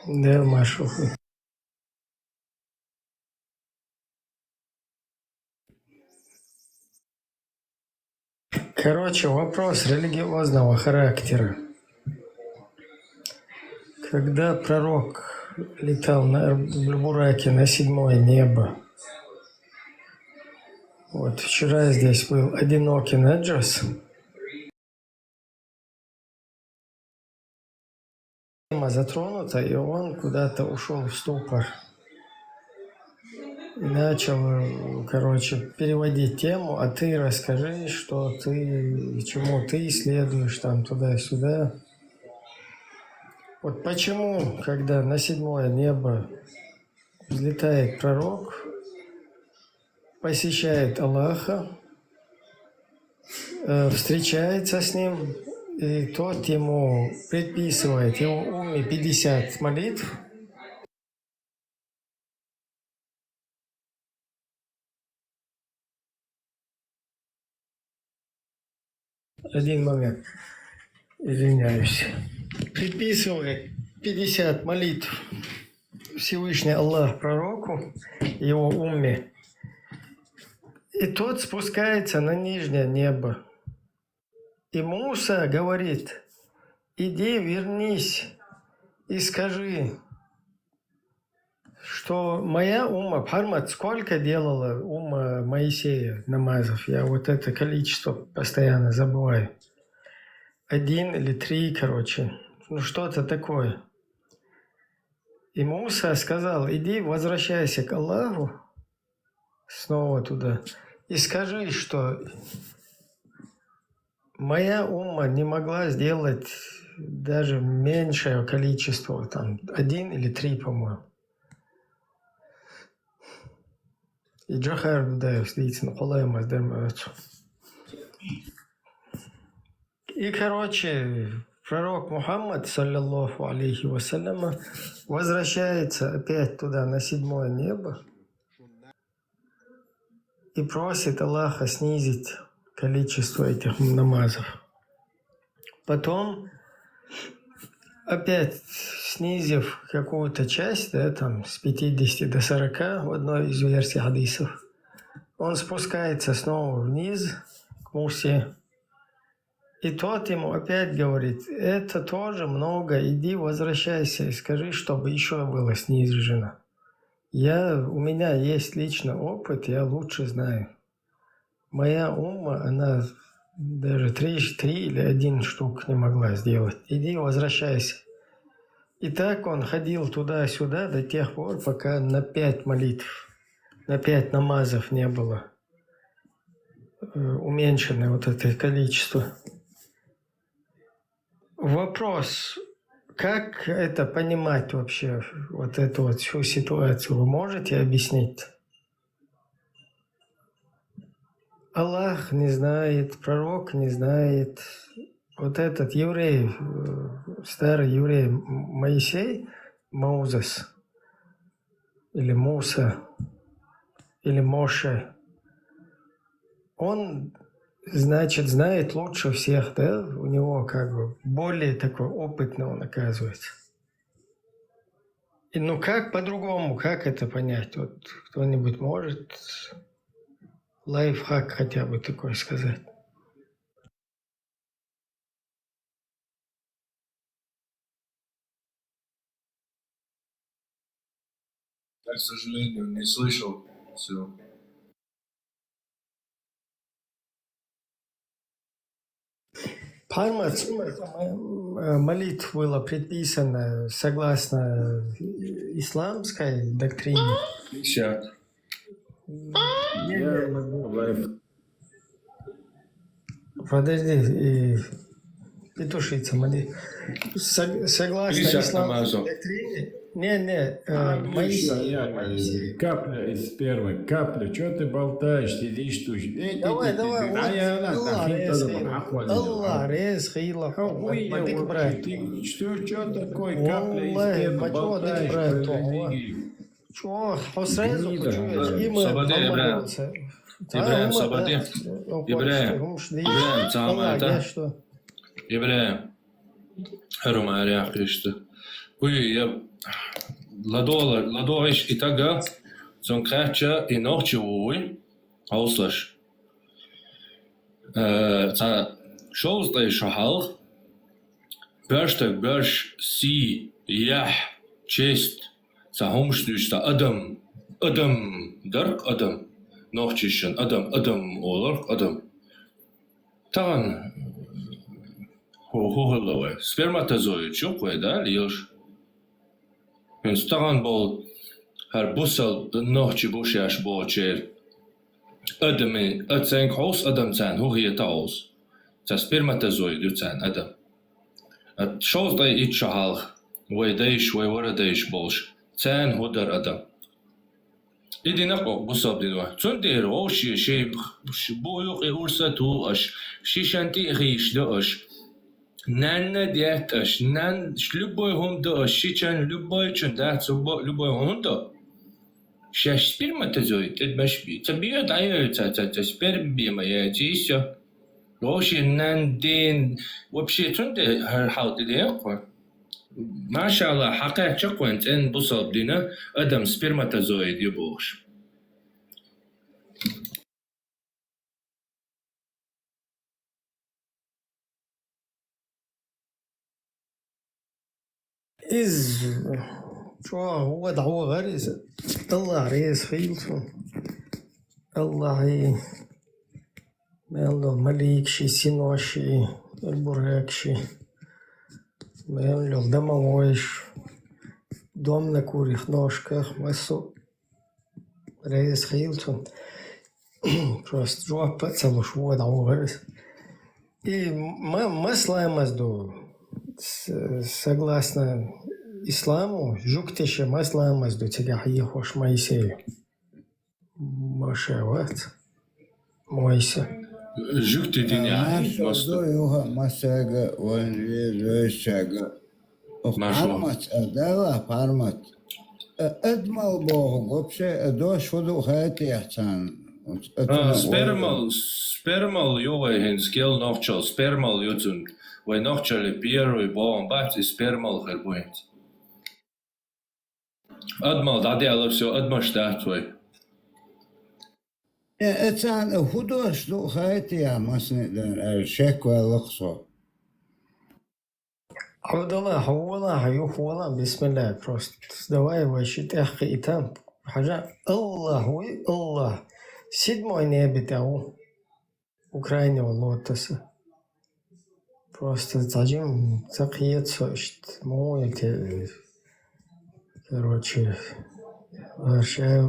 Да, Машу. Короче, вопрос религиозного характера. Когда пророк летал на бураке на 7-е небо, вот вчера здесь был одинокий Наджас, тема затронута, и он куда-то ушел в ступор. И начал, переводить тему, а ты расскажи, что ты, чему ты исследуешь там туда-сюда. Вот почему, когда на 7-е небо взлетает пророк, посещает Аллаха, встречается с ним, и тот ему предписывает его умме 50 молитв. Один момент, извиняюсь. Предписывает 50 молитв Всевышний Аллах пророку, его умме, и тот спускается на нижнее небо. И Муса говорит: иди, вернись и скажи, что моя умма, Бхармат, сколько делала умма Моисея намазов? Я вот это количество постоянно забываю. 1 или 3, ну что-то такое. И Муса сказал: иди, возвращайся к Аллаху, снова туда, и скажи, что моя умма не могла сделать даже меньшее количество, там 1 или 3, по-моему. И Джахар Дудаев, действительно, Аллах Маздермаевич. И, пророк Мухаммад, саллиллаху алейхи вассаляма, возвращается опять туда, на 7-е небо, и просит Аллаха снизить количество этих намазов. Потом, опять снизив какую-то часть, да, там с 50 до 40 в одной из версий хадисов, он спускается снова вниз к Мусе. И тот ему опять говорит: это тоже много, иди, возвращайся и скажи, чтобы еще было снижено. У меня есть личный опыт, я лучше знаю. Моя умма, она даже 3 или 1 штук не могла сделать. Иди, возвращайся. И так он ходил туда-сюда до тех пор, пока на 5 молитв, на 5 намазов не было уменьшено вот это количество. Вопрос: как это понимать вообще, вот эту вот всю ситуацию? Вы можете объяснить? Аллах не знает, пророк не знает. Вот этот еврей, старый еврей Моисей, Моузес, или Муса, или Моше, он, значит, знает лучше всех, да? У него более такой опытный он оказывается. И как по-другому, как это понять? Вот кто-нибудь может лайфхак хотя бы такой сказать? Я, к сожалению, не слышал все. Пармат, молитв было предписано согласно исламской доктрине. 50. Подожди, петушица, молитва. Согласно 50 исламской намазов. доктрине. Моисей. Капля из первой, капля, что ты болтаешь, сидишь тут? Давай, Аллах, рез, хила, Ты что такое, капля из первой, болтаешь про религию? Чего? Сразу хочу. И мы İbrahim Sabadi. İbrahim Tamata. İbrahim. Rumari Akıştı. Ой, ладоиш итага, зон крача и ночи ой, ауслаш. Та шоустай шахал, бёрш си, ях, чест, та хомштушта адам, дарк адам, ночишен адам, оларк адам. Таган, хохолове, сперматозоид, чукве, да, лиош. Таган бол, her bussel nocci bushash bocher. Adami, atsen kos adam san, hoe je taals. Ta spermatozoid utsan adam. At shows day it shahal, way deish, way wara deish bolsh. San hodar adam. Idi naqo busab dinwa. Tundir o shi boyuq e ursa tu ash. Shishanti rish do ash. Nanna diet ash. Nan shluboy hum do ash. Shichan luboy chun dat so luboy hum do. Шаш сперматозоид, это башби. Табиат айца, спермбима, я чисто. Лоши нандин. Вообще, тунде хаути деяква. Машалла, хака чаквант, эн бусал дина, адам сперматозоид юбош. شو هو دعوة غريزة الله عريس خيلتون الله ميلو مليك شي سينوشي البرهاكشي ميلو دمويش دومنا كوري خنوشكах مسو ريس خيلتون просто жопа целуш هو دعوة غريزة и мы слаймазду согласно исламу жуктеше масламаз до тебя хош Моисею. Машеват. Мойся. Жукте диня. Масто юха масага ванве жага. Пармат адала пармат. Адмал бог вообще до шуду хати яхтан. Spermal joe hen skill nochchal spermal jutun. Wij nochchal bier we bouwen bat is spermal gerboend. Admal dat je zo admal staat wij. Het zijn hoeders do hati ja masne shek wel laqso. عبد الله حولا حيوحولا بسم الله просто давай вообще تحقي там حاجة الله وي الله седьмой небе того Украине лотоса просто зачем закрыться что короче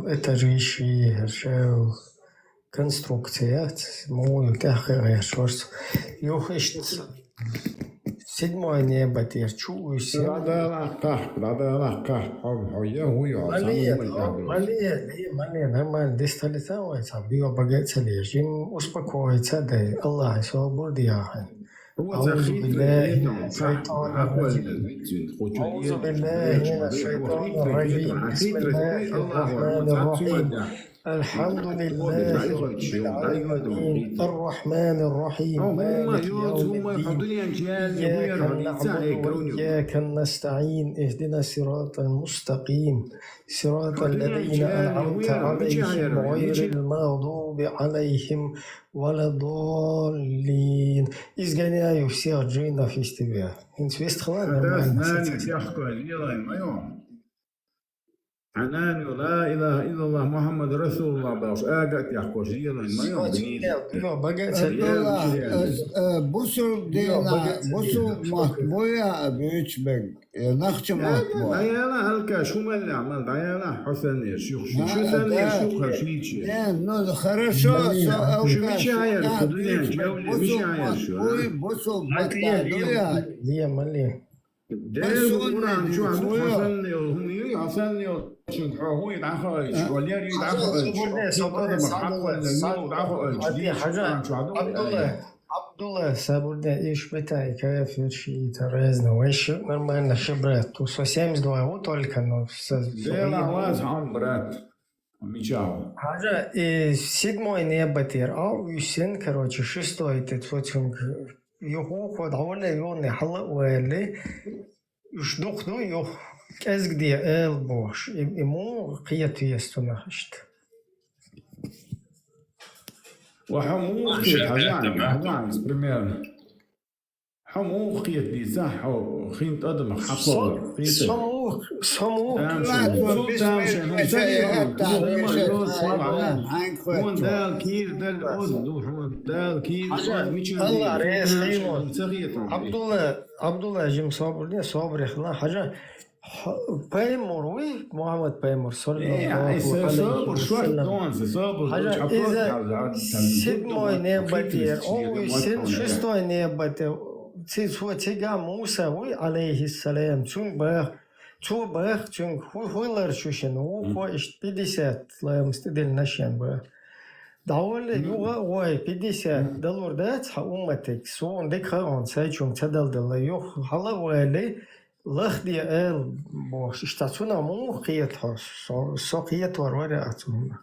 это же еще конструкция мой тахер шорс юхишь седьмое небо теперь чую Малия, нормально, здесь столицевается, био богатся лишь, им успокоиться, да, Аллах, свободы яхан. أعوذ بالله من الشيطان الرجيم بسم الله الرحمن الرحيم الحمد لله رب العالمين الرحمن الرحيم مالك يوم الدين إياك نعبد وإياك نستعين اهدنا الصراط المستقيم صراط الذين أنعمت عليهم غير المغضوب عليهم ولا الضالين изгоняю всех джиннов из тебя. Инсвестхла нормально. عنان لا إله إلا الله محمد رسول الله باش آجت يحكوش يلا ما يوم بوسو دينا بوسو مطبويا بيتشبك نخش مطبوع ديالا هلكا شو مالي عمل ديالا حسن يشوخ شو ثاني يشوخ خشيتشي نو хорошо شو مش عاير خدني مش عاير شو بوسو مطبويا ليه مالي ديالو قران شو عم حسن هم يحسن شو هو يدعخ وليري يدعخ عبد الله سابوردا ايش بتاعي كافر شيء ترازنا وش нормально шибрат то 72 вот только но ديالا واز عم برات ميشاو حاجة седьмой небо тер Юсен короче шестой этот вот يهو خد عوله يوني حلق ويلي شدوخ يو كازك دي ال بوش إمو قيت يستنا خشت وحمو خيط هزعز بريمير حمو خيط دي صح وخيط أدم حصل سموك هون دال كير دال أذن هون دال كير الله رئيس خيمون عبد الله جيم صابر صابر خلا حاجة بايمور وي محمد بايمور صابر شوي دونز صابر حاجة إذا سيد موي نبتير أو سيد شستوي نبتير سيد سوى تيجا موسى وي عليه السلام تون باخ تون هولر شوشن هو إيش 50 لا مستدل نشان باخ داول يوغا واي 50 دولار دات حأمتك سون ديك خان سايشون تدل دل يوخ حلا والي لخدي ال بوش اشتاتونا مو قيتها ساقيت وروري أتونا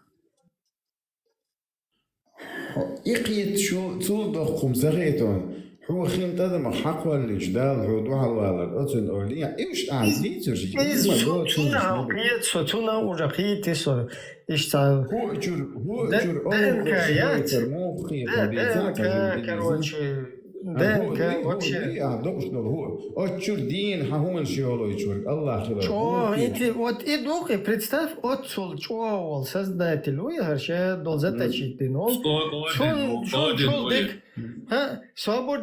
يقيت شو تصدقكم زغيتون هو خيم تدم حق ولا جدال هو دوها ولا أتون أولية إيش عايزين ترجع تuna قيت تuna ورقيت سو اشتال هو أجر مو خيم كروتشي دنكا вообще هو أجر دين هون شيء يجور الله خير чё эти вот и духи представь отцул чё создатель уйгарше дол заточить он чон дик ها صابر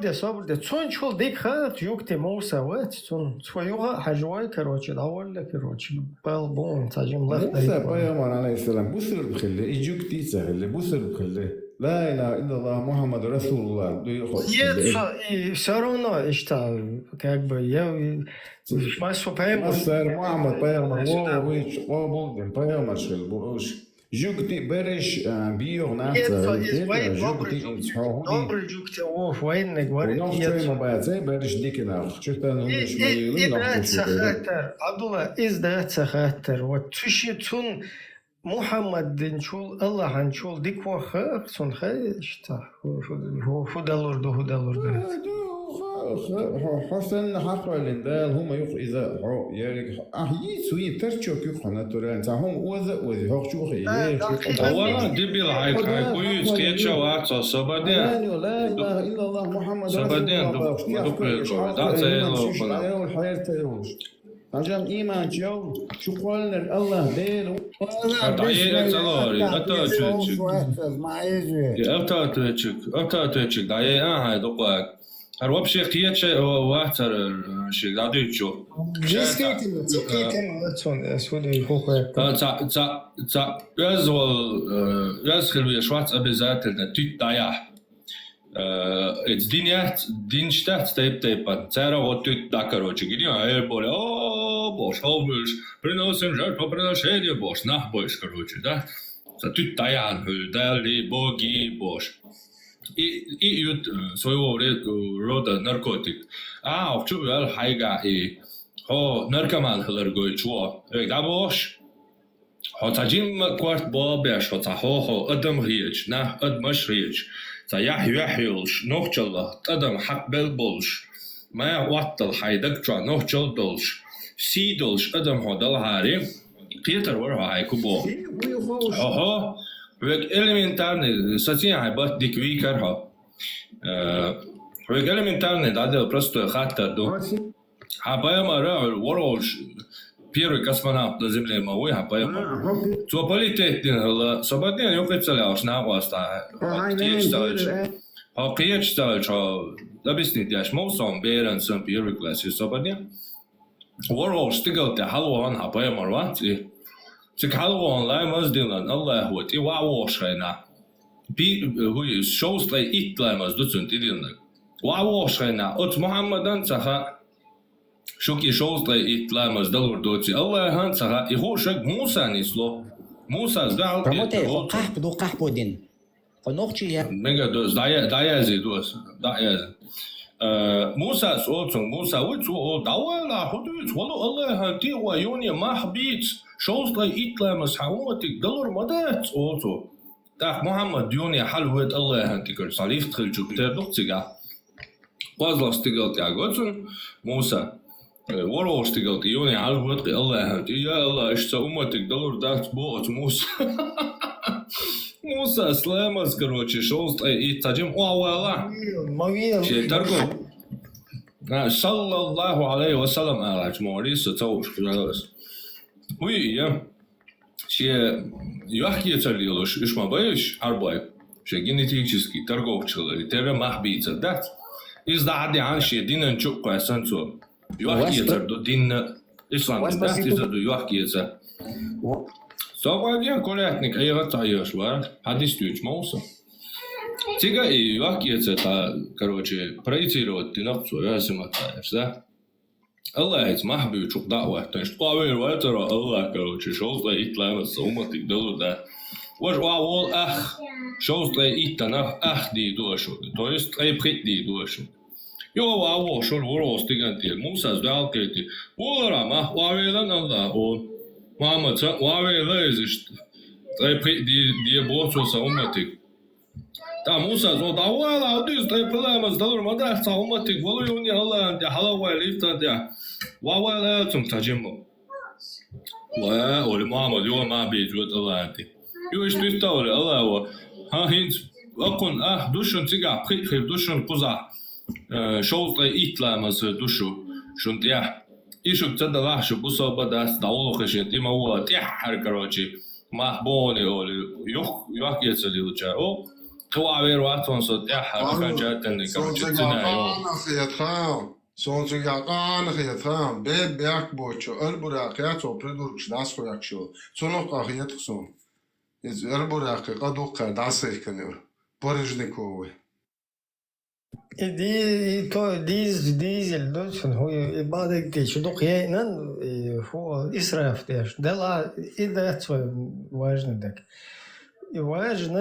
چون چول ديك خات يوكتي موسى وات چون شويوها حجواي كروتشي داول لك كروتشي بالبون تاجم لخ موسى بيامر عليه السلام بوسر بخله يجوكتي سهل بوسر بخله لا إله إلا الله محمد رسول الله все равно اشتغل как бы я массу пойму محمد بيامر ويش قابل بيامر شل بوش جوكتي برش بيو ناس جوكتي добрый جوكتي اوف وين говорит нет ما بعد برش ديك ناخ شفت انا مش عبد الله ازداد سخاتر وتشي تون محمد دنشول الله هنشول ديك وخا سون خيشتا هو دالور ده حسن حق الإندال هم يخ إذا يعني يسوي ترشوك يخنا ترى هم وذا هو شو خي أولا دبي الهاي كويس كيتشا واتسا سبادين لا إله إلا الله محمد سبادين ده زي لو الحياة تروش عشان إيمان جو شو قلنا الله دينه دايه اتلوري أتاتشك دايه هاي دقاق هر وبشي قيتشا واتر شي داديتشو جيسكيتن واتسون اسودي فوق تا يزخل ويا شوات أبزاتلنا تيت دايح دين شتات تيبا تسارا وتيت داكاروچي гиня аэрболе бош хомуш приносим жертву приношение бош нах бош короче да за тит даян дали боги бош и ют своего рода наркотик вчера хайга и наркоман хлэргой чуо да бош хотажим кварт бобяш хотахо адам хич на адмаш хич يحيولش نوخجل قدم حق بالبولش ما وطل حيدك جوا نوخجل دولش سيدولش قدم هدل هاري قيتر ورها هاي كوبو هو ويك элементарный сатин هاي بات ديك ويكرها ويك элементарный دادل просто хаттер до хабаема воролш первый космонавт на Земле мовой хабаема Туополитетин собадин юкицаляш нагваста Қиечталч объяснить яш мовсом берен сын первый классе собадин ворол стигалте халуан хабаема рвати Цик халуан лаймаз дилан Аллаху ти ваошайна би хуй шоуслай итлаймаз дуцунт идилнак ваошайна от Мухаммадан цаха شوكي شوطة إتلامز دلور دوتي الله هانسها يخوشك موسى نسلو موسى زدعو Promote قحب دو قحب دين فنوخشي يا ميجا دوز دايازي دوز دايازي موسى سوتون موسى ويتو داولا خدويت ولو الله هانتي ويوني ما حبيت شوطة إتلامز حومتك دلور مدات أوتو داخ محمد يوني حلوة الله هانتي كر صاليخ تخل جوبتر دوختيغا وازلوس تيغلت يا غوتون موسى ورا قلت يوني على الوقت الله يا الله إيش أمتك دور دات بوت موسى موسى سلام короче شوست и تجمع والله Мавил. شيء ترجم صلى الله عليه وسلم على جمهوري ستوش كلاس ويا شيء يحكي تريلوش إيش ما بيش أربعة شيء جينيتيكسكي торговчилы ترى محبيت دات إذا عادي عن شيء دين نشوف قاسن سو يحكي تردو دين إسلام دات إذا دو يحكي تر سوى بيان كولاتنك أي غطايش وار حديث تيجي موسى تيجا يحكي تر короче проецировать نفسه يا سمعت ده الله يسمح بيشوف دعوة تنش قابل وترى الله короче شوز لا يطلع الصومة تقدروا ده وجوا أول شوز لا يطلع دي دوشوا то есть أي بخيت دي دوشوا يو أول شو الوروس تيجي موسى زعل كتير ولا ما وعيلنا الله ماما وعيلنا إيش أي بخيت دي بوتو صومتك تا موسى زود أولا أديس تاي بلامس دلور مدار صومتك ولو يوني الله أنت حلوة ليفتا ده وعيلنا تجمع والمعامل يوم ما بيجود الله أنت يوش تستولي الله هو ها هنت أكون دوشن تيجا خير دوشن قزع شوط إيتلا مس دوشو شن تيا إيشو تدا لحش بوسا بدأ داولو خشين تيما هو تيحر كروتشي محبوني أولي يوح يتسلي لجا أو خوابير واتون صد تيحر كان جاتني كروتشي تنا يوم Sonsugakan khiyathan be beak bocho elburaqiyat o predurch das khoyaksho sono qahiyat khson iz elburaqi qadu qadas eknur porejnikov ديزل دوتشن هو بعد كده شو دقيقة هو إسراف داش ده لا إذا важно так важно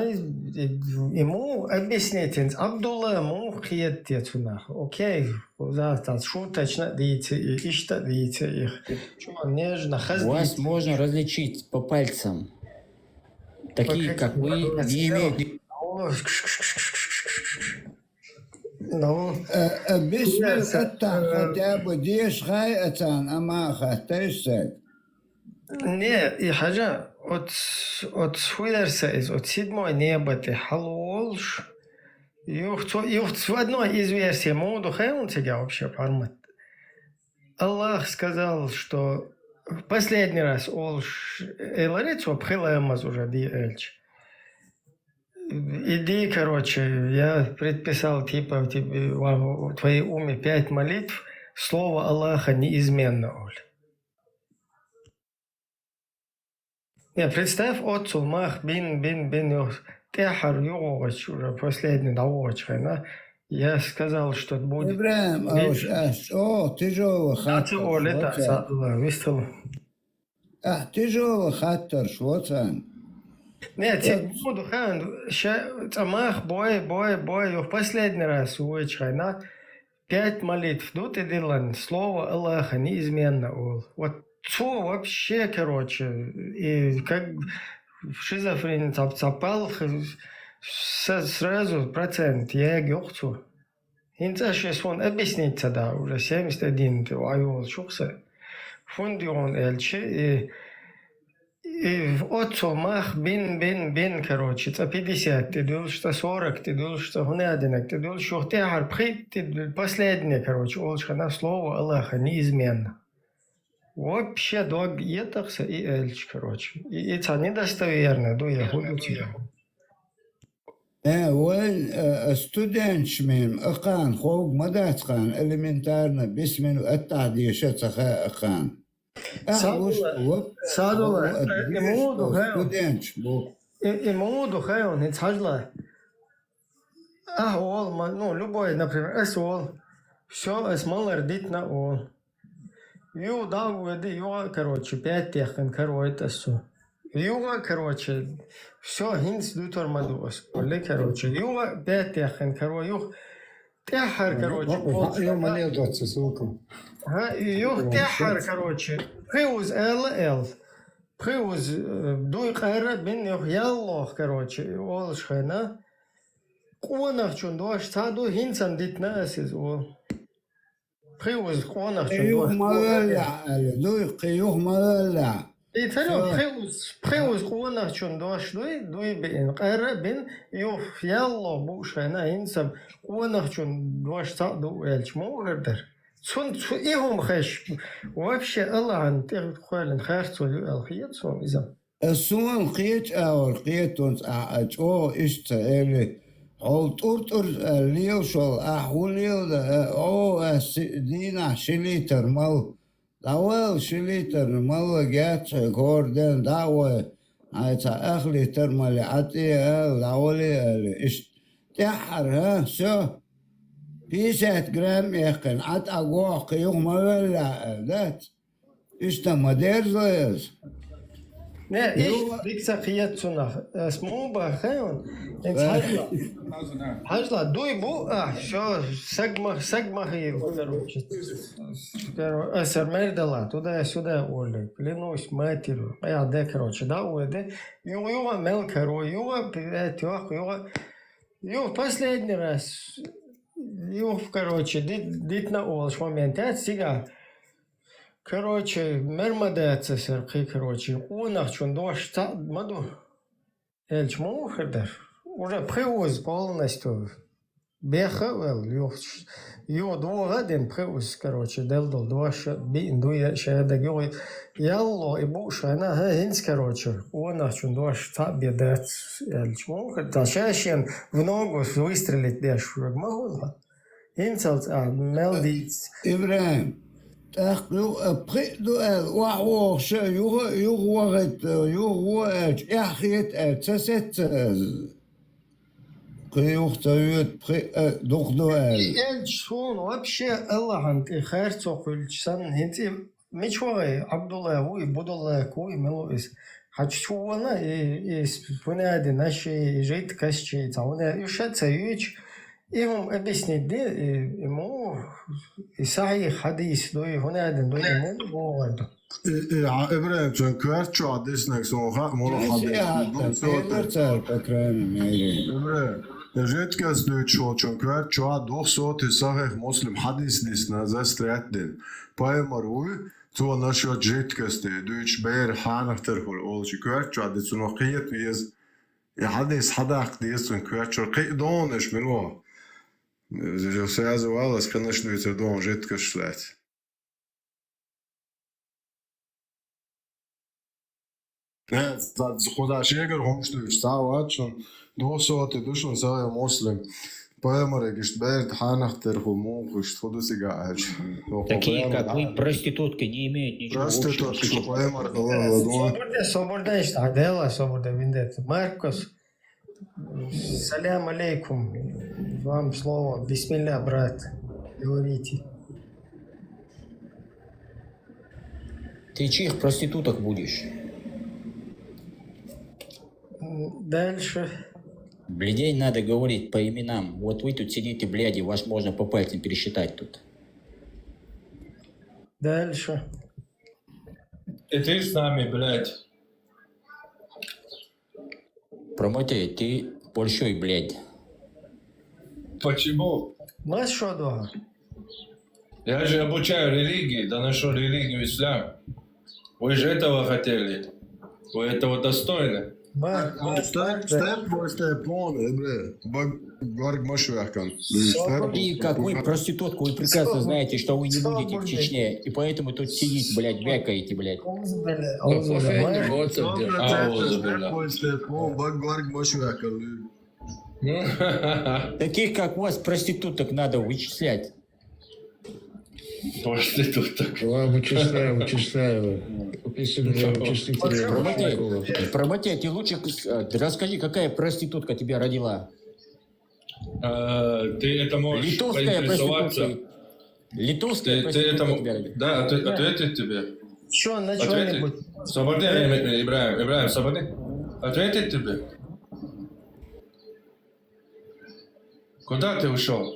ему объяснить Абдулла ему хиятет сунах окей завтра шуточно дети и что дети их нежно Вас можно различить по пальцам. Такие, как вы, не имеют... Ну, باسم الفتح كتاب ديش خاي أتان أما خاتيسك не, и حاجة от Суэрса из от седьмой неба ты халолш. В одной из версий Моуду Хайлон тебя вообще формат. Аллах сказал, что в последний раз Олш Эларецу обхилаемаз уже ди эльч. Иди, короче, я предписал типа в твоей уме 5 молитв, слово Аллаха неизменно, Оль. Не, представь, отцу мах бин техар югоч уже последний доводчик, я сказал, что будет... إبراهيم تجوا خاطر Оля, это выстал. تجوا خاطر شوطان Нет, я буду мах бой, в последний раз увечерна 5 молитв, тут и дилан, слово Аллаха неизменно, Ол. Вот что вообще, короче, и как шизофрения цапал, сразу процент, я гёхцу. Инца сейчас он объяснить тогда, уже 71, ты айол шукса. Фундион эльче, и отцу мах бин, короче, это 50, ты думал, что 40, ты думал, что гнадинок, ты думал, что ты арбхит, ты последний, короче, олшхана слово Аллаха неизменно. Вообще дог етахса и эльч, короче. И это недостоверно, я худу тебя. والستودنتش من أقان خوق مدات قان إلمنتارنا باسم التعديشة تخا أقان Садула, ستودنتش بو ему духаю, не цажла. Ол, ну, любой, например, ол, все, смол родить на ол. Ю, да, веди, короче, 5 техен, короче, все. Юга, короче, все, гинс дутор мадуос. Оле, короче, юга, 5 техен, короче, юг, техар, короче. يوم ما نقدر تسوقهم. يوغ تحر كروتشي بخيوز ال بخيوز دوي قارة بين يوغ يالله كروتشي والش خينا قوانا چون دوش تادو هنسان ديتنا اسيز اول привоз конах قيوخ чун مغلع دوي قيوخ مغلع и тферем привоз конах чун дуй бин قرر бин юф ялло бушена инсам конах чун дош саду эльч могердер цун ихум хэш вообще аллан тер хвален харцу алхиет сон изам السوان قيت أو قيتونس أو إشتا إلي أو تورتور ليو شو أحوليو أو دينا شليتر مال داول شليتر مال جات غوردن داول عايتا أخليتر مال عتي داولي إشت تحر ها شو بيسات جرام يقن عت أقوى قيوم مالا ذات إشتا مدير زيز Ne, ich sag jetzt so nach. Es Moba, Heon. Hajla, дуй бу, що сагма їв, короче. Мердала, туди-сюди, Оля. Клянусь матір'ю. Я де, короче, да, уйде. Його мелкаро, його, його последний раз. Його, короче, дит на олш момент. Я сега. Короче, мермадеться серки, короче, унах чун дощ маду эльч мухердер уже привоз полностью бехавел ё двора ден привоз, короче, делдол дощ бин дуя шеда гой ялло и бушана хинс, короче, унах чун дощ бедет эльч мухердер шашен в ногу выстрелить деш могу инсалт мелдиц إبراهيم بريدو وحوش يغوغت يغوغت يحيت تسات قيوختيوت دخدو شون вообще Аллахан хайрцоқулчсан хинти мечвай Абдулла уй Будулла куй мелуис хачуана и спунади наши житкасчи цауна юшаца юч им объяснить ему صحيح حديث دوي هنا دوي مو إبراهيم چون كوارت شو عديس نك سوخا مرو حديث إبراهيم جيت كاس دوي شو چون كوارت شو دوخ صوت صحيح مسلم حديث لسنا زسترات دين باي مروي تو نشو جيت كاس دوي بير حانك ترخل أول شي كوارت شو عديس نوقيت ويز حديث حداق ديس چون كوارت شو قي دونش منو связывалась, конечно, это дом жидко шлять. Ne, خدا شکر همش توی ساعت چون 2 ساعت دوشون سایه مسلم поэморы гишт берт ханахтер хумун гишт худуси гааль. Такие, как вы, проститутки, не имеют ничего общего. Проститутки, поэмор Собордеш, Адела, соборде виндет. Маркос, салям алейкум. Вам слово. Бисмилля, брат. Говорите. Ты чьих проституток будешь? Дальше. Блядей надо говорить по именам. Вот вы тут сидите, бляди, вас можно по пальцам пересчитать тут. Дальше. И ты с нами, блядь. Промотей, ты большой, блядь. Почему? Нас что два? Я же обучаю религии, доношу религию ислам. Вы же этого хотели. Вы этого достойны. И как вы проститутку, вы прекрасно знаете, что вы не будете в Чечне, и поэтому тут сидите, блядь, вякаете, блядь. Таких, как вас, проституток, надо вычислять. Проституток. Вычисляю. Промотей, ты лучше расскажи, какая проститутка тебя родила? Ты это можешь Литовская поинтересоваться. проститутка. Литовская Ты проститутка это... тебя родила. Да, ответить тебе. Что, на что-нибудь? Свободы, Ибраим, свободы. Ответить тебе. Куда ты ушел?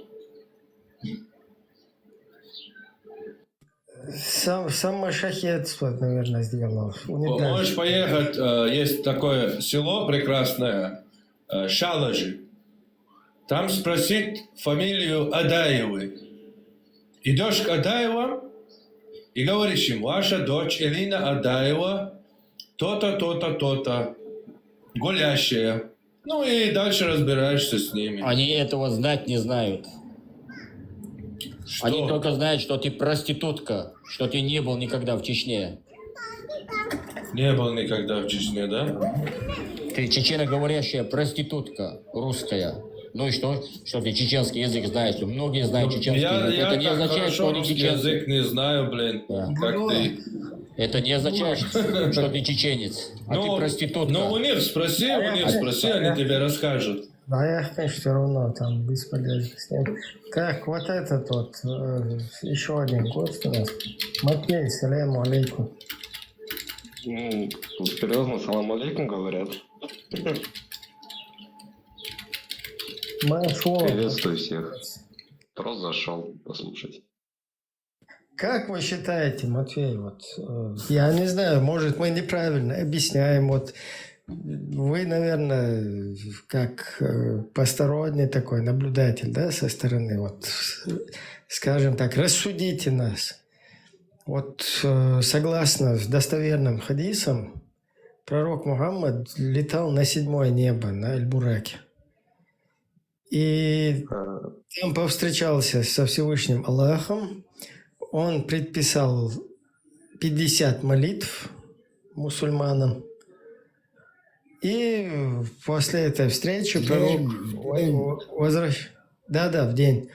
Сам шахетство, наверное, сделал. Можешь поехать, есть такое село прекрасное, Шалажи. Там спросить фамилию Адаевой. идешь к Адаева и говоришь им, ваша дочь Элина Адаева то-то, то-то, то-то, гулящая. Ну и дальше разбираешься с ними. Они этого знать не знают. Что? Они только знают, что ты проститутка, что ты не был никогда в Чечне. Не был никогда в Чечне, да? Ты чеченоговорящая проститутка русская. Ну и что? Что ты чеченский язык знаешь? Многие знают чеченский язык. Я Это не так означает, хорошо что они русский чеченцы. язык не знаю, блин, Да. как ты. Это не означает, что ты чеченец, а ты проститутка. Ну, у них спроси, они тебе расскажут. Да, я, конечно, все равно там бесполезно с ним. Так, вот этот вот, еще один гость у нас. Матвей, саляму алейкум. Ну, тут серьезно, салам алейкум говорят. Машу. Приветствую всех. Просто зашел послушать. Как вы считаете, Матвей, вот, я не знаю, может, мы неправильно объясняем, вот, вы, наверное, как посторонний такой наблюдатель, да, со стороны, вот, скажем так, рассудите нас. Вот, согласно достоверным хадисам, пророк Мухаммад летал на 7-е небо, на Аль-Бураке. И там повстречался со Всевышним Аллахом. Он предписал 50 молитв мусульманам. И после этой встречи пророк возвращался. Да, в день.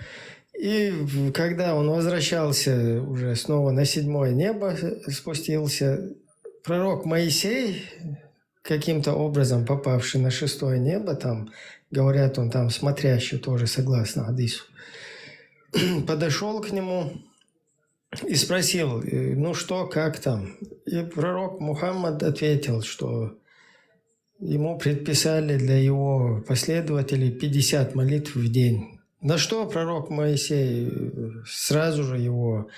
И когда он возвращался уже снова на 7-е небо, спустился, пророк Моисей, каким-то образом попавший на 6-е небо, там, говорят, он там смотрящий тоже, согласно хадису, подошел к нему и спросил, ну что, как там? И пророк Мухаммад ответил, что ему предписали для его последователей 50 молитв в день. На что пророк Моисей сразу же его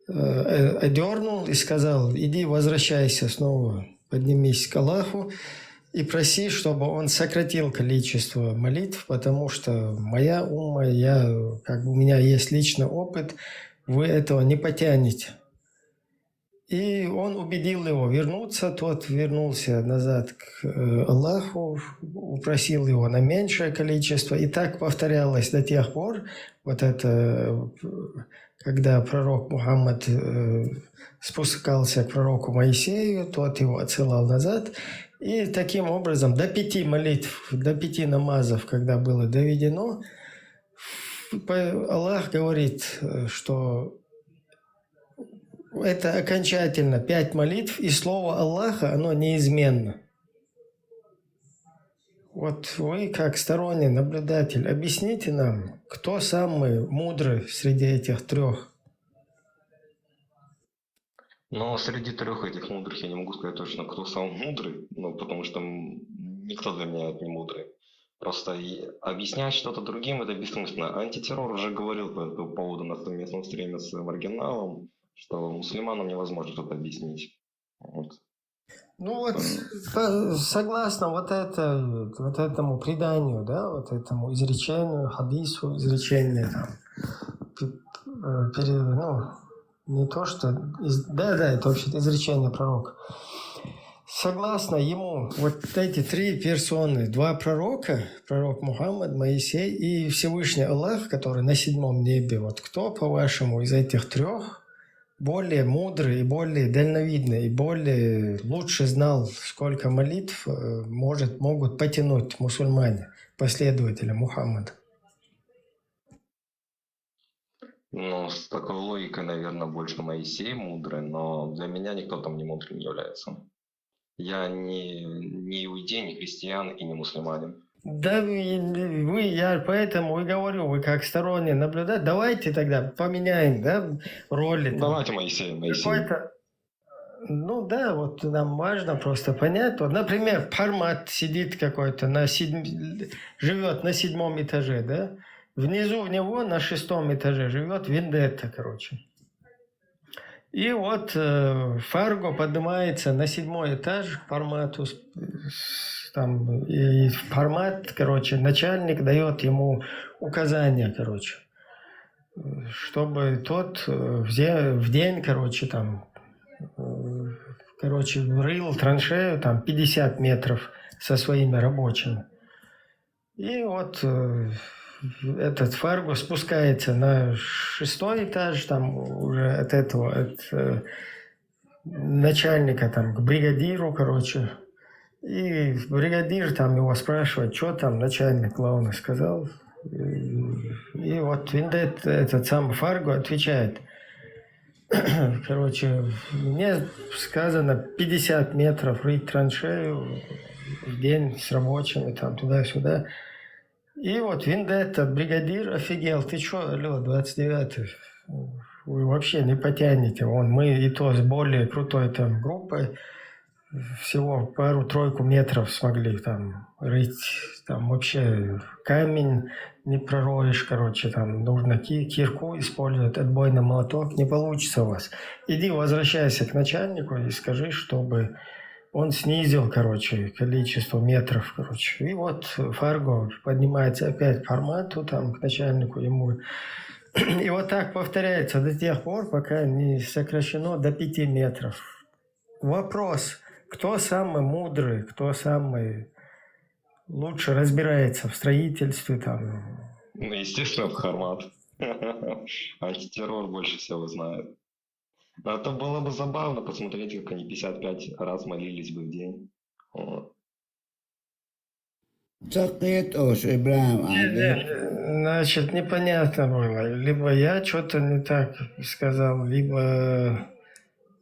одернул и сказал, иди возвращайся снова, поднимись к Аллаху и проси, чтобы он сократил количество молитв, потому что моя умма, у меня есть личный опыт, вы этого не потянете. И он убедил его вернуться, тот вернулся назад к Аллаху, упросил его на меньшее количество, и так повторялось до тех пор, вот это, когда пророк Мухаммад спускался к пророку Моисею, тот его отсылал назад, и таким образом до 5 молитв, до 5 намазов, когда было доведено, Аллах говорит, что это окончательно 5 молитв, и слово Аллаха, оно неизменно. Вот вы, как сторонний наблюдатель, объясните нам, кто самый мудрый среди этих 3? Но среди 3 этих мудрых я не могу сказать точно, кто самый мудрый, ну, потому что никто для меня не мудрый. Просто объяснять что-то другим – это бессмысленно. Антитеррор уже говорил по этому поводу на совместном стриме с маргиналом, что мусульманам невозможно что-то объяснить. Вот. Ну вот, согласно вот этому преданию, да, вот этому изречению, хадису, изречению, не то, что... это вообще-то изречение пророка. Согласно ему, вот эти 3 персоны, 2 пророка, пророк Мухаммад, Моисей и Всевышний Аллах, который на 7-м небе, вот кто, по-вашему, из этих 3 более мудрый и более дальновидный, и более лучше знал, сколько молитв могут потянуть мусульмане, последователи Мухаммада? Ну, с такой логикой, наверное, больше Моисей мудрый, но для меня никто там не мудрым не является. Я не иудей, не христиан и не мусульманин. Да, я поэтому и говорю, вы как сторонний наблюдатель, давайте тогда поменяем, да, роли. Давайте Моисей. Какой-то, ну да, вот нам важно просто понять. Вот, например, Пармат сидит какой-то, живет на 7-м этаже, да, внизу у него на 6-м этаже живет Вендетта, короче. И вот Фарго поднимается на 7-й этаж к Пармату, там, и Пармат, короче, начальник дает ему указания, короче. чтобы тот в день, короче, там, короче, рыл траншею там 50 метров со своими рабочими. И вот этот Фарго спускается на 6-й этаж, там уже от этого, от начальника там к бригадиру, короче. И бригадир там его спрашивает, что там начальник главный сказал. И вот Виндет, этот самый Фарго, отвечает, короче, мне сказано 50 метров рыть траншею в день с рабочими, там туда-сюда. И вот Виндетта, бригадир, офигел, ты что, алло, 29-й, вы вообще не потянете. Мы и то с более крутой там группой всего пару-тройку метров смогли там рыть. Там вообще камень не пророешь, короче, там нужно кирку использовать, отбойный молоток, не получится у вас. Иди возвращайся к начальнику и скажи, чтобы он снизил, короче, количество метров, короче. И вот Фарго поднимается опять к формату, там, к начальнику ему. И вот так повторяется до тех пор, пока не сокращено до 5 метров. Вопрос, кто самый мудрый, кто самый лучше разбирается в строительстве, там. Ну, естественно, Хармат. Антитеррор больше всего знает. Но это было бы забавно посмотреть, как они 55 раз молились бы в день. Вот. Значит, непонятно было. Либо я что-то не так сказал, либо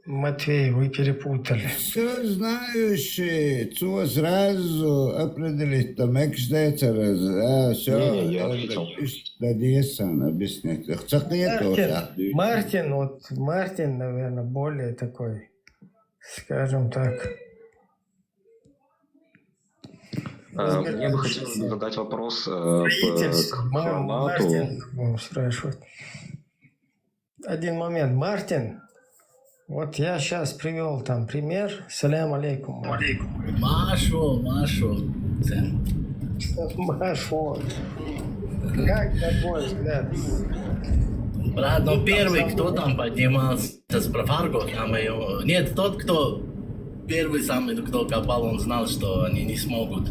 Матвей, вы перепутали. Все знаешь, то сразу определить, там экстетер, все. Не, я ответил. Надеяться объяснять. Мартин, наверное, более такой, скажем так. Мне бы хотелось задать вопрос к Хармату. Мартин спрашивает. Один момент. Мартин, вот я сейчас привел там пример. Салям алейкум. Машу. Машу. Как такой взгляд? Брат, ну первый, кто там поднимался с Фарго, нет, тот, кто первый самый, кто копал, он знал, что они не смогут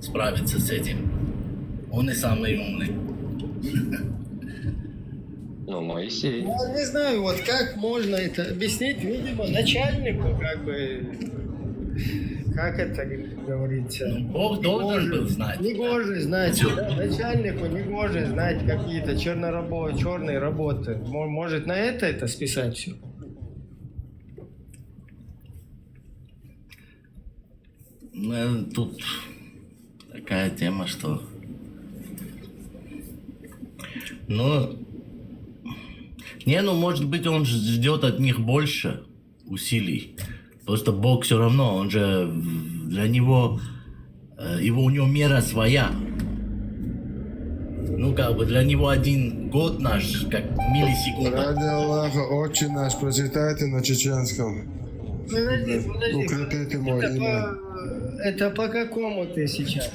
справиться с этим. Он и самый умный. Ну, Моисей. Я не знаю, вот как можно это объяснить, видимо, начальнику, как бы, как это говорится. Ну, Бог должен был знать. Негоже знать, да, начальнику негоже знать какие-то черные работы. Может на это списать все? Ну, тут такая тема, что... Ну, может быть, он ждет от них больше усилий. Просто Бог все равно, он же для него, у него мера своя. Ну, как бы для него 1 год наш, как миллисекунда. Ради Аллаха, отче наш, прочитайте на чеченском. Подожди. Укрепите мое имя. Это по какому ты сейчас?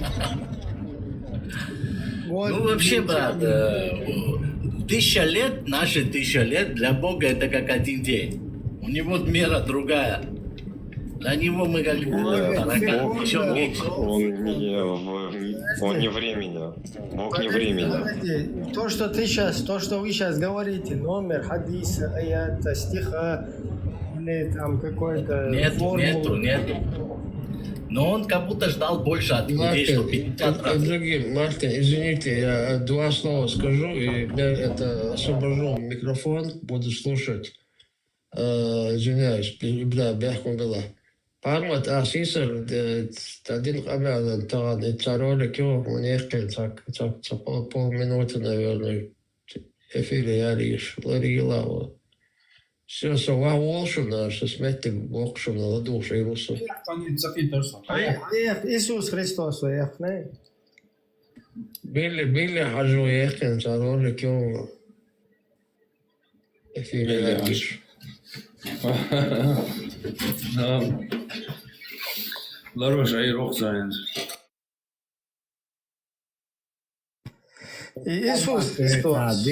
Вот, Ну, вообще, брат, 1000 лет, наши 1000 лет, для Бога это как 1 день. У него мера другая. Для него мы как таракан, еще меньше. Он не времени. Бог не времени. Подожди. То, что вы сейчас говорите, номер хадиса, аята, стиха, или там какой-то Нету. Но он как будто ждал больше от людей, что 50 раз. Мартин, извините, я 2 слова скажу, и я это освобожу микрофон, буду слушать. Извиняюсь, бяхком была. Пармат Асисер, один хамян, таган, и царолик, он ехал, так, полминуты, наверное, эфире я лишь, ларила. Все, сова волшебно, что смети волшебно, ладуша и русу. Иисус Христос, не? Били хажу ехал, царолик, эфире я лишь. Laroche, ey, auch sein. Иисус Христос.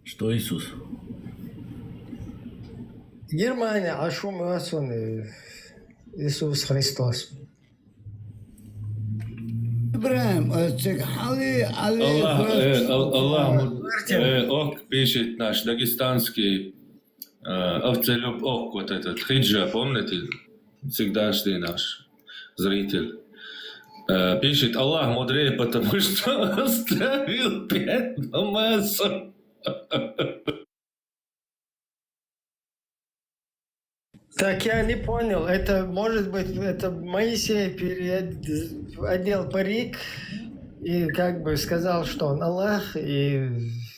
Что Иисус? Германия, а шо мы Иисус Христос. Ибраим, Аллах, ок пишет наш дагестанский овцелюб ок, вот этот хиджа, помните? Всегдашний наш зритель. Пишет, Аллах мудрее, потому что оставил 5 намазов. Так я не понял, это может быть, это Моисей одел парик и как бы сказал, что он Аллах, и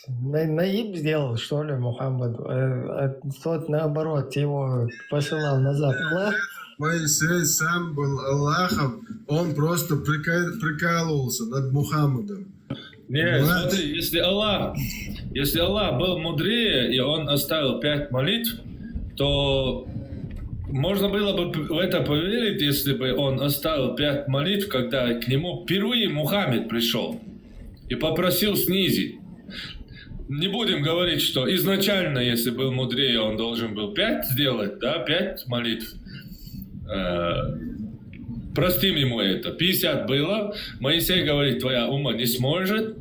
наиб сделал, что ли, Мухаммаду, а тот наоборот его посылал назад. Аллах. Моисей сам был Аллахом, он просто прикалывался над Мухаммадом. Нет, смотри, если Аллах был мудрее, и он оставил 5 молитв, то можно было бы в это поверить, если бы он оставил 5 молитв, когда к нему впервые Мухаммед пришел и попросил снизить. Не будем говорить, что изначально, если был мудрее, он должен был 5 сделать, да, 5 молитв. Простим ему это. 50 было. Моисей говорит, твоя ума не сможет.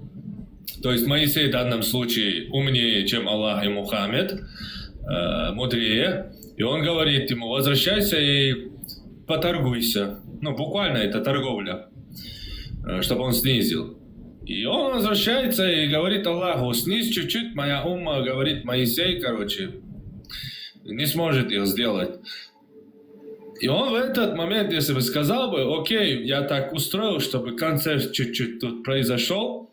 То есть Моисей в данном случае умнее, чем Аллах и Мухаммед, мудрее. И он говорит ему, возвращайся и поторгуйся. Ну, буквально это торговля, чтобы он снизил. И он возвращается и говорит Аллаху, снизь чуть-чуть, моя ума, говорит Моисей, короче, не сможет ее сделать. И он в этот момент, если бы сказал бы, окей, я так устроил, чтобы концерт чуть-чуть тут произошел,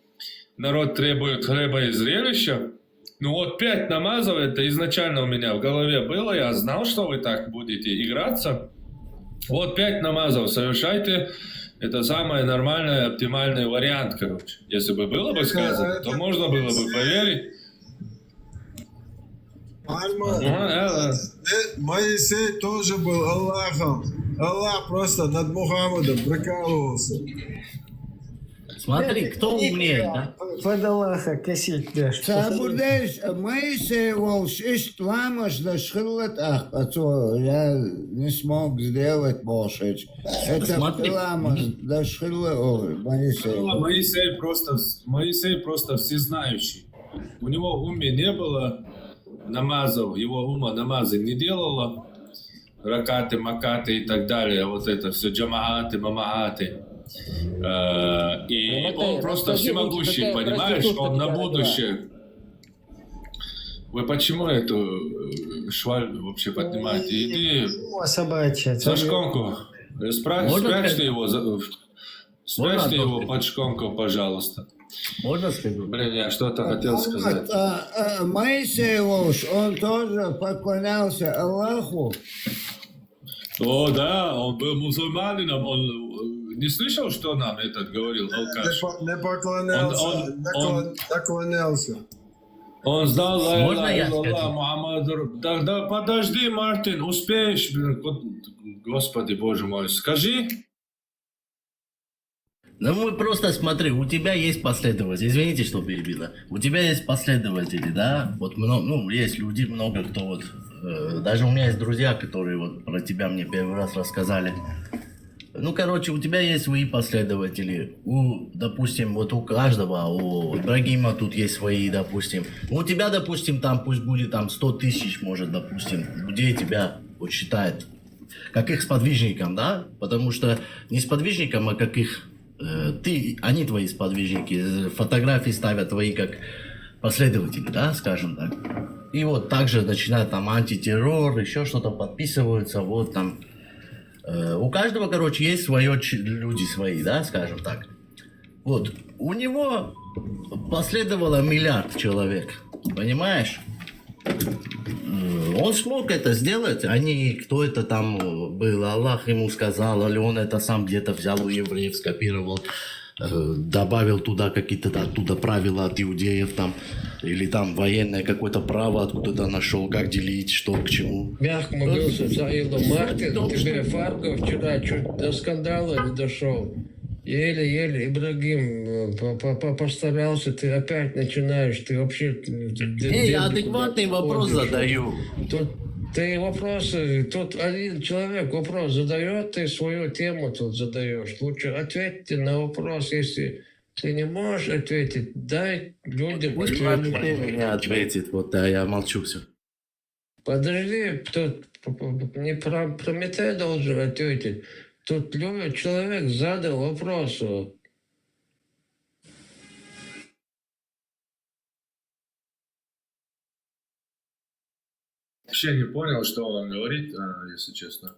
народ требует хлеба и зрелища, ну вот 5 намазов, это изначально у меня в голове было, я знал, что вы так будете играться. Вот 5 намазов совершайте, это самый нормальный, оптимальный вариант, короче. Если бы было бы сказано, то можно было бы поверить. Моисей тоже был Аллахом. Аллах просто над Мухаммадом прикалывался. Смотри, кто умнее, да? Под Аллаха косить дашь. Сабурдеш, Моисей волш, ишь ламаш да шхиллет, ах, отцо, я не смог сделать больше. Это ламаш да шхиллет, Моисей. Моисей просто всезнающий. У него в уме не было намазов, его ума намазы не делала. Ракаты, макаты и так далее. Вот это все, джамааты, мамааты. И он просто всемогущий, понимаешь, он на будущее. Вы почему эту шваль вообще поднимаете? Иди за шконку, спрячьте его под шконку, пожалуйста. Можно сказать? Блин, я что-то хотел сказать. Моисей волш, он тоже поклонялся Аллаху. О, да, он был мусульманином, он не слышал, что нам этот говорил алкаш? Не поклонялся, наклонялся. Он знал, Можно я скажу? Мухаммад. Да подожди, Мартин, успеешь, блин, Господи, Боже мой, скажи. Ну, мы просто смотри, у тебя есть последователи, извините, что перебила, у тебя есть последователи, да, вот много, ну, есть люди, много кто вот, даже у меня есть друзья, которые вот про тебя мне первый раз рассказали. Ну, короче, у тебя есть свои последователи, допустим, вот у каждого, у Ибрагима тут есть свои, допустим, у тебя, допустим, там пусть будет там 100 тысяч, может, допустим, людей тебя вот считают, как их сподвижником, да, потому что не сподвижником, а как их они твои сподвижники, фотографии ставят твои как последователи, да, скажем так. И вот также начинают там антитеррор, еще что-то подписываются, вот там. У каждого, короче, есть свое, люди свои, да, скажем так. Вот, у него последовало 1 миллиард человек, понимаешь? Он смог это сделать, а не кто это там был, Аллах ему сказал, или он это сам где-то взял у евреев, скопировал. добавил туда какие-то оттуда правила от иудеев там, или там военное какое-то право откуда-то нашел, как делить, что к чему. Мягко могился Заилу Мартин, тебе Фарго вчера чуть до скандала не дошел. Еле-еле, Ибрагим, постарался, ты опять начинаешь, ты вообще... Я адекватный вопрос задаю. Тут ты вопросы, тут один человек вопрос задает, ты свою тему тут задаешь. Лучше ответьте на вопрос, если ты не можешь ответить, дай людям ответить. Не ответит, вот да, я молчу все. Подожди, тут не Прометей должен ответить. Тут человек задал вопрос. Вообще не понял, что он говорит, если честно.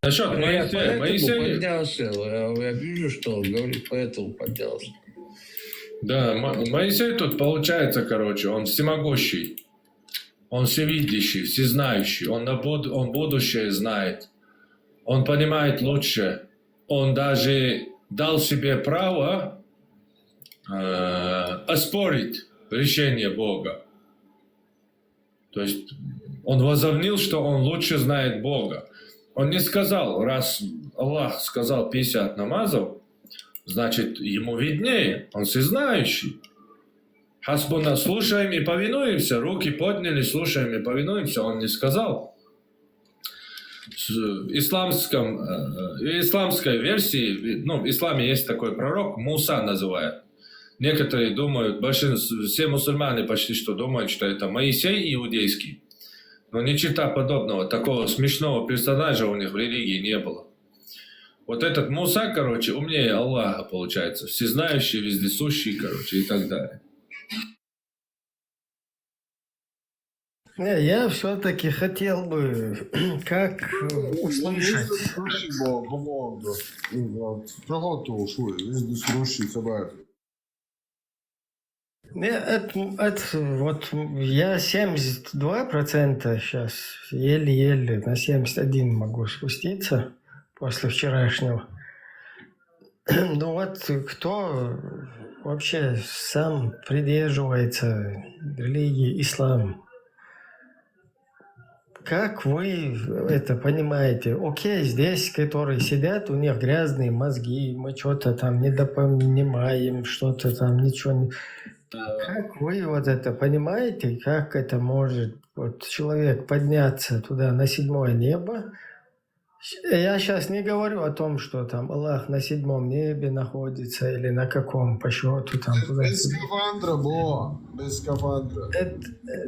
Насчет Я поэтому Моисея... поднялся. Я вижу, что он говорит, поэтому поднялся. Да, Моисей тут получается, короче, он всемогущий. Он всевидящий, всезнающий. Он будущее знает. Он понимает лучше. Он даже дал себе право оспорить решение Бога. То есть он возомнил, что он лучше знает Бога. Он не сказал, раз Аллах сказал 50 намазов, значит, ему виднее, он всезнающий. Хасбуна, слушаем и повинуемся, руки подняли, слушаем и повинуемся, он не сказал. В исламской версии, в исламе есть такой пророк, Муса называют. Некоторые думают, все мусульмане почти что думают, что это Моисей иудейский. Но ничего подобного, такого смешного персонажа у них в религии не было. Вот этот Муса, короче, умнее Аллаха получается. Всезнающий, вездесущий, короче, и так далее. Я все-таки хотел бы, как услышать. Вот я 72% сейчас, еле-еле на 71 могу спуститься после вчерашнего. Ну вот кто вообще сам придерживается религии ислам? Как вы это понимаете? Окей, здесь, которые сидят, у них грязные мозги, мы что-то там недопонимаем, что-то там ничего не... Как вы вот это понимаете, как это может вот человек подняться туда на 7-е небо? Я сейчас не говорю о том, что там Аллах на 7-м небе находится или на каком по счету там туда. Без скафандра, без скафандра.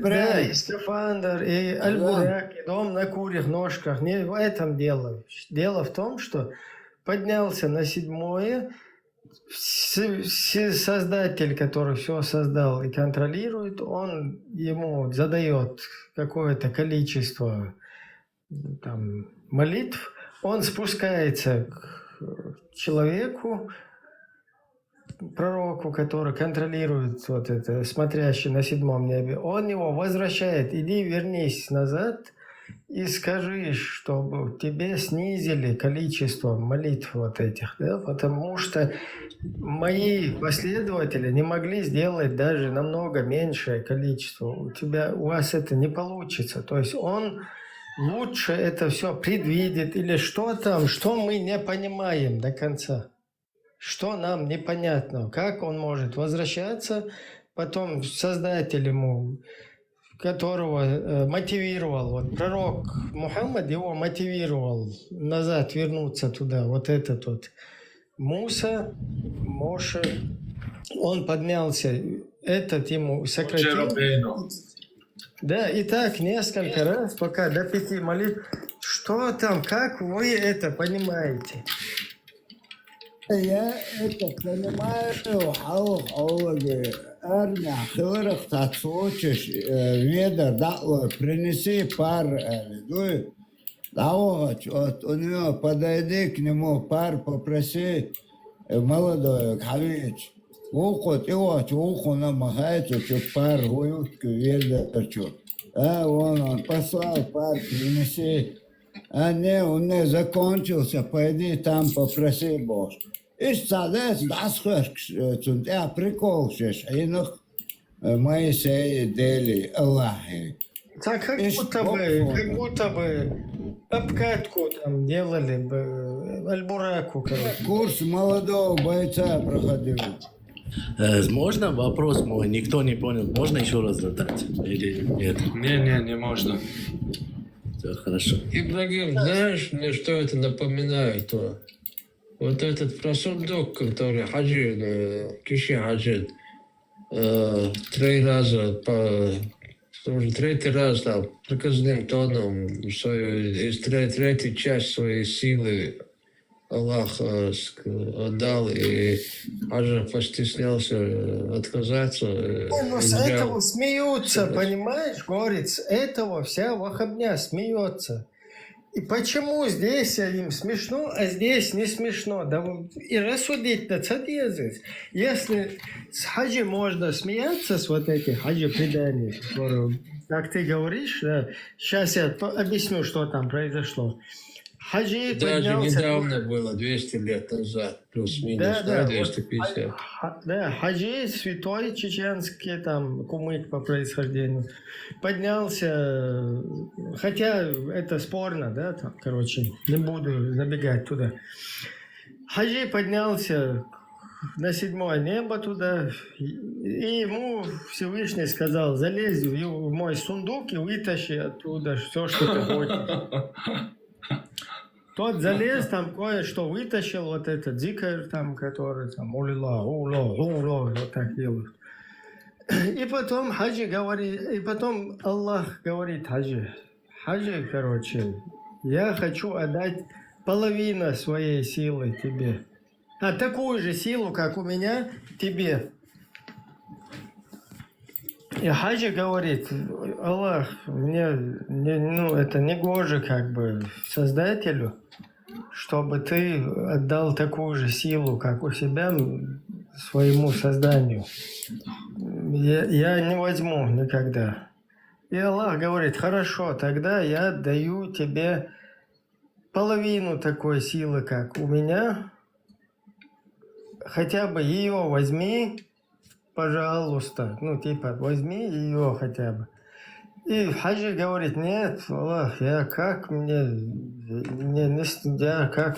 Да, и скафандр, и аль-бурак, и дом на курьих ножках. Не в этом дело. Дело в том, что поднялся на 7-е, создатель, который все создал и контролирует, он ему задает какое-то количество там, молитв, он спускается к человеку, пророку, который контролирует вот это, смотрящий на 7-м небе, он его возвращает, иди вернись назад и скажи, чтобы тебе снизили количество молитв вот этих, да, потому что мои последователи не могли сделать даже намного меньшее количество. У вас это не получится. То есть он лучше это все предвидит или что там, что мы не понимаем до конца. Что нам непонятно. Как он может возвращаться, потом создатель ему, которого мотивировал, вот пророк Мухаммад его мотивировал назад вернуться туда, вот этот вот Муса, Моше, он поднялся, этот ему сократил. Да, и так несколько раз, пока до 5 молитв. Что там, как вы это понимаете? Я это понимаю, армия, хырых тацочеш, веда, да, принеси пар, да, вот у него подойди к нему, пар попроси, молодой, хавич, ухо, ты вот, ухо намахается, что пар гуютку веда, что. А он послал пар, принеси. А не, он не закончился, пойди там попроси Бог. Ist das херкс, und прикол шеш, инох Моисей дели Аллахи. Так как будто бы обкатку там делали бы, альбураку, короче. Курс молодого бойца проходил. Можно вопрос мой? Никто не понял. Можно еще раз задать? Или нет? Не можно. Все хорошо. Ибрагим, знаешь, мне что это напоминает? Вот этот про сундук, который хаджи, киши хаджи, 3 раза, уже 3-й раз там, приказным тоном, третью часть своей силы Аллах отдал, и Хаджи постеснялся отказаться. Но с этого смеются, понимаешь, говорит, с этого вся вахабня смеется. И почему здесь им смешно, а здесь не смешно? Да и рассудить-то цадезис. Если с хаджи можно смеяться, с вот этих хаджи преданий, которые, как ты говоришь, да, сейчас я объясню, что там произошло. Хаджи Даже поднялся... недавно было, 200 лет назад, плюс-минус, да, 250. Да, хаджи, святой чеченский, там, кумык по происхождению, поднялся, хотя это спорно, да, там, короче, не буду забегать туда. Хаджи поднялся на 7-е небо туда, и ему Всевышний сказал, залезь в мой сундук и вытащи оттуда все, что ты хочешь. Тот залез, там кое-что вытащил, вот этот зикр, там, который там, вот так делают. И потом хаджи говорит, и потом Аллах говорит хаджи, короче, я хочу отдать половину своей силы тебе. Такую же силу, как у меня, тебе. И хаджи говорит, Аллах, это не гоже как бы Создателю, чтобы ты отдал такую же силу, как у себя, своему созданию. Я не возьму никогда. И Аллах говорит, хорошо, тогда я даю тебе половину такой силы, как у меня. Хотя бы ее возьми, пожалуйста. Возьми ее хотя бы. И хаджи говорит, нет, Аллах, я как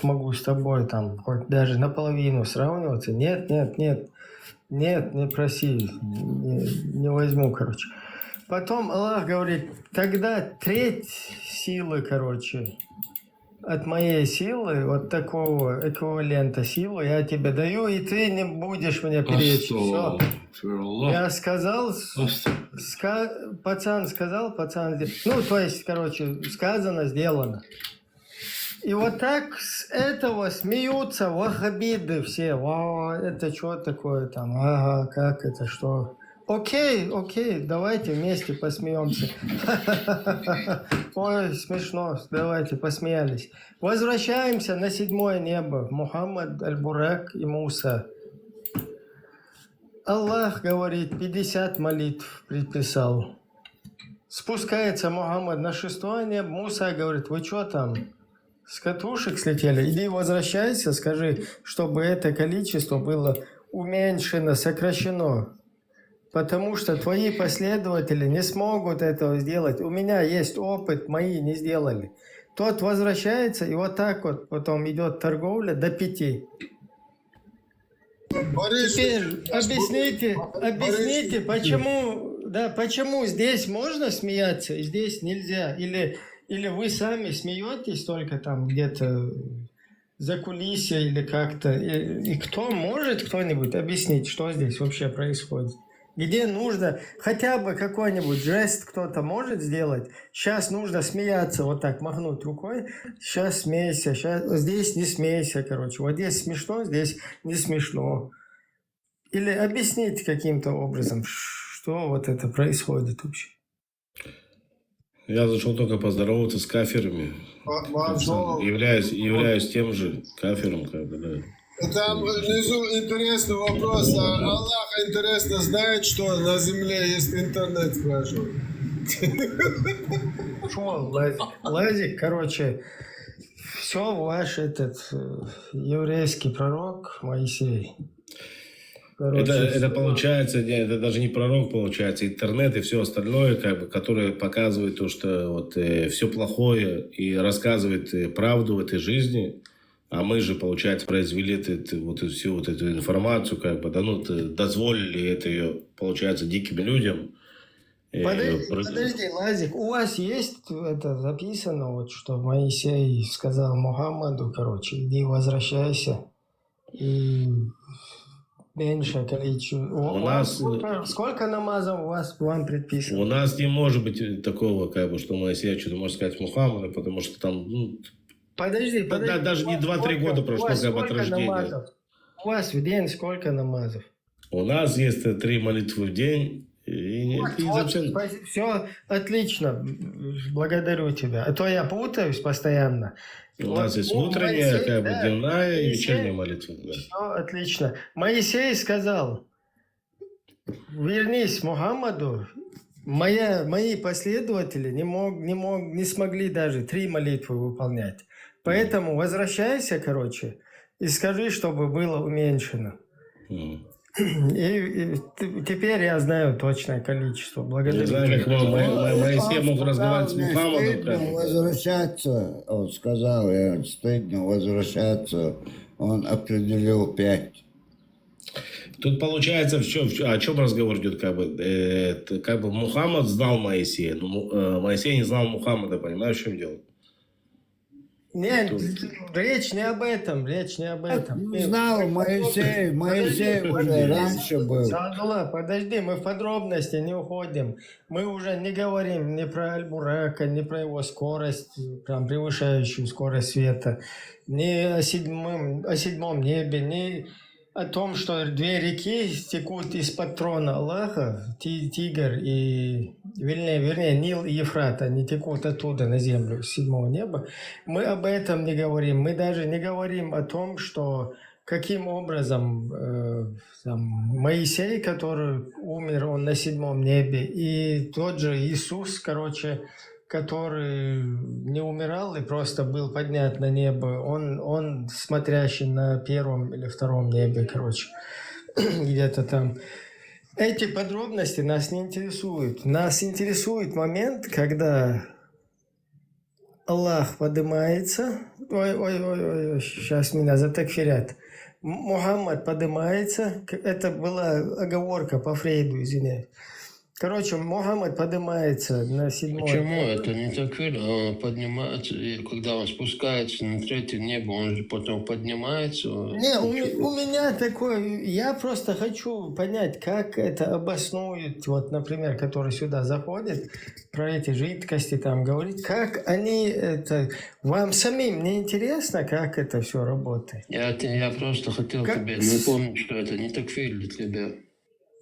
могу с тобой там хоть даже наполовину сравниваться? Нет, не проси, не возьму, короче. Потом Аллах говорит, тогда треть силы, короче, от моей силы, вот такого эквивалента силы я тебе даю, и ты не будешь мне перечить. Все. Я сказал, пацан сказал, то есть, короче, сказано, сделано. И вот так с этого смеются ваххабиды все. Вау, это что такое там? Ага, как это, что? Окей, давайте вместе посмеемся. Ой, смешно, давайте посмеялись. Возвращаемся на 7-е небо. Мухаммад, Аль-Бурак и Муса. Аллах говорит, 50 молитв предписал. Спускается Мухаммад на 6-е небо. Муса говорит, вы что там, с катушек слетели? Иди возвращайся, скажи, чтобы это количество было уменьшено, сокращено. Потому что твои последователи не смогут этого сделать. У меня есть опыт, мои не сделали. Тот возвращается, и вот так вот потом идет торговля до 5. Теперь объясните, почему здесь можно смеяться, и здесь нельзя? Или вы сами смеетесь только там где-то за кулисье или как-то? И кто может кто-нибудь объяснить, что здесь вообще происходит? Где нужно хотя бы какой-нибудь жест кто-то может сделать. Сейчас нужно смеяться, вот так махнуть рукой. Сейчас смейся, здесь не смейся, короче. Вот здесь смешно, здесь не смешно. Или объяснить каким-то образом, что вот это происходит вообще. Я зашел только поздороваться с кафирами. Являюсь тем же кафиром, как бы, да. Там внизу интересный вопрос. Аллах, интересно, знает, что на земле есть интернет, спрашиваю. Лазик, короче, все ваш этот еврейский пророк Моисей. Короче, Это получается, это даже не пророк, получается, интернет и все остальное, как бы, которое показывает то, что вот, все плохое и рассказывает правду в этой жизни, а мы же, получается, произвели всю вот эту информацию, как бы, да, ну, дозволили это ее, получается, диким людям. Подожди, Лазик, у вас есть это записано, вот, что Моисей сказал Мухаммаду, короче, иди возвращайся, и меньшее количество. Сколько намазов у вас вам предписано? У нас не может быть такого, как бы, что Моисей что-то может сказать Мухаммаду, потому что там, ну, подожди. Даже не 2-3 года прошло, как бы, от рождения. Намазов? У вас в день сколько намазов? У нас есть 3 молитвы в день. Все отлично, благодарю тебя. А то я путаюсь постоянно. У нас есть утренняя, как бы, дневная и вечерняя молитва. Да. Все отлично. Моисей сказал: вернись Мухаммаду. Мои последователи не смогли даже 3 молитвы выполнять. Поэтому возвращайся, короче, и скажи, чтобы было уменьшено. И теперь я знаю точное количество. Благодарю. Не знаю, как Моисей мог разговаривать с Мухаммадом. Возвращаться, он сказал, стыдно возвращаться, он определил 5. Тут получается, о чем разговор идет, как бы Мухаммад знал Моисея, но Моисей не знал Мухаммада, понимаешь, в чем дело? Нет, речь не об этом. Не знал, Моисей уже раньше был. Садулла, подожди, мы в подробности не уходим. Мы уже не говорим ни про Аль-Бурака, ни про его скорость, прям превышающую скорость света, ни о седьмом небе, ни о том, что 2 реки текут из-под трона Аллаха, Тигр и, вернее, Нил и Ефрат, они текут оттуда на землю, с 7-го неба. Мы об этом не говорим. Мы даже не говорим о том, что каким образом Моисей, который умер, он на 7-м небе, и тот же Иисус, короче, который не умирал и просто был поднят на небо, он смотрящий на 1-м или 2-м небе, короче, где-то там. Эти подробности нас не интересуют. Нас интересует момент, когда Аллах поднимается, ой, сейчас меня затакфирят, Мухаммад поднимается, это была оговорка по Фрейду, извиняюсь. Короче, Мухаммад поднимается на 7-й. Почему это не так видно? Он поднимается, и когда он спускается на 3-е небо, он же потом поднимается. Не, у меня такое, я просто хочу понять, как это обоснует, вот, например, который сюда заходит, про эти жидкости там говорит, как они это, вам самим не интересно, как это все работает? Я просто хотел тебе напомнить, что это не так для тебя.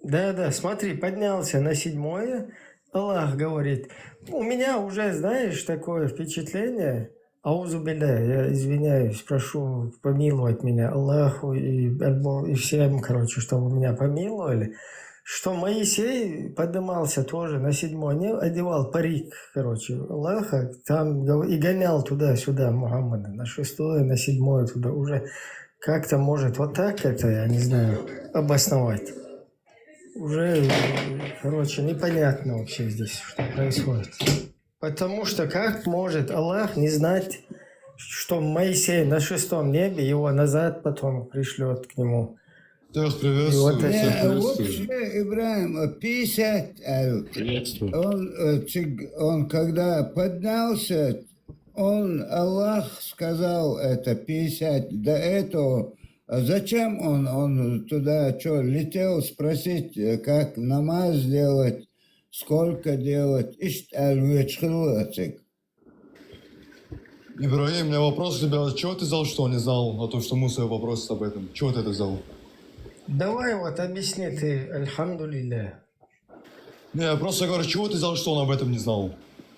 Да, смотри, поднялся на 7-е, Аллах говорит, у меня уже, знаешь, такое впечатление, аузу-билля, я извиняюсь, прошу помиловать меня Аллаху и всем, короче, чтобы меня помиловали, что Моисей поднимался тоже на 7-е небо, одевал парик, короче, Аллаха, там и гонял туда-сюда Мухаммада, на 6-е, на 7-е туда уже как-то может вот так это, я не знаю, обосновать. Уже, короче, непонятно вообще здесь, что происходит. Потому что как может Аллах не знать, что Моисей на 6-м небе, его назад потом пришлет к нему? Вообще, Ибрахим, 50, он когда поднялся, Аллах сказал это 50, до этого. А зачем он туда что, летел спросить, как намаз делать, сколько делать? Ибрагим, у меня вопрос у тебя. Чего ты знал, что он не знал, а то, что Муса вопрос об этом? Чего ты это взял? Давай вот объясни ты, альхамдулилля. Не, я просто говорю, чего ты знал, что он об этом не знал?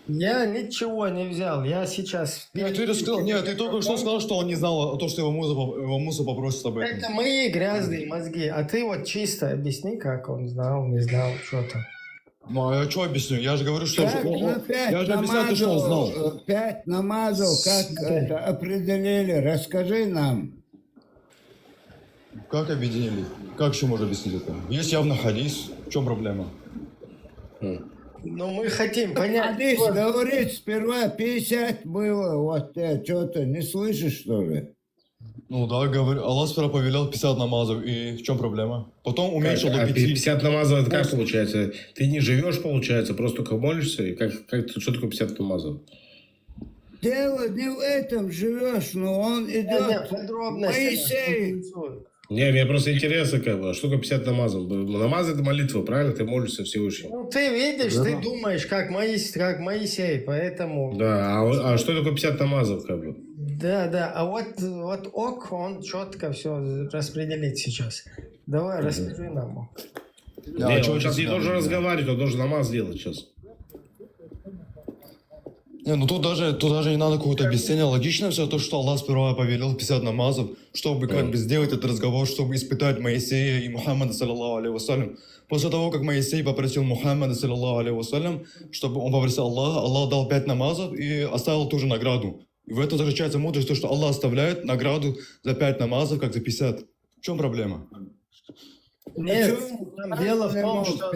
Я ничего не взял, я сейчас... Нет, ты только что сказал, что он не знал, а то, что его Муса попросит об этом. Это мои грязные мозги, а ты вот чисто объясни, как он знал, не знал, что там. Ну, а я что объясню? Я же говорю, что... Как на 5 Я же объясняю то, что он знал. 5 намазов, как это определили? Расскажи нам. Как объединили? Как еще можно объяснить это? Есть явно хадис. В чем проблема? Ну, мы хотим понять. Хадис говорит, сперва 50 было, вот ты что-то не слышишь, что ли? Ну да, говорю, Аллах сперва повелел 50 намазов, и в чем проблема? Потом уменьшил до 5. 50 намазов, это как получается? Ты не живешь, получается, просто только молишься? И что такое 50 намазов? Дело не в этом живешь, но он идет. Моисей. Не, мне просто интересно, как бы, что такое 50 намазов? Намаз — это молитва, правильно? Ты молишься Всевышнему. Ну, ты видишь, ты думаешь, как Моисей, поэтому... Да, а что такое 50 намазов, как бы? Да, а вот ок, он четко все распределит сейчас. Давай, расскажи нам. Не, он сейчас не должен разговаривать, он должен намаз делать сейчас. Не, ну тут даже не надо какое-то объяснение. Логично все то, что Аллах сперва повелел 50 намазов, чтобы как бы сделать этот разговор, чтобы испытать Моисея и Мухаммада, саллаллаху алейхи вассалям. После того, как Моисей попросил Мухаммада, саллаллаху алейхи вассалям, чтобы он попросил Аллаха, Аллах дал 5 намазов и оставил ту же награду. И в этом заключается мудрость, то, что Аллах оставляет награду за 5 намазов, как за 50. В чем проблема? Нет, дело в том, что...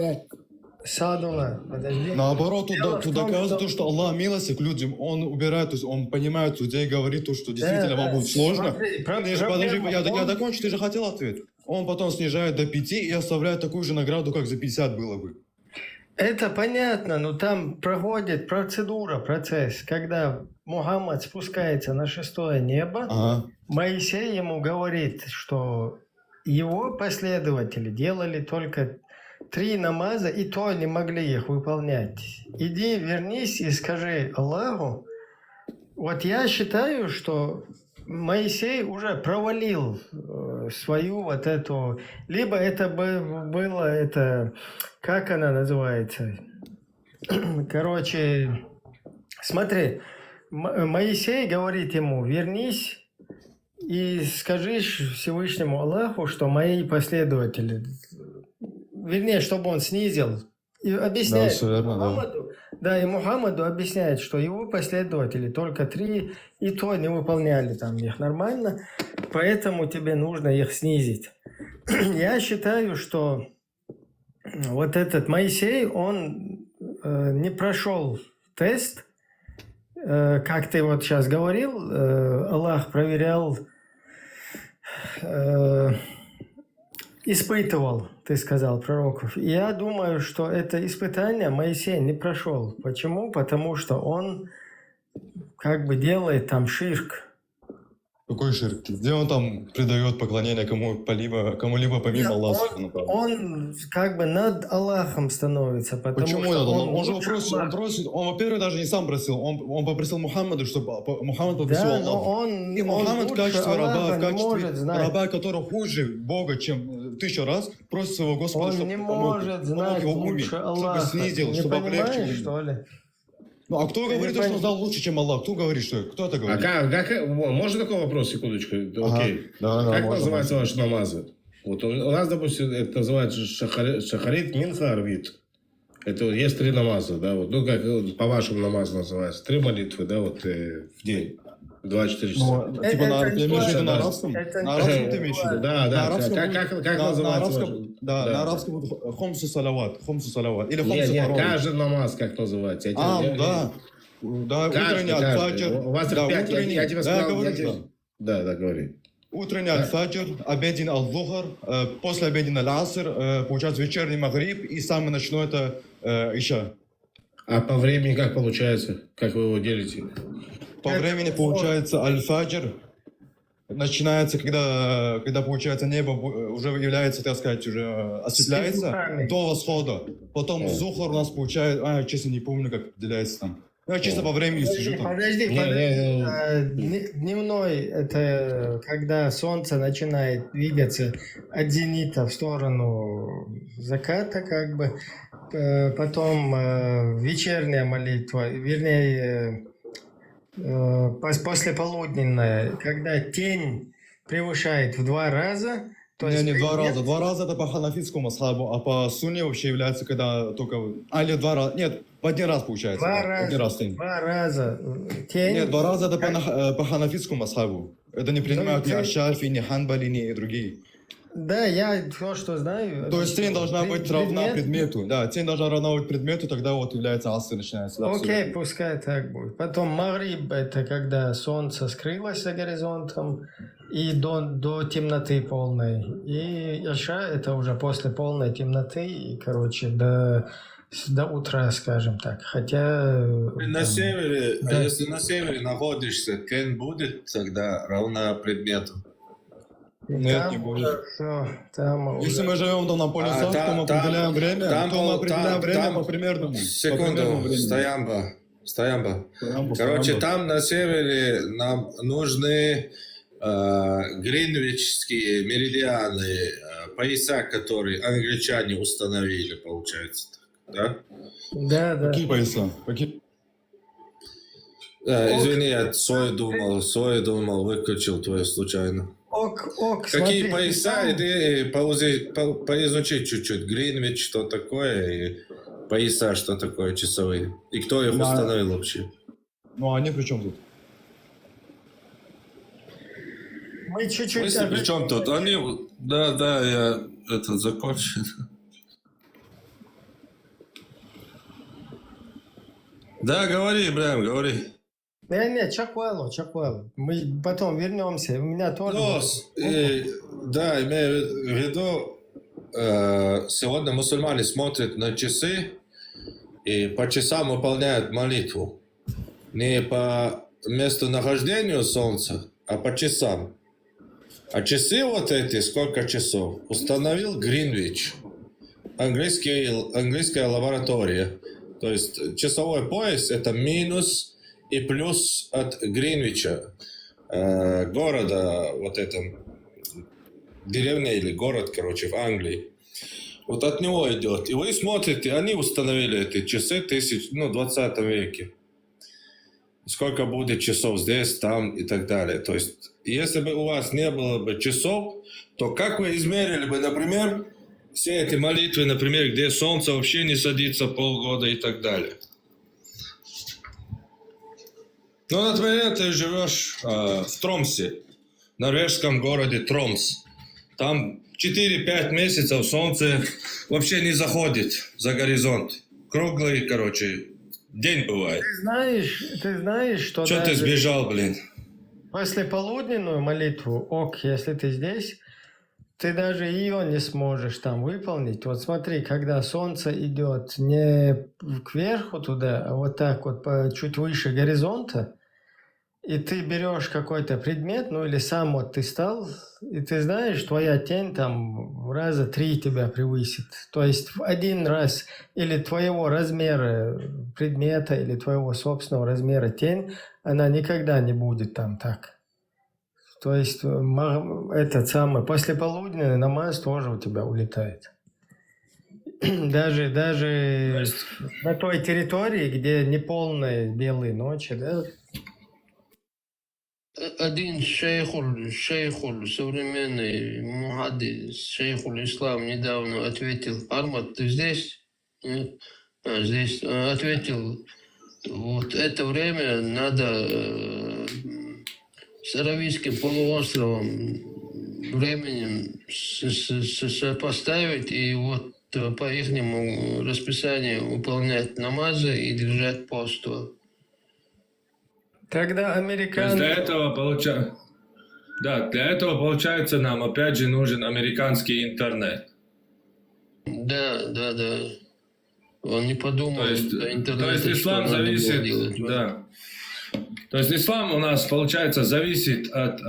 Садуна, подожди. Наоборот, тут доказывает, что Аллах милостив к людям, Он убирает, то есть Он понимает людей, говорит то, что действительно вам будет сложно. Подожди, я докончу, ты же хотел ответ. Он потом снижает до 5 и оставляет такую же награду, как за 50 было бы. Это понятно, но там проходит процесс, когда Мухаммад спускается на 6-е небо, Моисей ему говорит, что его последователи делали только 3 намаза, и то не могли их выполнять. Иди, вернись и скажи Аллаху. Вот я считаю, что Моисей уже провалил свою вот эту... Либо это было, это... Как она называется? Короче, смотри, Моисей говорит ему, вернись и скажи Всевышнему Аллаху, что мои последователи... Вернее, чтобы он снизил. И объясняет Мухаммаду, и Мухаммаду объясняет, что его последователи только 3, и то не выполняли там их нормально, поэтому тебе нужно их снизить. Я считаю, что вот этот Моисей, он не прошел тест, как ты вот сейчас говорил, Аллах проверял, испытывал, ты сказал, пророков. И я думаю, что это испытание Моисей не прошел. Почему? Потому что он как бы делает там ширк. Какой ширк? Где он там придает поклонение кому-либо помимо Аллаха? Он как бы над Аллахом становится. Почему над Аллахом? Он же просит, он, во-первых, даже не сам просил, он попросил Мухаммада, чтобы Мухаммад попросил Аллаха. И Мухаммад в качестве раба, который хуже Бога, чем 1000 раз, просит своего Господа, чтобы помог его уме, чтобы снизил, чтобы облегчил. Что ли? Ну, а кто говорит, что он знал лучше, чем Аллах? Кто говорит, что? Кто это говорит? Можно такой вопрос, секундочку? Окей. Как называются ваши намазы? Вот у нас, допустим, это называется шахарит, минха, арвит. Это вот есть 3 намаза, да, вот, ну, как по вашему намазу называется, 3 молитвы, да, вот в день. 24 часа. Типа на арабском? На арабском ты имеешь в виду? Да. Как называется? Да, на арабском хомсу салават. Или хомсу Нет, каждый намаз как называется. Да, утренний аль-фаджр. У вас их 5, я тебе сказал. Да, говори. Утренний аль-фаджр, обеден аль-зухр, после обеден аль-аср, получается вечерний магриб, и самый ночной это иша. А по времени как получается? Как вы его делите? По времени получается аль-фаджр. Начинается, когда получается небо уже является, так сказать, уже осветляется до восхода. Потом зухр у нас получается, честно не помню, как определяется там. Я чисто по времени сижу там. Подожди. Дневной, это когда солнце начинает двигаться от зенита в сторону заката, как бы. Потом вечерняя молитва, вернее, послеполуденная, когда тень превышает в 2 раза, То Не, есть не, 2 предмет- раза. 2 раза это по ханафитскому масхабу, а по сунне вообще является, когда только... или 2 раза. Нет, в 1 раз получается. Два да, раза. 1 раз тень. 2 раза тень. Нет, 2 раза это по ханафитскому масхабу. Это не принимают ни тень- Ашафи, ни Ханбали, ни другие. Да, я то, что знаю. То есть тень должна быть равна предмет- предмету. Да, тень должна равна быть предмету, тогда вот является асы, начинается. да, Окей, всё. пускай так будет. Потом Магриб — это когда солнце скрылось за горизонтом и до темноты полной. И Иша — это уже после полной темноты, и, короче, до утра, скажем так. Хотя... На там, севере, да. если на севере находишься, тень будет тогда равна предмету. Нет, там не будет. уже всё, там Если уже- мы живем там на полюсах, там- то мы там- определяем время, там то мы пол- определяем там- время там- по примерному. Секунду, стоямба. Стоямба, Короче, стоямба. там на севере нам нужны гринвичские меридианы, пояса, которые англичане установили, получается. Да? Да, да. Какие пояса? Какие? Извини, я свой думал, выключил твое случайно. Ок, Какие смотри, пояса, там- иди поизучи чуть-чуть. Гринвич, что такое, и пояса, что такое, часовые. И кто их Да. установил вообще? Ну, а они при чем тут? Мы В чуть-чуть... смысле, при чем тут? Они... Да, я это закончил. Да, говори, Ибраим, говори. Не, чаквалу. Мы потом вернемся. У меня тоже... Да, имею в виду, сегодня мусульмане смотрят на часы и по часам выполняют молитву. Не по местонахождению солнца, а по часам. А часы вот эти, сколько часов, установил Гринвич, английская лаборатория. То есть часовой пояс — это минус и плюс от Гринвича, города вот этом, деревня или город, короче, в Англии. Вот от него идет. И вы смотрите, они установили эти часы в 20 веке. Сколько будет часов здесь, там и так далее. То есть, если бы у вас не было бы часов, то как вы измерили бы, например, все эти молитвы, например, где солнце вообще не садится полгода и так далее. Ну, например, ты живешь в Тромсе, в норвежском городе Тромс. Там 4-5 месяцев солнце вообще не заходит за горизонт. Круглый, короче, день бывает. Ты знаешь, что... Что ты сбежал, блин? После полуденную молитву, если ты здесь, ты даже ее не сможешь там выполнить. Вот смотри, когда солнце идет не кверху туда, а вот так вот чуть выше горизонта, и ты берешь какой-то предмет, или сам вот ты стал, и ты знаешь, твоя тень там в раза 3 тебя превысит. То есть в 1 раз или твоего размера предмета, или твоего собственного размера тень, она никогда не будет там так. То есть этот самый послеполуденный намаз тоже у тебя улетает. Даже на той территории, где неполные белые ночи, да? Один шейхуль, современный мухаддис, шейхуль ислам недавно ответил: Армат, ты здесь? Нет? Здесь. Ответил: вот это время надо с Аравийским полуостровом временем сопоставить и вот по ихнему расписанию выполнять намазы и держать пост. Тогда То есть американцы... для этого, получается, нам опять же нужен американский интернет. Да. Он не подумал, То есть что интернет... ислам зависит... Да. То есть ислам у нас, получается, зависит от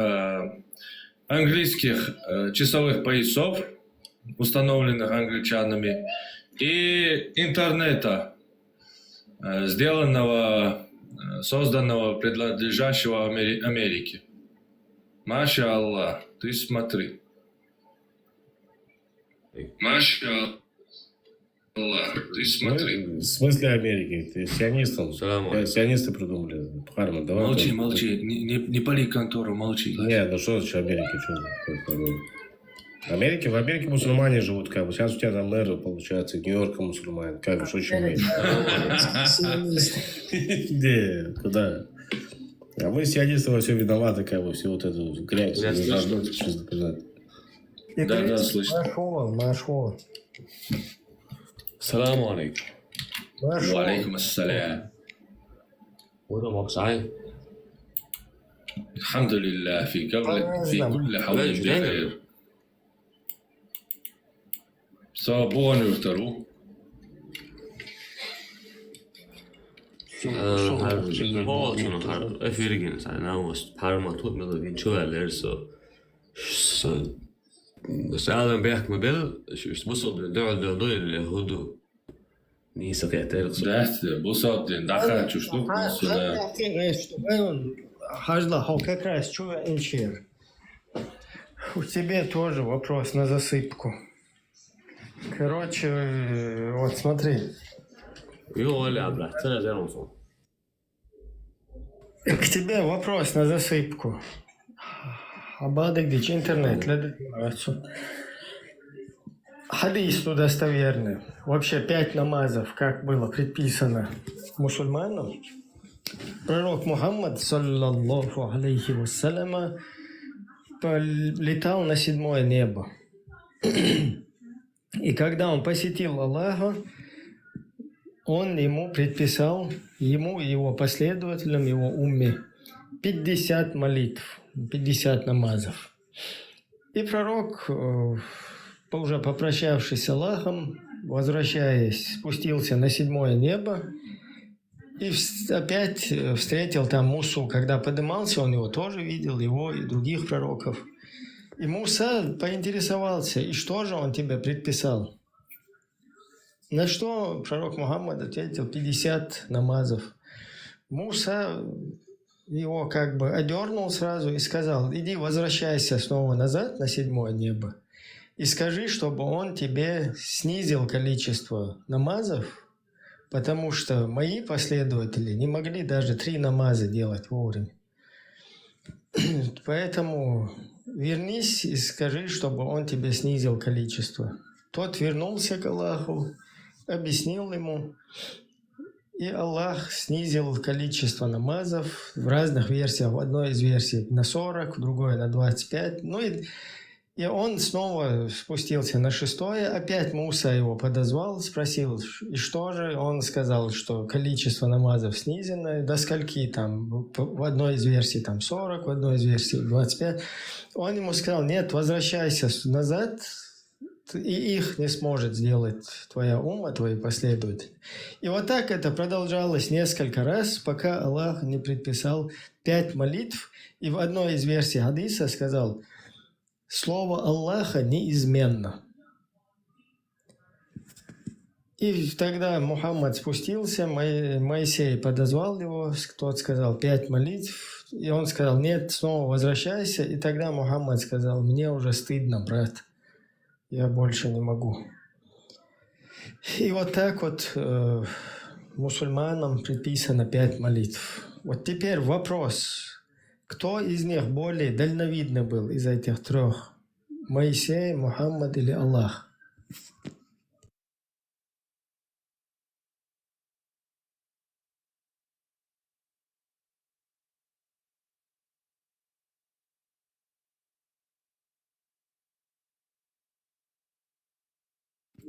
английских часовых поясов, установленных англичанами, и интернета, созданного, принадлежащего Америке. Маша Аллах, ты смотри. Маша Аллах, ты смотри. В смысле Америки? Ты сионистов? Сионисты придумали. Харман, давай. Молчи, не пали контору, молчи. Не, ну что значит Америка? В Америке мусульмане живут, как бы. Сейчас у тебя там мэр, получается, Нью-Йорка мусульман. Как бы, что еще меньше? Где? Куда? А мы сионисты во всем виноваты, как бы, все вот эту грязь. Да, слышно. Машо. Салам алейкум. وعليكم السلام. وضعك صحيح؟ الحمد لله في كل حول بخير. Så buongiorno. har Efirgen nærmest par måneder med at vi tør så سألهم بيحكوا بال شو بوصل دول اللي هدو نيسا كاتير بوصل دخل شو Хажла, как раз чую инчер. У тебя тоже вопрос на засыпку. Короче, вот смотри. К тебе вопрос на засыпку. Абадык дичь интернет. Хадис достоверный. Вообще 5 намазов, как было предписано мусульманам. Пророк Мухаммад, саллаллаху алейхи вассаляма, полетал на 7-е небо. И когда он посетил Аллаха, он ему предписал, ему и его последователям, его умме, 50 молитв, 50 намазов. И пророк, уже попрощавшись с Аллахом, возвращаясь, спустился на 7-е небо и опять встретил там Мусу. Когда поднимался, он его тоже видел, его и других пророков. И Муса поинтересовался, и что же он тебе предписал? На что пророк Мухаммад ответил: 50 намазов. Муса его как бы одернул сразу и сказал: иди возвращайся снова назад на 7-е небо и скажи, чтобы он тебе снизил количество намазов, потому что мои последователи не могли даже 3 намаза делать вовремя. Поэтому вернись и скажи, чтобы он тебе снизил количество. Тот вернулся к Аллаху, объяснил ему, и Аллах снизил количество намазов в разных версиях. В одной из версий на 40, в другой на 25. Ну и он снова спустился на 6-е. Опять Муса его подозвал, спросил, и что же? Он сказал, что количество намазов снизено. До скольки там? В одной из версий там 40, в одной из версий 25. Он ему сказал: нет, возвращайся назад, и их не сможет сделать твоя умма, твои последователи. И вот так это продолжалось несколько раз, пока Аллах не предписал 5 молитв. И в одной из версий хадиса сказал: слово Аллаха неизменно. И тогда Мухаммад спустился, Моисей подозвал его, тот сказал 5 молитв, и он сказал: нет, снова возвращайся. И тогда Мухаммад сказал: мне уже стыдно, брат, я больше не могу. И вот так вот мусульманам предписано 5 молитв. Вот теперь вопрос. Кто из них более дальновидный был из этих 3? Моисей, Мухаммад или Аллах?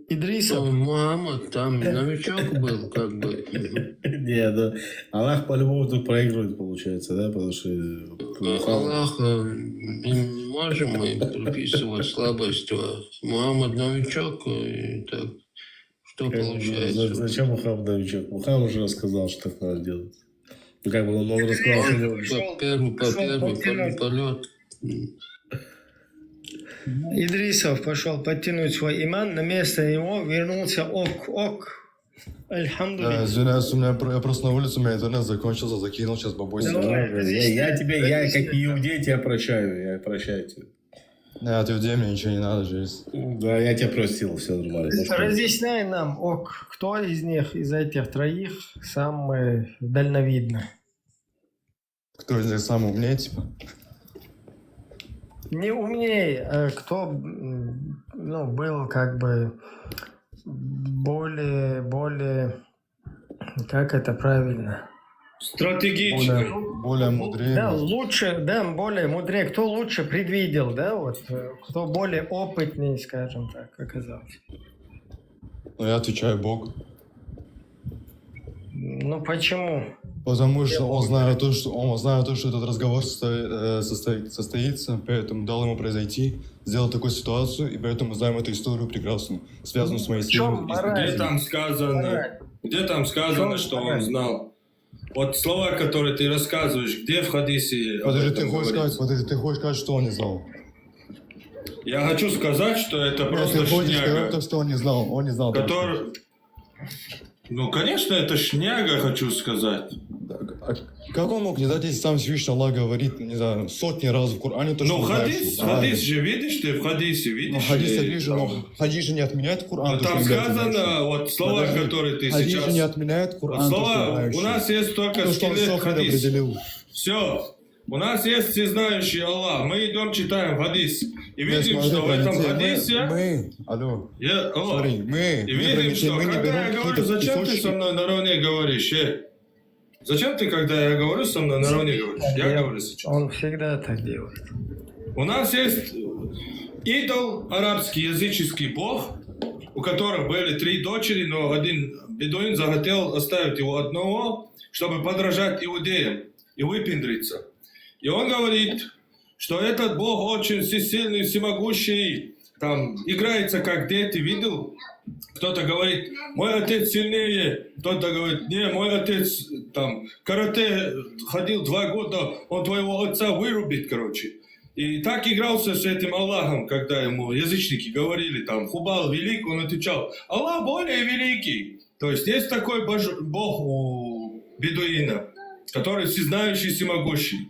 Идрисов. Мухаммад там новичок был, как бы. Не, да. Аллах по-любому тут проигрывает, получается, да? Потому что Аллаха не можем мы приписывать слабость. Мухаммад новичок, и так что получается? Зачем Мухаммад новичок? Мухаммад уже рассказал, что так надо делать. Ну, как бы он рассказал, что... Первый полет. Идрисов пошел подтянуть свой иман, на место него вернулся ок. Альхамдулилlah. Извиняюсь, я просто на улице, у меня интернет закончился, закинул, сейчас бабой. Я как иудей тебя прощаю, я прощаю тебя. А ты иудей, мне ничего не надо, жизнь. Да, я тебя простил, все нормально. Разъясняй нам, кто из них, из этих 3, самый дальновидный? Кто из них самый умнее, типа? не умнее, а кто ну, был как бы более, как это правильно? Стратегически. Более мудрее. Да, лучше, да, более мудрее. Кто лучше предвидел, да, вот, кто более опытный, скажем так, оказался. Но я отвечаю Бог. Ну почему? Потому что он знает то, что этот разговор состоится, поэтому дал ему произойти, сделал такую ситуацию, и поэтому мы знаем эту историю прекрасно, связанную с Моисеем. Где там сказано, что он знал? Вот слова, которые ты рассказываешь, где в хадисе? Подожди, ты хочешь сказать, что он не знал? Я хочу сказать, что это просто шняга. То, что он не знал. Ну, конечно, это шняга, хочу сказать. Как он мог не знать, если сам Всевышний Аллах говорит, не знаю, сотни раз в Коране, то, что ну, хадис же, видишь ты, в хадисе, видишь? Ну, хадис я вижу, но хадис же не отменяет Коран. Там сказано, вот слова, которые ты хадис сейчас... Хадис же не отменяет Коран. Вот слова, у нас есть только скелет хадис. Все. У нас есть всезнающий Аллах. Мы идем, читаем хадис. И видим, что в этом хадисе... И видим, что когда я говорю, зачем ты со мной наравне говоришь? Зачем ты, когда я говорю, со мной наравне говоришь? Я говорю сейчас. Он всегда так делает. У нас есть идол, арабский языческий бог, у которого были 3 дочери, но один бедуин захотел оставить его одного, чтобы подражать иудеям и выпендриться. И он говорит, что этот бог очень всесильный, всемогущий, там играется как дети, видел? Кто-то говорит, мой отец сильнее, кто-то говорит, не, мой отец там карате ходил 2 года, он твоего отца вырубит, короче. И так игрался с этим Аллахом, когда ему язычники говорили, там, Хубал велик, он отвечал, Аллах более великий. То есть такой бог у бедуина, который всезнающий, всемогущий.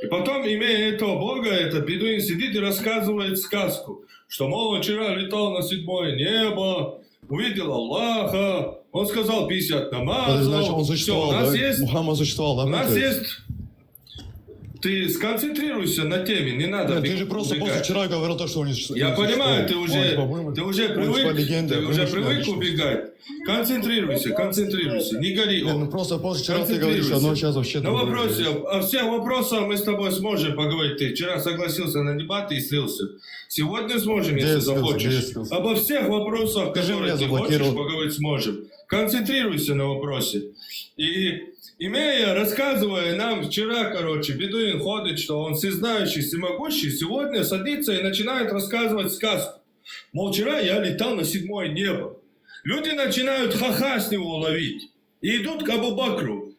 И потом, имея этого бога, этот бедуин сидит и рассказывает сказку, что, мол, вчера летал на 7-е небо, увидел Аллаха, он сказал 50 намазов. Значит, он существовал, все, у нас да? есть, Мухаммад существовал, да? У нас есть... Ты сконцентрируйся на теме, не надо. Нет, ты же просто после вчера говорил то, что он не существовал. Я понимаю, ты уже привык убегать. Концентрируйся, не гори. Нет, ну просто после вчера ты говоришь одно, сейчас вообще... На вопросе, о всех вопросах мы с тобой сможем поговорить. Ты вчера согласился на дебаты и слился. Сегодня сможем, если захочешь. Обо всех вопросах, которые ты хочешь поговорить, сможем. Концентрируйся на вопросе. И рассказывая нам вчера, короче, бедуин ходит, что он всезнающий, всемогущий, сегодня садится и начинает рассказывать сказку. Мол, вчера я летал на 7-е небо. Люди начинают ха-ха с него ловить. И идут к Абу Бакру.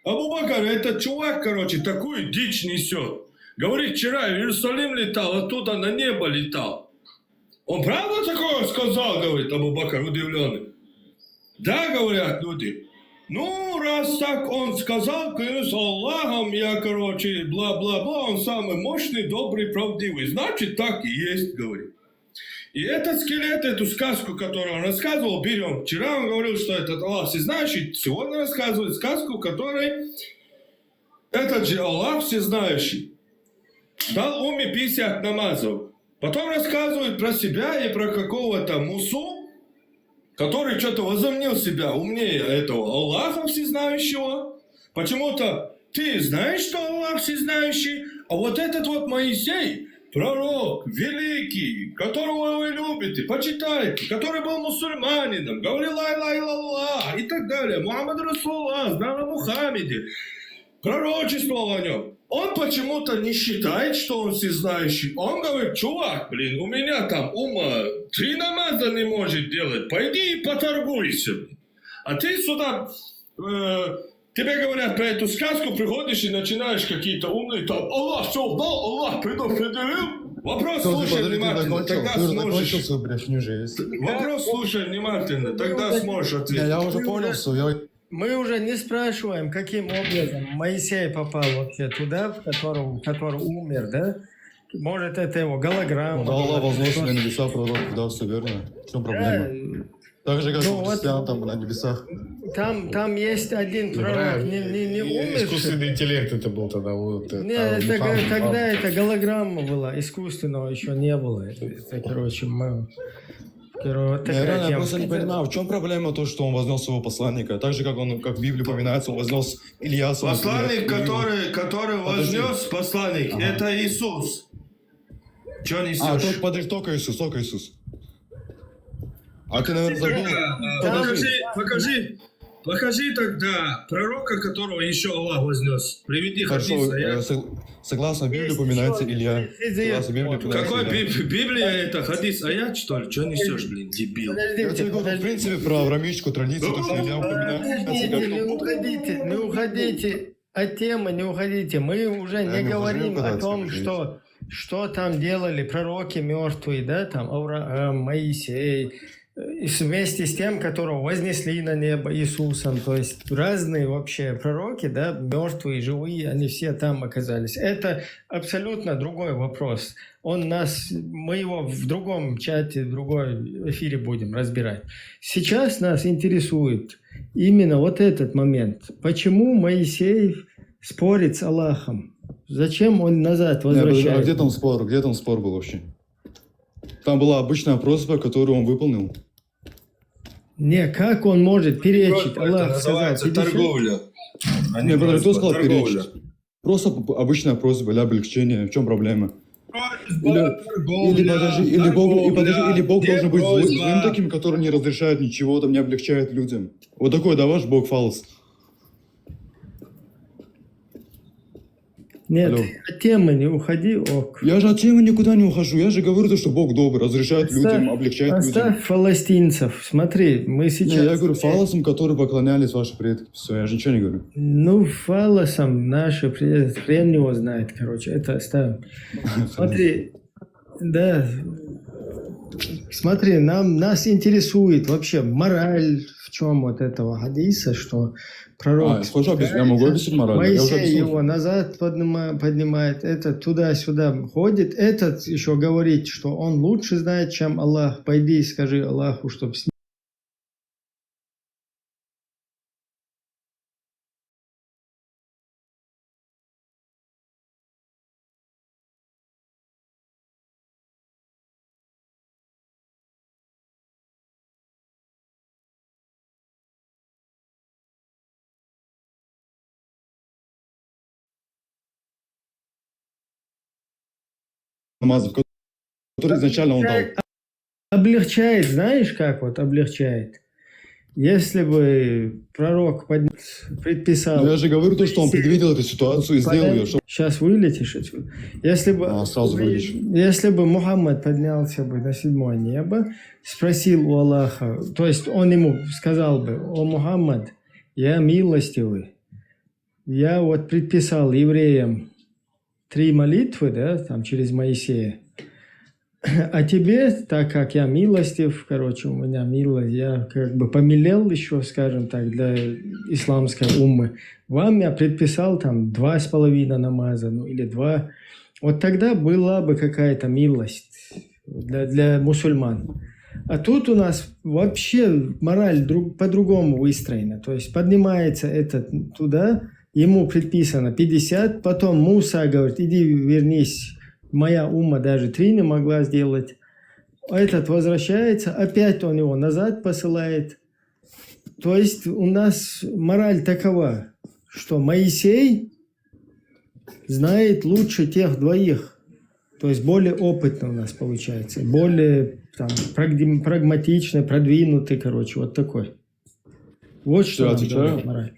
Абу Бакр, этот чувак, короче, такую дичь несет. Говорит, вчера в Иерусалим летал, оттуда на небо летал. Он правда такое сказал, говорит Абу Бакр, удивленный. Да, говорят люди. Ну, раз так он сказал, клянусь Аллахом, я, короче, бла-бла-бла, он самый мощный, добрый, правдивый. Значит, так и есть, говорит. И этот скелет, эту сказку, которую он рассказывал, берем. Вчера он говорил, что этот Аллах всезнающий, сегодня рассказывает сказку, в которой этот же Аллах всезнающий дал Умме 50 намазов. Потом рассказывает про себя и про какого-то Мусу, который что-то возомнил себя умнее этого Аллаха всезнающего. Почему-то ты знаешь, что Аллах всезнающий, а вот этот вот Моисей, пророк великий, которого вы любите, почитайте, который был мусульманином, говорил ла-ла илlallah и так далее, Мухаммад Расулуллах, знал о Мухаммеде, пророчествовал о нем. Он почему-то не считает, что он всезнающий. Он говорит, чувак, блин, у меня там ума 3 намаза не может делать, пойди и поторгуйся. А ты сюда, тебе говорят про эту сказку, приходишь и начинаешь какие-то умные, там, Аллах все дал, Аллах предопределил. Вопрос слушай внимательно, тогда сможешь. Вопрос слушай внимательно, тогда сможешь ответить. Я уже понял все, Мы уже не спрашиваем, каким образом Моисей попал вообще туда, в который умер, да? Может, это его голограмма. Да, Аллах возносит на небеса пророк, да, все верно. В чем проблема? Так же, как у христиан там на небесах. Там есть один пророк, не умер искусственный интеллект это был тогда. Вот, Не, это когда это голограмма была, искусственного еще не было. Это, короче, мы... Вот Я такая реально тема. просто не понимаю, в чем проблема то, что он вознес своего посланника? Так же, как в Библии упоминается, он вознес Ильяса. Посланник, который вознес посланник, это Иисус. Че несешь? Подожди, только Иисус. А ты, наверное, забыл? Покажи тогда пророка, которого еще Аллах вознес. Приведи Хорошо, согласно Библии упоминается Илья. Согласно Библии упоминается Какой Илья. Библия это? Хадис, аят, что ли? Че несешь, блин, дебил? Я тебе говорю, в принципе, про авраамическую традицию, то, что Илья упоминается. Не уходите от темы, не уходите. Мы уже не говорим о том, что там делали пророки мертвые, да, там Авраам, Моисей, и вместе с тем, которого вознесли на небо Иисусом. То есть разные вообще пророки, да, мертвые, живые, они все там оказались. Это абсолютно другой вопрос. Мы его в другом чате, в другой эфире будем разбирать. Сейчас нас интересует именно вот этот момент. Почему Моисей спорит с Аллахом? Зачем он назад возвращается? А где там спор? Где там спор был вообще? Там была обычная просьба, которую он выполнил. Не, как он может перечить? Аллах сказал, называется торговля. Не, брат, кто сказал перечить? Просто обычная просьба для облегчения. В чем проблема? Или Бог должен быть злым таким, который не разрешает ничего, там не облегчает людям. Вот такой, да, ваш Бог фалс. Нет, Алло. от темы не уходи, ок. Я же от темы никуда не ухожу. Я же говорю, что Бог добрый, разрешает людям, облегчает людям. Оставь фаластинцев. Смотри, мы сейчас... Не, я говорю фалосам, которые поклонялись ваши предки. Все, я же ничего не говорю. Ну, фалосам наши предки, хрен его знает, короче, это оставим. Смотри, да, смотри, нас интересует вообще мораль в чем вот этого хадиса, что пророк... Я могу объяснить мораль. Моисей его назад поднимает, этот туда-сюда ходит, этот еще говорит, что он лучше знает, чем Аллах. Пойди и скажи Аллаху, чтобы с намазов, который изначально он дал. облегчает, знаешь как вот облегчает? Если бы пророк предписал... Но я же говорю то, что он предвидел эту ситуацию и сделал ее. Сейчас вылетишь отсюда. Если бы Мухаммад поднялся бы на 7-е небо, спросил у Аллаха, то есть он ему сказал бы: «О Мухаммад, я милостивый, я вот предписал евреям 3 молитвы, да, там через Моисея. А тебе, так как я милостив, короче, у меня милость, я как бы помилел еще, скажем так, для исламской уммы, вам я предписал там 2,5 намаза, ну или 2. Вот тогда была бы какая-то милость для мусульман. А тут у нас вообще мораль по-другому выстроена. То есть поднимается этот туда, ему предписано 50, потом Муса говорит: иди вернись. Моя умма даже 3 не могла сделать. Этот возвращается, опять он его назад посылает. То есть у нас мораль такова, что Моисей знает лучше тех 2. То есть более опытный у нас получается, более там, прагматичный, продвинутый, короче, вот такой. Вот что нам говорит мораль.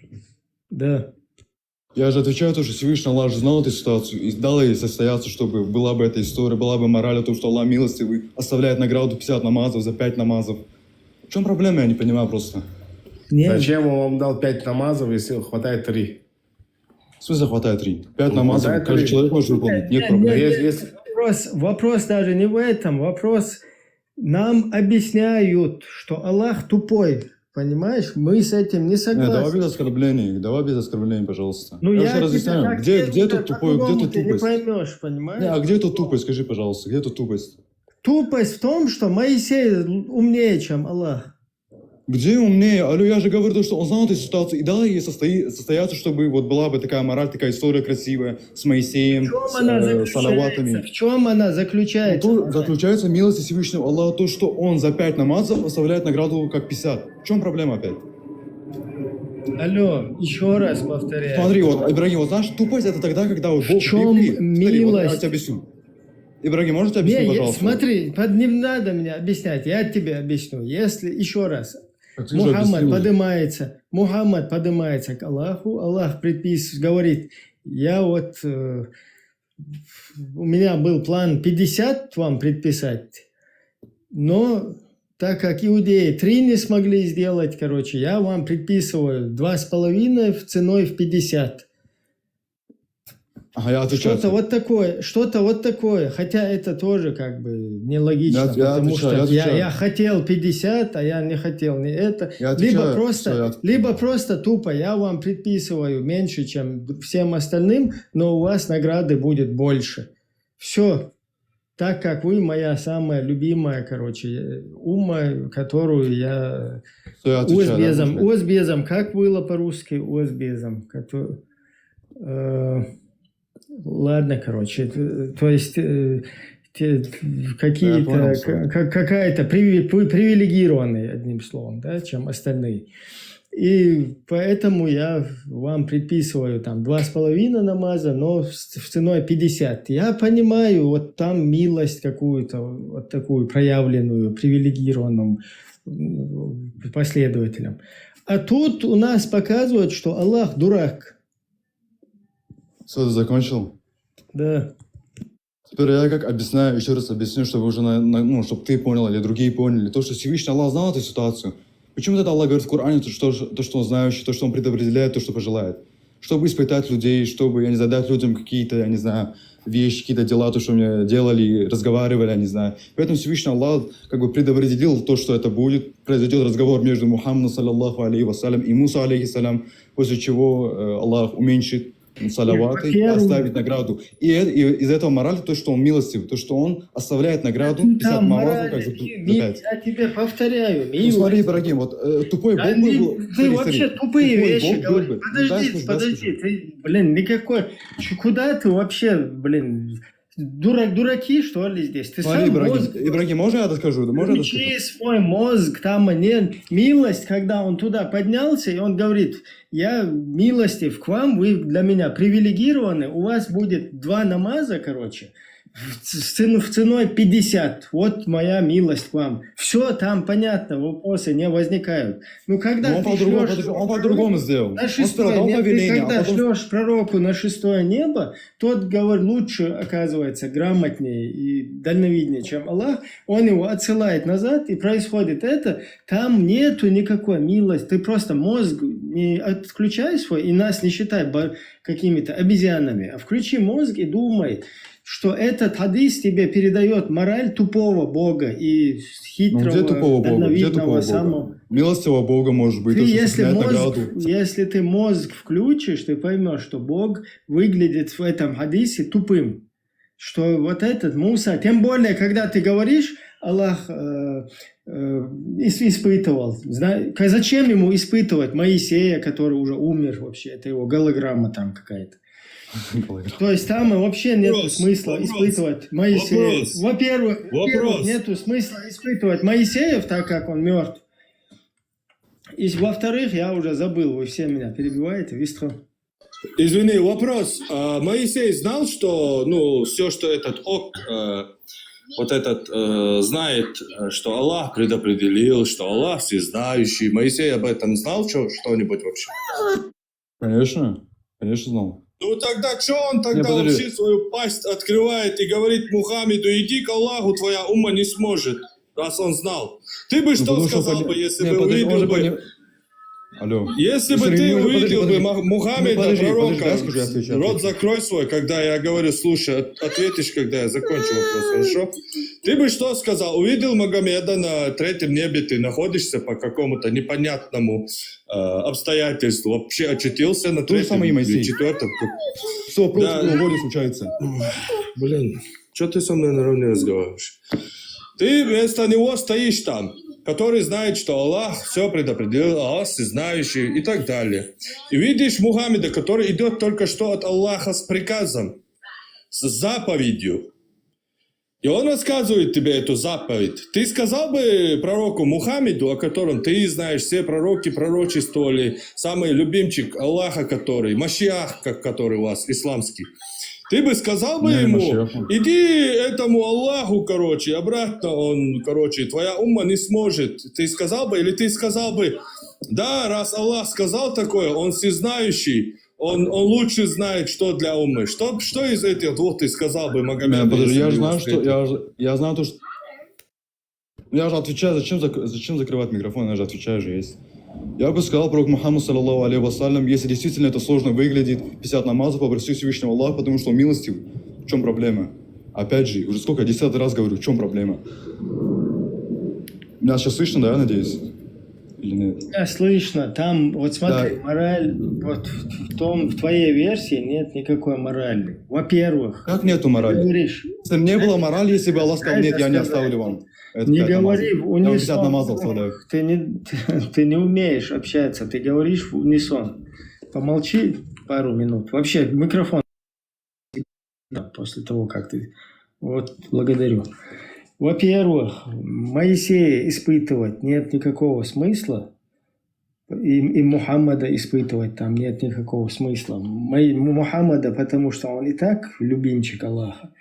Да. Я же отвечаю то, что Всевышний Аллах же знал эту ситуацию и дал ей состояться, чтобы была бы эта история, была бы мораль о том, что Аллах милостивый, оставляет награду 50 намазов за 5 намазов. В чем проблема, я не понимаю просто. Нет. Зачем он вам дал 5 намазов, если хватает 3? В смысле хватает 3? 5 намазов каждый человек может выполнить, нет проблем. Вопрос даже не в этом, вопрос, нам объясняют, что Аллах тупой. Понимаешь, мы с этим не согласны. Давай без оскорблений, пожалуйста. Ну, я разъясняю, где тут тупой, где тут ты тупость? не поймешь, понимаешь? А где тут тупость, скажи, пожалуйста, где тут тупость? Тупость в том, что Моисей умнее, чем Аллах. Где умнее? Алло, я же говорю, что он знал эту ситуацию, и дал ей состояться, чтобы вот была бы такая мораль, такая история красивая с Моисеем, с салаватами. В чем она заключается? Ну, заключается милость Всевышнего Аллаха, то, что он за 5 намазов оставляет награду как 50. В чем проблема опять? Алло, еще раз повторяю. Смотри, вот, Ибрагим, вот знаешь, тупость это тогда, когда вот Бог в чем Библии... Смотри, вот, я милость? тебе объясню. Ибрагим, можете объяснить, пожалуйста? Смотри, не надо мне объяснять, я тебе объясню. Если еще раз, Ты же объяснил. Мухаммад поднимается к Аллаху, Аллах говорит, я вот, у меня был план 50 вам предписать, но так как иудеи 3 не смогли сделать, короче, я вам предписываю 2,5 ценой в 50. Ага, я отвечаю. Что-то вот такое. Хотя это тоже как бы нелогично, потому что я хотел 50, а я не хотел не это. Либо просто тупо я вам предписываю меньше, чем всем остальным, но у вас награды будет больше. Все. Так как вы моя самая любимая, короче, умма, которую я... Узбезом. Как было по-русски? Узбезом. Ладно, короче, то есть какая-то привилегированные, одним словом, да, чем остальные. И поэтому я вам предписываю там 2,5 намаза, но в ценой 50. Я понимаю, вот там милость какую-то, вот такую проявленную, привилегированным последователям. А тут у нас показывают, что Аллах дурак. Все, ты закончил? Да. Теперь я как объясняю, еще раз объясню, чтобы уже, чтобы ты понял или другие поняли. То, что Всевышний Аллах знал эту ситуацию. Почему тогда Аллах говорит в Коране, то, что он знающий, то, что он предопределяет, то, что пожелает? Чтобы испытать людей, чтобы, я не знаю, дать людям какие-то, я не знаю, вещи, какие-то дела, то, что мне делали, разговаривали, я не знаю. Поэтому Всевышний Аллах как бы предопределил то, что это будет. Произойдет разговор между Мухаммадом, саллаллаху алейхи вассалям, и Муса, алейхиссалям, после чего Аллах уменьшит салаваты и оставит награду. И из этого мораль то, что он милостив, то, что он оставляет награду 50 мамазов, как за 5. Я тебе повторяю. Ну смотри, Ибрагим, вот тупой Бог был... Ты вообще тупые вещи говоришь. Подожди, ты, никакой... Куда ты вообще, дураки, что ли, здесь? Ты смотри, сам Ибрагим, можно я это скажу? Включи свой мозг, там нет милость, когда он туда поднялся, и он говорит, я милостив к вам, вы для меня привилегированы, у вас будет 2 намаза, короче, в ценой 50. Вот моя милость к вам. Все там понятно, вопросы не возникают. Ну, когда он по-другому сделал. На 6-е, когда шлешь пророку на 6-е небо, тот, говорит, лучше, оказывается, грамотнее и дальновиднее, чем Аллах. Он его отсылает назад, и происходит это. Там нету никакой милости. Ты просто мозг не отключай свой, и нас не считай какими-то обезьянами, а включи мозг и думай, что этот хадис тебе передает мораль тупого Бога и хитрого, дальновидного самого. Милостивого Бога может быть. Если ты мозг включишь, ты поймешь, что Бог выглядит в этом хадисе тупым. Что вот этот Муса, тем более, когда ты говоришь, Аллах испытывал. Зачем ему испытывать Моисея, который уже умер вообще? Это его голограмма там какая-то. То есть там вообще нет смысла испытывать Моисея. Во-первых, нет смысла испытывать Моисеев, так как он мертв. И во-вторых, я уже забыл, вы все меня перебиваете, Вистро. Извини, вопрос. Моисей знал, что, все, что этот знает, что Аллах предопределил, что Аллах всезнающий. Моисей об этом знал что-нибудь вообще? Конечно знал. Ну тогда что он тогда вообще свою пасть открывает и говорит Мухаммеду, иди к Аллаху, твоя умма не сможет, раз он знал. Ты бы что сказал бы, если бы увидел бы... Алло. Если бы ты увидел бы Мухаммеда, пророка, рот закрой свой, когда я говорю, слушай, ответишь, когда я закончу вопрос, хорошо? Ты бы что сказал? Увидел Магомеда на 3-м небе, ты находишься по какому-то непонятному обстоятельству, вообще очутился на 3-м или 4-м. Все, просто в случается. Что ты со мной наравне разговариваешь? Ты вместо него стоишь там. который знает, что Аллах все предопределил, Аллах всезнающий и так далее. И видишь Мухаммеда, который идет только что от Аллаха с приказом, с заповедью. И он рассказывает тебе эту заповедь. Ты сказал бы пророку Мухаммеду, о котором ты знаешь, все пророки пророчествовали, самый любимчик Аллаха, который, Машиах, который у вас, исламский. Ты бы сказал бы ему, иди этому Аллаху, короче, обратно он, короче, твоя умма не сможет. Ты сказал бы, или ты сказал бы, да, раз Аллах сказал такое, он всезнающий, он лучше знает, что для уммы. Что из этих двух ты сказал бы, Магомед? Подожди, я знаю, что... Я знаю то, что... Я же отвечаю, зачем закрывать микрофон, я же отвечаю же есть. Я бы сказал пророк Мухаммад, саллаллаху алейхи вассалям, если действительно это сложно выглядит, 50 намазов, попроси Всевышнего Аллаха, потому что он милостив. В чем проблема? Опять же, уже сколько, 10 раз говорю, в чем проблема? Меня сейчас слышно, да, я надеюсь? Или нет? Да, слышно. Там, вот смотри, да. Мораль, вот в твоей версии нет никакой морали. Во-первых... Как нету морали? Говоришь, если бы не было морали, если бы Аллах сказал, нет, я не оставлю вам. Это не говори в унисон. Ты не умеешь общаться, ты говоришь в унисон. Помолчи пару минут. Вообще, микрофон после того, как ты... Вот, благодарю. Во-первых, Моисея испытывать нет никакого смысла, и Мухаммада испытывать там нет никакого смысла. Мухаммада, потому что он и так любимчик Аллаха,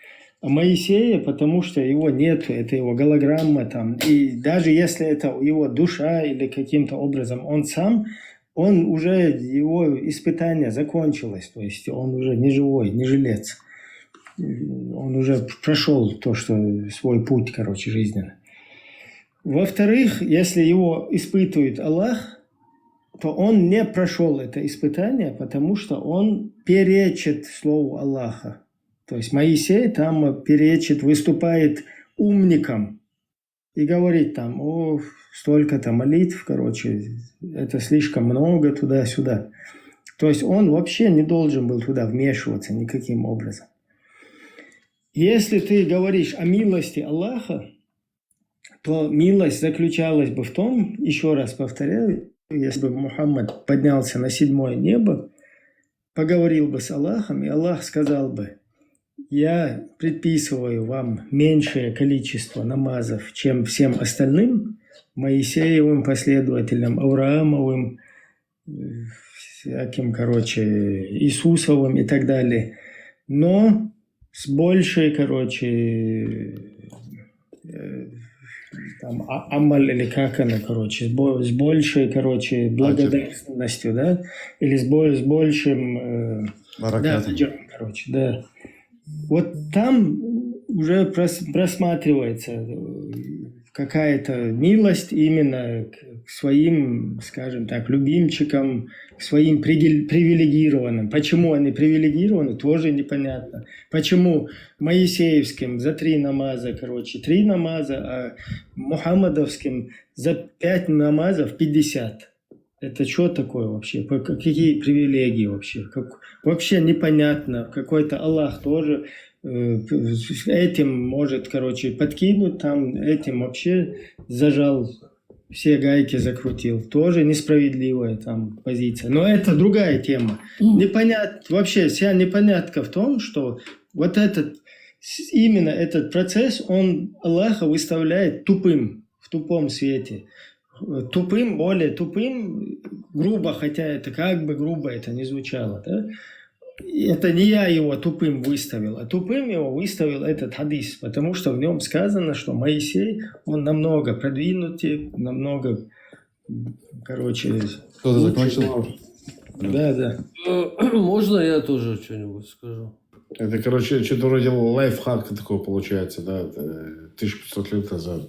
а Моисея, потому что его нет, это его голограмма там. И даже если это его душа или каким-то образом он сам, он уже, его испытание закончилось, то есть он уже не живой, не жилец. Он уже прошел то, что свой путь, короче, жизненный. Во-вторых, если его испытывает Аллах, то он не прошел это испытание, потому что он перечит слову Аллаха. То есть Моисей там перечит, выступает умником и говорит там, о, столько-то молитв, короче, это слишком много туда-сюда. То есть он вообще не должен был туда вмешиваться никаким образом. Если ты говоришь о милости Аллаха, то милость заключалась бы в том, еще раз повторяю, если бы Мухаммад поднялся на 7-е небо, поговорил бы с Аллахом, и Аллах сказал бы, я предписываю вам меньшее количество намазов, чем всем остальным, Моисеевым последователям, Авраамовым, всяким, короче, Иисусовым и так далее. Но с большей, короче, там, амаль или как она, короче, с большей, короче, благодарностью, да, или с большим, да, короче, да. Вот там уже просматривается какая-то милость именно к своим, скажем так, любимчикам, к своим привилегированным. Почему они привилегированы, тоже непонятно. Почему Моисеевским за 3 намаза, короче, 3 намаза, а Мухаммадовским за 5 намазов 50. Это что такое вообще? Какие привилегии вообще? Вообще непонятно. Какой-то Аллах тоже этим может, короче, подкинуть, там этим вообще зажал, все гайки закрутил. Тоже несправедливая там позиция. Но это другая тема. Непонятно, вообще вся непонятка в том, что вот именно этот процесс, он Аллаха выставляет тупым, в тупом свете. Тупым, более тупым, грубо, хотя это как бы грубо это не звучало, да? Это не я его тупым выставил, а тупым его выставил этот хадис, потому что в нем сказано, что Моисей, он намного продвинутый, намного, короче... Кто-то закончил? Да. Можно я тоже что-нибудь скажу? Это, короче, что-то вроде лайфхак такой получается, да, 1500 лет назад.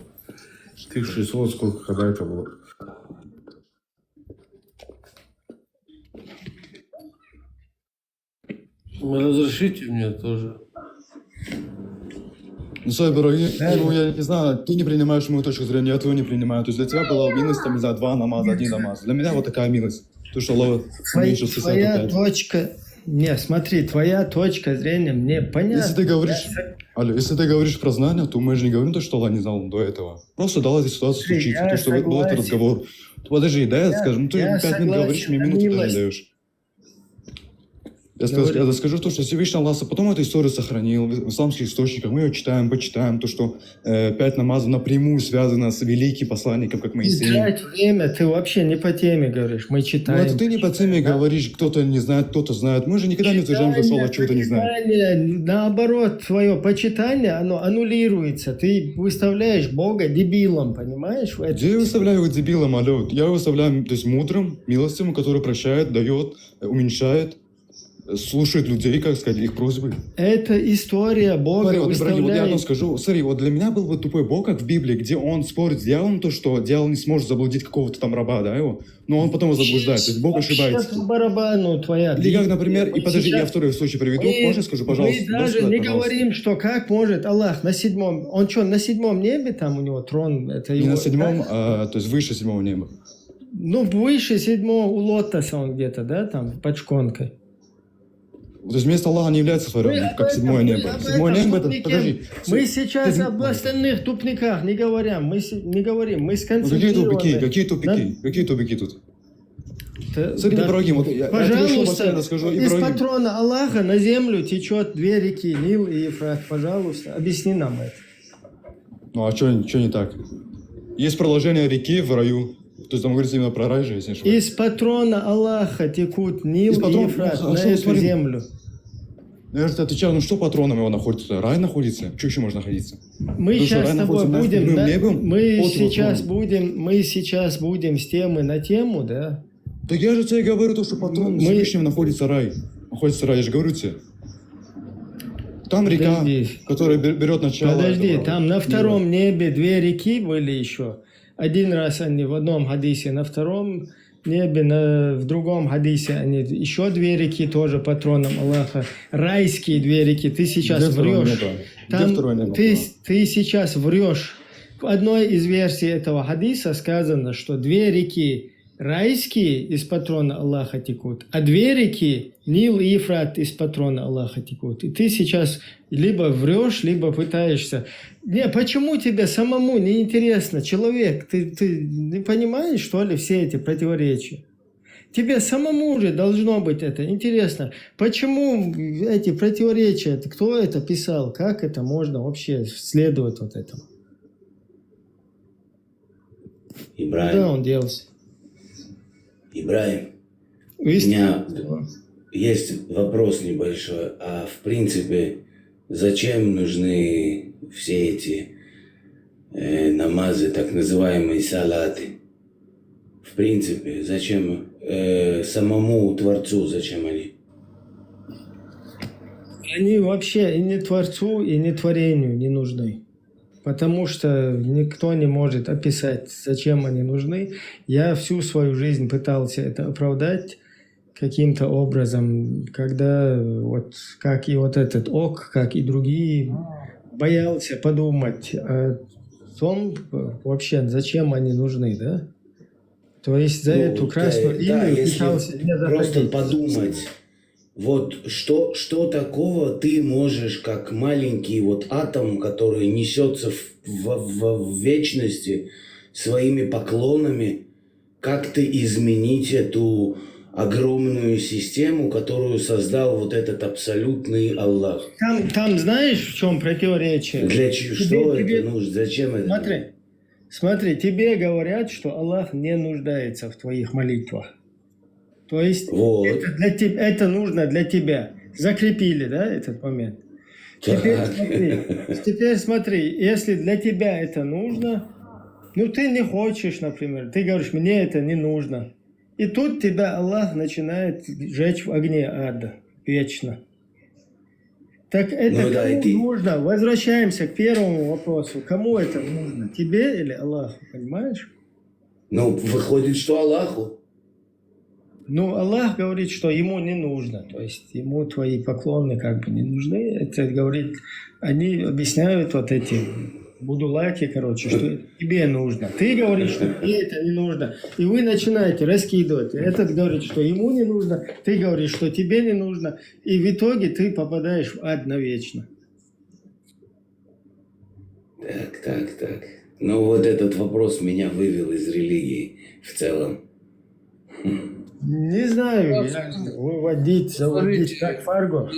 1600, сколько, когда это было? Разрешите мне тоже? Ну, sorry, bro, я не знаю, ты не принимаешь мою точку зрения, я твою не принимаю. То есть для тебя была милость, там, не знаю, 2 намаза, 1 намаз. Для меня вот такая милость. То, что Аллах уменьшил 65. Не, смотри, твоя точка зрения мне понятна. Если ты говоришь, Алло, если ты говоришь про знания, то мы же не говорим то, что Аллах не знал до этого. Просто дала эта ситуация Смотри, случиться, я то, что был этот согласен. разговор. Подожди, да, я скажу, ну ты я 5 минут говоришь, согласен, мне на минуту не милость. даешь. Я Говори. скажу то, что Всевышний Аллах потом эту историю сохранил в исламских источниках. Мы ее читаем, почитаем, то, что 5 намазов напрямую связано с великим посланником, как Не Моисеем. трать время, ты вообще не по теме говоришь. Мы Ну читаем. это ты не по теме говоришь, кто-то не знает, кто-то знает. Мы же никогда не утверждаем, что Аллах чего-то не знает. Почитание, наоборот, твое почитание, оно аннулируется. Ты выставляешь Бога дебилом, понимаешь? Где я выставляю его дебилом, алло? Я его выставляю, то есть мудрым, милостивым, который прощает, дает, уменьшает, слушает людей, как сказать, их просьбы. Это история Бога Смотри, вот, Ибрагим, вот я одно выставляет. скажу. Смотри, вот для меня был бы тупой Бог, как в Библии, где он спорит с дьяволом, то, что дьявол не сможет заблудить какого-то там раба, да, его, но он потом его заблуждает. То есть Бог ошибается. Вообще по барабану твоя. Или как, например, и Мы подожди, я сейчас- второй случай приведу. мы- Можно скажу, пожалуйста? Мы даже сказать, не пожалуйста? говорим, что как может Аллах на седьмом. Он что, на седьмом небе там у него трон? Это Не его, на седьмом, да? а, то есть выше седьмого неба. Ну, выше седьмого у Лотоса он где-то, да, там, под шконкой. То есть вместо Аллаха не является Мы творением, об как этом- седьмое мы небо. об Седьмое этом небо, это, тупнике- подожди. Мы сейчас Ты- об остальных тупниках не говорим. Мы не говорим. Мы Ну, какие сконцентрированы. тупики? Какие на- тупики? Какие тупики тут? Да- Смотри, да. Ибрагим, вот я тебе еще Пожалуйста, последнее скажу, из Ибрагим. патрона Аллаха на землю течет две реки, Нил и Ефрат. Пожалуйста, объясни нам это. Ну а что не так? Есть продолжение реки в раю. То есть там говорится именно про рай же, если не ошибаюсь. Из патрона Аллаха текут Нил Из патрона- и Ефрат ну, на хорошо, эту смотри. землю. Я же отвечал, ну что патроном его находится? Рай находится? Что еще может находиться? Мы Потому что сейчас рай с тобой находится над будем, седьмым да, небом, мы под его сейчас будем с темы на тему, да? Так я же тебе говорю, то, что патрон Мы- Всевышнего находится рай. Находится рай, я же говорю тебе. Там река, Подожди. которая берет начало. Подожди, этого там на мира. втором небе две реки были еще. Один раз они в одном хадисе, на втором небе, в другом хадисе они еще две реки тоже патроном Аллаха. Райские две реки. Ты сейчас Где второе врешь. небо? Где Там второе небо? ты сейчас врешь. В одной из версий этого хадиса сказано, что две реки райские из патрона Аллаха текут, а две реки Нил и Ефрат из патрона Аллаха текут. И ты сейчас либо врешь, либо пытаешься. Не, почему тебе самому не интересно, человек? Ты не понимаешь, что ли, все эти противоречия? Тебе самому же должно быть это интересно. Почему эти противоречия? Кто это писал? Как это можно вообще следовать вот этому? Ибрагим, Куда он делся? Ибрагим, у меня есть вопрос небольшой. А в принципе, зачем нужны все эти намазы, так называемые салаты? В принципе, зачем самому Творцу, зачем они? Они вообще и не Творцу, и не творению не нужны. Потому что никто не может описать, зачем они нужны. Я всю свою жизнь пытался это оправдать каким-то образом, когда вот как и вот этот ок, как и другие, боялся подумать о том вообще, зачем они нужны, да? То есть за эту красную линию если пытался не просто заходить. подумать, вот что такого ты можешь, как маленький вот атом, который несется в вечности своими поклонами, как-то изменить эту огромную систему, которую создал вот этот абсолютный Аллах? Там знаешь, в чем противоречие? Для чего? Что это нужно? Зачем это? Смотри, тебе говорят, что Аллах не нуждается в твоих молитвах. То есть вот. это нужно для тебя. Закрепили, да, этот момент? Теперь смотри, если для тебя это нужно, ну ты не хочешь, например, ты говоришь, мне это не нужно. И тут тебя Аллах начинает жечь в огне ада вечно. Так это кому нужно? Возвращаемся к первому вопросу. Кому это нужно? Тебе или Аллаху, понимаешь? Ну, выходит, что Аллаху. Ну, Аллах говорит, что ему не нужно. То есть ему твои поклоны как бы не нужны. Это говорит, они объясняют вот эти будулаки, короче, что тебе нужно. Ты говоришь, что тебе это не нужно. И вы начинаете раскидывать. Этот говорит, что ему не нужно. Ты говоришь, что тебе не нужно. И в итоге ты попадаешь в ад навечно. Так. Ну вот этот вопрос меня вывел из религии в целом. Не знаю, заводить, как Фарго.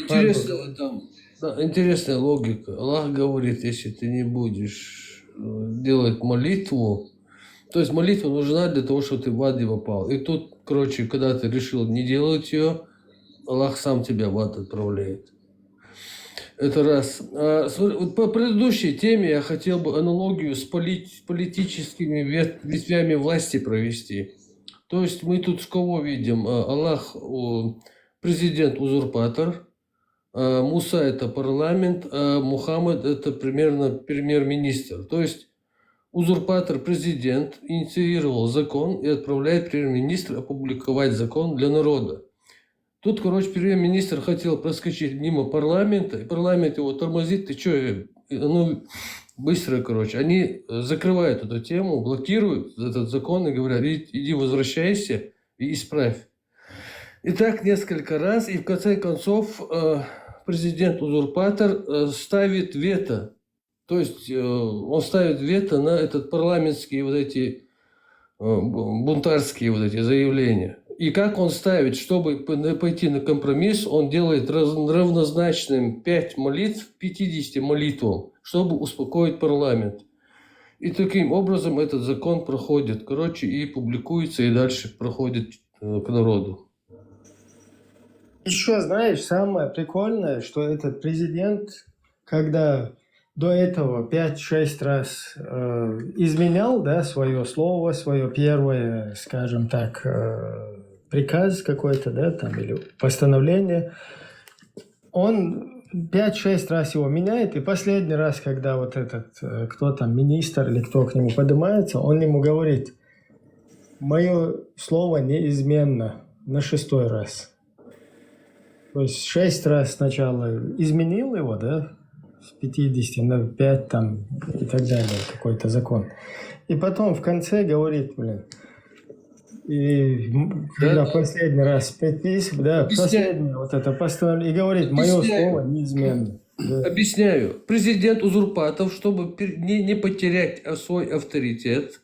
Интересная логика. Аллах говорит, если ты не будешь делать молитву, то есть молитва нужна для того, чтобы ты в ад не попал. И тут, короче, когда ты решил не делать ее, Аллах сам тебя в ад отправляет. Это раз. Вот по предыдущей теме я хотел бы аналогию с политическими ветвями власти провести. То есть мы тут с кого видим? Аллах президент-узурпатор, Муса это парламент, а Мухаммад это примерно премьер-министр. То есть узурпатор-президент инициировал закон и отправляет премьер-министра опубликовать закон для народа. Тут, короче, премьер-министр хотел проскочить мимо парламента, и парламент его тормозит. Ты что? Ну, быстро, короче. Они закрывают эту тему, блокируют этот закон и говорят, иди возвращайся и исправь. И так несколько раз, и в конце концов президент-узурпатор ставит вето. То есть он ставит вето на этот парламентские вот эти бунтарские вот эти заявления. И как он ставит, чтобы пойти на компромисс, он делает равнозначным 5 молитв 50 молитвам, чтобы успокоить парламент. И таким образом этот закон проходит, короче, и публикуется, и дальше проходит к народу. Еще, знаешь, самое прикольное, что этот президент, когда до этого 5-6 раз изменял, да, свое слово, свое первое, скажем так, приказ какой-то, да, там, или постановление, он 5-6 раз его меняет, и последний раз, когда вот этот, кто там, министр или кто к нему поднимается, он ему говорит, мое слово неизменно на 6-й раз. То есть 6 раз сначала изменил его, да, с 50 на 5 там и так далее, какой-то закон. И потом в конце говорит, и когда последний раз подписывает, да, последнее вот это постановление, и говорит, мое слово неизменно. Да. Объясняю. Президент-узурпатор, чтобы не потерять свой авторитет,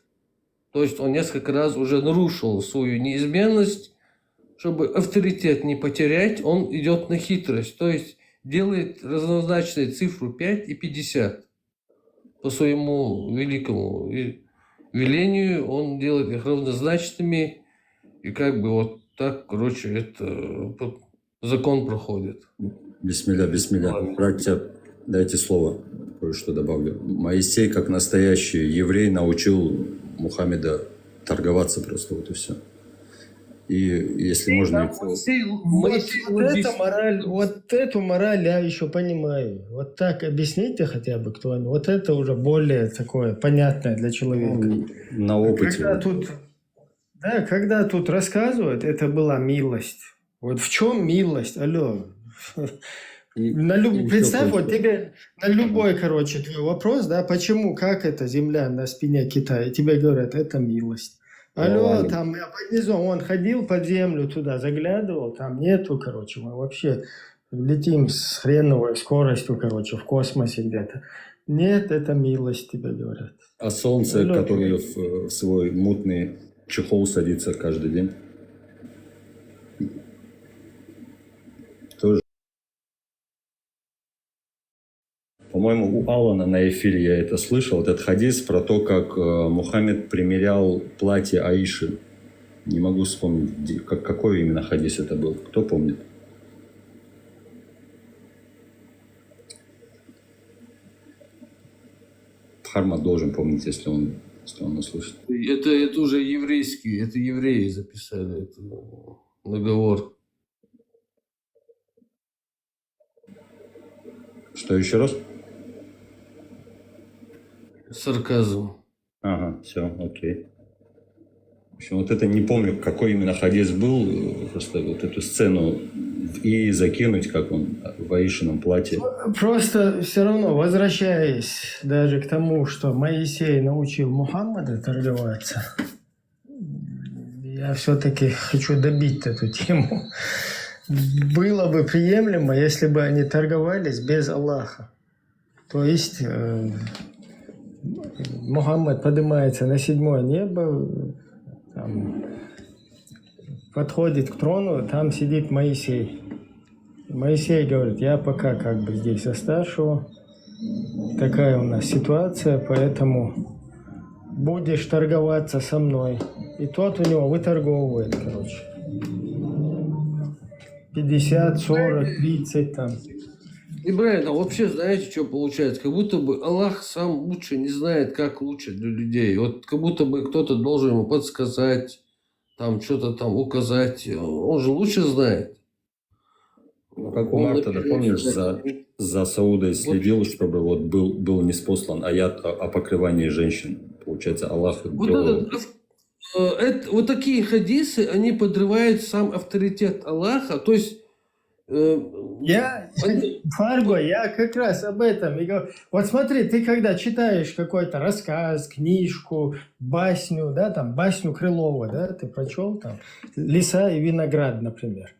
то есть он несколько раз уже нарушил свою неизменность, чтобы авторитет не потерять, он идет на хитрость, то есть делает равнозначные цифру 5 и 50. По своему великому велению он делает их равнозначными, и как бы вот так, короче, это закон проходит. Бисмилля. Братья, дайте слово, кое-что добавлю. Моисей, как настоящий еврей, научил Мухаммеда торговаться просто, вот и все. И если можно... Вот эту мораль я еще понимаю. Вот так объясните хотя бы кто-нибудь. Вот это уже более такое понятное для человека. На опыте. Когда тут рассказывают, это была милость. Вот в чем милость? Алло. Представь, вот тебе на любой, короче, твой вопрос, да, почему, как это земля на спине Китая, тебе говорят, это милость. Алло, там под низом он ходил под землю туда, заглядывал, там нету, короче, мы вообще летим с хреновой скоростью, короче, в космосе где-то. Нет, это милость, тебе говорят. А солнце, которое в свой мутный чехол садится каждый день? Тоже. По-моему, у Алана на эфире я это слышал, этот хадис про то, как Мухаммед примерял платье Аиши. Не могу вспомнить, какой именно хадис это был. Кто помнит? Харма должен помнить, если он нас слышит. Это уже еврейский, это евреи записали этот договор. Что еще раз? Сарказм. Ага, все, окей. В общем, вот это не помню, какой именно хадис был, просто вот эту сцену и закинуть, как он в Аишином платье. Просто все равно, возвращаясь даже к тому, что Моисей научил Мухаммада торговаться, я все-таки хочу добить эту тему. Было бы приемлемо, если бы они торговались без Аллаха. То есть Мухаммад поднимается на 7-е небо, там, подходит к трону, там сидит Моисей. Моисей говорит: я пока как бы здесь за старшего, такая у нас ситуация, поэтому будешь торговаться со мной. И тот у него выторговывает, короче. 50, 40, 30 там. Ибрагим, а вообще знаете, что получается? Как будто бы Аллах сам лучше не знает, как лучше для людей. Вот как будто бы кто-то должен ему подсказать, там что-то там указать. Он же лучше знает. Ну, как Умар тогда, помнишь, за Саудой следил, чтобы вот был ниспослан аят о покрывании женщин. Получается, Аллах делал... Вот такие хадисы, они подрывают сам авторитет Аллаха. То есть... Фарго, я как раз об этом и говорю. Вот смотри, ты когда читаешь какой-то рассказ, книжку, басню, да, там, басню Крылова, да, ты прочел там, «Лиса и виноград», например.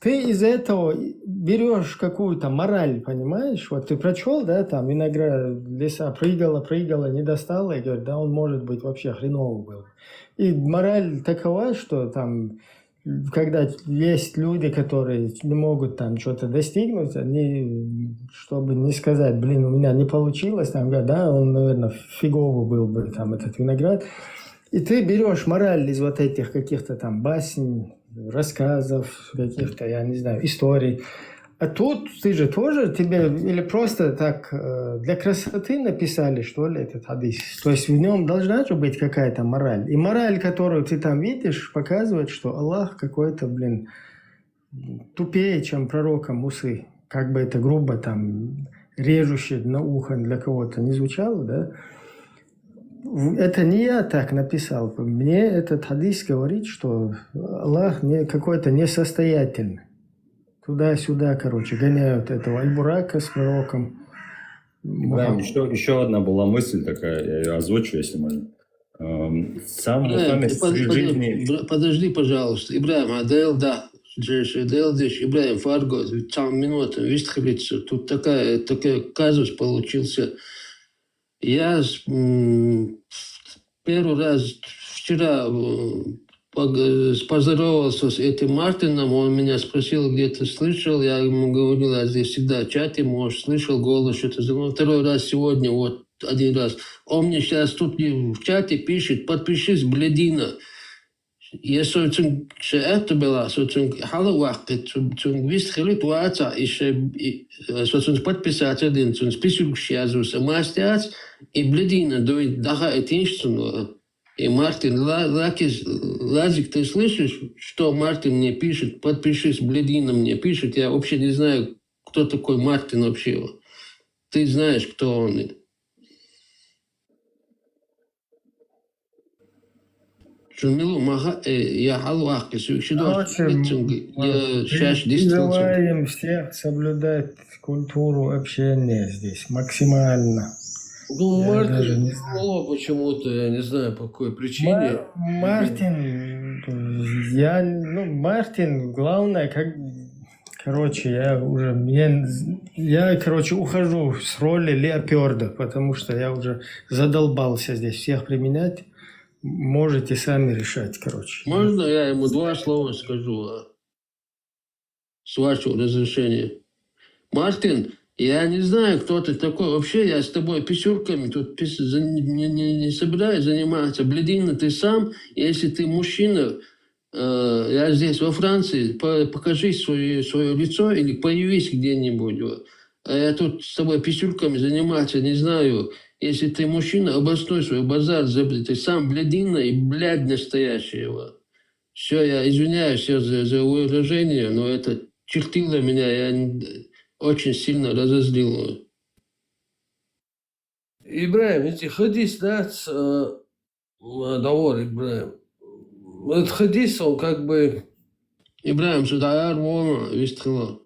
Ты из этого берешь какую-то мораль, понимаешь? Вот ты прочел, да, там, виноград, лиса прыгала, не достала, и говорит: да, он, может быть, вообще хреновый был. И мораль такова, что там, когда есть люди, которые не могут там что-то достигнуть, они, чтобы не сказать: блин, у меня не получилось, там, говорят: да, он, наверное, фиговый был бы, там, этот виноград. И ты берешь мораль из вот этих каких-то там басен, рассказов, каких-то, я не знаю, историй. А тут ты же тоже тебе, или просто так для красоты написали, что ли, этот хадис. То есть в нем должна же быть какая-то мораль. И мораль, которую ты там видишь, показывает, что Аллах какой-то, блин, тупее, чем пророка Мусы. Как бы это грубо там, режущее на ухо для кого-то не звучало, да? Это не я так написал. Мне этот хадис говорит, что Аллах не какой-то несостоятельный. Туда-сюда, короче, гоняют этого Аль-Бурака с пророком. Да, еще одна была мысль такая, я ее озвучу, если можно. Сам Мухаммед в своей жизни... Подожди, пожалуйста. Ибрагим, Адель, да. Ибрагим, Фарго, там минута, выстрелиться. Тут такой казус получился. Я первый раз вчера поздоровался с этим Мартином, он меня спросил, где ты слышал, я ему говорил: я здесь всегда в чате, может, слышал голос, что-то. Но второй раз сегодня, вот один раз. Он мне сейчас тут в чате пишет: подпишись, блядина. Я соцен это была, соцен халавак, соцен висхелит ваца, соцен подписать один, соцен список шязуса, мастяц и блядина, дует даха этинштуну. И Мартин Лазик, ты слышишь, что Мартин мне пишет? Подпишись, блядина мне пишет. Я вообще не знаю, кто такой Мартин вообще. Ты знаешь, кто он. Я желаем всех соблюдать культуру общения здесь максимально. Ну, Мартин не смогло почему-то, я не знаю, по какой причине. Мартин, главное, я ухожу с роли леоперда, потому что я уже задолбался здесь всех применять. Можете сами решать, короче. Можно я ему два слова скажу, с вашего разрешения? Мартин, я не знаю, кто ты такой. Вообще, я с тобой писюрками тут не собираюсь заниматься. Блядина, ты сам, если ты мужчина, я здесь во Франции, покажи свое лицо или появись где-нибудь. А я тут с тобой писюрками заниматься не знаю. Если ты мужчина, обосной свой базар, ты сам блядина и блядь настоящего. Все, я извиняюсь за выражение, но это чертило меня, я очень сильно разозлил. Ибрагим, эти хадис, да, договор, Ибрагим. Этот хадис, он как бы Ибраим, сюда армон, вистхила.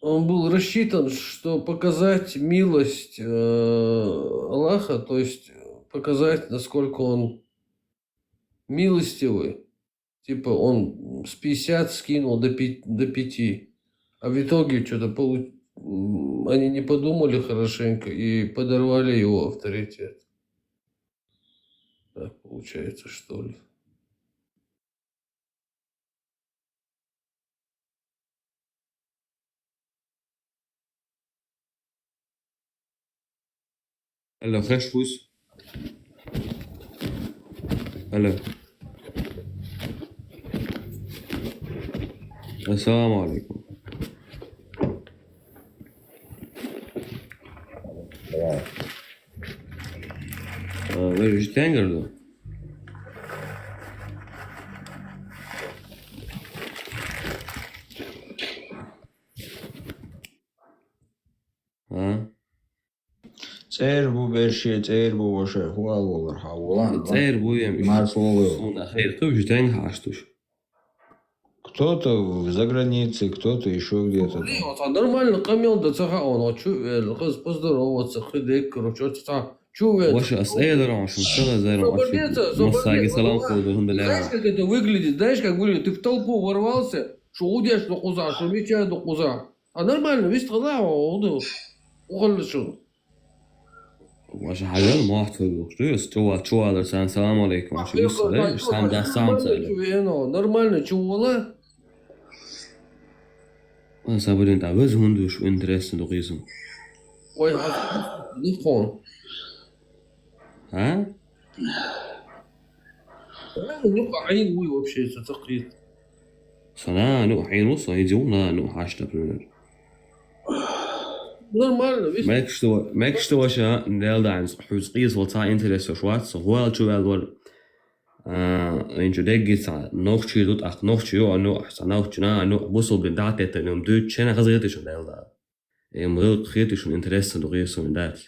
Он был рассчитан, что показать милость Аллаха, то есть показать, насколько он милостивый. Типа он с 50 скинул до 5. А в итоге что-то они не подумали хорошенько и подорвали его авторитет. Так получается, что ли. Hello, fresh food. Hello. Assalamu alaikum. Where is Tanger though? Huh? Cerbu berşe, cerbu vaşe, hual olur havalan. Cerbu yem. Марфолы. Ахир, кто же Tanger hast du? Кто-то за границей, кто-то еще где-то. Нормально, камел до цеха, он поздороваться, ходить, короче, Ваши أسئلة раньше сначала массаги салам ходом Знаешь, как это выглядит? Знаешь, как выглядит? Ты в толпу ворвался, что удешь на куза, что меча до куза. А нормально, видишь, тогда уходишь. Ваши حاجة ما أحتاج شو هذا السلام عليكم شو يصير سام ده سام سأله Нормально, чего? أنا صابرين تعبز هندوش وإنترست دقيسم Ой, телефон. ها؟ Ну, عين وي вообще это تقريد. صنع نو حين وصل يجونا نو حاشة بريمير Нормально, видишь? Merkst du, was ja in der da ins Hüsris wohl zwei Interesse schwarz so hoher zu werden in der geht noch chill ach noch chill no noch china no busol bin da tete no du chena gazete schon der da model kriegt schon Interesse do so in das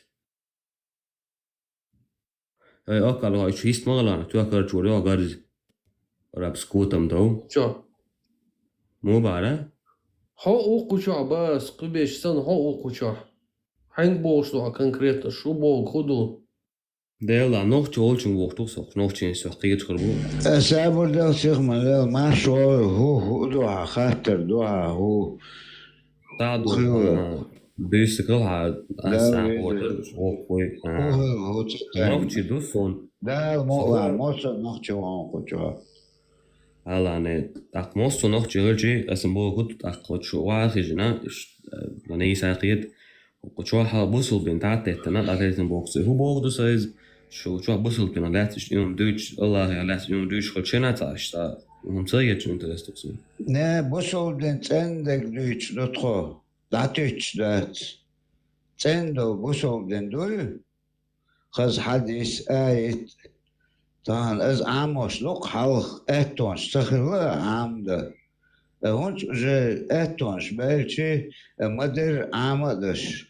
auch kalau ich ist mal an tu akar choro gar rab skutam do Что? مباراه هو قشع بس قبيش سنة هو قشع حين بوشتو конкретно شو بو خدو ديلا نوختي أولشن وقتوس نوختي سقيت خربو سابر ده سيغما ما شو هو دعا خاطر دعا هو تعدو بيستقلها أسا هو كوي نوختي دوسون ده الموضوع موصل نوختي وانقشع هلا أنا أقمصت نوختي غيرجي أسمبو كنت أقود شو واحد جنا أنا يساقيت وقشوا حبوسل بنتعت تنا لقيت بوكس هو بوغدو سايز شو بوسل بنا لاتش يوم دوتش الله يا لاتش يوم دوتش خلشنا تعش تا هم تيجي شو انترست تقصد نه بوسل بنت عندك دوتش دتخو داتش دات عندو بوسل بنت دول خز حديث آيت طبعا از عاموش لوق حلق اتونش تخيل عام ده هونش جه اتونش بلشي مدر عامدش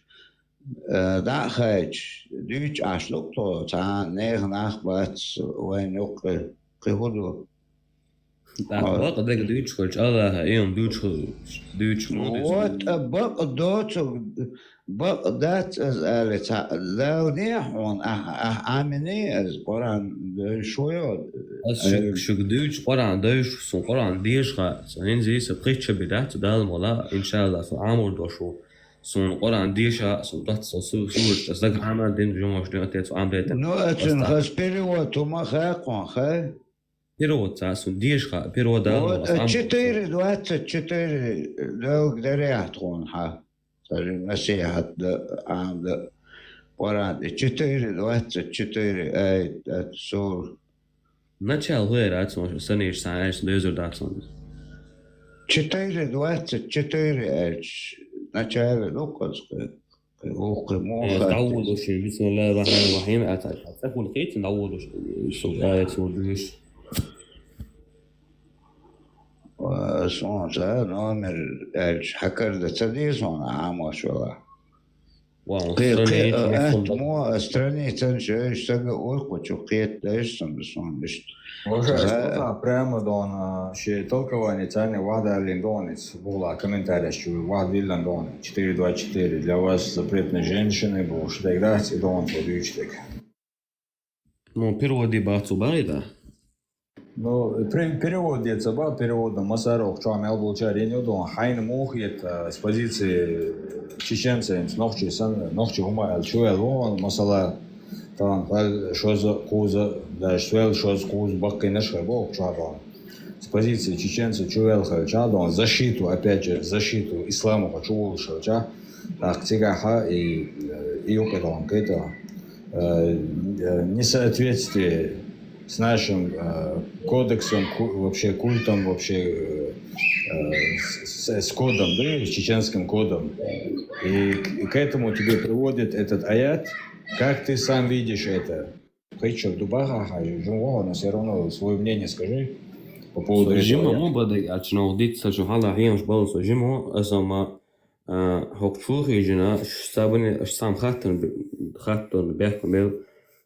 دا خاج دوش عشلوق تو تا نيغ ناخ بات وين يوق قهودو بقى ده دوتش خلش الله يوم دوتش وات بق دوتش بق دات از آلت لو نيحون عامني از قرآن شوية شو دوتش قرآن دوش سون قرآن ديش خا سنين زي سبقيتش بدات دال مولا إن شاء الله سعامل دوشو سون قرآن ديشا سون ضغط سون سورج أصدق عمل دين جمعش دين أتيت وعم بيت نو أتن خاص بيروت وما خاقون خا بيروت سون ديش خا بيروت دال تشتير دوات تشتير لو قدرت تكون ها المسيحة عام ده قرآن تشتير دوات تشتير أي سور نتشال غير أتسمع سنيش ساعش ديزر داتسون تشتير دوات تشتير أيش نتشال لوكس نعوضوا شيء بسم الله الرحمن الرحيم أتاكل خيط نعوضوا شيء آيات ودوش وصون نومر حكر ده تديسون عام وشولا Wow, قي مو страница что ой قيت ايش بس Уважаешь, прямо дон, ще толкование цены вада линдонец была комментарий, что вад вилландон 424 для вас запретные женщины, был что играть и дон подючтик. Ну, переводи бацу байда. Ну, перевод деца ба, переводом Масаров, что амел был чаренью дон, хайн мухит с позиции чеченцев, нохчи гумайл, чуэл вон, масала, там, что за куза, да, что за куз, баккой нашей бог, чадон. С позиции чеченцев чуэл чадон, защиту, опять же, защиту ислама хочу ча, так, тигаха и юкадон, это несоответствие с нашим кодексом, вообще культом, вообще с кодом, да, с чеченским кодом. И к этому тебе приводит этот аят. Как ты сам видишь это? Хочу в Дубаха, но все равно свое мнение скажи по поводу этого. Жимо му бада ачно дитса що hala hiemš balso жимо, asama hokchuhi jina sabani sam khatton behkumel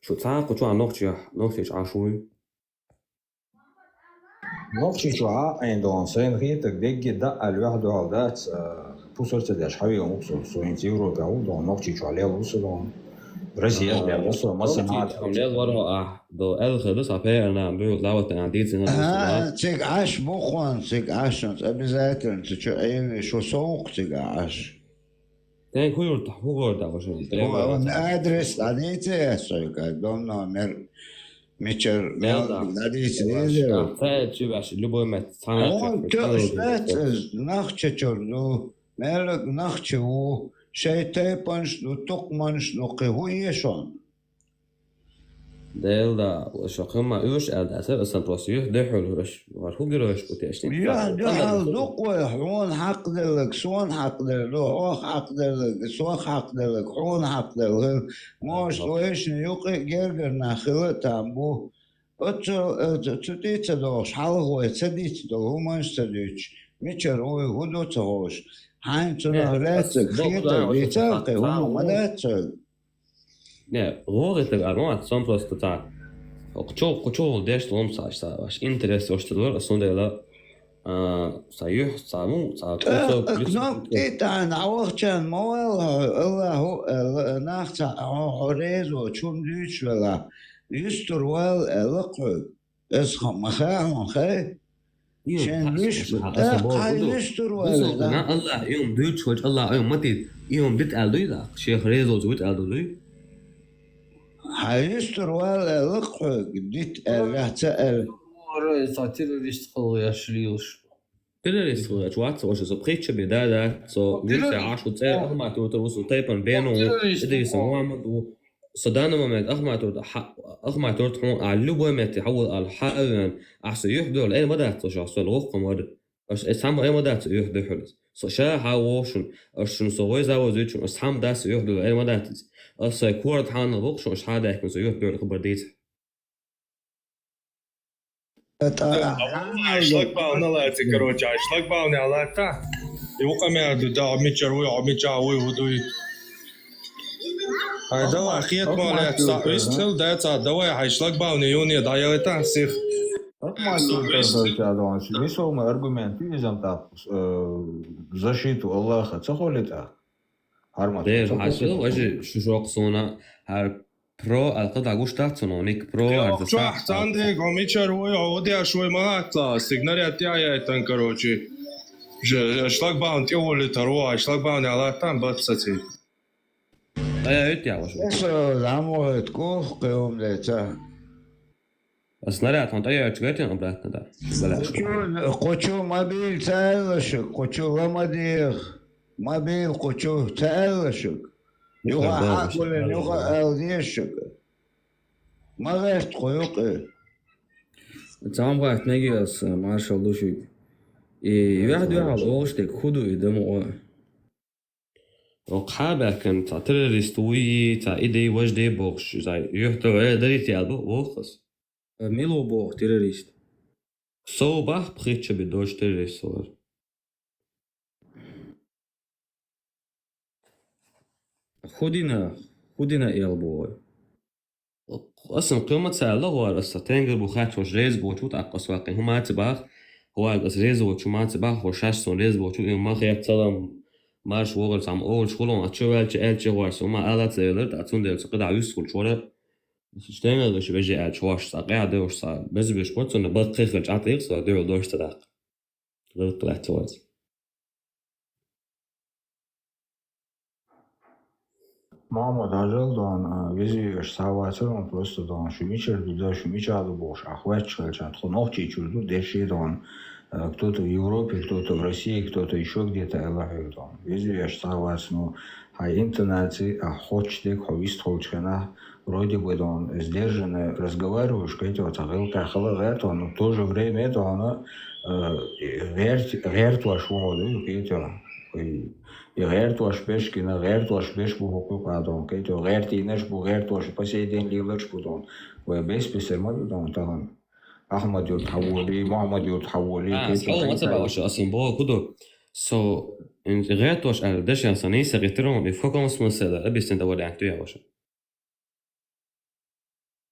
شو تعاقد شو عن نقطة عشوي نقطة شو عندهم سين غيتك دقي دق الواحد وهذا بوصلت ده شحوي ومبسوط سوين تيورو بعودهم نقطة شو عليه وصلهم برازيل بيعرفوا مصر عمليات ورا دو الخدس عباية أنا عم بيقول دعوة عديد زين تيك عاش بوخوان تيك عاش أبزاتن تشعين شو سوق تيك عاش تاني هو ده هو أدرس عديتي سويك دومنا مر ميتشر عديتي ديزر فات شو باش اللي بو ما تسمع فات نخشة جردو مالك نخشة شيء تيبنش دو تقمنش دو قهويشون ديل دا وشاقما ايش الاسر اصلا توصيه ده حلوش وهو جروش بتاشتي يا ده دوق حون حق لك سون حق لك حق لك سون حق لك حون حق لك مش ويش يوقي جرجر خلت عمبو تديت دوش حلو تديت دو همش تديت ميتشر هو هدو تهوش حين تنهراتك خيطة بيتاقي هم مداتك Ne, rådet er noe som просто ta. Och čo det står om så här intresse och så sån där så ju så mo så knop det en awchen moel Allah nacht horez och chum dych vela yustur wel elqu es khamaha khay شان يشبه يشتر ولا الله يوم دوتش وجه الله يوم متي يوم بيت قالوا لا شيخ ريزو زوت قالوا حيشتر ولا لقح جديد سأل terrorist يشليوش terrorist واتس وش så pritcher vi där så vill jag عاش وتصير أخمات وتروسوا تايبن بينه إذا يسموه مدو صدقنا ما مات أخمات تروح على لبوا ما تحول على حقن أحسن يحضر لأي مدى تشخص الوقت مر بس اسمه أي مدى يحضر حلس så شا حواشن أشون سوي زاوزيتشون اسم داس يحضر لأي مدى أصلا كورد حان الوقت مش حدا يحكي زي يحضر خبر ديت шлагбаунalati, короче, шлагбауны алата. Его камеру да мичаруй водой. Давай хет более стил да давай шлагбауны юни да я это сих. Мисал мы аргументы изам так защиту Аллаха цахолита. Хармат. ده عشان واجي شو قصونا هر برو القطع جوش تاعتونونيك برو شو عندك وميتشاروي ودي شوي مهاتلا سيجناليا تاعي تن короче шлагбаун تقول تروح шлагбаун على تام باتساتي ايه يا واش العمو تكون قيوم لتا بس نريت هون ايه تشغيتين قبلتنا ده بلاش قوچو مابيل تالش قوچو لمدير مابيل قوچو تالش يوغا حاكولن يوغا أوديشك ما غيرت قيوقي تعام غايت نجيس ما شاء الله شيء واحد أوشتك خدو يدمو وقحابة كان تاع تيروريستوي تاع إيدي وجدي بوخش زي يحتوى على دريتي على بوخس ميلو بوخ تيروريست سو باخ بخيتش بدوش تيروريست صور خدنا إلبوي أصلا قيمة سأله هو الأستاتين بوخات وجريز بوتوت أقصواقي هما تباخ هو الأسريز وشو ما تباخ وشاش سونريز بوتوت ما خيات سلام ماش وغل سام أول شغلون أتشوال جال جوارس وما آلات زيلر أتون ديل سقطع يسكول شولا شتينا ليش بيجي على شواش ساقع دوش صار بس بيشبط إنه بطخ رجعت يخسر دير دوش تداق غير طلعت توز Мама дожил, он вези савацером просто он шумичер туда шумичал бош, охватчил чат, ногти чужду деши он кто-то в Европе, кто-то в России, кто-то еще где-то элахи он вези савац, но а интонации, а хочет, ховист хочена, вроде бы он сдержанно разговариваешь, какие-то вот агилка халавет, но в то же время это она герт ваш воду, какие-то غير توش بيش كنا غير توش بيش بحقوق آدم که تو غير تینش بو غير توش پسی دین لیلش بودن و بیس بسر ما بودن تان أحمد يتحولي محمد يتحولي أول ما تبع وش أصلا بوا كده إن غير توش أردش يعني صنيع سقيترون يفكرون اسمه سلا أبي استندوري عن تويا وش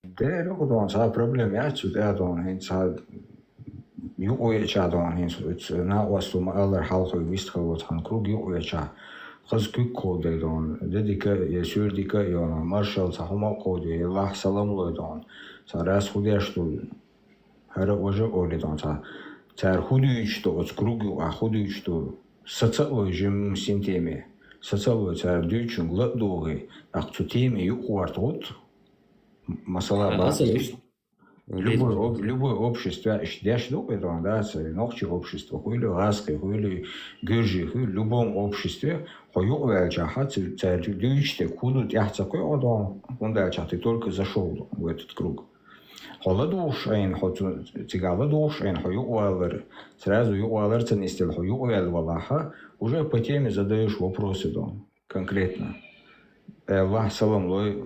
ده لو كده صار problem يا تشوف آدم هين صار يقوي شادون هين نا واسطو ما الله حلقه ويستخلص عن كروج يقوي شا خذ كل كود دون ذيك يسير ذيك يونا مارشال صحما كود الله سلام له دون صار خودش تو هر وجه أولي دون صار خودش تو از كروج خودش تو ستصل جم سنتيمي ستصل صار دوچون لدوغي أقصتيمي يقوارتوت مثلا Любое общество, считаешь, это, да, ногти общество, хуйли раски, хуйли гюржи, в любом обществе, хуйли чахат, царь кудут яхцакой одон, он дальше ты только зашел в этот круг. Холодуш, айн, тигаладуш, айн, хуйли сразу юалер ценистел, хуйли валаха, уже по теме задаешь вопросы, конкретно. Аллах салам лой,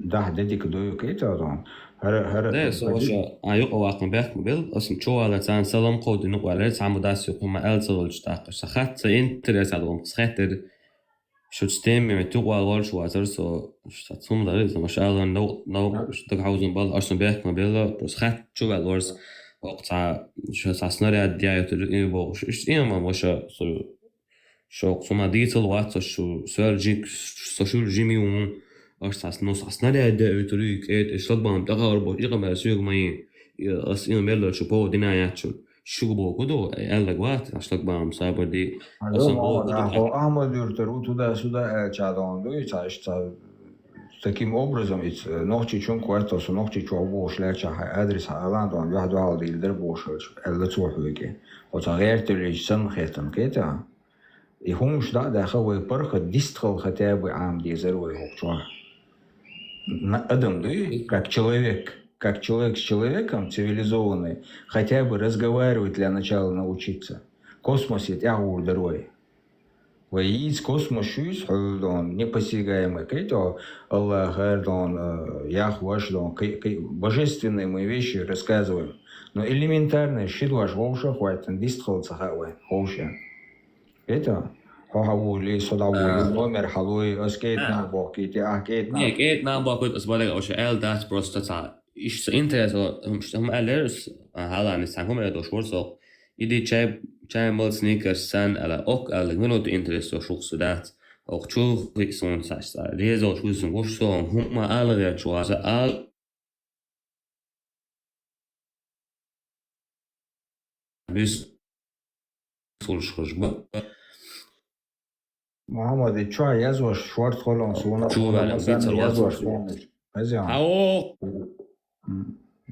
да, дедик дою кейта, ده سواشا أيوة واقع بيحكم بيل أصلا شو على تان سلام قود إنه على تعمد داسي وما أل صغل جتاق سخات إنترس على وم سخاتر شو تستمع متوقع الغول شو عزر سو شتاتهم داري ما شاء الله نو شتاق عاوزن بال أصلا بيحكم بيل بس خات شو على الورز وقت شو ساسناري عديا يتر بو إيه ما وشا شو قسم ديت الوقت شو سؤال جيك شو جيمي أرسل نص أصنعي ده يتريك إشتغل بام تغارب يقام سوق ماي أصلا ميلا شو بو دينا ياتشو شو بو كده ألا قوات أشتغل بام صابر دي أصلا بو كده أحمد يرترو تدا سودا чадон до и таким образом ведь ногти чун квартал со ногти чу бош леча адрес аландон яхду алди илдер бош элла цохуге вот غير تلج سن ختم كده يهم مش ده خوي برخ ديستخل хотя бы عام دي زروي هوكчо Адам, как человек с человеком цивилизованный, хотя бы разговаривать для начала научиться. Космос это агур дорой. Воиц космос шусь, он непосягаемый, кайто Аллах, он Яхваш, он божественные мы вещи рассказываем. Но элементарно щидваш вовша хватит, дистхал цахавы, вовша. Это هاولي صداولي نمر حلوي اسكيت نابوكي تي اكيت نيك نابوكي اسبالك او شال دات بروستاتا ايش انترس هم الرس هلا نسانهم له دوشورسو يدي تشاي مال سنيكر سان على اوك على منو انترس شو سدات او شو ريسون ساستا ريزو شو سن وشو هم على شو ال بس سولشخجبا محمد شو يزوش شورت خلون سونا شو يزوش أزيان أو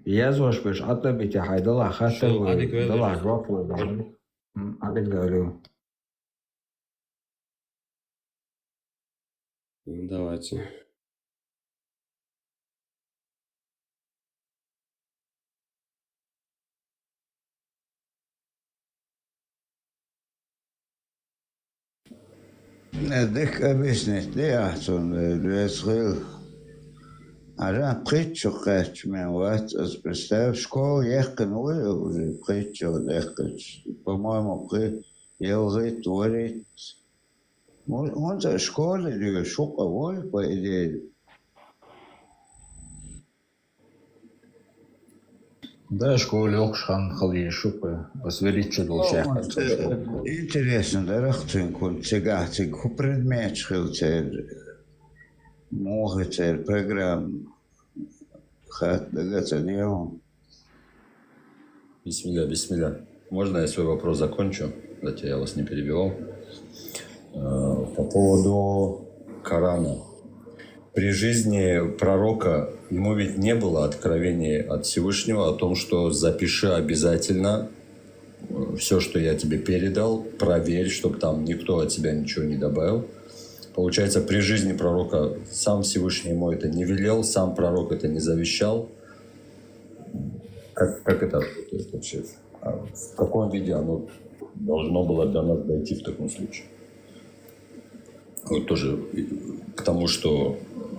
يزوش بيش عطل بيتي حيدلا خاطر دلا جواب ولا عبد قالوا давайте Дык объяснить, да, он решил. А притчу кач мен вот, представь, школу ехал уже притчу ехать. По-моему, я уже творит Он за школы или шоковой, по идее. Да, школе окшхан хали шупы, посверить должен. Интересно, да, рахтин кун цигатик, ку предмет шхилцер, могыцер, программ, хат, дагаться неон. Бисмилля, бисмилля. Можно я свой вопрос закончу? Дайте я вас не перебивал. По поводу Корана. При жизни пророка ему ведь не было откровений от Всевышнего о том, что запиши обязательно все, что я тебе передал, проверь, чтобы там никто от тебя ничего не добавил. Получается, при жизни пророка сам Всевышний ему это не велел, сам пророк это не завещал. Как это работает вообще? В каком виде оно должно было до нас дойти в таком случае? Вот тоже к тому, что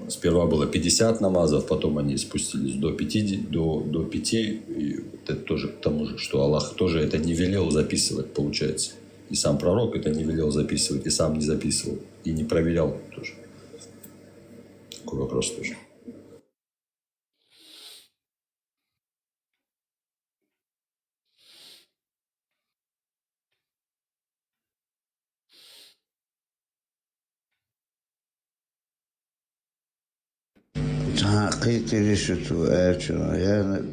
сперва было 50 намазов, потом они спустились до 5, и вот это тоже к тому же, что Аллах тоже это не велел записывать, получается. И сам пророк это не велел записывать, и сам не записывал, и не проверял тоже. Такой вопрос тоже. Я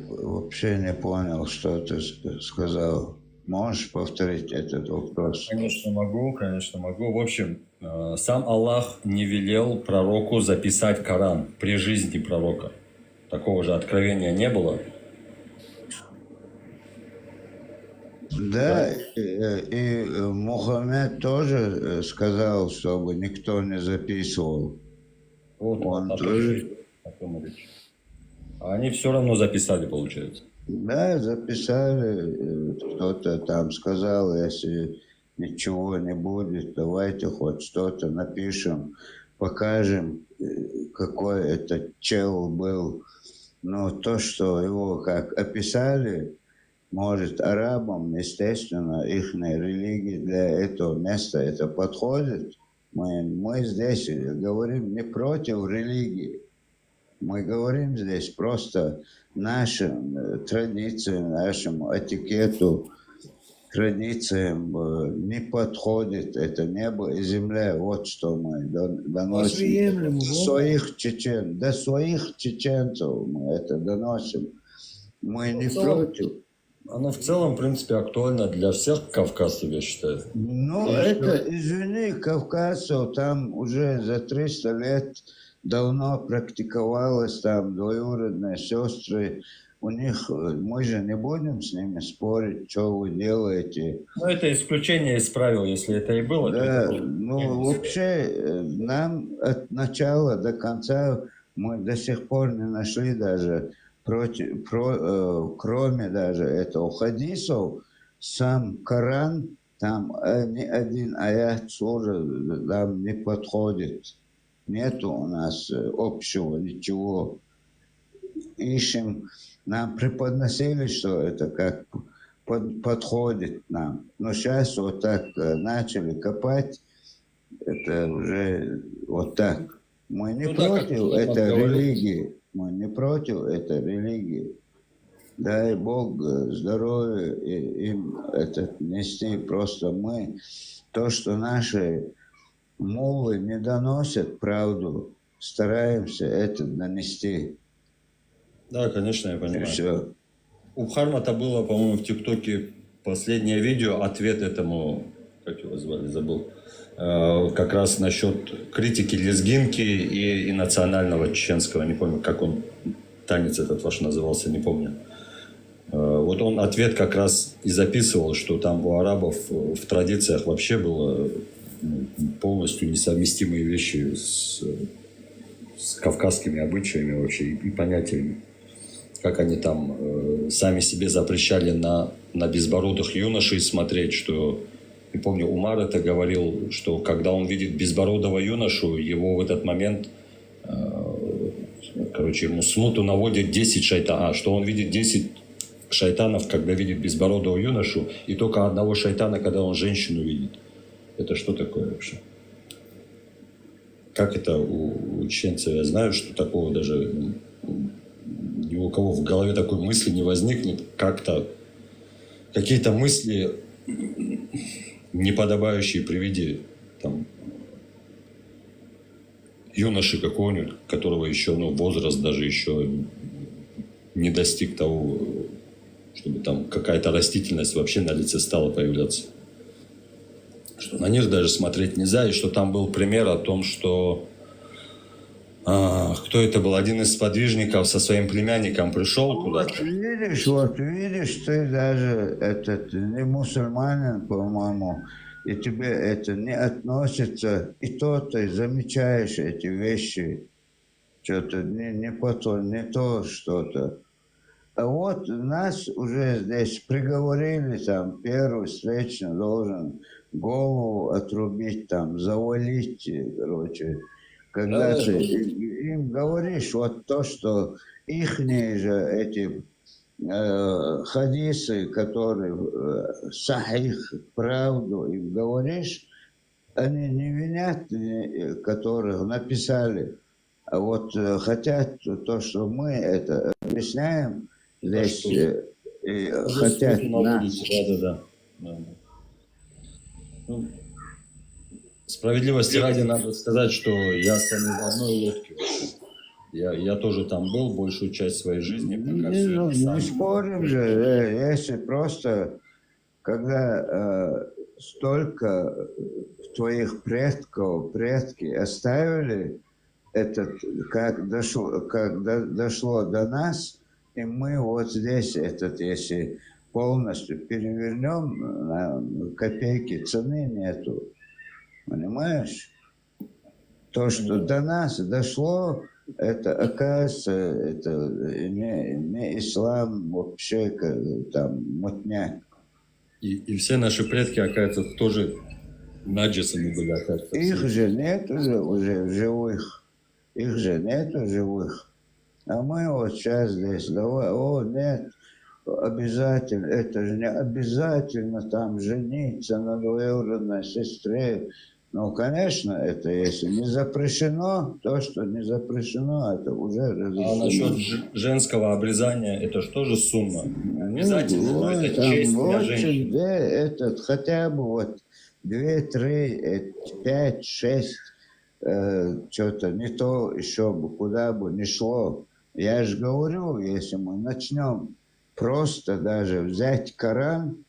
вообще не понял, что ты сказал. Можешь повторить этот вопрос? Конечно могу. В общем, сам Аллах не велел пророку записать Коран при жизни пророка. Такого же откровения не было. Да, и Мухаммед тоже сказал, чтобы никто не записывал. Вот он тоже... А они все равно записали, получается. Да, записали. Кто-то там сказал, если ничего не будет, давайте хоть что-то напишем, покажем, какой этот чел был. Но то, что его как описали, может, арабам, естественно, их религии для этого места это подходит. Мы здесь говорим не против религии. Мы говорим здесь просто нашим традициям, нашему этикету, традициям не подходит это небо и земля. Вот что мы доносим своих до своих чеченцев мы это доносим. Мы не против. Оно в целом, в принципе, актуально для всех кавказцев, я считаю. Ну, это, извини, кавказцев там уже за 300 лет давно практиковалось, там двоюродные сестры. У них, мы же не будем с ними спорить, что вы делаете. Ну, это исключение из правил, если это и было. Да, то это... ну, вообще, нам от начала до конца мы до сих пор не нашли даже кроме даже этого хадисов, сам Коран, там ни один аят тоже нам не подходит. Нету у нас общего ничего. Ищем, нам преподносили, что это как подходит нам. Но сейчас вот так начали копать, это уже вот так. Мы не против этой религии. Мы не против этой религии. Дай Бог здоровья им это нести. Просто мы, то, что наши муллы не доносят правду, стараемся это донести. Да, конечно, я понимаю. И все. У Хармата было, по-моему, в ТикТоке последнее видео, ответ этому, как его звали, забыл, как раз насчет критики лезгинки и национального чеченского, не помню, как он, танец этот ваш назывался, не помню. Вот он ответ как раз и записывал, что там у арабов в традициях вообще было полностью несовместимые вещи с кавказскими обычаями вообще и понятиями. Как они там сами себе запрещали на безбородых юношей смотреть, что... Не помню, Умар это говорил, что когда он видит безбородого юношу, его в этот момент, ему смуту наводит 10 шайтанов. Что он видит 10 шайтанов, когда видит безбородого юношу, и только одного шайтана, когда он женщину видит. Это что такое вообще? как это у чеченцев, я знаю, что такого даже ни у кого в голове такой мысли не возникнет, как-то какие-то мысли неподобающие при виде там юноши какого-нибудь, которого еще, ну, возраст даже еще не достиг того, чтобы там какая-то растительность вообще на лице стала появляться. Что на них даже смотреть нельзя, и что там был пример о том, что кто это был, один из сподвижников со своим племянником пришел куда-то. Вот видишь, ты даже этот не мусульманин, по-моему, и тебе это не относится, и то ты замечаешь эти вещи, что-то не то что-то. А вот нас уже здесь приговорили, там, первый встречный должен голову отрубить, там, завалить, короче. Когда ты им говоришь вот то, что ихние же эти хадисы, которые сахих, правду им говоришь, они не винят, которых написали, а вот хотят то, что мы это объясняем, здесь хотят нас. Да. Ну, справедливости ради надо сказать, что я с вами в одной лодке. Я тоже там был большую часть своей жизни. Пока Не спорим же, если просто, когда столько твоих предки оставили этот, как дошло до нас, и мы вот здесь этот, если полностью перевернем, на копейки цены нету. Понимаешь? То, что до нас дошло, это, оказывается, это не ислам вообще, там, мутняк. И все наши предки, оказывается, тоже наджисами были, оказывается. Их же нет уже в живых. Их же нет в живых. А мы вот сейчас здесь, давай, нет, обязательно, это же не обязательно там жениться на двоюродной сестре. Ну, конечно, это если не запрещено, то, что не запрещено, это уже разрешено. А насчет женского обрезания, это же тоже сумма. Обязательно, но это честь для женщин. Этот, хотя бы вот 2, 3, 5, 6, что-то не то еще бы, куда бы ни шло. Я же говорю, если мы начнем просто даже взять Коран,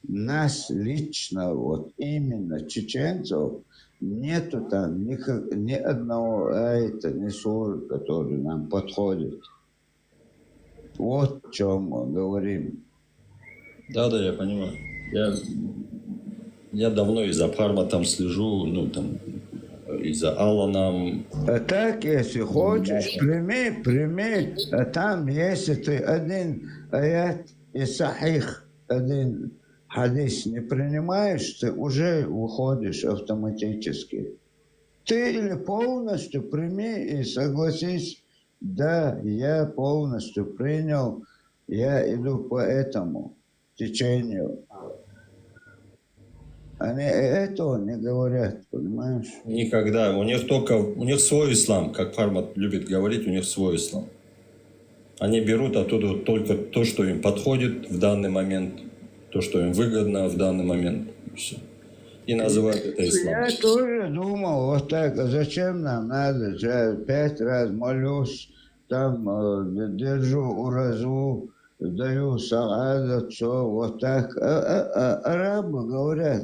нас лично, вот именно чеченцев, нету там ни одного аята, ни суры, который нам подходит. Вот о чем мы говорим. Да, я понимаю. Я давно и за Парма там слежу, ну там и за Алланом. А так, если хочешь, прими. А там, если ты один аят и сахих, один хадис не принимаешь, ты уже выходишь автоматически. Ты или полностью прими и согласись, да, я полностью принял, я иду по этому течению. Они этого не говорят, понимаешь? Никогда. У них свой ислам, как Парма любит говорить, у них свой ислам. Они берут оттуда только то, что им подходит в данный момент, то, что им выгодно в данный момент. Все. И называют это исламом. Я тоже думал вот так, а зачем нам надо? Я 5 раз молюсь, там держу уразу, даю салат, все, вот так. Арабы говорят,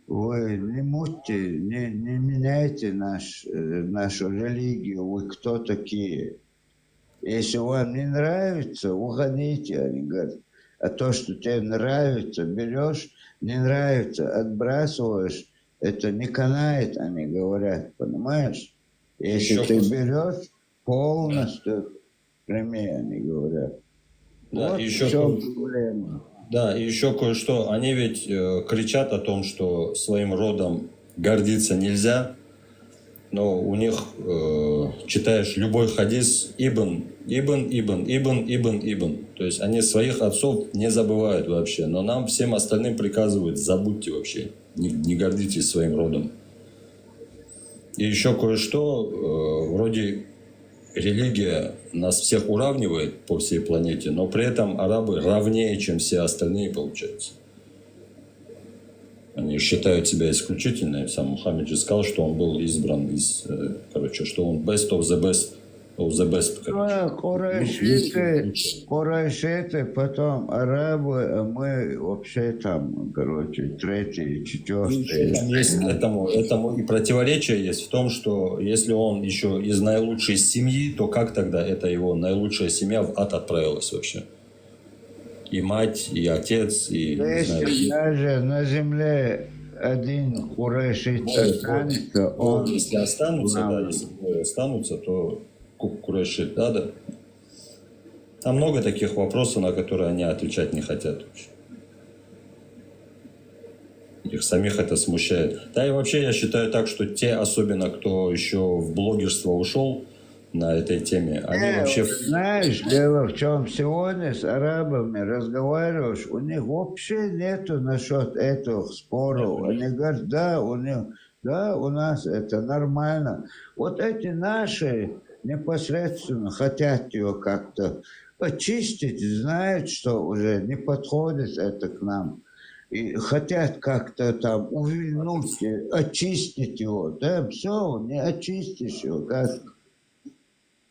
вы не мутьте, не меняйте нашу религию, вы кто такие? Если вам не нравится, уходите, они говорят. А то, что тебе нравится, берешь, не нравится, отбрасываешь, это не канает, они говорят, понимаешь? Если ты берешь, полностью прими, они говорят. Да, вот еще проблема. Да, и еще кое-что. Они ведь кричат о том, что своим родом гордиться нельзя, но у них, читаешь любой хадис, ибн. То есть они своих отцов не забывают вообще. Но нам, всем остальным приказывают, забудьте вообще. Не гордитесь своим родом. И еще кое-что, вроде религия нас всех уравнивает по всей планете, но при этом арабы равнее, чем все остальные, получается. Они считают себя исключительными. Сам Мухаммед же сказал, что он был избран из, короче, что он best of the best of the best. Курайшиты, потом арабы, а мы вообще там, короче, третьи, четвертые. Этому и противоречие есть в том, что если он еще из наилучшей семьи, то как тогда эта его наилучшая семья в ад отправилась вообще? И мать, и отец, и... Если даже на земле один курайшит останется, он... Если останутся, да, если останутся, то курайшит, да. Там много таких вопросов, на которые они отвечать не хотят вообще. Их самих это смущает. Да и вообще я считаю так, что те, особенно кто еще в блогерство ушел на этой теме, они вообще... Знаешь, дело в чем, сегодня с арабами разговариваешь, у них вообще нету насчет этих споров. Они говорят, да, у нас это нормально. Вот эти наши непосредственно хотят ее как-то очистить, знают, что уже не подходит это к нам. И хотят как-то там увильнуть, очистить его. Да, все, не очистишь его, как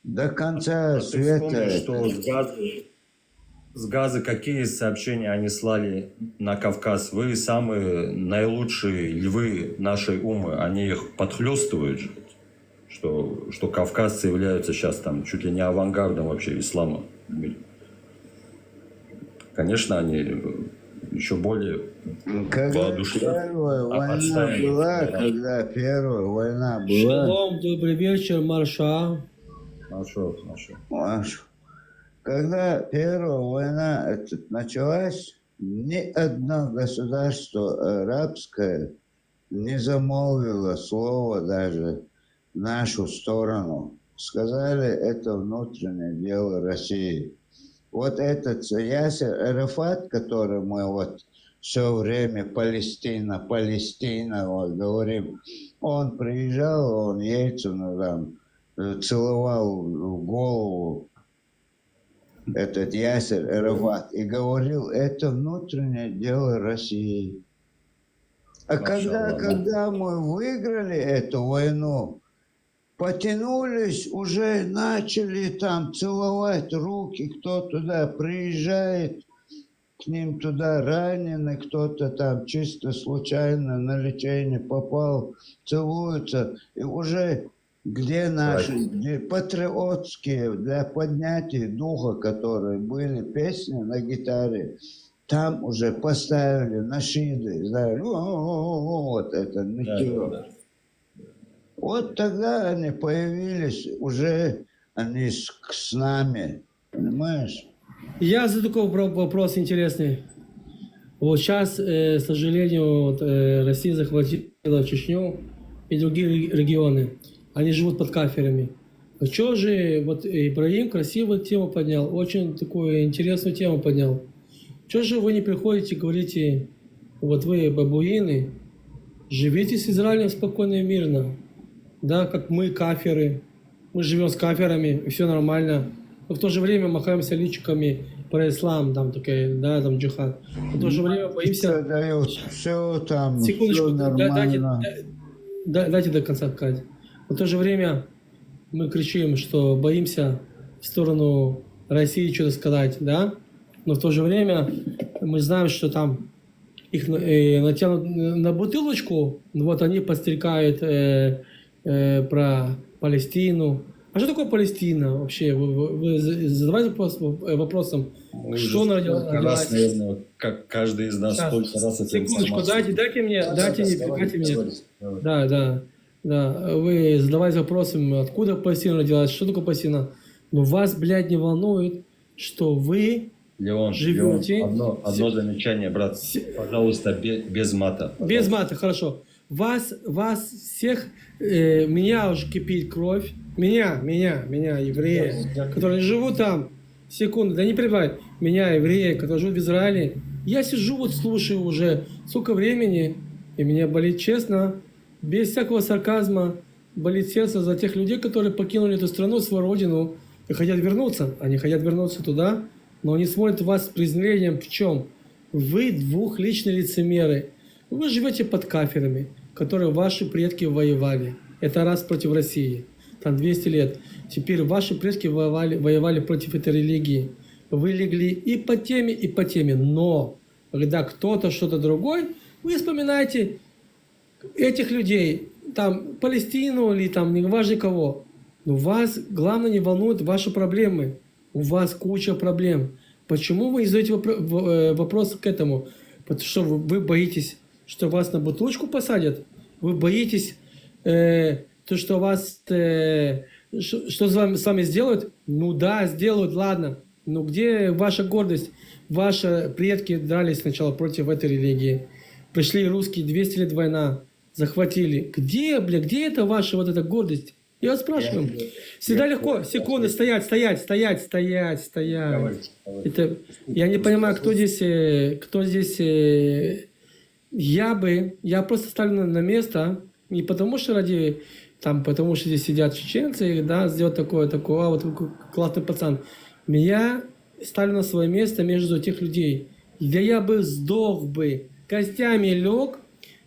до конца света. Что с газа какие сообщения они слали на Кавказ? Вы самые наилучшие львы нашей умы, они их подхлестывают же. Что кавказцы являются сейчас там чуть ли не авангардом вообще ислама. Конечно, они еще более Когда первая война была... Шалом, добрый вечер, Марша. Машу. Когда первая война началась, ни одно государство арабское не замолвило слово даже в нашу сторону. Сказали, это внутреннее дело России. Вот этот Ясер Арафат, который мы вот все время Палестина вот говорим, он приезжал, он Ельцину там целовал в голову, этот Ясер Арафат, и говорил, это внутреннее дело России. А когда мы выиграли эту войну, потянулись, уже начали там целовать руки, кто туда приезжает, к ним туда раненый, кто-то там чисто случайно на лечение попал, целуются, и уже где наши патриотские для поднятия духа, которые были песни на гитаре, там уже поставили нашиды, знаешь, вот это нытье. Вот тогда они появились, уже они с нами, понимаешь? Я задаю такой вопрос интересный. Вот сейчас, к сожалению, вот, Россия захватила Чечню и другие регионы. Они живут под кафирами. А что же, вот Ибрагим красивую тему поднял, очень такую интересную тему поднял. Что же вы не приходите и говорите, вот вы, бабуины, живите с Израилем спокойно и мирно. Да, как мы, кафиры. Мы живем с кафирами, и все нормально. Но в то же время махаемся личиками про ислам, там такая, да, там джихад. В то же время боимся... Все там, секундочку, все нормально. Дайте до конца сказать. В то же время мы кричим, что боимся в сторону России что-то сказать, да? Но в то же время мы знаем, что там их натянут на бутылочку, вот они подстрекают про Палестину. А что такое Палестина вообще? Вы задавайте вопросом, что надо делать? Раз, наверное, как каждый из нас сколько раз это секундочку, дайте мне. Да. Вы задавайте вопросом, откуда Палестина родилась, что такое Палестина. Но вас, блядь, не волнует, что вы живете... Леон, одно замечание, брат. Пожалуйста, без мата. Пожалуйста. Без мата, хорошо. Вас всех, меня уже кипит кровь. Меня, еврея, которые живут там. Секунду, да не перебивай. Меня, еврея, которые живут в Израиле. Я сижу, вот слушаю уже сколько времени, и меня болит честно, без всякого сарказма, болит сердце за тех людей, которые покинули эту страну, свою родину, и хотят вернуться. Они хотят вернуться туда, но они смотрят вас с презрением. В чем? Вы двухличные лицемеры. Вы живете под кафирами, которые ваши предки воевали. Это раз против России. Там 200 лет. Теперь ваши предки воевали против этой религии. Вы легли и по теме, и по теме. Но когда кто-то что-то другое, вы вспоминаете этих людей, там Палестину или там не важно кого. Но вас главное не волнуют ваши проблемы. У вас куча проблем. Почему вы не задаете вопрос к этому? Потому что вы боитесь, что вас на бутылочку посадят. Вы боитесь, то, что вас, что с вами сделают? Ну да, сделают, ладно. Но где ваша гордость? Ваши предки дрались сначала против этой религии. Пришли русские, 200 лет война, захватили. Где, бля, где это ваша вот эта гордость? Я вас спрашиваю. Всегда легко. Секунды, стоять. Это, я не понимаю, кто здесь. Я просто ставлю на место, не потому что потому что здесь сидят чеченцы, да, сделать такое, вот такой классный пацан. Я ставлю на свое место между тех людей. Да я бы сдох бы, костями лег,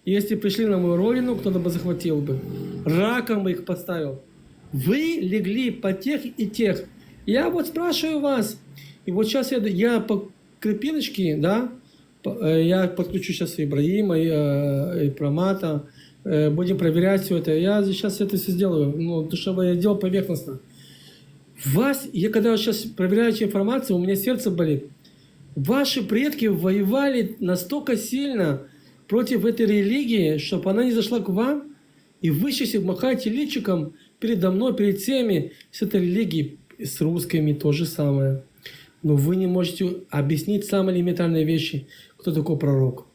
если пришли на мою родину, кто-то бы захватил бы. Раком бы их поставил. Вы легли по тех и тех. Я вот спрашиваю вас. И вот сейчас я по крепиночке, да, я подключу сейчас и Ибраима, и Промата. Будем проверять все это. Я сейчас это все сделаю. Ну, то, что я делал поверхностно. Когда сейчас проверяю эту информацию, у меня сердце болит. Ваши предки воевали настолько сильно против этой религии, чтобы она не зашла к вам, и вы сейчас махаете личиком передо мной, перед всеми, с этой религией, с русскими то же самое. Но вы не можете объяснить самые элементарные вещи. Кто такой пророк?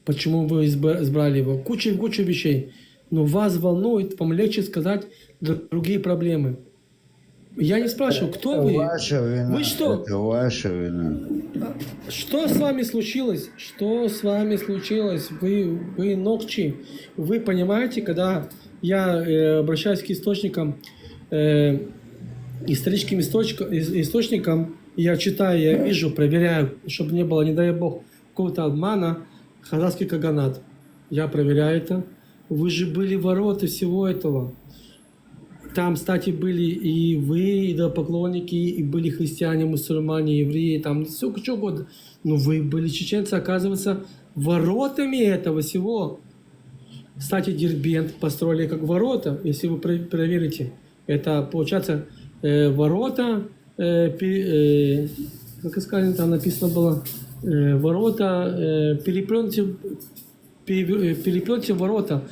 Почему вы избрали его? Куча вещей. Но вас волнует, вам легче сказать другие проблемы. Я не спрашиваю, кто вы? Ваша вина. Вы что? Это ваша вина. Что с вами случилось? Что с вами случилось? Вы ногчи. Вы понимаете, когда я обращаюсь к источникам, историческим источникам, я читаю, я вижу, проверяю, чтобы не было, не дай бог, какого-то обмана, хазарский каганат. Я проверяю это. Вы же были вороты всего этого. Там, кстати, были и вы, и идолопоклонники, и были христиане, мусульмане, евреи, там все, что угодно. Но вы были чеченцы, оказывается, воротами этого всего. Кстати, Дербент построили как ворота, если вы проверите. Это, получается, ворота, как сказали, там написано было, ворота, переплете ворота.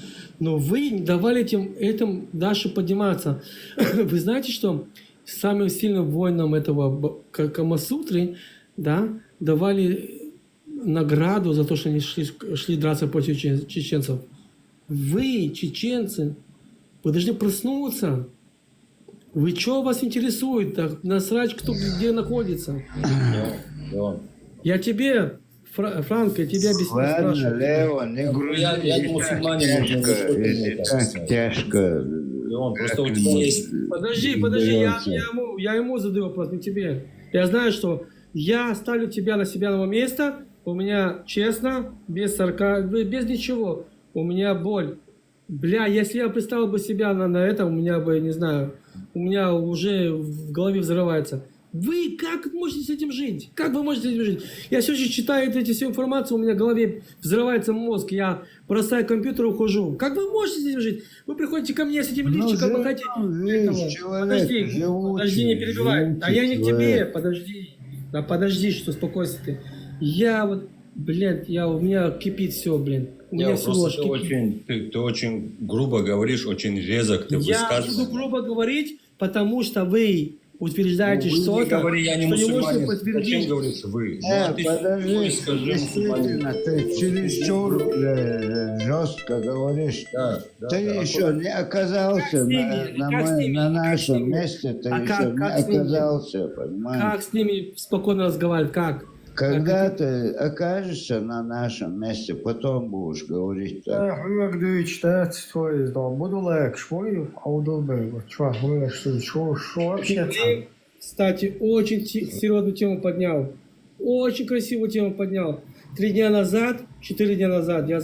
Но вы не давали этим дальше подниматься. Вы знаете, что самым сильным воинам этого Камасутры, да, давали награду за то, что они шли драться против чеченцев. Вы, чеченцы, вы должны проснуться. Вы что вас интересует? Так, насрать, кто где находится. Я тебе... Франк, я тебя объясню. Ладно, Лео, не грузи. Я мусульманин. Так тяжко. Просто у тебя есть... Подожди, я ему задаю вопрос, не тебе. Я знаю, что я ставлю тебя на себя на место, у меня честно, без без ничего, у меня боль. Бля, если я представил бы себя на этом, у меня бы, не знаю, у меня уже в голове взрывается. Вы как можете с этим жить? Как вы можете с этим жить? Я все еще читаю всю информацию, у меня в голове взрывается мозг, я бросаю компьютер и ухожу. Как вы можете с этим жить? Вы приходите ко мне с этим личиком, вы хотите... Подожди, не перебивай. А я не к тебе, подожди. Да подожди, что успокойся ты. Я вот, блядь, у меня кипит все, блин. У меня все ложь кипит. Ты очень грубо говоришь, очень резок ты высказываешь. Я буду грубо говорить, потому что вы утверждаете что-то, я не мусульманин. Зачем говоришь вы? Подожди, действительно, ты чересчур жестко говоришь. Ты еще не оказался на нашем месте, ты еще не оказался, понимаешь? Как с ними спокойно разговаривать? Как? Когда ты окажешься на нашем месте, потом будешь говорить так. Хуяк дuyuç da твой дом. Буду лайк швой, аудолбел. Чувак, хуяк что вообще Ты, кстати, очень серьезную тему поднял. Очень красивую тему поднял. 3 дня назад, 4 дня назад, 2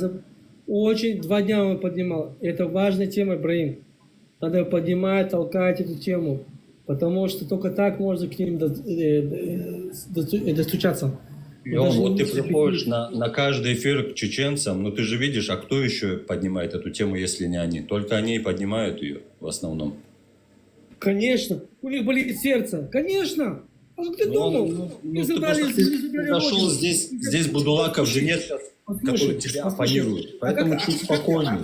дня он поднимал. Это важная тема, Ибраим. Надо поднимать, толкать эту тему. Потому что только так можно к ним достучаться. И вот ты приходишь на каждый эфир к чеченцам, но ты же видишь, а кто еще поднимает эту тему, если не они? Только они и поднимают ее в основном. Конечно, у них болит сердце. Конечно. А как ты думал? Зашел здесь Будулаков же нет, который тебя оппонирует. Поэтому чуть спокойнее.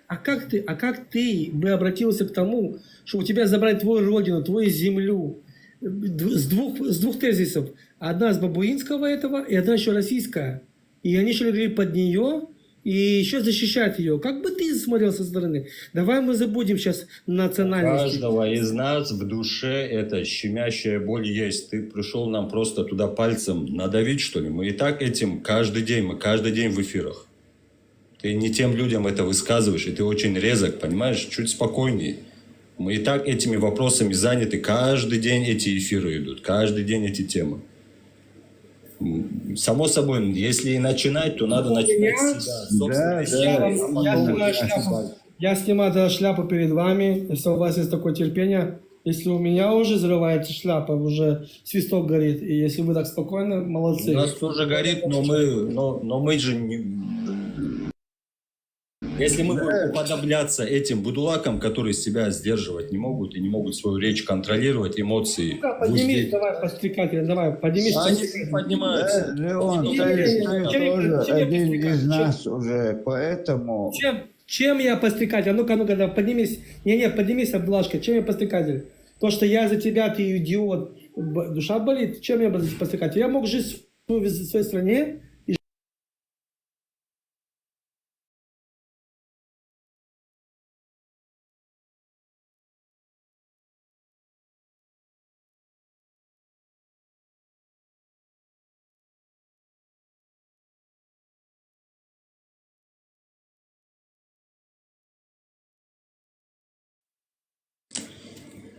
А как ты бы обратился к тому, что у тебя забрать твою родину, твою землю? С двух тезисов. Одна с бабуинского этого, и одна еще российская. И они еще легли под нее, и еще защищать ее. Как бы ты смотрел со стороны? Давай мы забудем сейчас национальность. У каждого из нас в душе эта щемящая боль есть. Ты пришел нам просто туда пальцем надавить, что ли? Мы и так этим каждый день в эфирах. Ты не тем людям это высказываешь, и ты очень резок, понимаешь? Чуть спокойнее. Мы и так этими вопросами заняты. Каждый день эти эфиры идут, каждый день эти темы. Само собой, если и начинать, то надо начинать с себя. Я снимаю шляпу перед вами, если у вас есть такое терпение. Если у меня уже взрывается шляпа, уже свисток горит, и если вы так спокойно, молодцы. У нас тоже горит, но мы же не... Если мы будем уподобляться этим будулакам, которые себя сдерживать не могут и не могут свою речь контролировать, эмоции... Поднимись, давай, подстрекатель, давай, поднимись. Они не поднимаются. Леон, ты тоже один из нас уже, поэтому... Чем я подстрекатель? Ну-ка, да, поднимись. Не, поднимись, Абдулашка, чем я подстрекатель? То, что я за тебя, ты идиот, душа болит, чем я подстрекатель? Я мог жить в своей стране.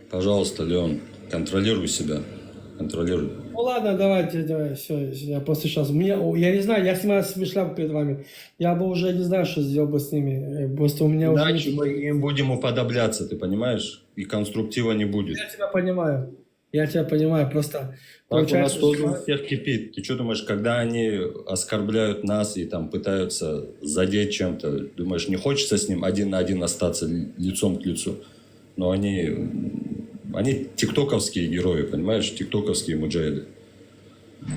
Пожалуйста, Леон, контролируй себя. Контролируй. Ну ладно, давай, все, я просто сейчас. Я не знаю, я снимаю шляпу перед вами. Я бы уже не знаю, что сделал бы с ними. Просто у меня иначе уже... мы им будем уподобляться, ты понимаешь? И конструктива не будет. Я тебя понимаю, просто... Так у нас тоже у всех кипит. Ты что думаешь, когда они оскорбляют нас и там пытаются задеть чем-то, думаешь, не хочется с ним один на один остаться лицом к лицу? Но они тиктоковские герои, понимаешь, тиктоковские муджаhiды.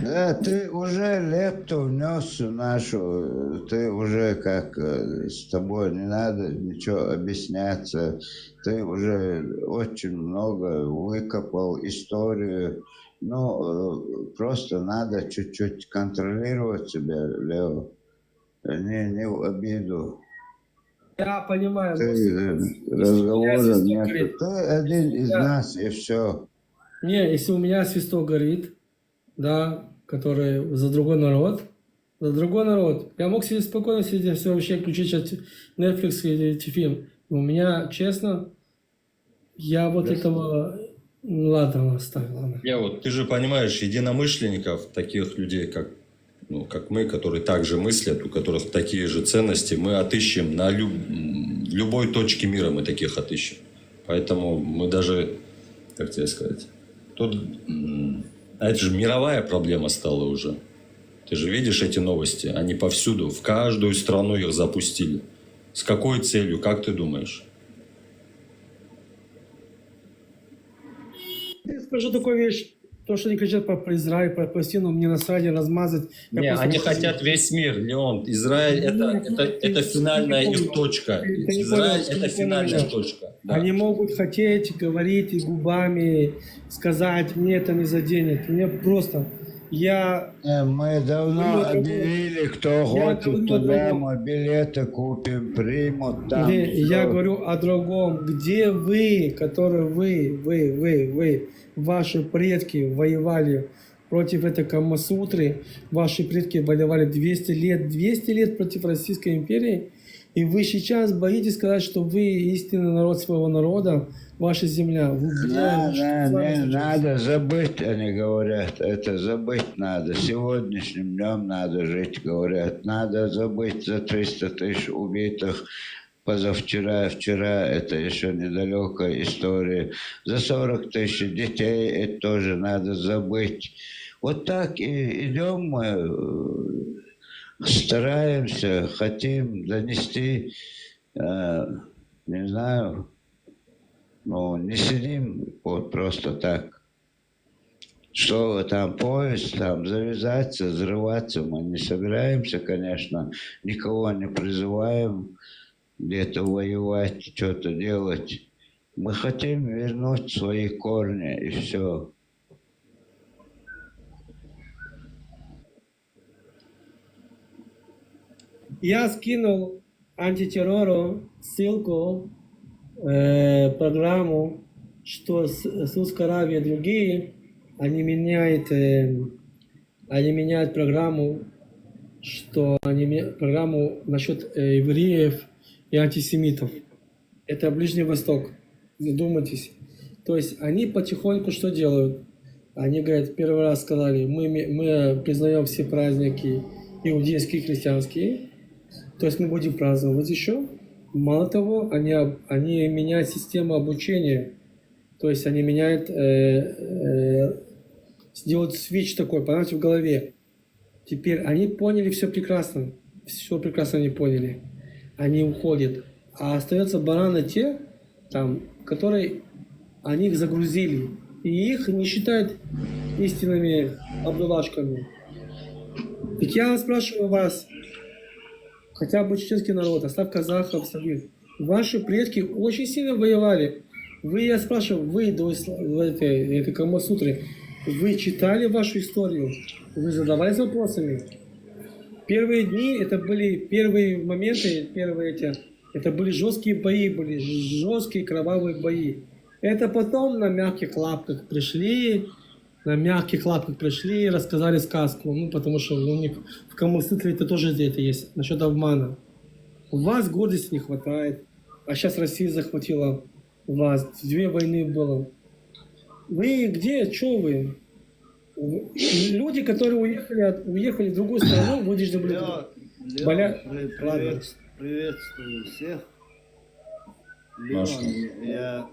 Да, ты уже лепту внес в нашу, ты уже как с тобой не надо ничего объясняться, ты уже очень много выкопал историю, ну, просто надо чуть-чуть контролировать себя, Лео, не в обиду. Я понимаю. Разговора нет. Ты один из нас, и все. Не, если у меня свисток горит, да, который за другой народ, я мог сидеть спокойно, сидеть, все вообще включить сейчас Netflix или фильм. У меня, честно, я вот этого... Ладно, оставил. Ладно. Ты же понимаешь, единомышленников, таких людей, как мы, которые также мыслят, у которых такие же ценности, мы отыщем на любой точке мира, мы таких отыщем. Поэтому мы даже, как тебе сказать, это же мировая проблема стала уже. Ты же видишь эти новости, они повсюду, в каждую страну их запустили. С какой целью, как ты думаешь? Я скажу такую вещь. То, что они кричат про Израиль, про Палестину, мне насрать, размазать. Не, они хотят весь мир, Леон. Израиль это финальная их точка. Израиль это финальная точка. Да. Они могут хотеть говорить и губами, сказать, мне это не заденет. Мне просто... Мы давно объявили, кто хочет туда, мы билеты купим, примут там. Я говорю о другом. Где вы, которые вы, ваши предки воевали против этой Камасутры. Ваши предки воевали 200 лет против Российской империи. И вы сейчас боитесь сказать, что вы истинный народ своего народа, ваша земля. Надо забыть, они говорят. Это забыть надо. Сегодняшним днем надо жить, говорят. Надо забыть за 300 тысяч убитых позавчера, вчера. Это еще недалекая история. За 40 тысяч детей это тоже надо забыть. Вот так и идем мы. Стараемся, хотим донести, не знаю, ну, не сидим вот просто так. Что там поезд, там завязаться, взрываться, мы не собираемся, конечно, никого не призываем где-то воевать, что-то делать. Мы хотим вернуть свои корни и все. Я скинул антитеррору ссылку, программу, что Саудовская Аравия и другие, они меняют программу, что они программу насчет евреев и антисемитов. Это Ближний Восток. Задумайтесь. То есть они потихоньку что делают? Они говорят, первый раз сказали, мы признаем все праздники иудейские и христианские. То есть мы будем праздновать еще. Мало того, они меняют систему обучения. То есть они меняют, сделают свич такой, понимаете, в голове. Теперь они поняли все прекрасно. Все прекрасно они поняли. Они уходят. А остаются бараны те, там, которые они их загрузили. И их не считают истинными абдулашками. Так я спрашиваю вас, хотя бы чеченский народ, оставь казахов, сабир. Ваши предки очень сильно воевали. Я спрашиваю, вы до этой Камасутры, вы читали вашу историю? Вы задавались вопросами? Первые дни, это были первые моменты, это были жесткие бои, были жесткие кровавые бои. Это потом на мягких лапках пришли, рассказали сказку. Ну, потому что у них в Камасутре это тоже это есть, насчет обмана. У вас гордости не хватает, а сейчас Россия захватила вас, 2 войны было. Вы где, что вы? Люди, которые уехали в другую страну, вы должны были... Приветствую всех. Леон, я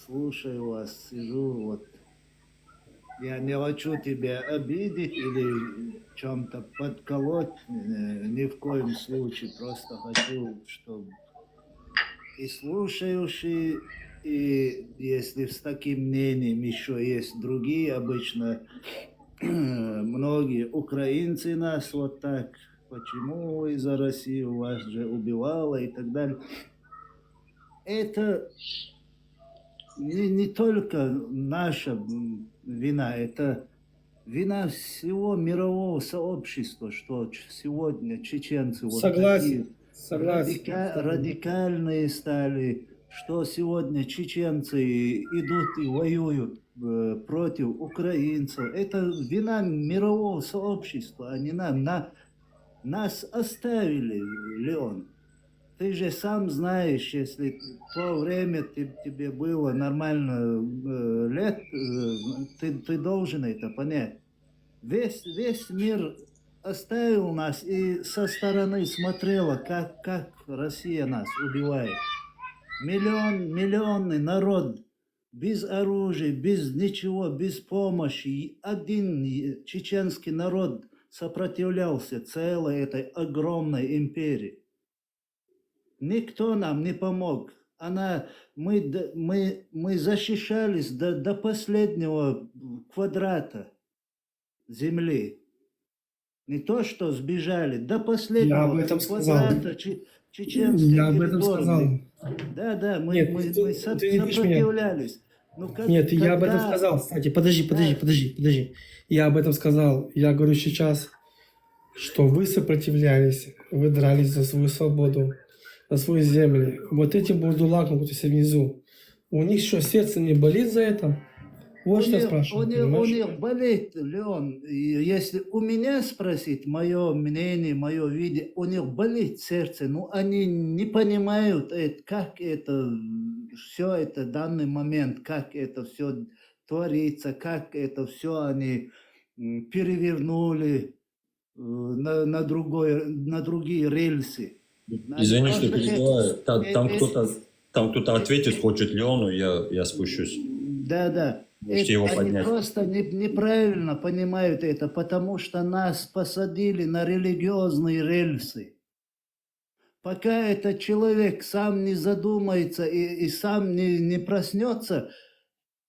слушаю вас, сижу, вот. Я не хочу тебя обидеть или чем-то подколоть, ни в коем случае. Просто хочу, чтобы и слушающие, и если с таким мнением еще есть другие, обычно многие украинцы нас вот так, почему из-за России вас же убивала и так далее. Это не только наша вина, это вина всего мирового сообщества, что сегодня чеченцы вот такие радикальные стали, что сегодня чеченцы идут и воюют против украинцев. Это вина мирового сообщества, они нас оставили, Леон. Ты же сам знаешь, если в то время тебе было нормально лет, ты должен это понять. Весь мир оставил нас и со стороны смотрела, как Россия нас убивает. Миллионный народ без оружия, без ничего, без помощи. Один чеченский народ сопротивлялся целой этой огромной империи. Никто нам не помог. Мы защищались до последнего квадрата земли. Не то, что сбежали, до последнего квадрата чеченской. Я об этом сказал. Да, мы сопротивлялись. Нет, я об этом сказал. Кстати, подожди. Я об этом сказал. Я говорю сейчас, что вы сопротивлялись, вы дрались за свою свободу, за свою землю. Вот этим бурдулакам, которые внизу, у них что, сердце не болит за это? Вот что у спрашиваю, них болит, Леон, и если у меня спросить мое мнение, мое видение, у них болит сердце, но они не понимают, как это, все это данный момент, как это все творится, как это все они перевернули на другие рельсы. Извини, что Просто перебиваю. Там кто-то ответит хочет Леону, я спущусь. Да. Можете его Они поднять. просто неправильно понимают это, потому что нас посадили на религиозные рельсы. Пока этот человек сам не задумается и сам не проснется,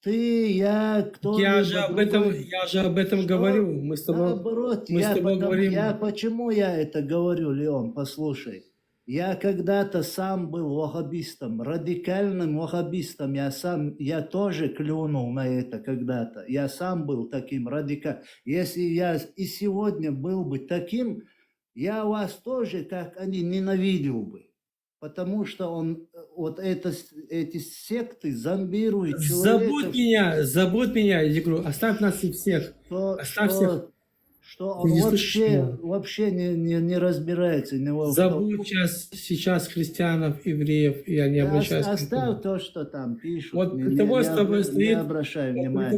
ты, я, кто Я же об этом говорю. Мы с тобой, Наоборот, мы с тобой говорим. почему я это говорю, Леон, послушай. Я когда-то сам был ваххабистом, радикальным ваххабистом. Я тоже клюнул на это когда-то. Я сам был таким радикальным. Если я и сегодня был бы таким, я вас тоже, как они, ненавидел бы. Потому что эти секты зомбируют человека. Забудь меня, я говорю, оставь нас и всех. Оставь всех. Что он вообще не разбирается. Забудь сейчас христианов, евреев, я не обращаюсь. Оставь то, что там пишут. Вот при того, не обращай внимания.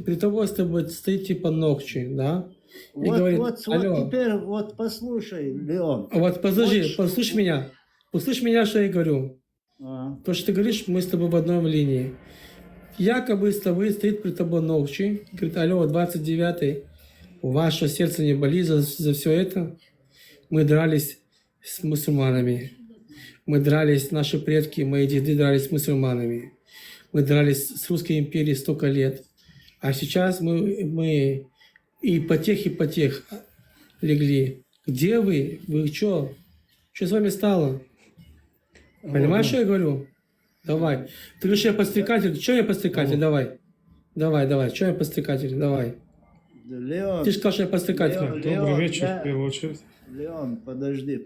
При того, что стоит типа Нохчи, да? И Вот, говорит, вот алло. теперь послушай, Леон. Вот подожди, послушай меня. Послушай меня, что я говорю. То, что ты говоришь, мы с тобой в одной линии. Якобы с тобой стоит при тобой Нохчи. Говорит, алло, 29-й. У вашего сердца не болит за все это? Мы дрались с мусульманами. Мы дрались, наши предки, мои деды дрались с мусульманами. Мы дрались с Русской империей столько лет. А сейчас мы и по тех легли. Где вы? Вы что? Что с вами стало? Понимаешь, что я говорю? Давай. Ты говоришь, я подстрекатель. Что я подстрекатель? Давай. Что я подстрекатель? Давай. Леон, Ты же сказал, что я подстрекатель. Добрый вечер, в первую очередь. Леон, подожди,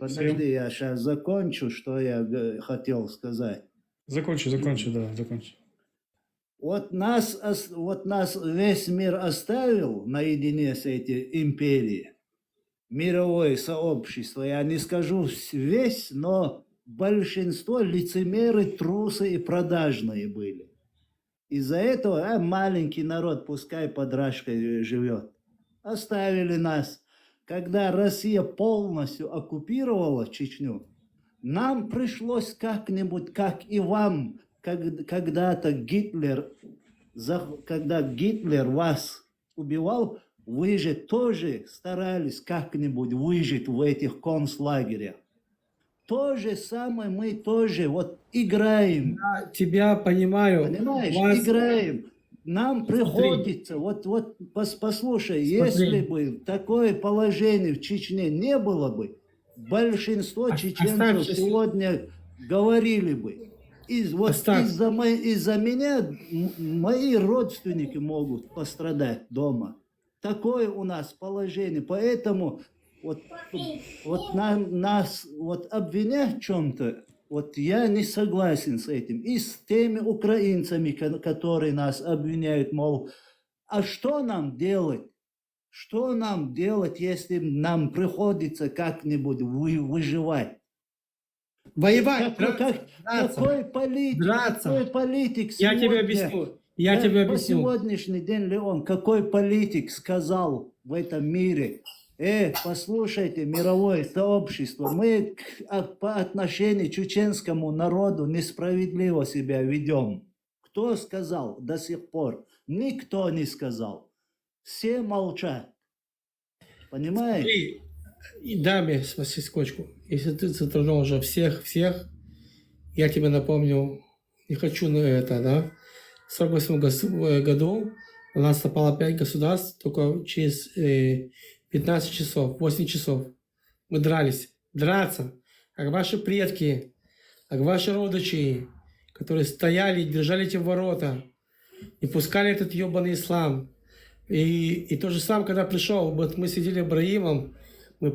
я сейчас закончу, что я хотел сказать. Закончи, да, закончи. Вот нас весь мир оставил наедине с этой империей, мировое сообщество. Я не скажу весь, но большинство лицемеры, трусы и продажные были. Из-за этого маленький народ, пускай под Рашкой живет. Оставили нас. Когда Россия полностью оккупировала Чечню, нам пришлось как-нибудь, как и вам, когда-то когда Гитлер вас убивал, вы же тоже старались как-нибудь выжить в этих концлагерях. То же самое мы тоже играем. Я тебя понимаю. Понимаешь, играем. Нам Смотри. приходится, послушай, если бы такое положение в Чечне не было бы, большинство чеченцев сегодня говорили бы. Из-за меня мои родственники могут пострадать дома. Такое у нас положение. Поэтому нас обвинять в чем-то, я не согласен с этим. И с теми украинцами, которые нас обвиняют, мол, а что нам делать? Что нам делать, если нам приходится как-нибудь выживать? Воевать, Какой политик Я тебе сегодня, объясню. по сегодняшний день, Леон, какой политик сказал в этом мире: послушайте, мировое сообщество, мы по отношению к чеченскому народу несправедливо себя ведем. Кто сказал до сих пор? Никто не сказал. Все молчат. Понимаешь? Дай мне секундочку. Если ты затронул уже всех, я тебе напомню, не хочу на это, да? В 1948 году на нас напало 5 государств, только через 15 часов, 8 часов. Мы дрались. Драться. Как ваши предки, как ваши родичи, которые стояли, держали эти ворота, и пускали этот ебаный ислам. И то же самое, когда пришел, мы сидели Ибраимом, мы,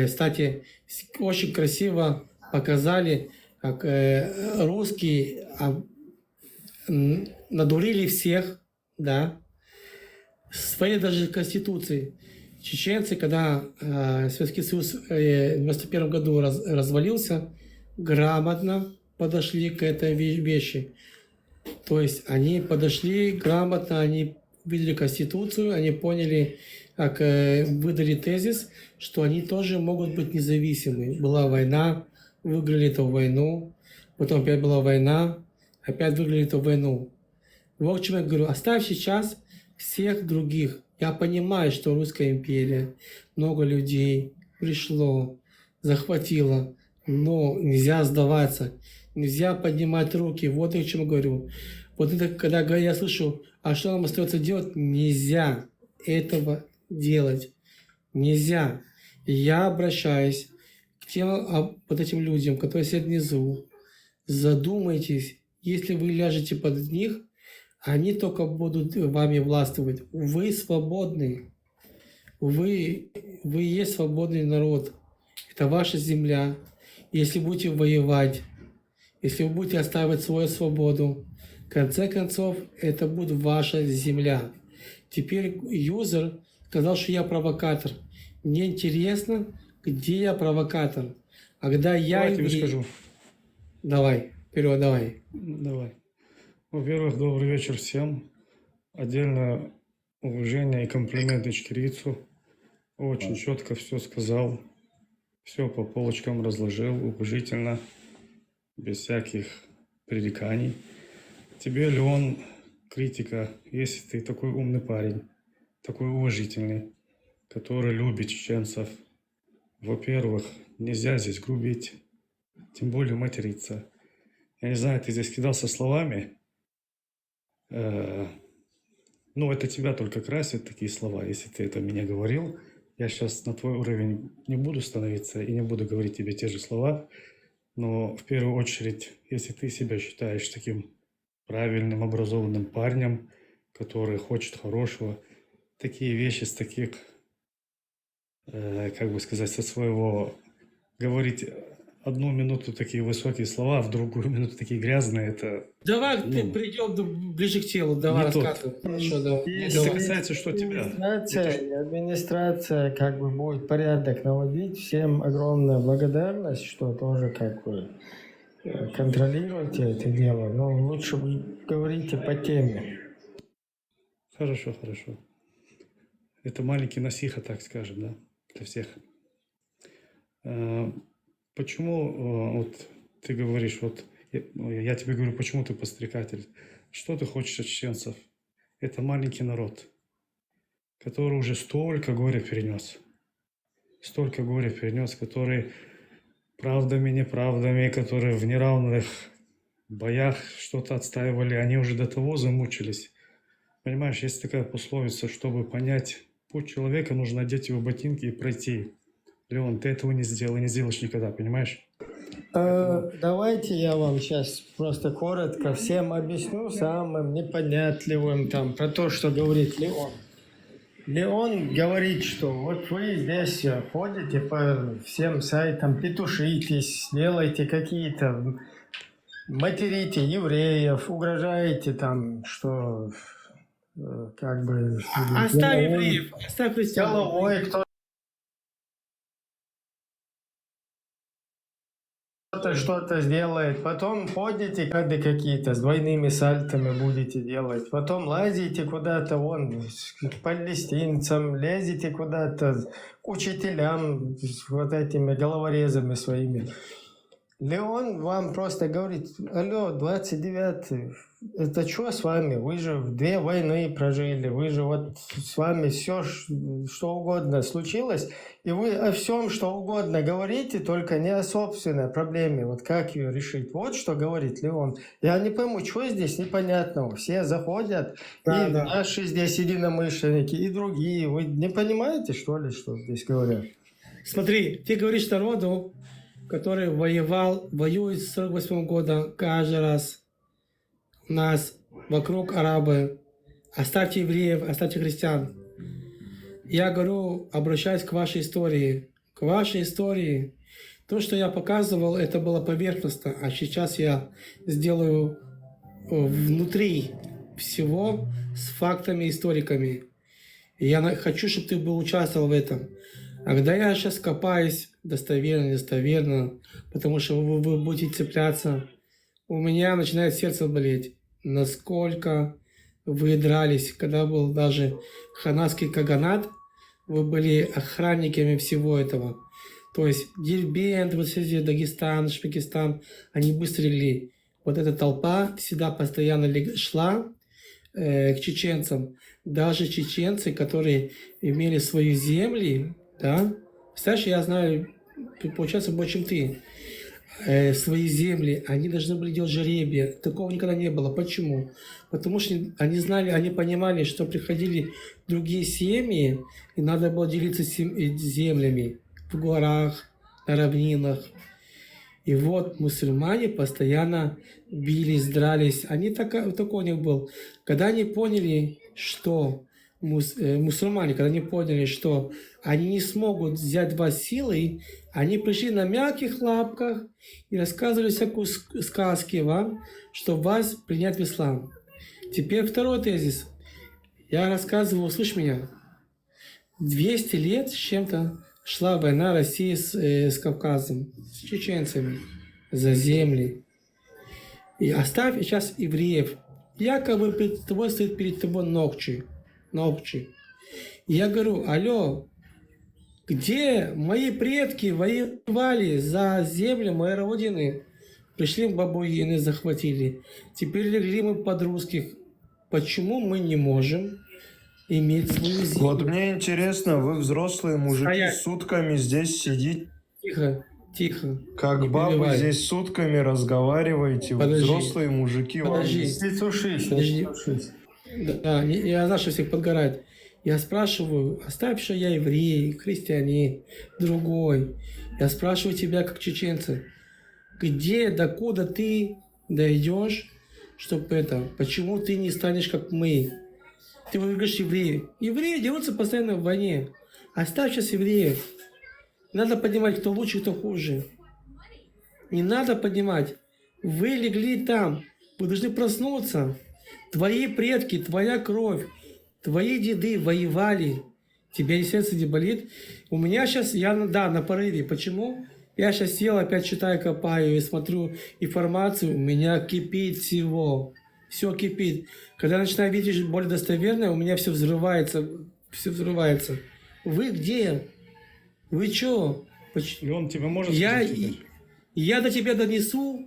кстати, очень красиво показали, как русские надурили всех, да, в своей даже конституции. Чеченцы, когда Советский Союз в 1991 году развалился, грамотно подошли к этой вещи. То есть они подошли грамотно, они видели Конституцию, они поняли, как выдали тезис, что они тоже могут быть независимы. Была война, выиграли эту войну, потом опять была война, опять выиграли эту войну. Вот к чему я говорю, оставь сейчас всех других. Я понимаю, что Русская империя, много людей пришло, захватило, но нельзя сдаваться, нельзя поднимать руки. Вот я к чему говорю. Вот это, когда я слышу, а что нам остается делать? Нельзя этого делать. Нельзя. И я обращаюсь к тем вот этим людям, которые сидят внизу. Задумайтесь, если вы ляжете под них, они только будут вами властвовать. Вы свободны. Вы есть свободный народ. Это ваша земля. Если будете воевать, если вы будете оставить свою свободу, в конце концов, это будет ваша земля. Теперь юзер сказал, что я провокатор. Мне интересно, где я провокатор. А когда я... Давайте выскажу. Давай, вперед, давай. Давай. Во-первых, добрый вечер всем. Отдельно уважение и комплименты Чкирицу. Очень четко все сказал. Все по полочкам разложил, уважительно, без всяких пререканий. Тебе, Леон, критика, если ты такой умный парень, такой уважительный, который любит чеченцев. Во-первых, нельзя здесь грубить, тем более материться. Я не знаю, ты здесь кидался словами. Ну, это тебя только красят, такие слова. Если ты это мне говорил, я сейчас на твой уровень не буду становиться и не буду говорить тебе те же слова. Но в первую очередь, если ты себя считаешь таким правильным, образованным парнем, который хочет хорошего, такие вещи с таких, как бы сказать, со своего... Говорить одну минуту такие высокие слова, а в другую минуту такие грязные, это... Давай придем ближе к телу, давай рассказывай. Хорошо, давай. Это касается, что тебя... Администрация как бы будет порядок наводить. Всем огромная благодарность, что тоже как бы контролируйте это дело. Но лучше говорите по теме. Хорошо, хорошо. Это маленький насиха, так скажем, да, для всех. Почему вот ты говоришь, вот я тебе говорю, почему ты подстрекатель? Что ты хочешь от чеченцев? Это маленький народ, который уже столько горя перенес. Столько горя перенес, который правдами, неправдами, которые в неравных боях что-то отстаивали, они уже до того замучились. Понимаешь, есть такая пословица, чтобы понять путь человека, нужно одеть его ботинки и пройти. Леон, ты этого не сделал и не сделаешь никогда, понимаешь? Давайте я вам сейчас просто коротко всем объясню самым непонятливым там про то, что говорит Леон. Леон говорит, что вот вы здесь ходите по всем сайтам, петушитесь, делаете какие-то, материте евреев, угрожаете там, что как бы... Оставь евреев, оставь христиан. Головой кто-то что-то сделает, потом ходите какие-то с двойными сальтами будете делать, потом лазите куда-то вон к палестинцам, лезете куда-то к учителям с вот этими головорезами своими. Леон вам просто говорит: алло, 29-й, это что с вами? Вы же 2 войны прожили, вы же вот с вами все, что угодно случилось, и вы о всем, что угодно говорите, только не о собственной проблеме, вот как ее решить. Вот что говорит Леон. Я не пойму, что здесь непонятного. Все заходят, и наши здесь единомышленники, и другие. Вы не понимаете, что ли, что здесь говорят? Смотри, ты говоришь народу, который воюет с 1948 года каждый раз. У нас вокруг арабы. Оставьте евреев, оставьте христиан. Я говорю, обращаюсь к вашей истории. К вашей истории. То, что я показывал, это было поверхностно. А сейчас я сделаю внутри всего с фактами, историками. И я хочу, чтобы ты был участвовал в этом. А когда я сейчас копаюсь, достоверно, недостоверно, потому что вы будете цепляться, у меня начинает сердце болеть. Насколько вы дрались, когда был даже ханасский каганат, вы были охранниками всего этого. То есть Дербент, вот эти Дагестан, Шпекистан, они быстро легли. Вот эта толпа всегда постоянно шла к чеченцам. Даже чеченцы, которые имели свои земли, да, представляешь, я знаю, получается, больше, чем ты, свои земли, они должны были делать жеребие. Такого никогда не было. Почему? Потому что они знали, они понимали, что приходили другие семьи, и надо было делиться землями в горах, на равнинах. И вот мусульмане постоянно бились, дрались. Такой у них был. Когда они поняли, что мусульмане, когда они поняли, что они не смогут взять вас силой, они пришли на мягких лапках и рассказывали всякую сказки вам, чтобы вас принять в ислам. Теперь второй тезис. Я рассказывал, слышь меня, 200 лет с чем-то шла война России с Кавказом, с чеченцами за земли. И оставь сейчас евреев. Якобы перед тобой стоит перед тобой Нохчи. Я говорю, алло, где мои предки воевали за землю моей родины? Пришли бабуины, захватили. Теперь легли мы под русских. Почему мы не можем иметь свою землю? Вот мне интересно, вы взрослые мужики сутками здесь сидите. Тихо. Как бабы перебивай. здесь сутками разговариваете, вы Подожди. взрослые мужики. Подожди. Подожди. Да, я знаю, что всех подгорает. Я спрашиваю, оставь, что я еврей, христианин, другой. Я спрашиваю тебя, как чеченца, докуда ты дойдешь, чтобы почему ты не станешь как мы? Ты говоришь евреи. Евреи дерутся постоянно в войне. Оставь сейчас евреев. Не надо понимать, кто лучше, кто хуже. Не надо понимать. Вы легли там. Вы должны проснуться. Твои предки, твоя кровь, твои деды воевали. Тебе сердце не болит? У меня сейчас, на порыве. Почему? Я сейчас сел, опять читаю, копаю и смотрю информацию. У меня кипит всего. Все кипит. Когда я начинаю видеть более достоверное, у меня все взрывается. Все взрывается. Вы где? Вы чё? И он тебе может я до тебя донесу,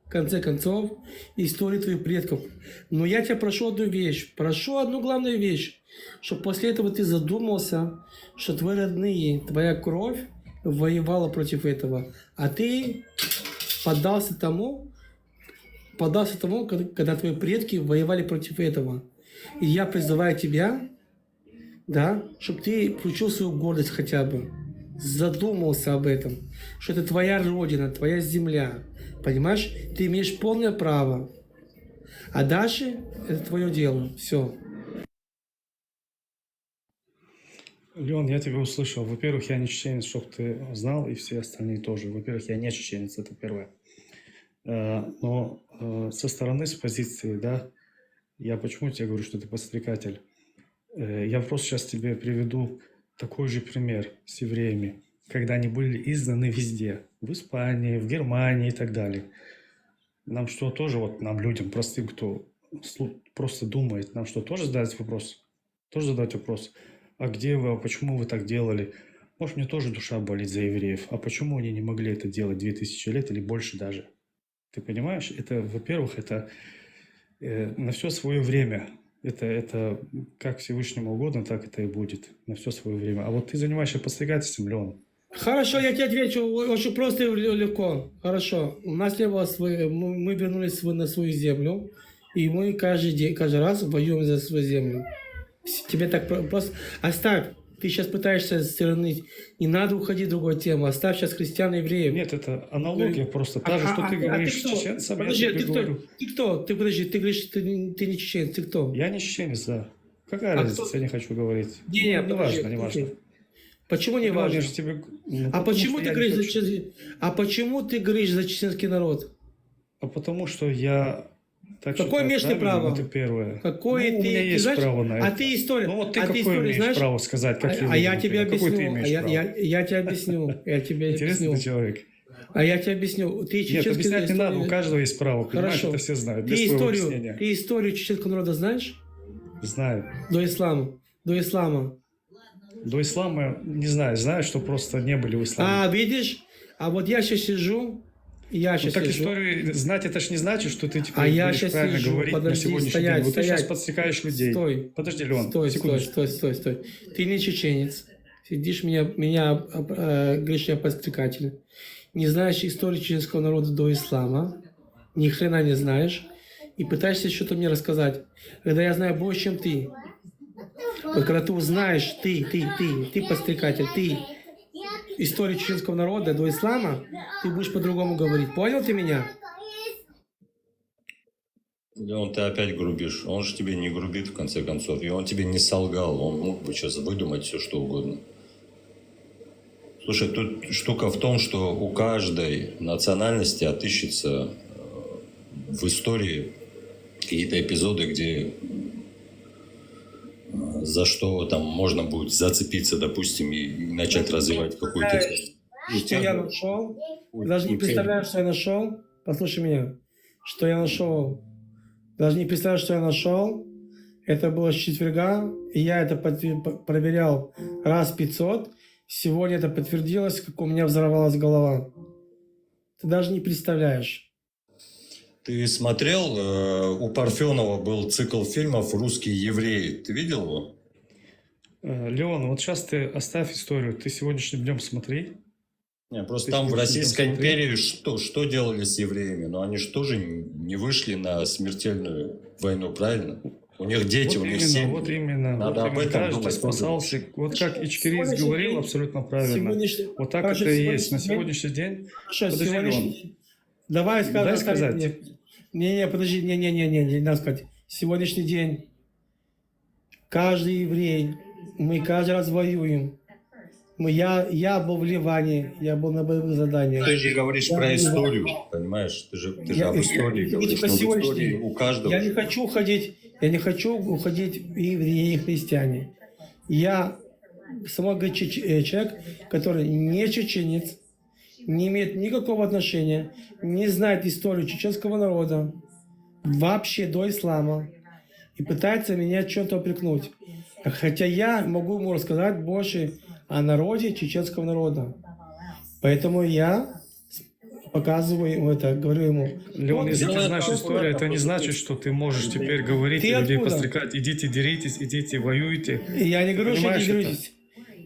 в конце концов, историю твоих предков. Но я тебя прошу одну вещь. Прошу одну главную вещь. Чтобы после этого ты задумался, что твои родные, твоя кровь воевала против этого. А ты поддался тому, когда твои предки воевали против этого. И я призываю тебя, да, чтобы ты включил свою гордость хотя бы, задумался об этом, что это твоя родина, твоя земля, понимаешь? Ты имеешь полное право, а дальше это твое дело, все. Леон, я тебя услышал. Во-первых, я не чеченец, чтобы ты знал, и все остальные тоже. Во-первых, я не чеченец, это первое. Но со стороны, с позиции, да, я почему тебе говорю, что ты подстрекатель? Я просто сейчас тебе приведу такой же пример с евреями, когда они были изгнаны везде, в Испании, в Германии и так далее. Нам что, тоже, вот нам, людям, простым, кто просто думает, нам что, тоже задать вопрос? Тоже задать вопрос, а где вы, а почему вы так делали? Может, мне тоже душа болит за евреев, а почему они не могли это делать 2000 лет или больше даже? Ты понимаешь, это, во-первых, это на все свое время. Это как Всевышнему угодно, так это и будет. На все свое время. А вот ты занимаешься подстрекательством, Леон. Хорошо, я тебе отвечу очень просто и легко. Хорошо. У нас не было мы вернулись на свою землю, и мы каждый раз воюем за свою землю. Тебе так просто... Оставь. Ты сейчас пытаешься стороны. Не надо уходить в другую тему. Оставь сейчас христиан и евреев. Нет, это аналогия просто. Та же, что ты говоришь с чеченцем, подожди, я тебе говорю. Ты кто? Ты говоришь, ты не чеченец. Ты кто? Я не чеченец, да. Какая разница, я не хочу говорить. Не важно. Почему не важно? Тебе... почему ты говоришь за чеченский народ? А потому что я Так что Какое это имеешь ты правильно, право? Это первое. Какое Ну, у ты, меня ты есть знаешь, право на это. а ты историю, Ну вот ты а ты какое историю имеешь знаешь? право сказать, как А я тебе Какое ты объясню, имеешь право? я тебе объясню, я тебе Интересный объясню. ты человек. А я тебе объясню. Ты Нет, чеченскую объяснять не надо, у историю- каждого есть право, понимаешь, Хорошо. это все знают, Ты без твоего историю, объяснения. ты историю чеченского народа знаешь? Знаю. До ислама. До ислама. До ислама не знаю, знаю, что просто не были в исламе. А, видишь? А вот я сейчас сижу, Ну, так историю знать, это ж не значит, что ты теперь А я будешь щас правильно сижу, говорить подожди, на сегодняшний стоять, день. Вот ты сейчас стоять. подстрекаешь людей. Стой. Подожди, Леон, Стой. секундочку. Ты не чеченец. Сидишь, говоришь, я подстрекатель. Не знаешь историю чеченского народа до ислама. Ни хрена не знаешь. И пытаешься что-то мне рассказать. Когда я знаю больше, чем ты. Вот когда ты узнаешь, ты подстрекатель, ты историю чеченского народа до ислама, ты будешь по-другому говорить. Понял ты меня? Леон, ты опять грубишь. Он же тебе не грубит, в конце концов. И он тебе не солгал. Он мог бы сейчас выдумать все, что угодно. Слушай, тут штука в том, что у каждой национальности отыщется в истории какие-то эпизоды, где за что там можно будет зацепиться, допустим, и начать развивать какую-то тему. Что я нашел? Даже не представляешь, что я нашел. Послушай меня. Что я нашел? Даже не представляешь, что я нашел. Это было с четверга, и я это проверял раз 500. Сегодня это подтвердилось, как у меня взорвалась голова. Ты даже не представляешь. Ты смотрел, у Парфенова был цикл фильмов «Русские евреи». Ты видел его? Леон, вот сейчас ты оставь историю. Ты сегодняшним днем смотри. Не, просто Ты там в сегодняшним Российской днем смотри. империи что делали с евреями? Но они же тоже не вышли на смертельную войну, правильно? У них дети, Вот у них именно, семьи. вот именно. Надо Вот об именно. этом Каждый думать. спасался. Вот как Ичкерис Сегодняшний говорил, день- абсолютно правильно. сегодняшний- Вот так Хорошо, это и есть. На сегодняшний сегодняшний день... Хорошо, Подожди, сегодняшний- Леон. Давай скажем. Дай сказать. Не, подожди, не надо сказать. Сегодняшний день каждый еврей, мы каждый раз воюем. Я был в Ливане, я был на боевых заданиях. Ты же говоришь Я про был в Ливане. историю, понимаешь? Ты же Я- об истории я- говоришь. типа Но в сегодняшний истории день. у каждого. Я не хочу уходить и евреи, и христиане. Я самый человек, который не чеченец, не имеет никакого отношения, не знает историю чеченского народа, вообще до ислама, и пытается меня что-то упрекнуть. Хотя я могу ему рассказать больше о народе чеченского народа. Поэтому я показываю ему это, говорю ему. Леон, вот если ты делай знаешь то, историю, это не значит, что ты можешь теперь говорить Ты и людей откуда? подстрекать. Идите, деритесь, идите, воюйте. Я не говорю, что Понимаешь не это? деритесь.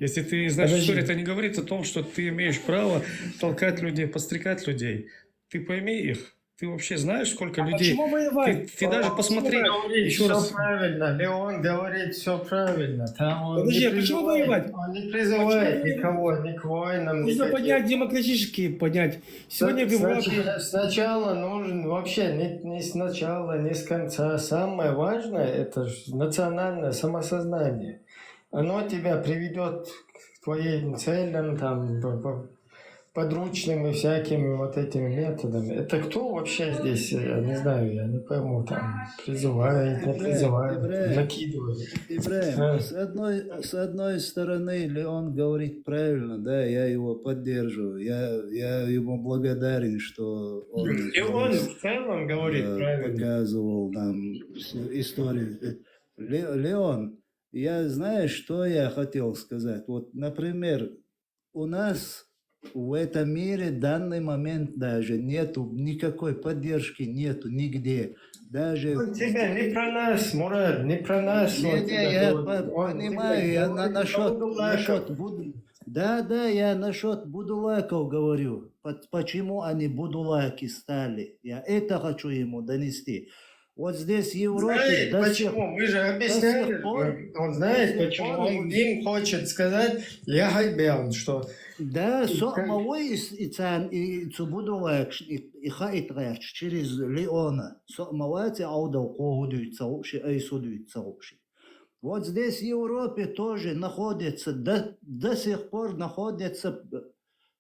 Если ты знаешь Подожди. историю, это не говорит о том, что ты имеешь право толкать людей, подстрекать людей. Ты пойми их. Ты вообще знаешь, сколько людей... Почему воевать? Ты даже посмотри, еще все раз... правильно. Леон говорит все правильно. Там он Подожди, не а почему призывает- воевать? Он не призывает Почему никого ни к войнам. Нужно никаким. поднять демократические, поднять. Сегодня в Европе... Сначала нужен вообще не сначала, не с конца. Самое важное это ж национальное самосознание. Оно тебя приведет к твоим целям, там, подручными всякими вот этими методами. Это кто вообще здесь, я не знаю, я не пойму, там, призывает, не призывает, накидывает. Ибраим, с одной стороны, Леон говорит правильно, да, я его поддерживаю, я ему благодарен, что он, И он в целом говорит правильно. показывал нам историю. Леон, я знаю, что я хотел сказать. Вот, например, у нас в этом мире в данный момент даже нету никакой поддержки, нету нигде. Даже... Он тебя не про нас, Мурад, не про нас. Не, он не, тебя я говорит. Он понимаю, тебе я говорит насчет Да, я насчет будулаков говорю. Почему они будулаки стали? Я это хочу ему донести. Вот здесь в Европе... Знает до сих- почему, мы же до объясняли, сих пор- он знает до сих почему, пор он им хочет сказать, я хайбян, что... Да, со'мовой ицан и цубудулак и хаитрach через Леона. Со'мовати аудал когудуй цаупши, айсудуй цаупши. Вот здесь в Европе тоже находятся, до сих пор находятся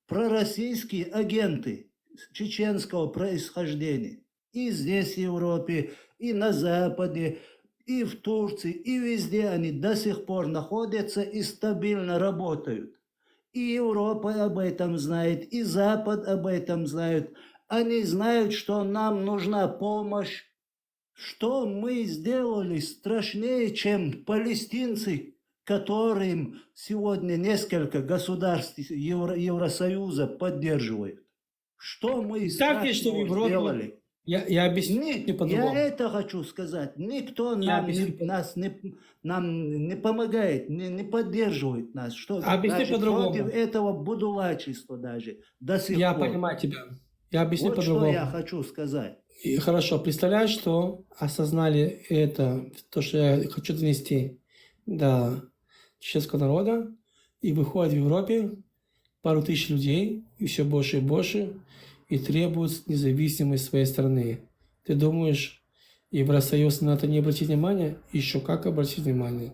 пророссийские агенты чеченского происхождения. И здесь, в Европе, и на Западе, и в Турции, и везде они до сих пор находятся и стабильно работают. И Европа об этом знает, и Запад об этом знает. Они знают, что нам нужна помощь. Что мы сделали страшнее, чем палестинцы, которым сегодня несколько государств Евросоюза поддерживают. Что мы Ставьте, что в Европе... сделали? Я объясню по-другому. Я это хочу сказать. Никто нам не помогает, не поддерживает нас. Что Объясни даже по-другому. против этого будулачества даже до сих Я пор. понимаю тебя. Я объясню Вот по-другому. что я хочу сказать. И хорошо, представляешь, что осознали это, то, что я хочу донести до чеченского народа, и выходит в Европе пару тысяч людей, и все больше и больше, и требуют независимости своей страны. Ты думаешь, Евросоюз на это не обратит внимания? Еще как обратить внимание?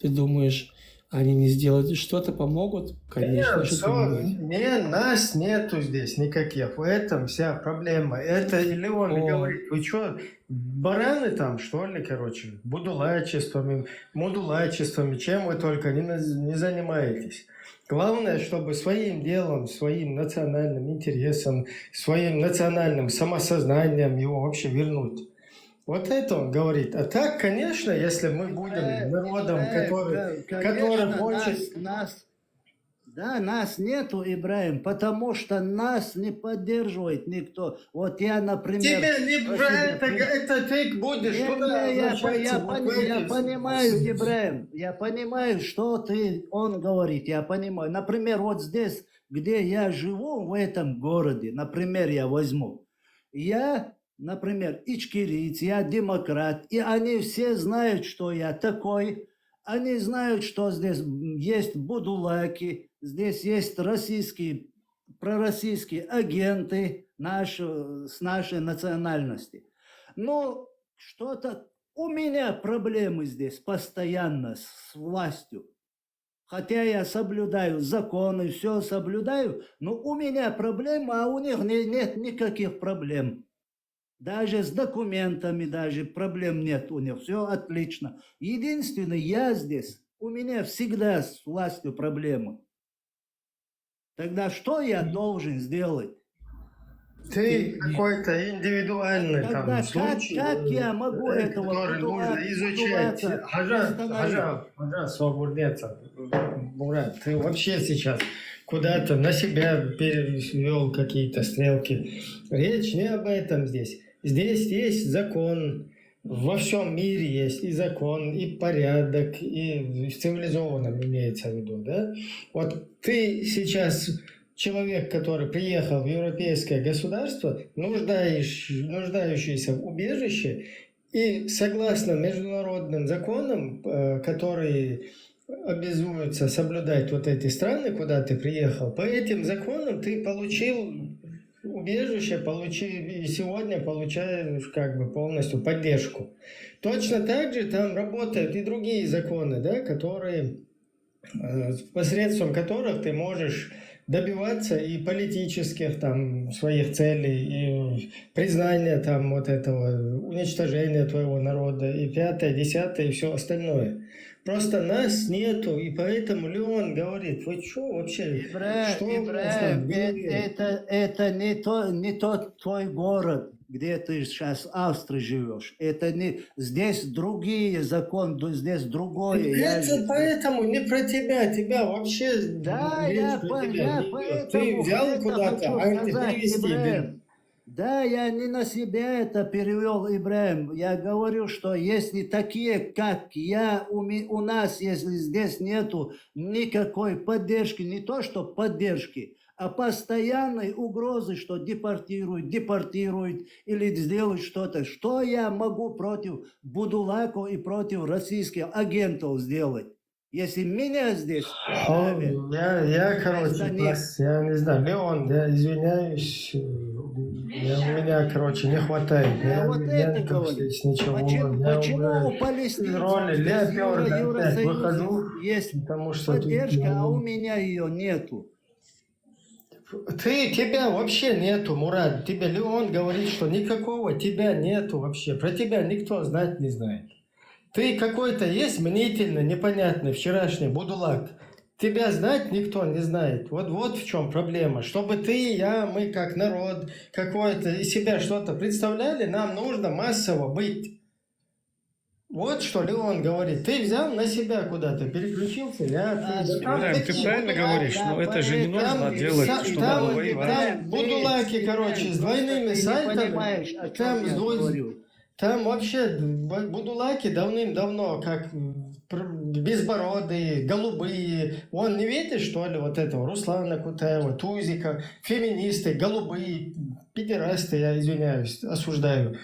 Ты думаешь, они не сделают что-то, помогут? Конечно, Нет, что помогут. нас нету здесь никаких. В этом вся проблема. Это или он говорит, вы что, бараны там, что ли, короче, будулачествами, модулачествами, чем вы только не занимаетесь. Главное, чтобы своим делом, своим национальным интересом, своим национальным самосознанием его вообще вернуть. Вот это он говорит. А так, конечно, если мы будем народом, который хочет... Нас нету, Ибраим, потому что нас не поддерживает никто. Вот я, например... Тебя не это ты будешь туда я понимаю, Ибраим, я понимаю, что он говорит, я понимаю. Например, вот здесь, где я живу, в этом городе, например, я возьму. Например, ичкириец, я демократ, и они все знают, что я такой. Они знают, что здесь есть будулаки, здесь есть пророссийские агенты с нашей национальности. Но что-то у меня проблемы здесь постоянно с властью. Хотя я соблюдаю законы, все соблюдаю, но у меня проблемы, а у них нет никаких проблем. Даже с документами даже проблем нет у них, все отлично. Единственное, я здесь, у меня всегда с властью проблемы. Тогда что я должен сделать? Ты какой-то индивидуальный Тогда там случай, как я могу этого который нужно изучать. Хажа, свободница, Мурат, ты вообще сейчас куда-то на себя перевел какие-то стрелки. Речь не об этом здесь. Здесь есть закон, во всем мире есть и закон, и порядок, и в цивилизованном имеется в виду, да? Вот ты сейчас человек, который приехал в европейское государство, нуждающийся в убежище, и согласно международным законам, которые обязуются соблюдать вот эти страны, куда ты приехал, по этим законам ты получил убежище, и сегодня получаешь как бы полностью поддержку. Точно так же там работают и другие законы, да, которые, посредством которых ты можешь добиваться и политических там своих целей, и признания там вот этого, уничтожения твоего народа, и 5-е, 10-е, и все остальное. Просто нас нету, и поэтому Леон говорит, вы что вообще? Ибраим, это не тот твой город, где ты сейчас в Австрии живешь. Это не здесь другие законы, здесь другое. Это поэтому не про тебя вообще. Да, я поэтому ты взял куда-то, а это перевести. Да, я не на себя это перевел, Ибраим. Я говорю, что если такие, как я, у нас, если здесь нету никакой поддержки, не то что поддержки, а постоянной угрозы, что депортируют или сделают что-то. Что я могу против будулаков и против российских агентов сделать? Если меня здесь... Я не знаю, Леон, я извиняюсь, у меня, короче, не хватает. Я не здесь ничего. Почему у палестинцев есть потому что поддержка, а у меня ее нету? Тебя вообще нету, Мурат. Тебе Леон говорит, что никакого тебя нету вообще. Про тебя никто знать не знает. Ты какой-то есть мнительный, непонятный, вчерашний будулак. Тебя знать никто не знает. Вот в чем проблема. Чтобы ты, я, мы как народ какой-то из себя что-то представляли, нам нужно массово быть. Вот что Леон говорит. Ты взял на себя куда-то, переключился. Ибраим, ты правильно говоришь, но это же не нужно делать, чтобы воевать. Там будулаки, короче, с двойными сальтами. Там вообще будулаки давным-давно, как безбородые, голубые. Вон не видишь, что ли, вот этого Руслана Кутаева, Тузика, феминисты, голубые, педерасты, я извиняюсь, осуждаю.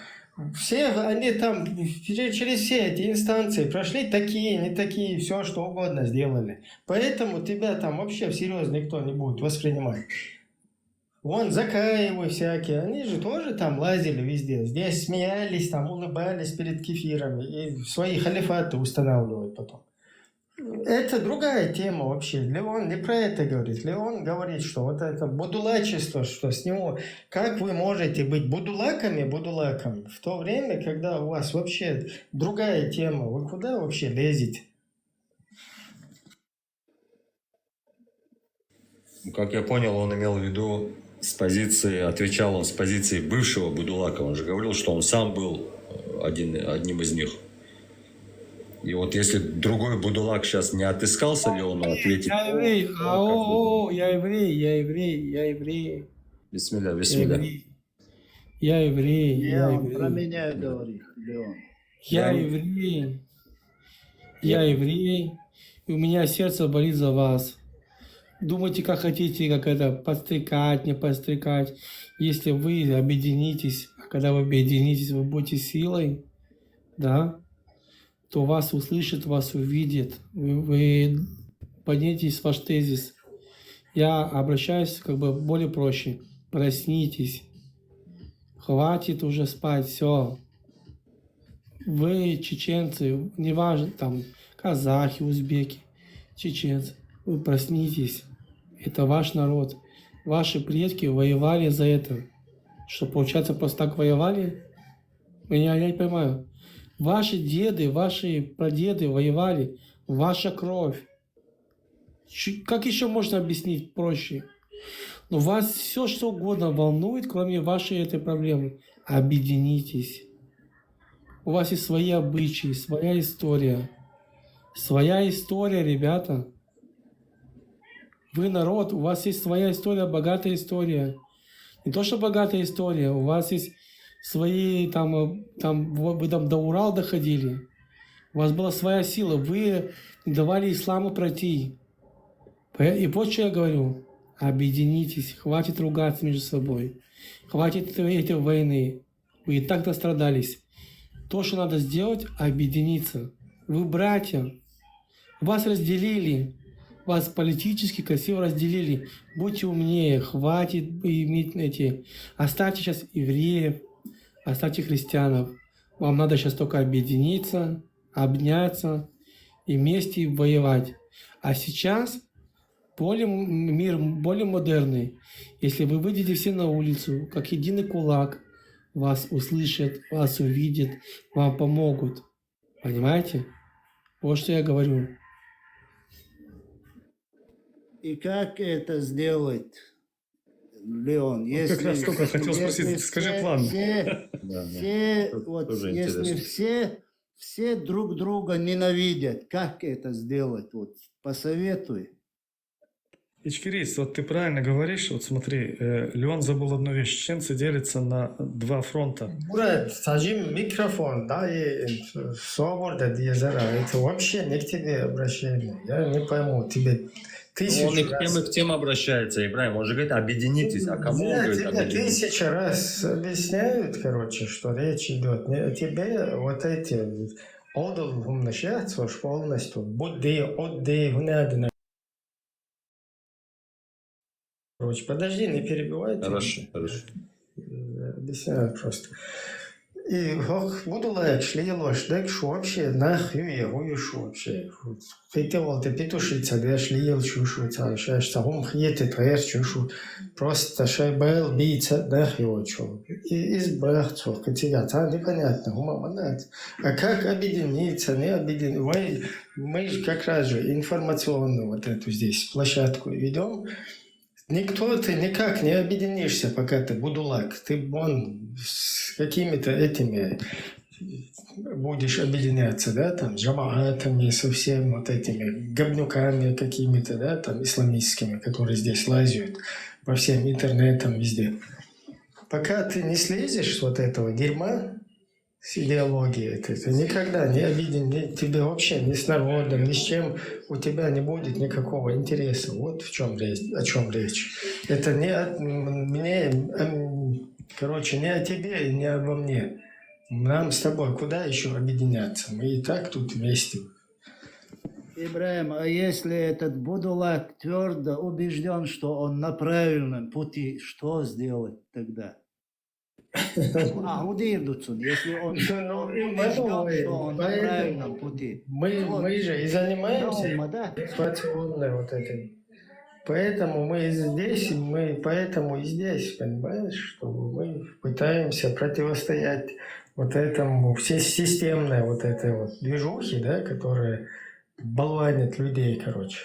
Все они там через все эти инстанции прошли, такие, не такие, все что угодно сделали. Поэтому тебя там вообще всерьез никто не будет воспринимать. Вон Закаевы всякие, они же тоже там лазили везде. Здесь смеялись, там улыбались перед кефирами и свои халифаты устанавливают потом. Это другая тема вообще. Леон не про это говорит. Леон говорит, что вот это будулачество, что с него... Как вы можете быть будулаками в то время, когда у вас вообще другая тема? Вы куда вообще лезете? Как я понял, он имел в виду отвечал он с позиции бывшего Будулака. Он же говорил, что он сам был одним из них. И вот если другой Будулак сейчас не отыскался ли он ответить? Я еврей, я еврей. Бисмилля. Я еврей. Он про меня говорит, Леон. Я еврей. И у меня сердце болит за вас. Думайте, как хотите, как это, подстрекать, не подстрекать. Если вы объединитесь, а когда вы объединитесь, вы будете силой, да, то вас услышат, вас увидят. Вы поднимитесь в ваш тезис. Я обращаюсь как бы более проще. Проснитесь. Хватит уже спать, все. Вы, чеченцы, неважно, там, казахи, узбеки, чеченцы, вы проснитесь. Это ваш народ. Ваши предки воевали за это. Что, получается, просто так воевали? Я не понимаю. Ваши деды, ваши прадеды воевали. Ваша кровь. Как еще можно объяснить проще? Но вас все, что угодно волнует, кроме вашей этой проблемы. Объединитесь. У вас есть свои обычаи, своя история. Своя история, ребята. Вы народ, у вас есть своя история, богатая история. Не то, что богатая история, у вас есть свои, вы там до Урала доходили. У вас была своя сила, вы не давали исламу пройти. И вот что я говорю. Объединитесь, хватит ругаться между собой. Хватит этой войны. Вы и так настрадались. То, что надо сделать, объединиться. Вы братья. Вас разделили. Вас политически красиво разделили. Будьте умнее, хватит иметь эти... Оставьте сейчас евреев, оставьте христианов. Вам надо сейчас только объединиться, обняться и вместе воевать. А сейчас мир более модерный. Если вы выйдете все на улицу, как единый кулак, вас услышат, вас увидят, вам помогут. Понимаете? Вот что я говорю. И как это сделать, Леон? Как раз только хотел спросить, скажи план. Если все друг друга ненавидят, как это сделать? Вот посоветуй. Ичкерис, вот ты правильно говоришь, вот смотри, Леон забыл одну вещь. Чеченцы делятся на два фронта. Мурат, сажим микрофон, да, и свобода диезера. Это вообще не к тебе обращение. Я не пойму, тебе... Он и к тем обращается, Ибраим. Он же говорит, объединитесь. А кому он говорит объединитесь? 1000 раз объясняют, короче, что речь идет. Тебе вот эти отдал умножаться полностью. Будды, отды, короче, подожди, не перебивай. Хорошо. Объясняю просто. И буду лайк, шли ложь, так что вообще нахуй я что вообще. Хотел ты петушиться, да шли ел чушу, сейчас сам хьете твоя чушу. Просто шайбел биться, нахуй его чу. И избрать что, хотя там непонятно, умоманать. А как объединиться, не объединиться? Мы же как раз же информационную вот эту здесь площадку ведем. Никто, ты никак не объединишься, пока ты будулак. Ты вон с какими-то этими будешь объединяться, да, там, джамаатами, со всеми вот этими говнюками какими-то, да, там, исламистскими, которые здесь лазят по всем интернетам, везде. Пока ты не слезешь с вот этого дерьма, с идеологией, ты никогда не объединишь, тебе вообще ни с народом, ни с чем у тебя не будет никакого интереса. Вот в чем речь, о чем речь. Это не о мне, короче, не о тебе и не обо мне. Нам с тобой куда еще объединяться? Мы и так тут вместе. Ибраим, а если этот будулак твердо убежден, что он на правильном пути, что сделать тогда? Удирдутся, если он убежден, что он на правильном пути. Мы же и занимаемся информационной вот этой. Поэтому мы здесь, поэтому и здесь, понимаешь, что мы пытаемся противостоять вот этому системной вот этой вот движухе, да, которая болванит людей, короче.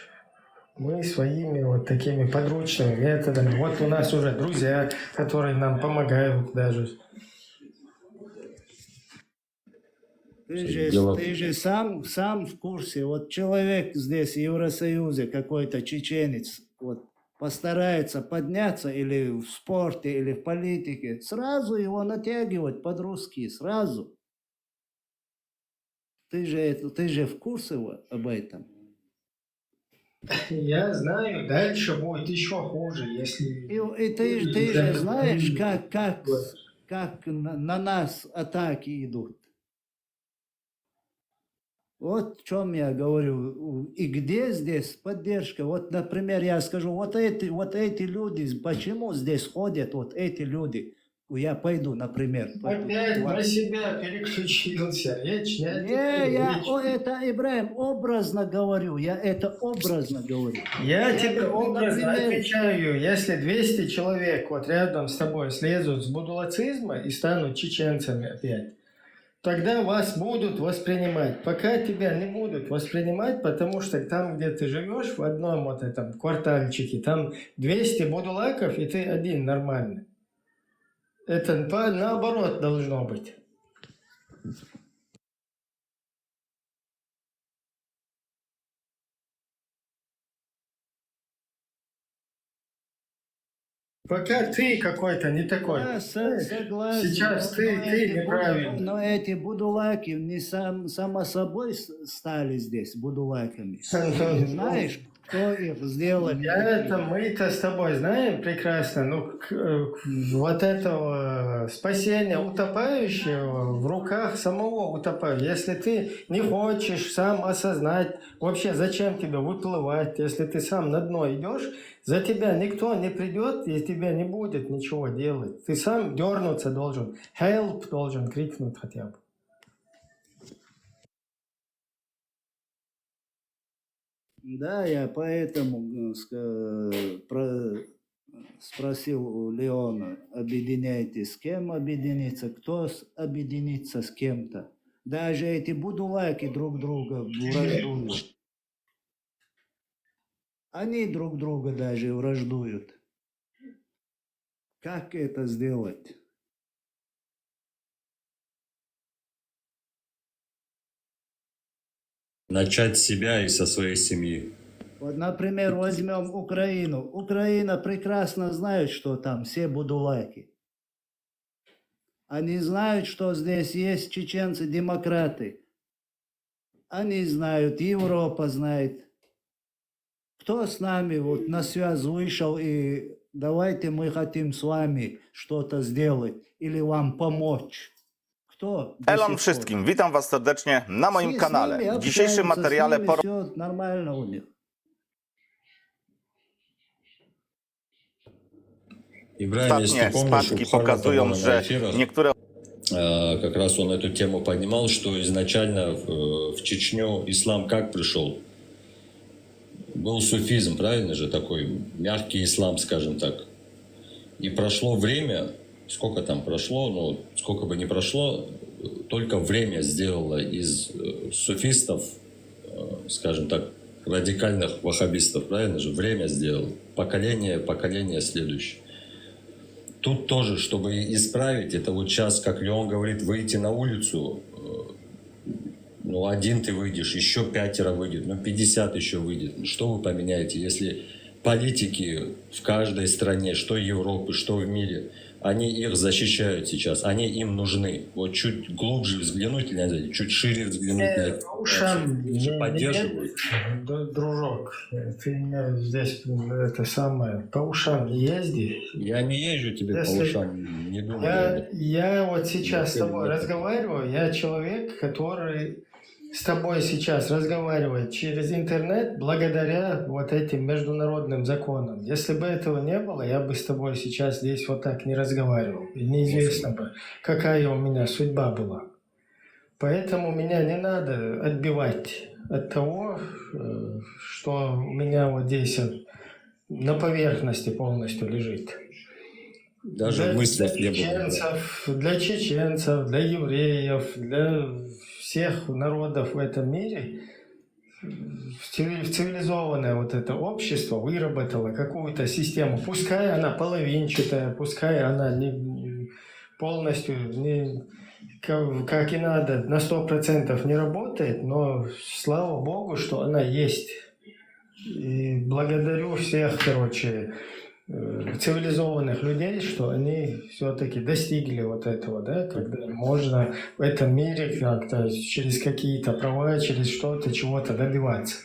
Мы своими вот такими подручными методами. Вот у нас уже друзья, которые нам помогают даже. Ты же сам в курсе. Вот человек здесь в Евросоюзе, какой-то чеченец, вот постарается подняться или в спорте, или в политике, сразу его натягивать под русские, сразу. Ты же в курсе об этом? Я знаю, дальше будет еще хуже, если... И ты же знаешь, как на нас атаки идут. Вот в чем я говорю. И где здесь поддержка? Вот, например, я скажу, вот эти люди, почему здесь ходят вот эти люди? Я пойду, например. Опять на себя переключился. Речь это, Ибраим, образно говорю. Я это образно говорю. Я тебе образно отвечаю. Если 200 человек вот рядом с тобой слезут с будулацизма и станут чеченцами опять, тогда вас будут воспринимать. Пока тебя не будут воспринимать, потому что там, где ты живешь, в одном вот этом квартальчике, там 200 будулаков, и ты один нормальный. Это наоборот должно быть. Пока ты какой-то не такой. Я согласен. Сейчас ты неправильный. Но эти будулаки не само собой стали здесь будулаками. Знаешь, кто их сделал? Мы-то с тобой знаем прекрасно, вот этого спасения утопающего в руках самого утопающего. Если ты не хочешь сам осознать, вообще зачем тебе выплывать, если ты сам на дно идешь, за тебя никто не придет, и тебя не будет ничего делать. Ты сам дернуться должен, help должен крикнуть хотя бы. Да, я поэтому спросил у Леона, объединяйтесь, с кем объединиться, кто объединится с кем-то. Даже эти будулаки друг друга враждуют. Они друг друга даже враждуют. Как это сделать? Начать с себя и со своей семьи. Вот, например, возьмем Украину. Украина прекрасно знает, что там все будулаки. Они знают, что здесь есть чеченцы-демократы. Они знают, Европа знает. Кто с нами вот на связь вышел и давайте мы хотим с вами что-то сделать или вам помочь? Elon wszystkim, witam Was serdecznie na moim kanale. W dzisiejszym materiale ostatnie spadki pokazują, że niektóre... как раз он эту тему поднимал, что изначально в Чечню ислам как пришел? Был суфизм, правильно же, такой мягкий ислам, скажем так. И прошло время, сколько там прошло, ну, сколько бы ни прошло, только время сделало из суфистов, скажем так, радикальных ваххабистов, правильно же, время сделало, поколение следующее. Тут тоже, чтобы исправить, это вот сейчас, как Леон говорит, выйти на улицу, ну, один ты выйдешь, еще 5 выйдет, ну, 50 еще выйдет. Что вы поменяете, если политики в каждой стране, что Европы, что в мире, они их защищают сейчас, они им нужны. Вот чуть глубже взглянуть, или чуть шире взглянуть на это. Поддерживают. Дружок, ты меня здесь это самое, по ушам не езди. Я не езжу тебе по ушам, не думаю. Я вот сейчас с тобой разговариваю, я человек, который с тобой сейчас разговаривает через интернет благодаря вот этим международным законам. Если бы этого не было, я бы с тобой сейчас здесь вот так не разговаривал. И неизвестно бы, какая у меня судьба была. Поэтому меня не надо отбивать от того, что у меня вот здесь на поверхности полностью лежит. Даже мыслей не было. Для чеченцев, для евреев, для всех народов в этом мире цивилизованное вот это общество выработало какую-то систему. Пускай она половинчатая, пускай она не полностью, не, как и надо, на 100% не работает, но слава Богу, что она есть. И благодарю всех, цивилизованных людей, что они все-таки достигли вот этого, да, когда можно в этом мире как-то через какие-то права, через что-то, чего-то добиваться.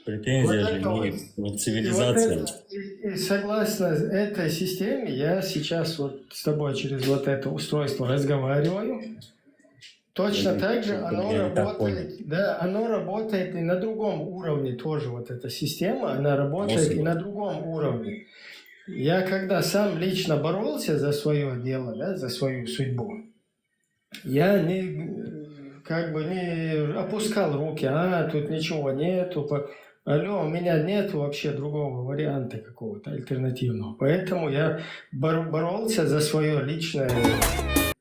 Претензия же не цивилизация. И согласно этой системе, я сейчас вот с тобой через вот это устройство разговариваю. Точно так же оно работает, да, оно работает и на другом уровне тоже, вот эта система, она работает и на другом уровне. Я когда сам лично боролся за свое дело, да, за свою судьбу, я не опускал руки, тут ничего нету, алло, у меня нет вообще другого варианта какого-то альтернативного. Поэтому я боролся за свое личное,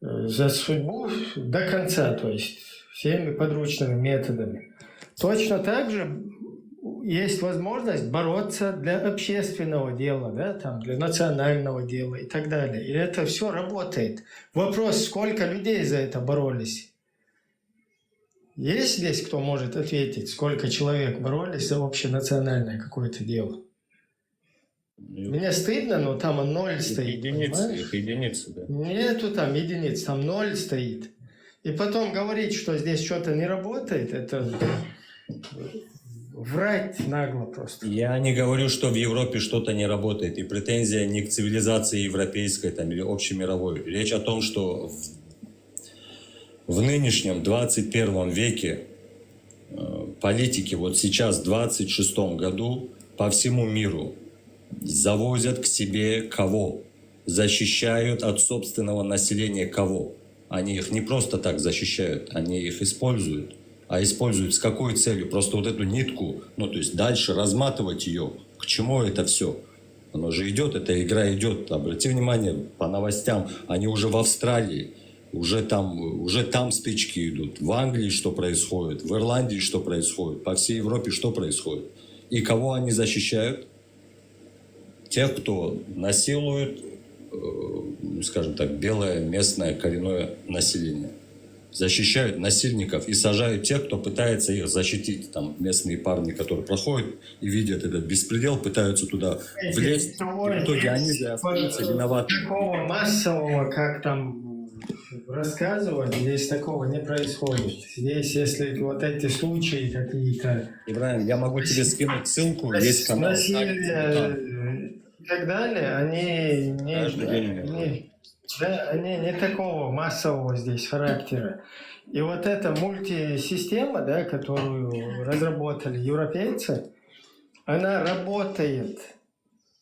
за судьбу до конца, то есть всеми подручными методами. Точно так же есть возможность бороться для общественного дела, да, там, для национального дела и так далее. И это все работает. Вопрос, сколько людей за это боролись? Есть здесь кто может ответить, сколько человек боролись за общенациональное какое-то дело? Мне стыдно, но там 0 стоит. Единицы, да. Нету там единиц, там 0 стоит. И потом говорить, что здесь что-то не работает, это врать нагло просто. Я не говорю, что в Европе что-то не работает. И претензия не к цивилизации европейской там, или общемировой. Речь о том, что в нынешнем 21 веке политики вот сейчас, в 26 году, по всему миру завозят к себе кого? Защищают от собственного населения кого? Они их не просто так защищают, они их используют. А используют с какой целью? Просто вот эту нитку, ну то есть дальше разматывать ее. К чему это все? Оно же идет, эта игра идет. Обрати внимание, по новостям, они уже в Австралии. Уже там стычки идут. В Англии что происходит, в Ирландии что происходит, по всей Европе что происходит. И кого они защищают? Тех, кто насилует, скажем так, белое местное коренное население. Защищают насильников и сажают тех, кто пытается их защитить. Там местные парни, которые проходят и видят этот беспредел, пытаются туда влезть. И в итоге они остаются виноваты. Такого массового, как там рассказывать, здесь такого не происходит. Здесь, если вот эти случаи какие-то... Ибраим, я могу тебе скинуть ссылку, есть канал. Насилие и так далее, они не такого массового здесь характера. И вот эта мультисистема, да, которую разработали европейцы, она работает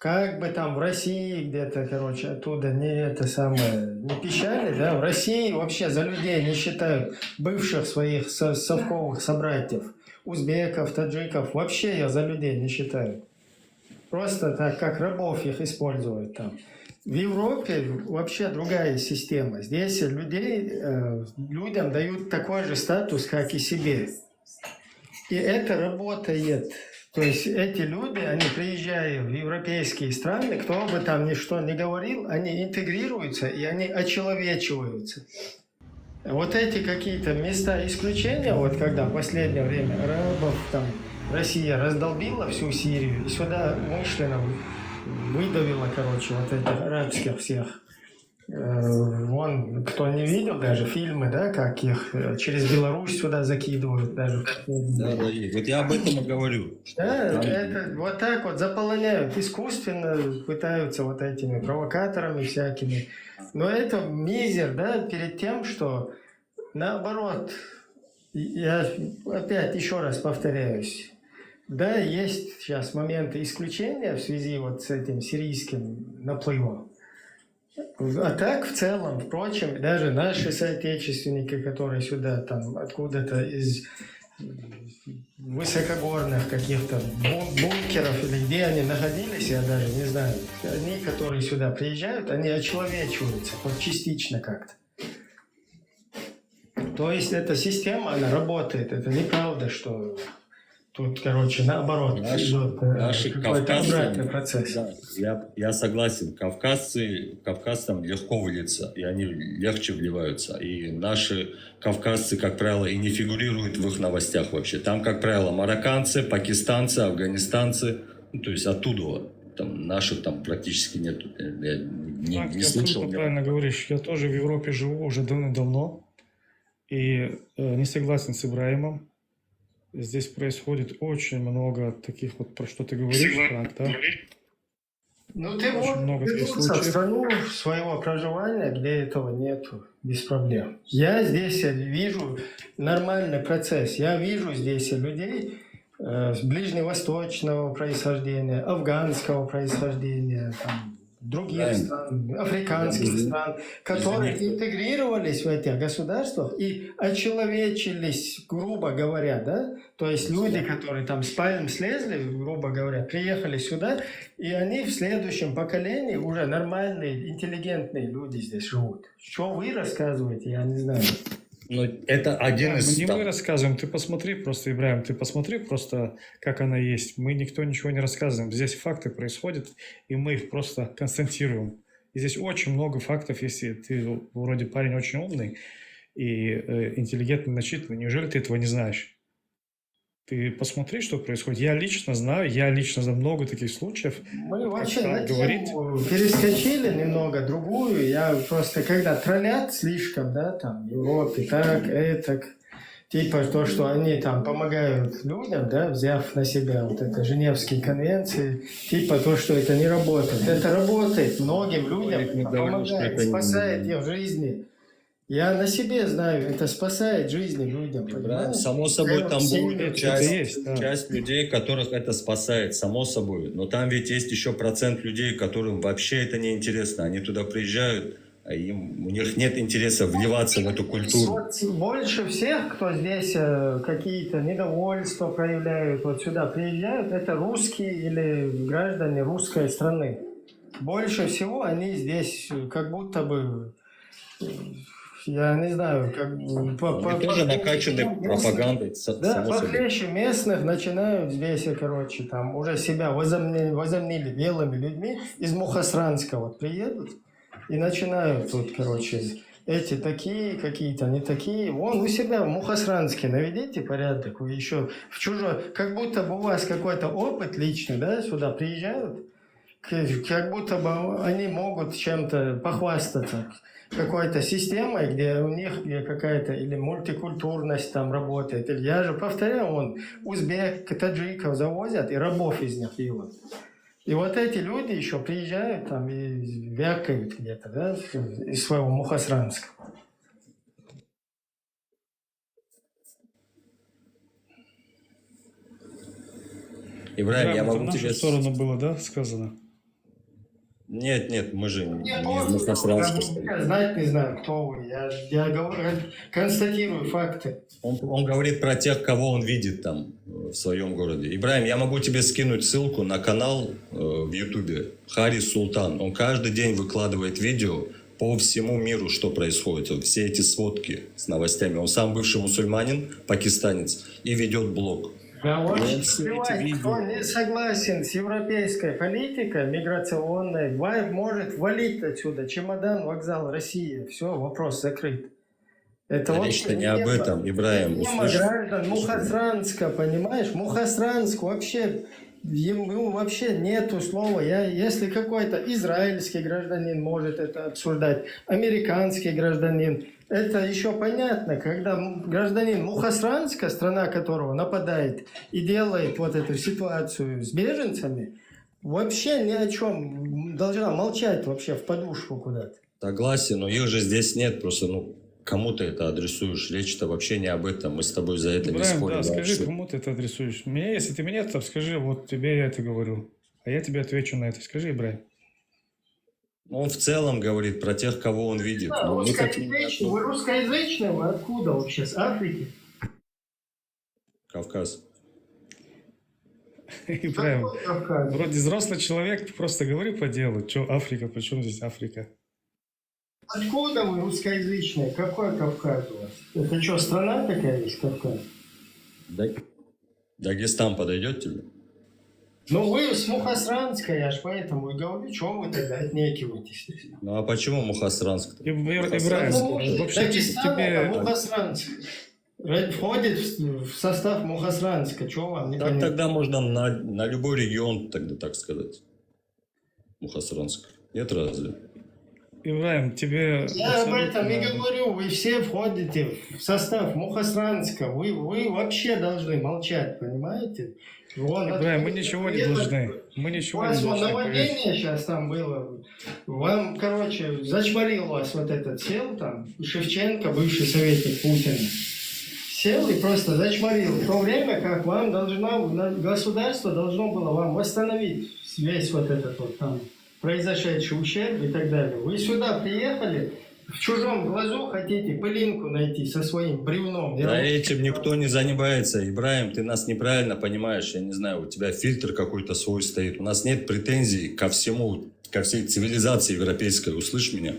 Как бы там в России где-то, короче, оттуда не это самое, не пищали, да, в России вообще за людей не считают бывших своих совковых собратьев, узбеков, таджиков, вообще я за людей не считаю. Просто так, как рабов их используют там. В Европе вообще другая система. Здесь людям дают такой же статус, как и себе. И это работает. То есть эти люди, они приезжая в европейские страны, кто бы там ни что ни говорил, они интегрируются и они очеловечиваются. Вот эти какие-то места исключения, вот когда в последнее время арабов, там, Россия раздолбила всю Сирию, и сюда умышленно выдавила, короче, вот этих арабских всех. Вон, кто не видел даже фильмы, да, как их через Беларусь сюда закидывают даже. Да, вот я об этом и говорю. Да, это вот так вот заполоняют, искусственно пытаются вот этими провокаторами всякими. Но это мизер, да, перед тем, что наоборот, я опять еще раз повторяюсь, да, есть сейчас моменты исключения в связи вот с этим сирийским наплывом. А так, в целом, впрочем, даже наши соотечественники, которые сюда, там, откуда-то из высокогорных каких-то бункеров или где они находились, я даже не знаю, они, которые сюда приезжают, они очеловечиваются, хоть частично как-то. То есть эта система, она работает, это неправда, что... Тут, короче, наоборот, наши какой-то кавказцы, обратный процесс. Да, я согласен, кавказцам легко влиться, и они легче вливаются. И наши кавказцы, как правило, и не фигурируют в их новостях вообще. Там, как правило, марокканцы, пакистанцы, афганистанцы, ну, то есть оттуда. Там наших там практически нет. Я не слышал. Ты правильно говоришь. Я тоже в Европе живу уже давно и не согласен с Ибраимом. Здесь происходит очень много таких вот, про что ты говоришь, Франк, да? Ну, ты можешь вернуться в страну своего проживания, где этого нету, без проблем. Я здесь вижу нормальный процесс. Я вижу здесь людей ближневосточного происхождения, афганского происхождения, там, других стран, африканских стран, которые интегрировались в этих государствах и очеловечились, грубо говоря, да? То есть люди, которые там с пальм слезли, грубо говоря, приехали сюда, и они в следующем поколении уже нормальные, интеллигентные люди здесь живут. Что вы рассказываете, я не знаю. Но это один из... Не мы рассказываем, ты посмотри просто, Ибраим, ты посмотри просто, как она есть. Мы никто ничего не рассказываем. Здесь факты происходят, и мы их просто констатируем. И здесь очень много фактов, если ты вроде парень очень умный и интеллигентный, начитанный. Неужели ты этого не знаешь? Ты посмотри, что происходит. Я лично знаю много таких случаев. Мы вообще на тему перескочили немного другую. Я просто, когда троллят слишком, да, там, в Европе, так, типа то, что они там помогают людям, да, взяв на себя вот это Женевские конвенции, типа то, что это не работает. Это работает многим людям, помогает, спасает их жизни. Я на себе знаю, это спасает жизни людям. Да, само собой, там будет часть людей, которых это спасает, само собой. Но там ведь есть еще процент людей, которым вообще это не интересно. Они туда приезжают, а у них нет интереса вливаться в эту культуру. Больше всех, кто здесь какие-то недовольства проявляют, вот сюда приезжают, это русские или граждане русской страны. Больше всего они здесь как будто бы... Я не знаю, как... тоже накачаны пропагандой. Да, похлеще местных начинают здесь, короче, там уже себя возомнили белыми людьми, из Мухосранска вот приедут и начинают тут, короче, эти такие какие-то, не такие. Вон у себя в Мухосранске наведите порядок, вы еще в чужой... Как будто бы у вас какой-то опыт личный, да, сюда приезжают, как будто бы они могут чем-то похвастаться. Какой-то системой, где у них какая-то или мультикультурность там работает. Или я же повторяю, узбек, таджиков завозят и рабов из них делают. И вот эти люди еще приезжают там и вякают где-то, да, из своего Мухосранска. Ибраим, я могу тебе... В нашу сторону было, да, сказано? Нет, мы же не из Я Мухосранска. знать не знаю, кто вы. Я говорю, констатирую факты. Он говорит про тех, кого он видит там в своем городе. Ибраим, я могу тебе скинуть ссылку на канал в Ютубе Харис Султан. Он каждый день выкладывает видео по всему миру, что происходит. Вот все эти сводки с новостями. Он сам бывший мусульманин, пакистанец, и ведет блог. Да, И он очень все плевать, эти кто видео... не согласен с европейской политикой миграционной, может валить отсюда. Чемодан, вокзал, Россия. Все, вопрос закрыт. Это Да вот речь-то не об этом, Ибраим. тема граждан Мухосранска, понимаешь? Мухосранск вообще, ему вообще нету слова. Если какой-то израильский гражданин может это обсуждать, американский гражданин, это еще понятно, когда гражданин Мухосранска, страна которого нападает и делает вот эту ситуацию с беженцами, вообще ни о чем должна молчать вообще в подушку куда-то. Согласен, но их же здесь нет, просто, кому ты это адресуешь? Речь-то вообще не об этом, мы с тобой за это не Ибраим, спорим. да, скажи, вообще. кому ты это адресуешь. Мне, если ты меня, то скажи, вот тебе я это говорю. А я тебе отвечу на это. Скажи, Ибраим. Он в целом говорит про тех, кого он видит. Да, Но мы как- русскоязычный, вы русскоязычный, вы откуда вообще? С Африки? Кавказ. Ибраим, Кавказ? вроде взрослый человек, просто говори по делу. Че Африка, почему здесь Африка? Откуда вы русскоязычный? Какой Кавказ у вас? Это что, страна такая есть, Кавказ? Дагестан подойдет тебе? Ну вы с Мухосранска, я ж поэтому и говорю, чего вы тогда отнекиваетесь? Ну а почему Мухосранск? Ибраим, Потому что вообще Дагестан тебе... это Мухосранск. Входит в состав Мухосранска. Чего вам не Так понятно? тогда можно на любой регион, тогда так сказать. Мухосранск. Нет разве? Ибраим, тебе... Я об этом и абсолютно- говорю, вы все входите в состав Мухосранска, вы вообще должны молчать, понимаете? Ибраим, мы ничего не должны. Мы У ничего не вас должны. наводнение поверь. сейчас там было, вам, короче, зачморил вас вот этот сел там, Шевченко, бывший советник Путина, сел и просто зачморил, в то время как вам государство должно было вам восстановить весь вот этот вот там произошедший ущерб и так далее. Вы сюда приехали, в чужом глазу хотите пылинку найти со своим бревном. Да этим никто не занимается. Ибраим, ты нас неправильно понимаешь. Я не знаю, у тебя фильтр какой-то свой стоит. У нас нет претензий ко всему, ко всей цивилизации европейской. Услышь меня.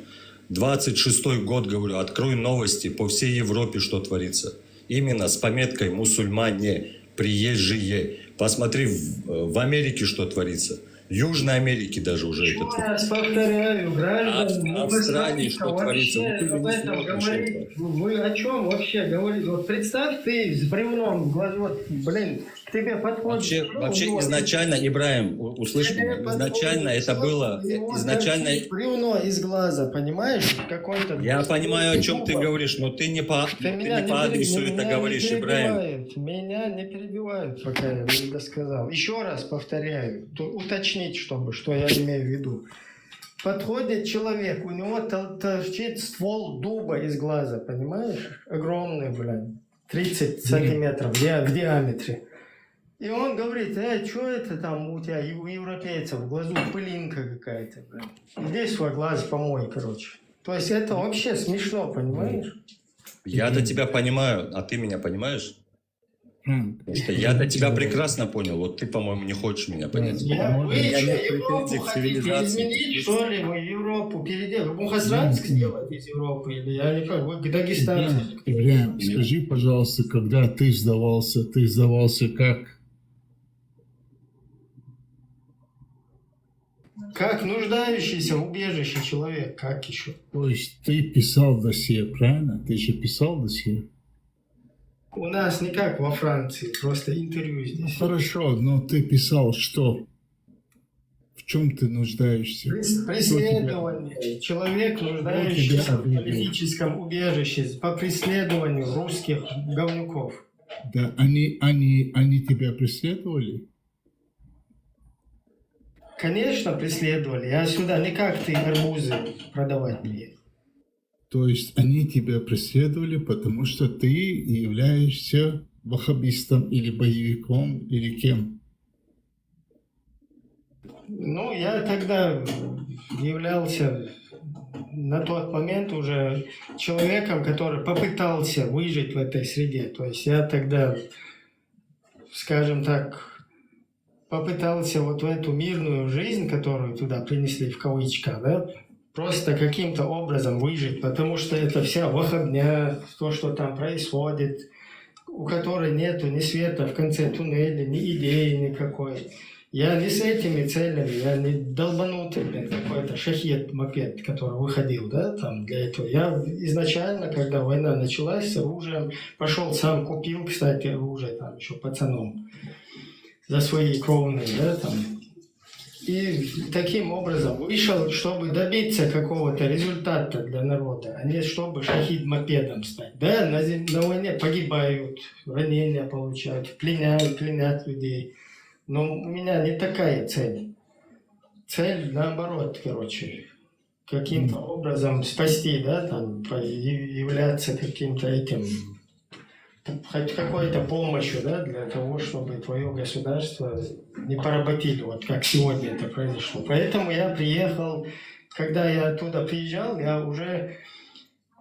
26-й год, говорю, открой новости по всей Европе, что творится. Именно с пометкой «мусульмане», «приезжие». Посмотри в Америке, что творится. В Южной Америке даже уже это. Я раз повторяю, граждане, В Австралии что творится? вообще Ну, ты об не этом смотришь говорить. это. Вы о чем вообще говорите? Вот представь, ты с бревном в глазу, вот, блин, к тебе подходит. Вообще изначально, Ибраим, услышь меня, изначально это было, изначально... Бревно из глаза, понимаешь? Какой-то... Я понимаю, о чем ты говоришь, но ты не по адресу это говоришь, Ибраим. Меня не перебивают, пока я не досказал. Еще раз повторяю, уточнить, что я имею в виду. Подходит человек, у него торчит ствол дуба из глаза, понимаешь? Огромный, блин, 30 сантиметров в диаметре. И он говорит, что это там у тебя, у европейцев в глазу пылинка какая-то, блин. Иди свой глаз помой, короче. То есть это вообще смешно, понимаешь? Я-то тебя понимаю, а ты меня понимаешь? Потому что я-то тебя прекрасно понял, вот ты, по-моему, не хочешь меня понять. Вы Я что, нет Европу претензий к хотите цивилизации. изменить, что ли? Вы Европу переделать? Вы Мухосранск сделать из Европы? Или я не понимаю, вы к Дагестану? Ибраим, скажи, пожалуйста, когда ты сдавался как? Как нуждающийся в убежище человек, как еще? То есть ты писал досье, правильно? Ты же писал досье? У нас не как во Франции, просто интервью здесь. Хорошо, но ты писал что? В чем ты нуждаешься? Преследование. Человек, нуждающийся в политическом убежище по преследованию русских говнюков. Да, они тебя преследовали? Конечно, преследовали. Я сюда не как ты арбузы продавать приехал. То есть они тебя преследовали, потому что ты являешься ваххабистом или боевиком, или кем? Ну, я тогда являлся на тот момент уже человеком, который попытался выжить в этой среде. То есть я тогда, скажем так, попытался вот в эту мирную жизнь, которую туда принесли в кавычках, да, просто каким-то образом выжить, потому что это вся выходня, то, что там происходит, у которой нету ни света в конце туннеля, ни идеи никакой. Я не с этими целями, я не долбанутый, какой-то шахед-мопед, который выходил, да, там для этого. Я изначально, когда война началась с оружием, пошел сам купил, кстати, оружие там еще пацаном за свои кровные, да, там. И таким образом вышел, чтобы добиться какого-то результата для народа, а не чтобы шахид-мопедом стать. Да, на войне погибают, ранения получают, пленят людей. Но у меня не такая цель. Цель наоборот, короче, каким-то образом спасти, да, там, являться каким-то этим, хоть какой-то помощью, да, для того, чтобы твое государство не поработили, вот как сегодня это произошло. Поэтому я приехал, когда я оттуда приезжал, я уже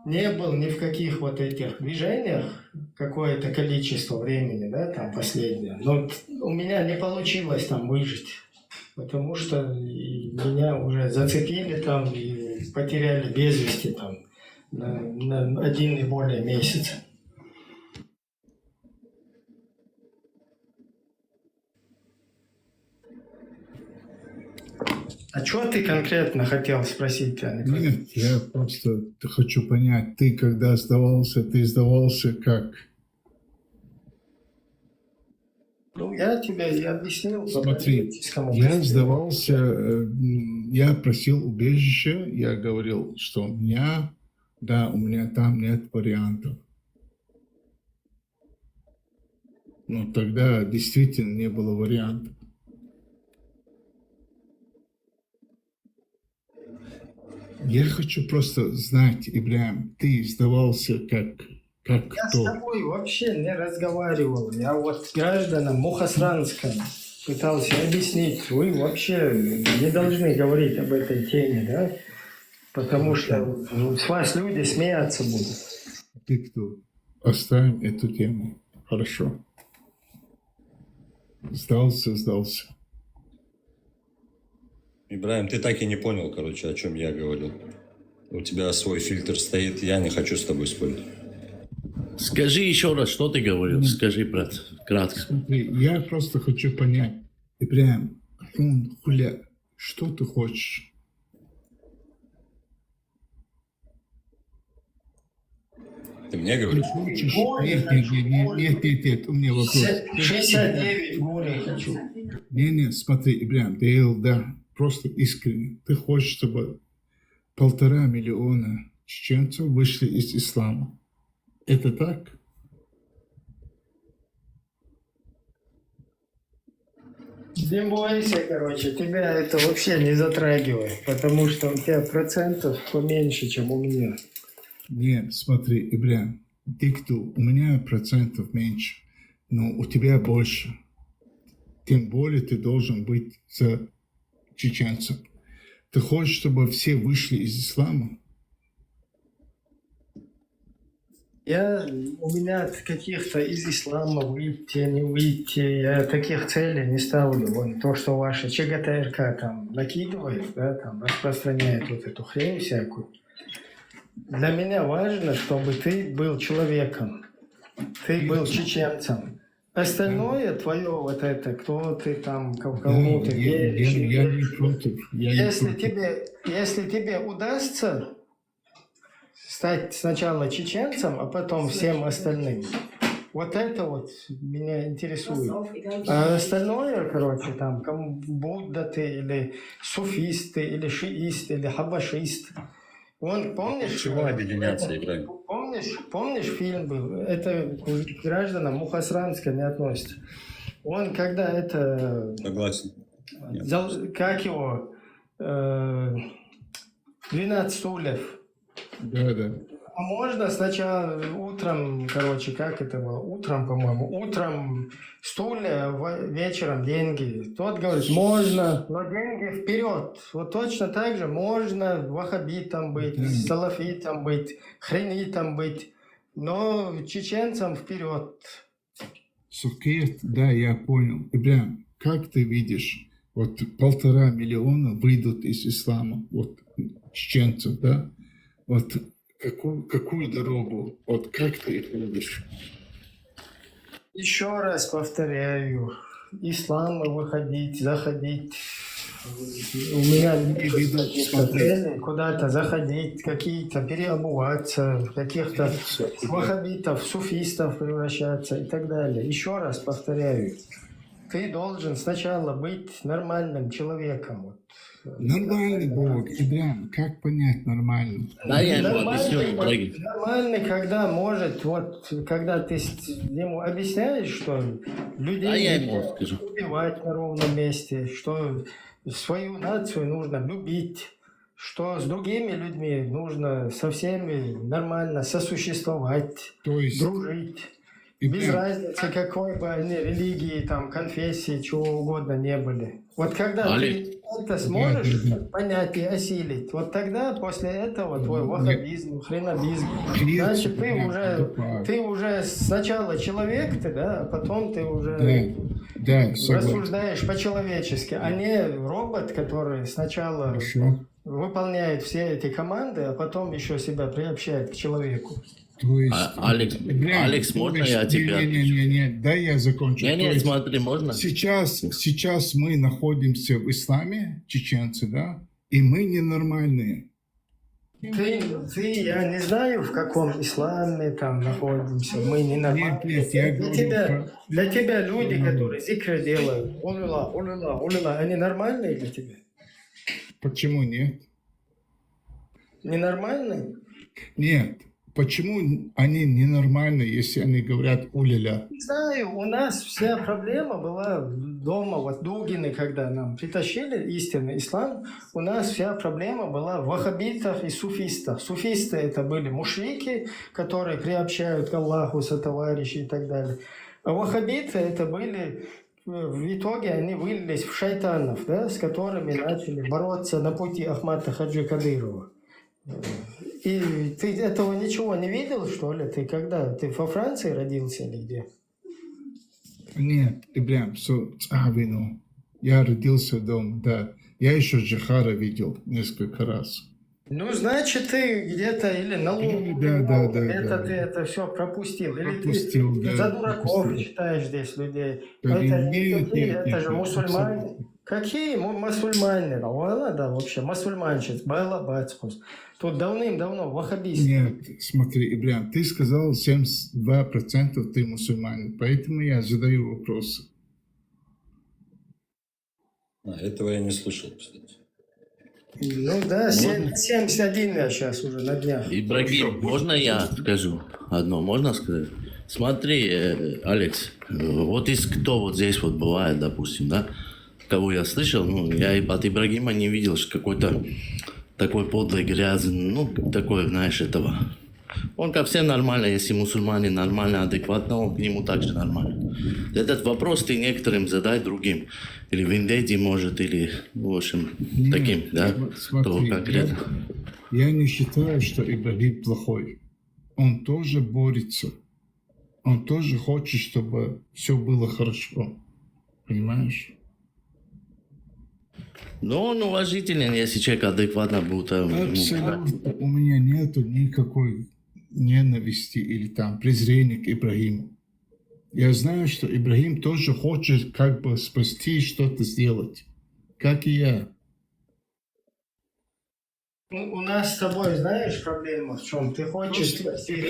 не был ни в каких вот этих движениях какое-то количество времени, да, там последнее. Но у меня не получилось там выжить, потому что меня уже зацепили там и потеряли без вести там на 1 и более месяца. А что ты конкретно хотел спросить, а не Нет, я просто хочу понять, ты когда сдавался, ты сдавался как? Ну, я тебе и объяснил. Смотри, я сдавался, я просил убежище, я говорил, что у меня там нет вариантов. Но тогда действительно не было вариантов. Я хочу просто знать, Ибрахим, ты сдавался как Я кто? с тобой вообще не разговаривал. Я вот гражданам Мухосранска пытался объяснить. Вы вообще не должны говорить об этой теме, да? Потому что с вас люди смеяться будут. Ты кто? Оставим эту тему. Хорошо. Сдался. Ибрахим, ты так и не понял, короче, о чем я говорил. У тебя свой фильтр стоит, я не хочу с тобой спорить. Скажи еще раз, что ты говорил? Скажи, брат, кратко. Смотри, я просто хочу понять. Ибрахим, хуля, что ты хочешь? Ты мне говоришь? Нет, у меня вопрос. 69 горе хочу. Не, смотри, Ибрахим, да, просто искренне. Ты хочешь, чтобы 1,5 миллиона чеченцев вышли из ислама. Это так? Не бойся, короче, тебя это вообще не затрагивает, потому что у тебя процентов поменьше, чем у меня. Нет, смотри, Ибрахим, ты кто? У меня процентов меньше, но у тебя больше. Тем более ты должен быть за чеченцев. Ты хочешь, чтобы все вышли из ислама? У меня каких-то из ислама выйти, не выйти, я таких целей не ставлю. Вон то, что ваша ЧГТРК там накидывает, да, там распространяет вот эту хрень всякую. Для меня важно, чтобы ты был человеком, ты был чеченцем. Остальное твое вот это, кто ты там, кому ты веришь. Я не против. Если тебе удастся стать сначала чеченцем, а потом всем остальным, вот это вот меня интересует. А остальное, короче, там, кому Будда ты, или суфист ты, или шиист, или хабашист. Помнишь? Чего объединяться, Ибрахим? Помнишь фильм был? Это к гражданам Мухосранска не относится. Он когда это... Согласен. Как его? 12 стульев. Да. можно сначала утром, короче, как это было? Утром, по-моему. Утром стулья, вечером деньги. Тот говорит, можно, но деньги вперед. Вот точно так же можно ваххабитом быть, салафитом быть, хренитом быть, но чеченцам вперед. Сукет, да, я понял. Ибрям, как ты видишь, вот 1,5 миллиона выйдут из ислама, вот чеченцев, да? Вот какую дорогу, вот как ты их видишь? Еще раз повторяю, ислам выходить, заходить. У меня цели куда-то заходить, какие-то переобуваться, каких-то ваххабитов, суфистов превращаться и так далее. Еще раз повторяю, ты должен сначала быть нормальным человеком. Нормальный Бог, Ибрям, как понять нормально? Да, я ему объясню, дорогие. Нормальный, когда может, вот, когда ты ему объясняешь, что людей я ему скажу. убивать на ровном месте, что свою нацию нужно любить, что с другими людьми нужно со всеми нормально сосуществовать, дружить. Без разницы, какой бы они религии, там, конфессии, чего угодно не были. Вот когда ты это сможешь понять и осилить, вот тогда после этого твой ваххабизм, хренобизм, значит, ты уже сначала человек, да, а потом ты уже рассуждаешь по-человечески, а не робот, который сначала выполняет все эти команды, а потом еще себя приобщает к человеку. То есть, Алекс, можно я тебя? Не, дай я закончу. Смотри, можно? Сейчас мы находимся в исламе, чеченцы, да, и мы ненормальные. Я не знаю, в каком исламе там находимся, мы ненормальные. Для тебя люди, которые зикры делают, улила, они нормальные для тебя? Почему нет? Ненормальные? Нет. Почему они ненормальны, если они говорят уля-ля? Не знаю, у нас вся проблема была дома, вот Дугины, когда нам притащили истинный ислам, у нас вся проблема была в ваххабитах и суфистах. Суфисты это были мушрики, которые приобщают к Аллаху сотоварищей и так далее. А ваххабиты это были, в итоге они вылились в шайтанов, да, с которыми начали бороться на пути Ахмата Хаджи Кадырова. И ты этого ничего не видел, что ли? Ты когда? Ты во Франции родился или где? Нет, Ибрям, я родился дома, да. Я еще Джихара видел несколько раз. Ну, значит, ты где-то или на Луне, ты это все пропустил. Или ты за дураков считаешь здесь людей. Это же мусульмане. Какие мусульмане? Да, вообще, мусульманчик, байлабацкус. Тут давным-давно ваххабисты. Нет, смотри, Ибрям, ты сказал 72% ты мусульманин, поэтому я задаю вопросы. Этого я не слышал, кстати. Ну да, 71 я сейчас уже на днях. Ибрагим, можно я скажу одно? Можно сказать? Смотри, Алекс, вот из кто вот здесь вот бывает, допустим, да, кого я слышал, ну, я от Ибрагима не видел, что какой-то такой подлый, грязный, ну, такой, знаешь, этого. Он ко всем нормально, если мусульмане нормально, адекватно, он к нему также нормально. Этот вопрос ты некоторым задай другим. Или в Индии, может, или, в общем, таким, да? Смотри, я не считаю, что Ибрагим плохой. Он тоже борется. Он тоже хочет, чтобы все было хорошо. Понимаешь? Но он уважителен, если человек адекватно будет. Абсолютно. У меня нету никакой ненависти или там презрения к Ибрагиму. Я знаю, что Ибрагим тоже хочет как бы спасти, что-то сделать. Как и я. У нас с тобой, знаешь, проблема в чем? Ты хочешь спасти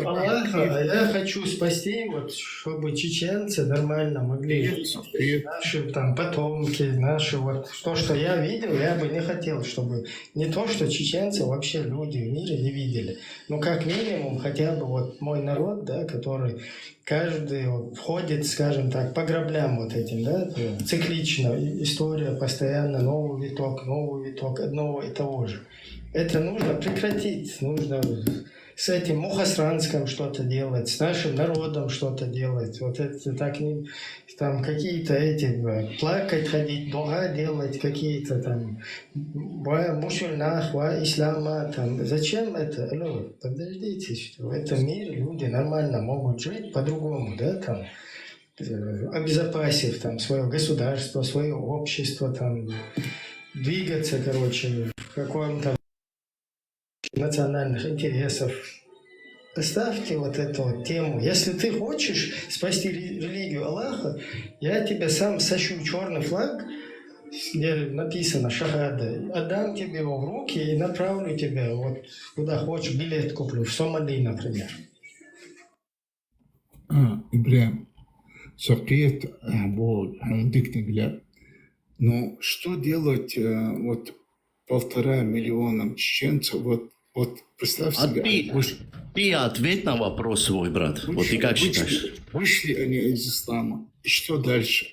Аллаха, а я хочу спасти, вот, чтобы чеченцы нормально могли жить. Наши там потомки, наши вот. То, что я видел, я бы не хотел, чтобы не то, что чеченцы вообще люди в мире не видели. Но как минимум хотя бы вот мой народ, да, который каждый входит, скажем так, по граблям вот этим, да, циклично, история постоянно, новый виток, одного и того же. Это нужно прекратить, нужно с этим Мухасранском что-то делать, с нашим народом что-то делать. Вот это так, там какие-то эти, плакать, ходить, дуга делать, какие-то там, мусульнах, ислама, там. Зачем это? Алло, подождите, что в этом мире люди нормально могут жить по-другому, да, там, обезопасив там свое государство, свое общество, там, двигаться, короче, в каком-то национальных интересов. Оставьте вот эту вот тему. Если ты хочешь спасти религию Аллаха, я тебе сам сошью черный флаг, где написано «Шахада», отдам тебе его в руки и направлю тебя вот куда хочешь, билет куплю, в Сомали, например. Ибрahim, сокет, но что делать вот 1,5 миллиона чеченцев, вот представь себе. Ты ответь на вопрос свой, брат. Вот ты как считаешь? Вышли они из ислама. И что дальше?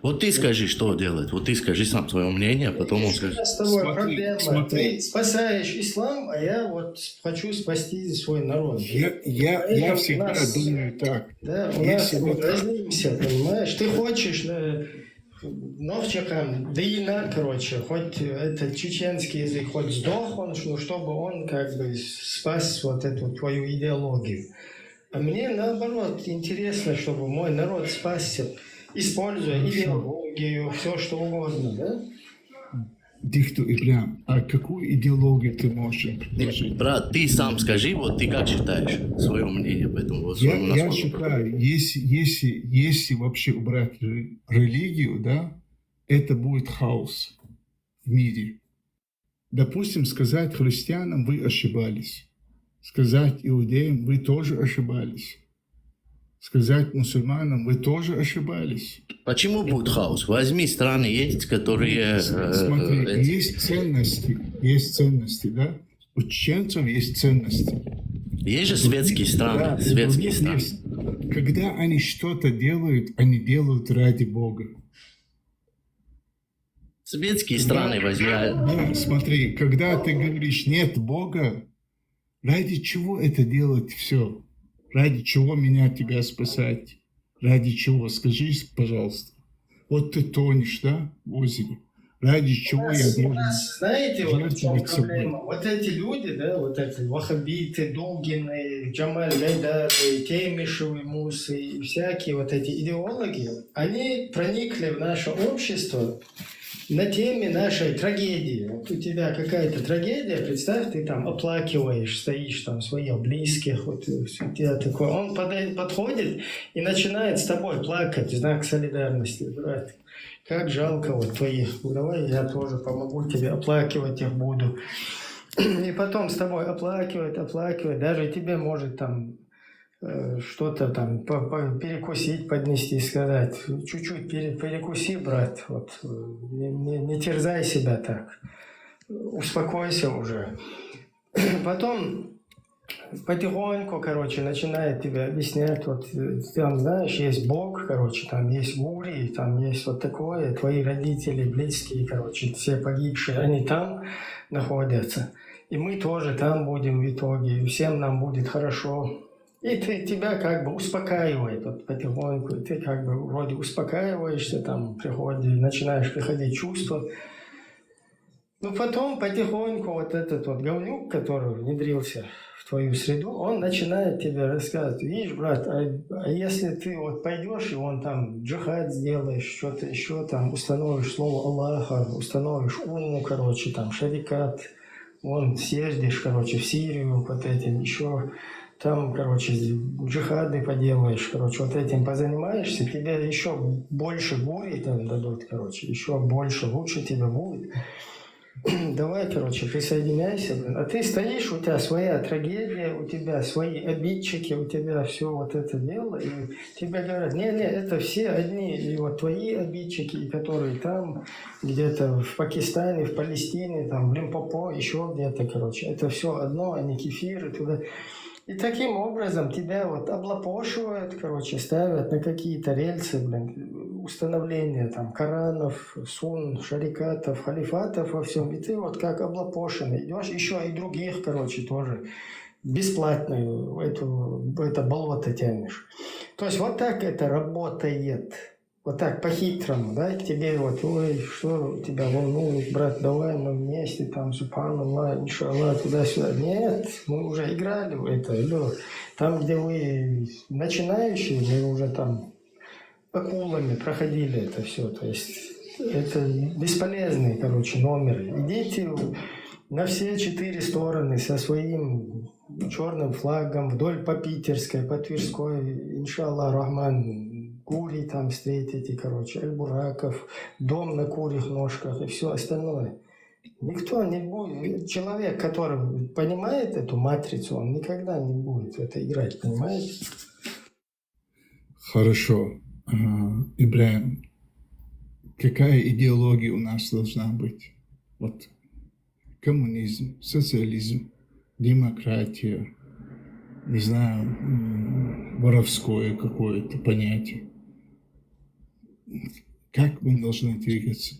Вот ты скажи, что делать. Вот ты скажи сам свое мнение, а потом он скажет. С тобой проблема. Ты спасаешь ислам, а я вот хочу спасти свой народ. Я всегда думаю так. Да, у нас вот разнимся, понимаешь? Ты хочешь Новчикам, Дина, короче, хоть этот чеченский язык, хоть сдох он, ну, чтобы он как бы спас вот эту твою идеологию. А мне наоборот интересно, чтобы мой народ спасся, используя идеологию, все что угодно, да? Дихту Ибрahim, а какую идеологию ты можешь предложить? Брат, ты сам скажи, вот ты как считаешь свое мнение по этому? Вот я считаю, если вообще убрать религию, да, это будет хаос в мире. Допустим, сказать христианам, вы ошибались. Сказать иудеям, вы тоже ошибались. Сказать мусульманам, вы тоже ошибались. Почему будет хаос? Возьми страны, есть, которые... Смотри, есть ценности, да? У чеченцев есть ценности. Есть же светские страны, Да, светские страны. есть. Когда они что-то делают, они делают ради Бога. Светские страны возьми. Да, смотри, когда ты говоришь «нет Бога», ради чего это делать все? Ради чего меня тебя спасать? Ради чего? Скажи, пожалуйста. Вот ты тонешь, да, в озере. Ради чего я должен знаете, вот в чем жертвовать собой? проблема? Вот эти люди, да, вот эти ваххабиты, Дугины, Джамаль Гайдары, Темишевы, Мусы и всякие вот эти идеологи, они проникли в наше общество на теме нашей трагедии. Вот у тебя какая-то трагедия, представь, ты там оплакиваешь, стоишь там своих близких, вот у тебя такое. Он подходит и начинает с тобой плакать, знак солидарности, брат. Как жалко вот твоих. Давай я тоже помогу тебе, оплакивать их буду. И потом с тобой оплакивать. Даже тебе может там что-то там перекусить, поднести, сказать. Чуть-чуть перекуси, брат. Вот, не терзай себя так. Успокойся уже. Потом потихоньку, короче, начинает тебе объяснять, вот там, знаешь, есть Бог, короче, там есть гури, там есть вот такое, твои родители, близкие, короче, все погибшие, они там находятся. И мы тоже там будем в итоге, и всем нам будет хорошо. И тебя как бы успокаивает вот потихоньку, и ты как бы вроде успокаиваешься, там начинаешь приходить чувства. Но потом потихоньку вот этот вот говнюк, который внедрился в твою среду, он начинает тебе рассказывать: видишь, брат, а если ты вот пойдешь и вон там джихад сделаешь, что-то еще там, установишь слово Аллаха, установишь уму, короче, там шарикат, вон съездишь, короче, в Сирию, вот этим еще, там, короче, джихады поделаешь, короче, вот этим позанимаешься, тебе еще больше гури там дадут, короче, еще больше, лучше тебе будет. Давай, короче, присоединяйся, а ты стоишь, у тебя своя трагедия, у тебя свои обидчики, у тебя все вот это дело, и тебе говорят: не, это все одни, и вот твои обидчики, которые там, где-то в Пакистане, в Палестине, там, в Лимпопо, еще где-то, короче, это все одно, они кефиры туда. И таким образом тебя вот облапошивают, короче, ставят на какие-то рельсы, установления там Коранов, сун, шарикатов, халифатов во всем. И ты вот как облапошенный идешь, еще и других, короче, тоже бесплатную в это болото тянешь. То есть вот так это работает. Вот так, по-хитрому, да, к тебе вот, ой, что тебя волнует, брат, давай мы вместе, там, субханаллах, иншаллах, туда-сюда. Нет, мы уже играли в это, алло. Там, где вы начинающие, мы уже там акулами проходили это все, то есть это бесполезный, короче, номер. Идите на все 4 стороны со своим черным флагом вдоль по Питерской, по Тверской, иншаллах, Рахман, Кури там встретите, короче, Аль-Бураков, дом на курьих ножках и все остальное. Никто не будет, человек, который понимает эту матрицу, он никогда не будет в это играть, понимаете? Хорошо. Ибрахим, какая идеология у нас должна быть? Вот коммунизм, социализм, демократия, не знаю, воровское какое-то понятие. Как мы должны двигаться?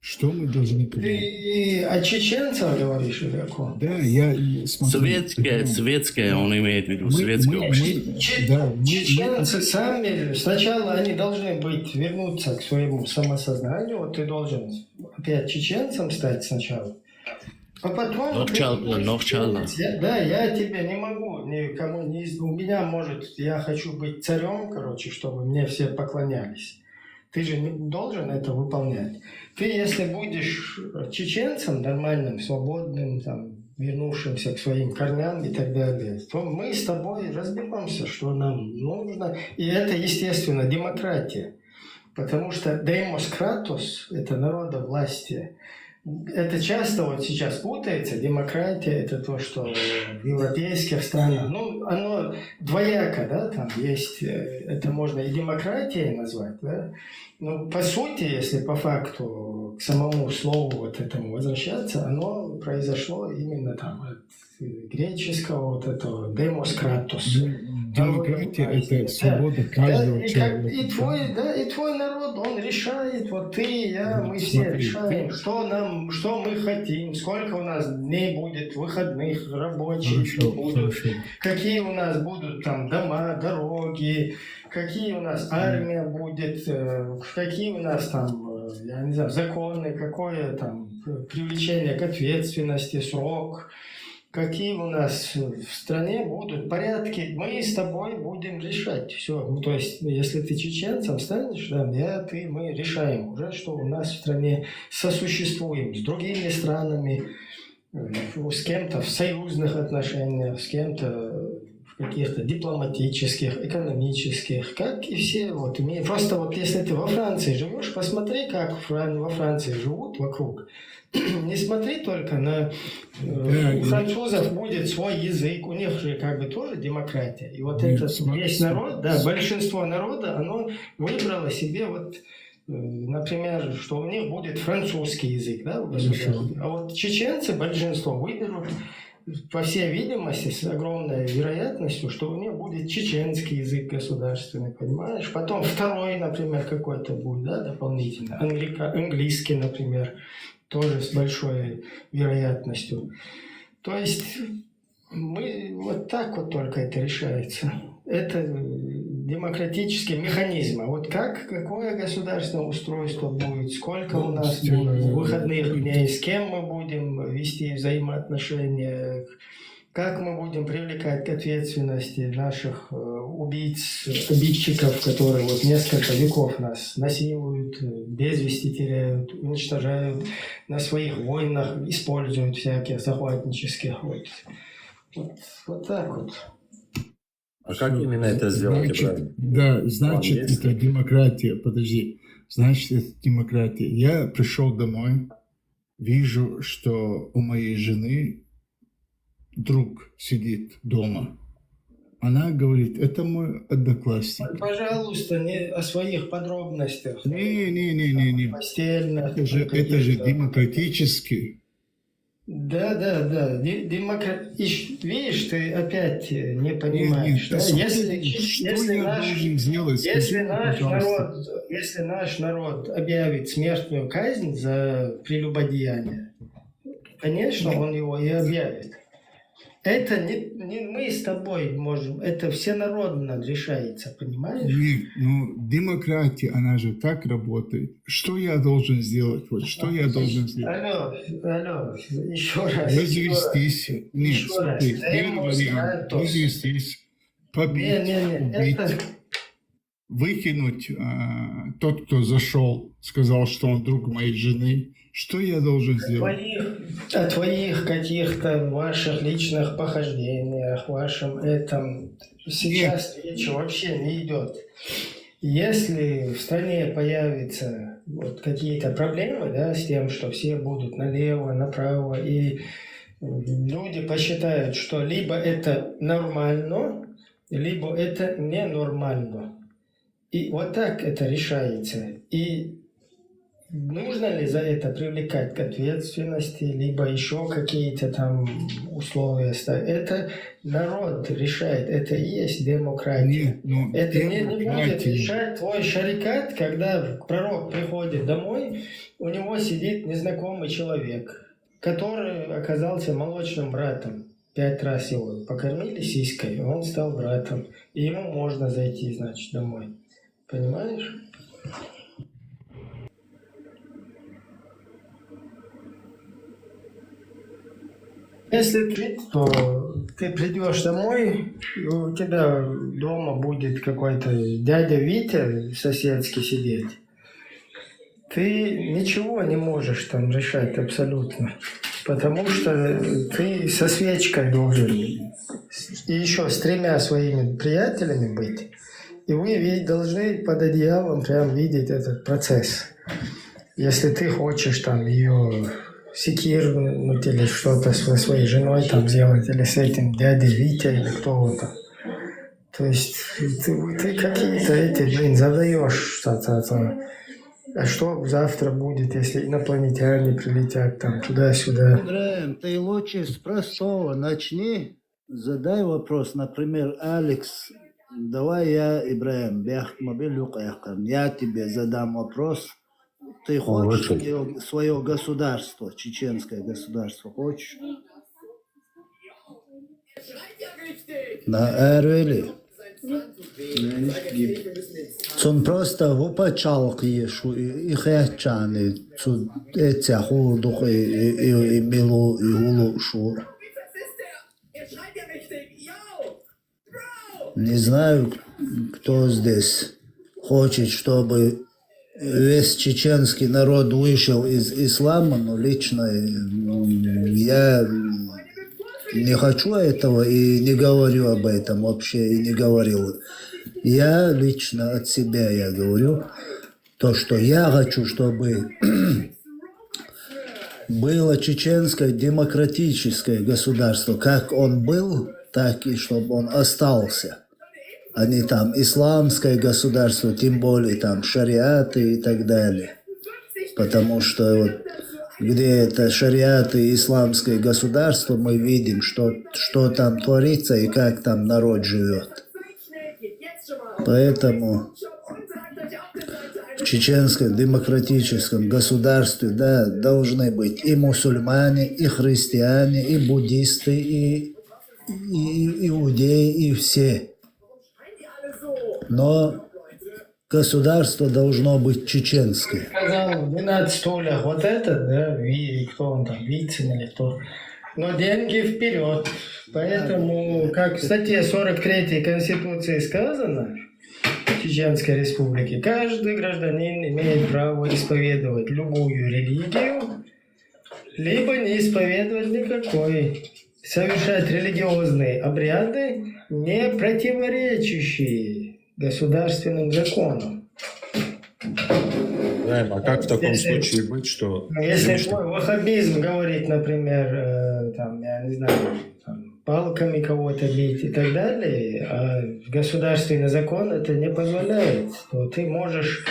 Что мы должны принять? Ты о чеченцах говоришь или о ком? Да, я смотрю. Светское, он имеет в виду, светское общество. Чеченцы сами, сначала они должны вернуться к своему самосознанию. Вот ты должен опять чеченцем стать сначала. А потом... Да, я тебя не могу, никому не... У меня, может, я хочу быть царем, короче, чтобы мне все поклонялись. Ты же не должен это выполнять. Ты, если будешь чеченцем нормальным, свободным, там, вернувшимся к своим корням и так далее, то мы с тобой разберемся, что нам нужно. И это, естественно, демократия. Потому что демос кратос – это народовластие. Это часто вот сейчас путается. Демократия – это то, что в европейских странах, ну, оно двояко, да, там есть, это можно и демократией назвать, да, но по сути, если по факту к самому слову вот этому возвращаться, оно произошло именно там от греческого вот этого демос кратос. Демократия – это свобода каждого человека. И твой народ, он решает, вот ты, я, мы все решаем, что мы хотим, сколько у нас дней будет, выходных, рабочих будут, какие у нас будут там дома, дороги, какие у нас армия будет, какие у нас там, я не знаю, законы, какое там привлечение к ответственности, срок. Какие у нас в стране будут порядки, мы с тобой будем решать. Все. Ну, то есть, если ты чеченцем станешь, да, мы решаем уже, что у нас в стране сосуществуем с другими странами, с кем-то в союзных отношениях, с кем-то в каких-то дипломатических, экономических, как и все. Вот, просто вот если ты во Франции живешь, посмотри, как во Франции живут вокруг. Не смотри только на... У французов будет свой язык, у них же как бы тоже демократия. И вот этот весь народ, да, большинство народа, оно выбрало себе вот, например, что у них будет французский язык, да, у государства. А вот чеченцы большинство выберут, по всей видимости, с огромной вероятностью, что у них будет чеченский язык государственный, понимаешь? Потом второй, например, какой-то будет, да, дополнительно, английский, например, тоже с большой вероятностью. То есть мы вот так вот только это решается. Это демократический механизм. А вот какое государственное устройство будет, сколько у нас будет выходных дней, с кем мы будем вести взаимоотношения, как мы будем привлекать к ответственности наших убийц, обидчиков, которые вот несколько веков нас насилуют, без вести теряют, уничтожают, на своих войнах используют всяких захватнических. Вот так вот. А как именно это сделать? Значит, это демократия. Подожди. Значит, это демократия. Я пришел домой, вижу, что у моей жены друг сидит дома. Она говорит, это мой одноклассник. Пожалуйста, не о своих подробностях. Не. Постельных. Это же демократически. Да. Видишь, ты опять не понимаешь. Если наш народ объявит смертную казнь за прелюбодеяние, конечно, он его и объявит. Это не мы с тобой можем, это всенародно решается, понимаешь? Нет, ну демократия, она же так работает. Что я должен сделать? Вот что я должен сделать? Алло, еще раз. Возвестись. Нет, Еще раз. смотри, первый вариант. Возвестись, побить, убить, выкинуть тот, кто зашел, сказал, что он друг моей жены. Что я должен сделать? О твоих каких-то ваших личных похождениях, вашем этом сейчас речи вообще не идет. Если в стране появятся вот какие-то проблемы, да, с тем, что все будут налево, направо, и люди посчитают, что либо это нормально, либо это ненормально. И вот так это решается. И нужно ли за это привлекать к ответственности, либо еще какие-то там условия ставить? Это народ решает, это и есть демократия. Нет, это не будет решать твой шарикат, когда пророк приходит домой, у него сидит незнакомый человек, который оказался молочным братом. 5 раз его покормили сиськой, он стал братом. И ему можно зайти, значит, домой. Понимаешь? Если ты, то ты придешь домой, и у тебя дома будет какой-то дядя Витя соседский сидеть. Ты ничего не можешь там решать абсолютно. Потому что ты со свечкой должен и еще с 3 своими приятелями быть. И вы должны под одеялом прям видеть этот процесс. Если ты хочешь там ее секирнуть или что-то со своей женой там сделать, или с этим дядей Витей, или кто-то. То есть ты какие-то эти, задаешь что-то. А что завтра будет, если инопланетяне прилетят там туда-сюда? Ибраим, ты лучше с простого начни. Задай вопрос, например, Алекс, давай я, Ибраим, я тебе задам вопрос. Ты хочешь свое государство, чеченское государство, хочешь? Да, öyle. Цун просто выпачал киешу и хячаны, цун эти худух и белу и улушу. Не знаю, кто здесь хочет, чтобы весь чеченский народ вышел из ислама, но лично я не хочу этого и не говорю об этом вообще, и не говорил. Я лично от себя я говорю, то, что я хочу, чтобы было чеченское демократическое государство, как он был, так и чтобы он остался. А не там исламское государство, тем более там шариаты и так далее. Потому что вот где это шариаты и исламское государство, мы видим, что там творится и как там народ живет. Поэтому в чеченском демократическом государстве, да, должны быть и мусульмане, и христиане, и буддисты, и иудеи, и все. Но государство должно быть чеченское. Сказал, 12 стульях, вот этот, да, кто он там, Вицин или кто. Но деньги вперед. Поэтому, как в статье 43 Конституции сказано, Чеченской Республики, каждый гражданин имеет право исповедовать любую религию, либо не исповедовать никакой. Совершать религиозные обряды, не противоречащие государственным законам. А как в таком случае быть, что... Если твой ваххабизм говорит, например, там, я не знаю, там, палками кого-то бить и так далее, а государственный закон это не позволяет, то ты можешь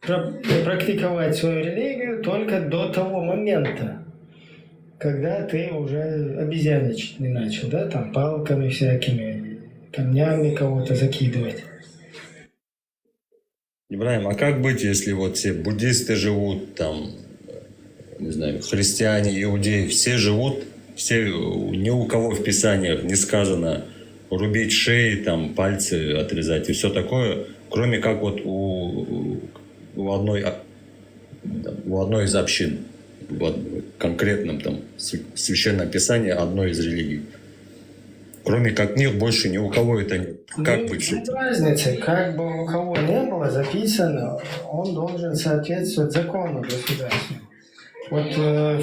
практиковать свою религию только до того момента, когда ты уже обезьяничать не начал, да, там палками всякими, камнями кого-то закидывать. Ибраим, а как быть, если вот все буддисты живут, там, не знаю, христиане, иудеи, все живут Ни у кого в писаниях не сказано рубить шеи, там, пальцы отрезать и все такое, кроме как вот у одной из общин, в конкретном там священном писании одной из религий. Кроме как них больше ни у кого это нет. Как быть? Нет разницы, как бы у кого не было записано, он должен соответствовать закону государственному. Вот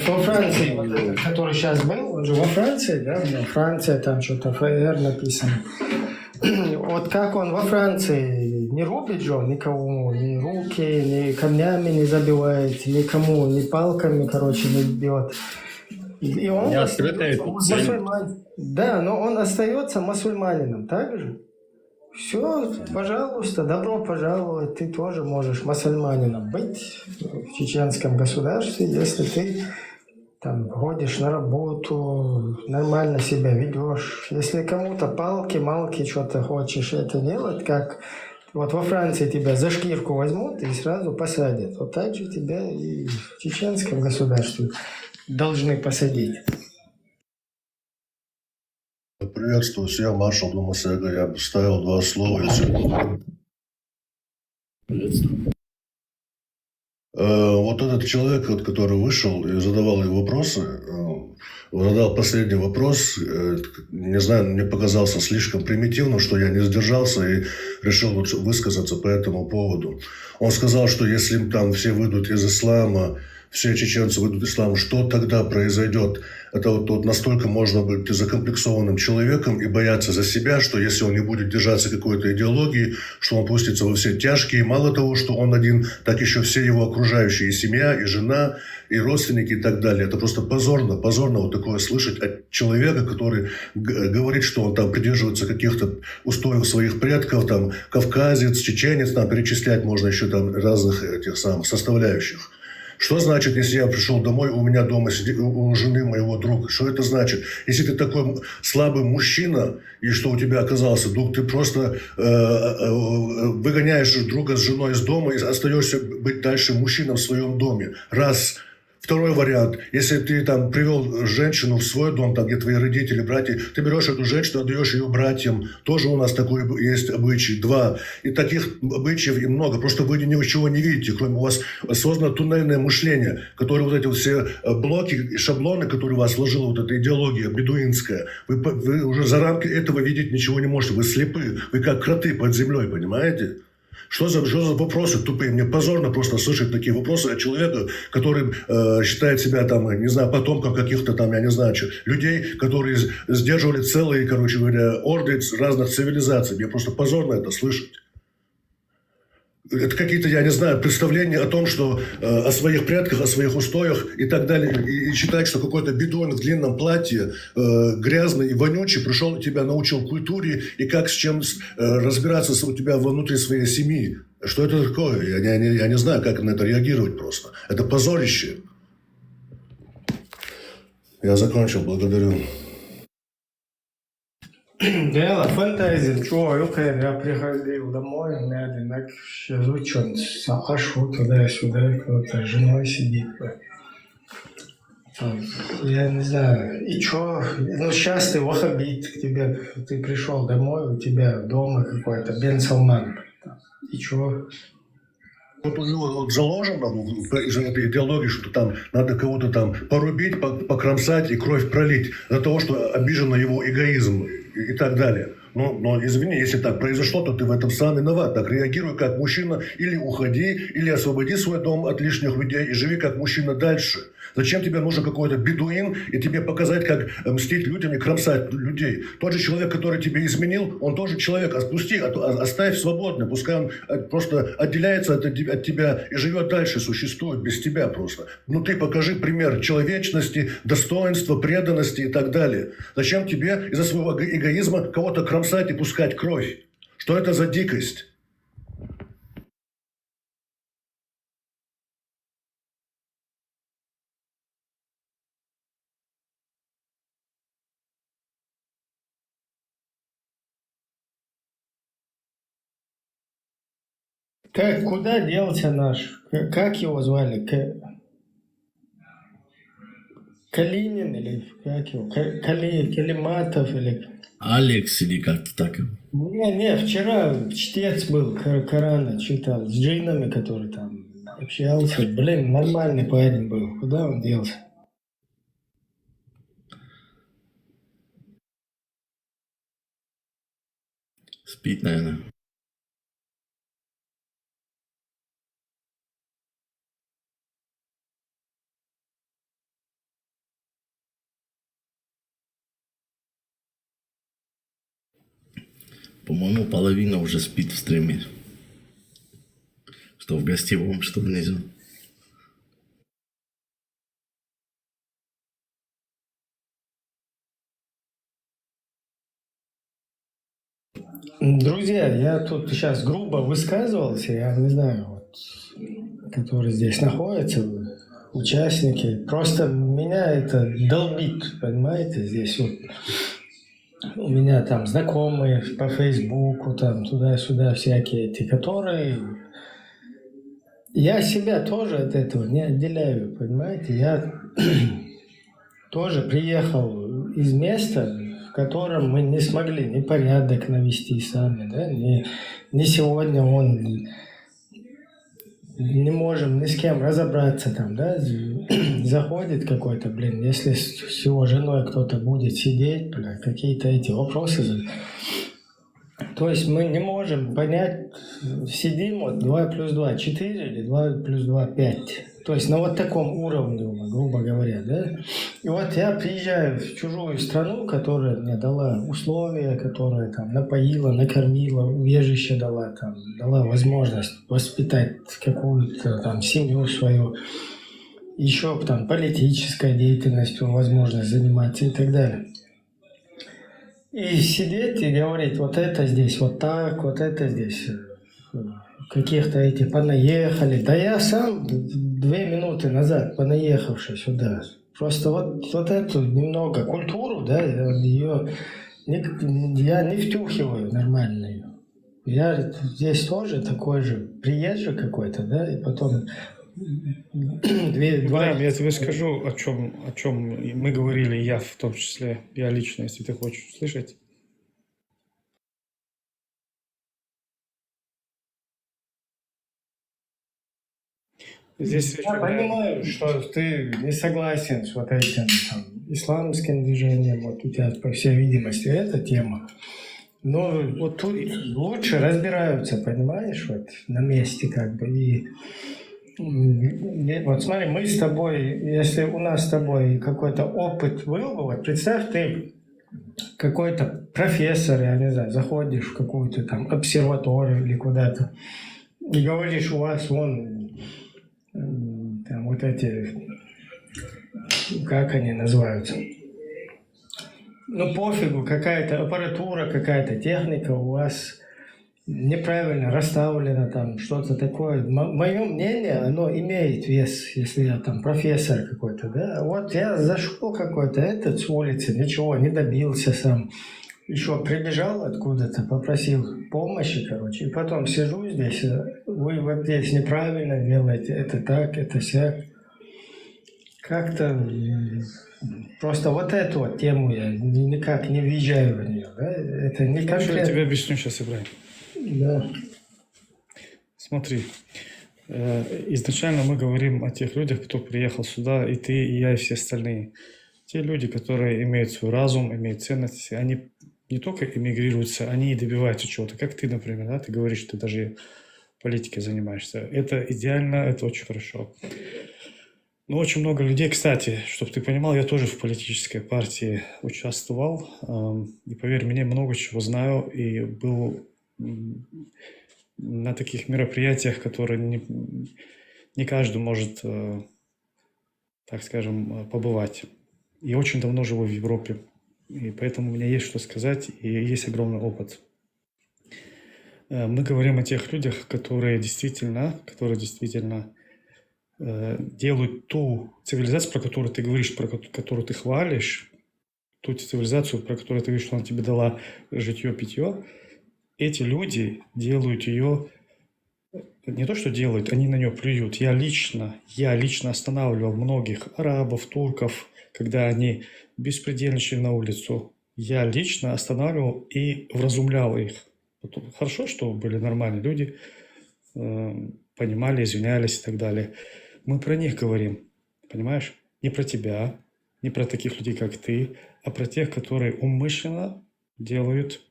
во Франции, вот этот, который сейчас был, он же во Франции, да? Франция, там что-то ФР написано. Вот как он во Франции не рубит же он никому, ни руки, ни камнями не забивает, никому, ни палками, короче, не бьет. И он мусульманин. Да, но он остается мусульманином, так же? Все, пожалуйста, добро пожаловать, ты тоже можешь мусульманином быть в чеченском государстве, если ты там ходишь на работу, нормально себя ведешь. Если кому-то палки-малки что-то хочешь это делать, как вот во Франции тебя за шкирку возьмут и сразу посадят. Вот так же тебя и в чеченском государстве должны посадить. Приветствую всех, маршал Думасега. Я бы ставил 2 слова, если... Вот этот человек, который вышел и задавал ей вопросы, задал последний вопрос, не знаю, мне показался слишком примитивным, что я не сдержался и решил высказаться по этому поводу. Он сказал, что если там все выйдут из ислама, все чеченцы выйдут из ислама, что тогда произойдет? Это вот настолько можно быть закомплексованным человеком и бояться за себя, что если он не будет держаться какой-то идеологии, что он пустится во все тяжкие. Мало того, что он один, так еще все его окружающие, и семья, и жена, и родственники, и так далее. Это просто позорно вот такое слышать от человека, который говорит, что он там придерживается каких-то устоев своих предков, там, кавказец, чеченец, там, перечислять можно еще там разных этих самых составляющих. Что значит, если я пришел домой, у меня дома сидит у жены моего друга? Что это значит? Если ты такой слабый мужчина, и что у тебя оказался друг, ты просто выгоняешь друга с женой из дома и остаешься быть дальше мужчиной в своем доме. Раз. Второй вариант. Если ты там привел женщину в свой дом, там, где твои родители, братья, ты берешь эту женщину, отдаешь ее братьям. Тоже у нас такой есть обычай. 2. И таких обычаев и много. Просто вы ничего не видите, кроме у вас создано туннельное мышление, которое вот эти вот все блоки и шаблоны, которые у вас сложила вот эта идеология бедуинская. Вы уже за рамки этого видеть ничего не можете. Вы слепы. Вы как кроты под землей, понимаете? Что за вопросы тупые? Мне позорно просто слышать такие вопросы от человека, который считает себя там, не знаю, потомком каких-то там, я не знаю, людей, которые сдерживали целые, короче говоря, орды разных цивилизаций. Мне просто позорно это слышать. Это какие-то, я не знаю, представления о том, что о своих предках, о своих устоях и так далее. И считать, что какой-то бедуин в длинном платье, грязный и вонючий, пришел, тебя научил культуре и как с чем разбираться у тебя внутри своей семьи. Что это такое? Я не знаю, как на это реагировать просто. Это позорище. Я закончил, благодарю. Дело фантазии, человека, я приходил домой, медленно, изучен, сахашу туда-сюда, кто-то с женой сидит. Я не знаю, и что, ну сейчас ты ваххабит, к тебе, ты пришел домой, у тебя дома какой-то Бен Салман, и что? Вот у него вот заложено из этой идеологии, что там надо кого-то там порубить, покромсать и кровь пролить за того, что обижен на его эгоизм и так далее. Но извини, если так произошло, то ты в этом сам виноват. Так реагируй как мужчина, или уходи, или освободи свой дом от лишних людей и живи как мужчина дальше. Зачем тебе нужен какой-то бедуин и тебе показать, как мстить людям и кромсать людей? Тот же человек, который тебе изменил, он тоже человек. Отпусти, оставь свободно. Пускай он просто отделяется от тебя и живет дальше, существует без тебя просто. Ну ты покажи пример человечности, достоинства, преданности и так далее. Зачем тебе из-за своего эгоизма кого-то кромсать и пускать кровь? Что это за дикость? Куда делся наш? Как его звали? Калинин или как его, Калиматов или... Алекс или как-то так. Не, вчера чтец был, Корана читал, с джиннами, который там общался. Блин, нормальный парень был. Куда он делся? Спит, наверное. По-моему, половина уже спит в стриме. Что в гостевом, что внизу. Друзья, я тут сейчас грубо высказывался, я не знаю, вот, которые здесь находятся, участники. Просто меня это долбит, понимаете, здесь вот. У меня там знакомые по Фейсбуку, там туда-сюда всякие эти, которые... Я себя тоже от этого не отделяю, понимаете? Я тоже приехал из места, в котором мы не смогли ни порядок навести сами, да, ни сегодня он... Не можем ни с кем разобраться там, да, заходит какой-то, блин, если с его женой кто-то будет сидеть, бля, какие-то эти вопросы. То есть мы не можем понять, сидим вот 2 плюс 2 4 или 2 плюс 2 5. То есть на вот таком уровне, грубо говоря, да. И вот я приезжаю в чужую страну, которая мне дала условия, которая там напоила, накормила, убежище дала, там, дала возможность воспитать какую-то там семью свою, еще там политической деятельностью возможность заниматься и так далее. И сидеть и говорить, вот это здесь вот так, вот это здесь... Каких-то эти понаехали. Да я сам 2 минуты назад понаехавший сюда. Просто вот эту немного культуру, да, ее я не втюхиваю нормально ее. Я здесь тоже такой же приезжий какой-то, да, и потом... Я тебе скажу, о чем мы говорили, я в том числе, я лично, если ты хочешь услышать. Здесь я понимаю, что ты не согласен с вот этим там, исламским движением, вот у тебя, по всей видимости, эта тема. Но вот тут лучше разбираются, понимаешь, вот на месте как бы. И вот смотри, мы с тобой, если у нас с тобой какой-то опыт был бы, вот представь, ты какой-то профессор, я не знаю, заходишь в какую-то там обсерваторию или куда-то и говоришь, у вас вон там вот эти, как они называются? Ну, пофигу, какая-то аппаратура, какая-то техника у вас неправильно расставлена, там что-то такое. Мое мнение, оно имеет вес, если я там профессор какой-то, да. Вот я зашел какой-то этот с улицы, ничего не добился сам. Еще прибежал откуда-то, попросил помощи, короче, и потом сижу здесь, вы вот здесь неправильно делаете, это так, это сяк. Как-то просто вот эту вот тему я никак не въезжаю в нее, да? Это не конкретно. Я тебе объясню сейчас, Ибрагим. Да. Смотри, изначально мы говорим о тех людях, кто приехал сюда, и ты, и я, и все остальные. Те люди, которые имеют свой разум, имеют ценности, они не только эмигрируются, они и добиваются чего-то. Как ты, например, да? Ты говоришь, ты даже политикой занимаешься. Это идеально, это очень хорошо. Но очень много людей, кстати, чтобы ты понимал, я тоже в политической партии участвовал. И поверь мне, много чего знаю. И был на таких мероприятиях, которые не каждый может, так скажем, побывать. И очень давно живу в Европе. И поэтому у меня есть что сказать, и есть огромный опыт. Мы говорим о тех людях, которые действительно делают ту цивилизацию, про которую ты говоришь, про которую ты хвалишь, ту цивилизацию, про которую ты говоришь, что она тебе дала житье-питье, эти люди делают ее не то что делают, они на нее плюют. Я лично останавливал многих арабов, турков, когда они беспредельничали на улицу. Я лично останавливал и вразумлял их. Хорошо, что были нормальные люди, понимали, извинялись и так далее. Мы про них говорим, понимаешь? Не про тебя, не про таких людей, как ты, а про тех, которые умышленно делают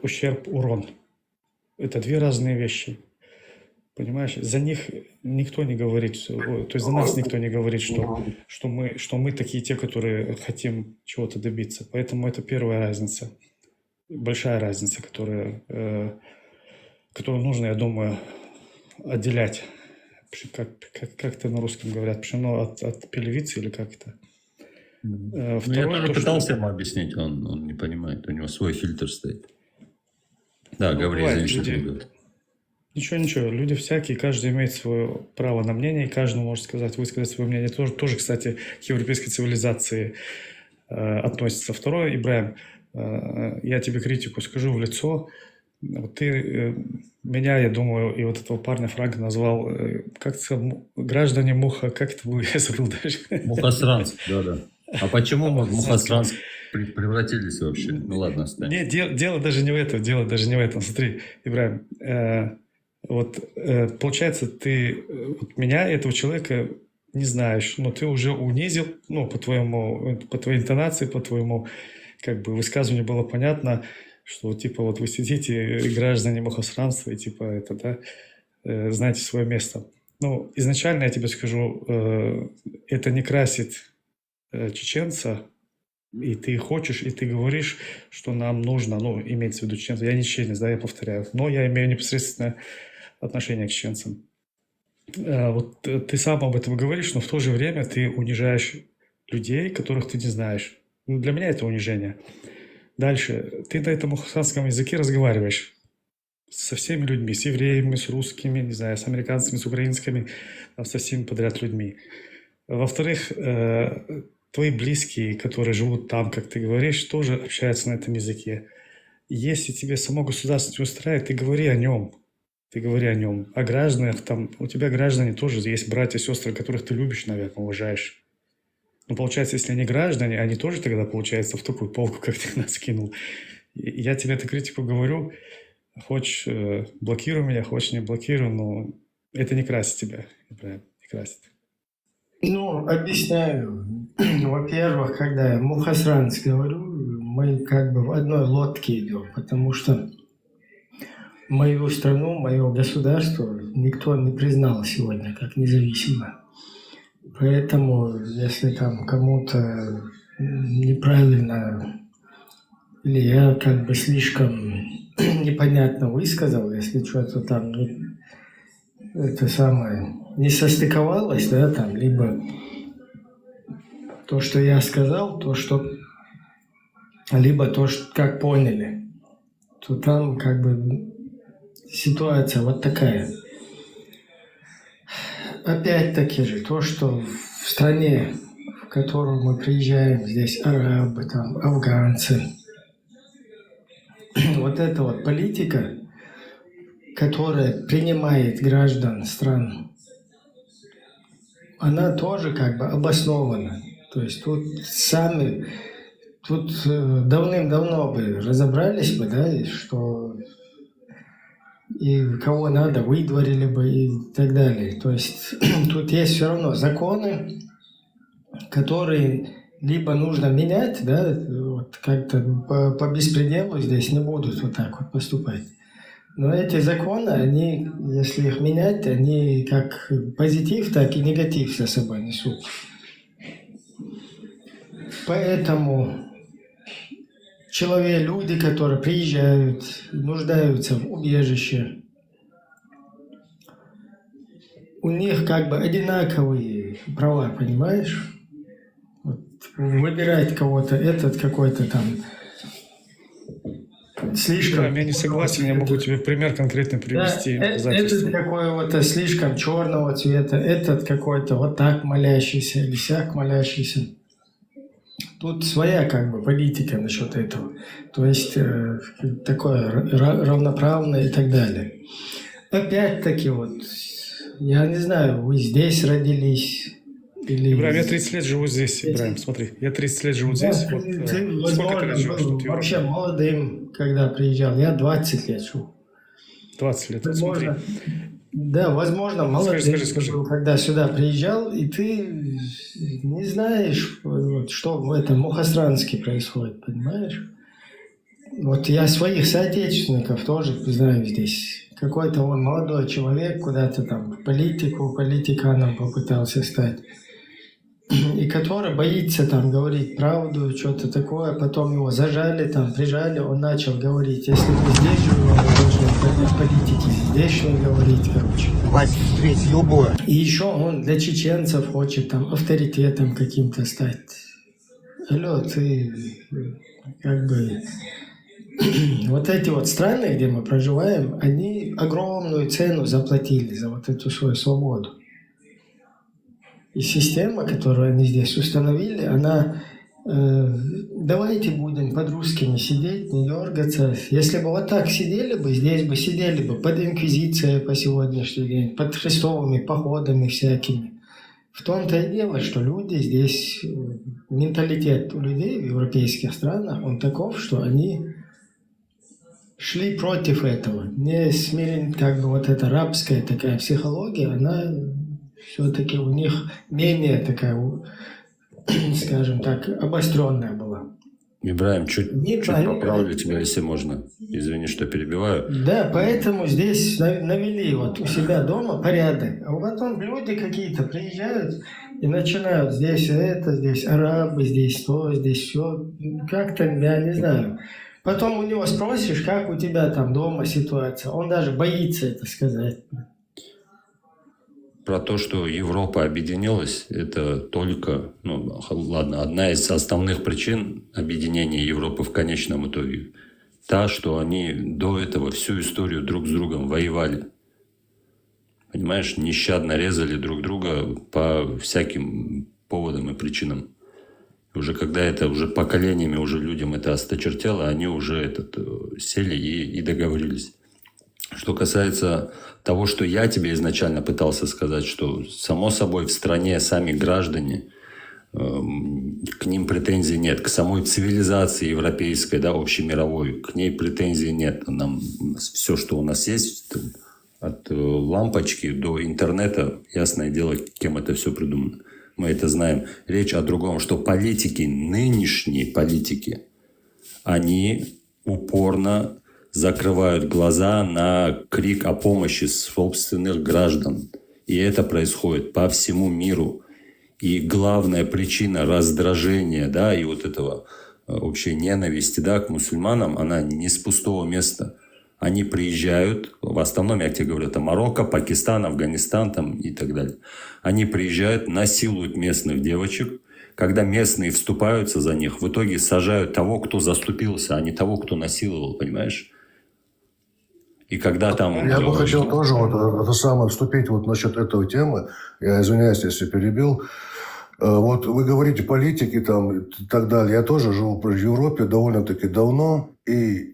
ущерб, урон. Это две разные вещи. Понимаешь? За них никто не говорит, то есть за нас никто не говорит, что мы такие те, которые хотим чего-то добиться. Поэтому это первая разница. Большая разница, которую нужно, я думаю, отделять. Как это на русском говорят? Пшено от пелевицы или как это? Я тоже пытался ему объяснить, он не понимает, у него свой фильтр стоит. Да, говори, извини, что ты говорил. Ничего, люди всякие, каждый имеет свое право на мнение, и каждый может высказать свое мнение. Тоже, кстати, к европейской цивилизации относится. Второе, Ибраим, я тебе критику скажу в лицо. Вот ты меня, я думаю, и вот этого парня Франка назвал, как-то граждане Муха, как это было, я забыл даже. Мухасранцы, да. А почему мухасранцы превратились вообще? Ну ладно, оставим. Нет, дело даже не в этом, Смотри, Ибраим, получается, ты меня, этого человека, не знаешь, но ты уже унизил, по твоей интонации, по твоему высказыванию было понятно, что вы сидите, граждане мухасранства, и знаете свое место. Изначально я тебе скажу, это не красит чеченца, и ты хочешь, и ты говоришь, что нам нужно, имеется в виду чеченцев. Я не чеченец, да, я повторяю, но я имею непосредственное отношение к чеченцам. Ты сам об этом говоришь, но в то же время ты унижаешь людей, которых ты не знаешь. Для меня это унижение. Дальше. Ты на этом мухасранском языке разговариваешь со всеми людьми, с евреями, с русскими, не знаю, с американцами, с украинскими, со всеми подряд людьми. Во-вторых, твои близкие, которые живут там, как ты говоришь, тоже общаются на этом языке. Если тебе само государство не устраивает, ты говори о нем. О гражданах, у тебя граждане тоже есть братья, сестры, которых ты любишь, наверное, уважаешь. Но получается, если они граждане, они тоже тогда, получается, в такую полку, как ты нас кинул. Я тебе эту критику говорю, хочешь блокируй меня, хочешь не блокируй, но это не красит тебя, не красит. Объясняю. Во-первых, когда я мухасранец говорю, мы в одной лодке идем, потому что мою страну, мое государство никто не признал сегодня как независимое. Поэтому, если кому-то неправильно или я слишком непонятно высказал, если что-то не состыковалось, да, либо то, что я сказал, либо то, что как поняли, то там ситуация вот такая. Опять-таки же, то, что в стране, в которую мы приезжаем, здесь арабы, афганцы, вот эта политика, которая принимает граждан стран, она тоже обоснована. То есть тут давным-давно бы разобрались бы, да, что и кого надо выдворили бы и так далее. То есть тут есть все равно законы, которые либо нужно менять, да, как-то по беспределу здесь не будут вот так поступать. Но эти законы, они, если их менять, они как позитив, так и негатив за собой несут. Поэтому люди, которые приезжают, нуждаются в убежище, у них одинаковые права, понимаешь? Выбирать кого-то, какой-то слишком... Я не согласен, я могу тебе пример конкретно привести. Да, этот какой-то слишком черного цвета, этот какой-то вот так молящийся или сяк молящийся. Тут своя политика насчет этого. То есть такое равноправное и так далее. опять-таки вот, я не знаю, вы здесь родились или... Ибраим, я 30 лет живу здесь, Ибраим, смотри. Я 30 лет живу Да, здесь. ты, Вот, возможно, сколько ты лет живешь тут в Европе? вообще молодым, когда приезжал. Я 20 лет живу. 20 лет, вот смотри. Возможно, да, возможно, молодым, Скажи. когда сюда приезжал, и ты не знаешь, вот, что в этом Мухосранске происходит, понимаешь? Вот я своих соотечественников тоже знаю здесь. Какой-то он молодой человек куда-то там в политику, политиканом попытался стать. И который боится там говорить правду, что-то такое, потом его зажали, там прижали, он начал говорить, если мы здесь живем, мы должны в политике здесь не говорить, короче. И еще он для чеченцев хочет там авторитетом каким-то стать. Алло, ты как бы... Вот эти вот страны, где мы проживаем, они огромную цену заплатили за вот эту свою свободу. И система, которую они здесь установили, она... давайте будем под русскими сидеть, не дергаться. Если бы вот так сидели бы, здесь бы сидели бы под инквизицией по сегодняшний день, под христовыми походами всякими. В том-то и дело, что люди здесь... Менталитет у людей в европейских странах, он таков, что они... шли против этого. Не смели, как бы вот эта рабская такая психология, она все-таки у них менее такая, скажем так, обостренная была. Ибраим, чуть поправлю тебя, если можно. Извини, что перебиваю. Да, поэтому здесь навели вот у себя дома порядок. А потом люди какие-то приезжают и начинают здесь это, здесь арабы, здесь то, здесь все. Как-то, я не знаю. Потом у него спросишь, как у тебя там дома ситуация. Он даже боится это сказать. Про то, что Европа объединилась, это только, ну, ладно, одна из основных причин объединения Европы в конечном итоге. Та, что они до этого всю историю друг с другом воевали. Понимаешь, нещадно резали друг друга по всяким поводам и причинам. Уже когда это уже поколениями уже людям это осточертело, они уже сели и договорились. Что касается того, что я тебе изначально пытался сказать, что само собой в стране сами граждане, к ним претензий нет. К самой цивилизации европейской, да, общемировой, к ней претензий нет. Нам все, что у нас есть, от лампочки до интернета, ясное дело, кем это все придумано. Мы это знаем. Речь о другом, что политики, нынешние политики, они упорно закрывают глаза на крик о помощи собственных граждан. И это происходит по всему миру. И главная причина раздражения, да, и вот этого общей ненависти, да, к мусульманам, она не с пустого места. Они приезжают, в основном, я тебе говорю, это Марокко, Пакистан, Афганистан там, и так далее. Они приезжают, насилуют местных девочек. Когда местные вступаются за них, в итоге сажают того, кто заступился, а не того, кто насиловал, понимаешь? И когда там... Я бы хотел тоже вот это самое вступить вот насчет этой темы. Я извиняюсь, если перебил. Вот вы говорите политики там и так далее. Я тоже живу в Европе довольно-таки давно. И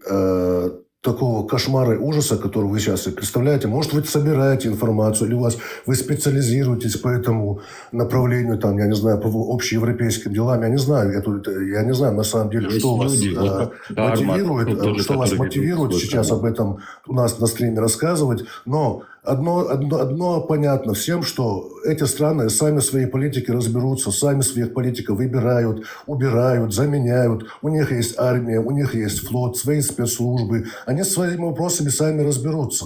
такого кошмара и ужаса, который вы сейчас представляете. Может, вы собираете информацию, или вы специализируетесь по этому направлению, там, я не знаю, по общеевропейским делам. Я не знаю, я не знаю на самом деле, есть что люди, вас мотивирует, что вас мотивирует сейчас об этом у нас на стриме рассказывать. Но одно понятно всем, что эти страны сами свои политики разберутся, сами своих политиков выбирают, убирают, заменяют. У них есть армия, у них есть флот, свои спецслужбы. Они с своими вопросами сами разберутся.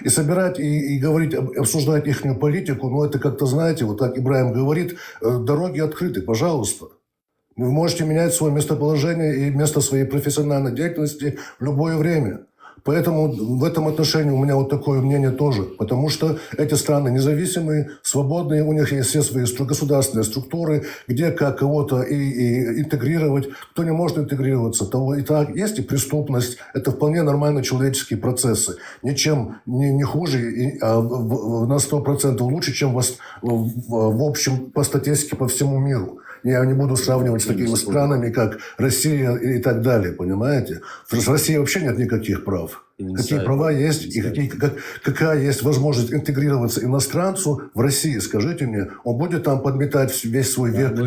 И собирать, и говорить, обсуждать их политику, ну это как-то, знаете, вот так Ибраим говорит, дороги открыты, пожалуйста. Вы можете менять свое местоположение и место своей профессиональной деятельности в любое время. Поэтому в этом отношении у меня вот такое мнение тоже. Потому что эти страны независимые, свободные, у них есть все свои государственные структуры, где как кого-то и интегрировать, кто не может интегрироваться. Того и так есть и преступность. Это вполне нормальные человеческие процессы. Ничем не хуже, а на 100% лучше, чем в общем по статистике по всему миру. Я не буду сравнивать с такими странами, как Россия и так далее, понимаете? В России вообще нет никаких прав. какие права есть и какая есть возможность интегрироваться иностранцу в России. Скажите мне, он будет там подметать весь свой век?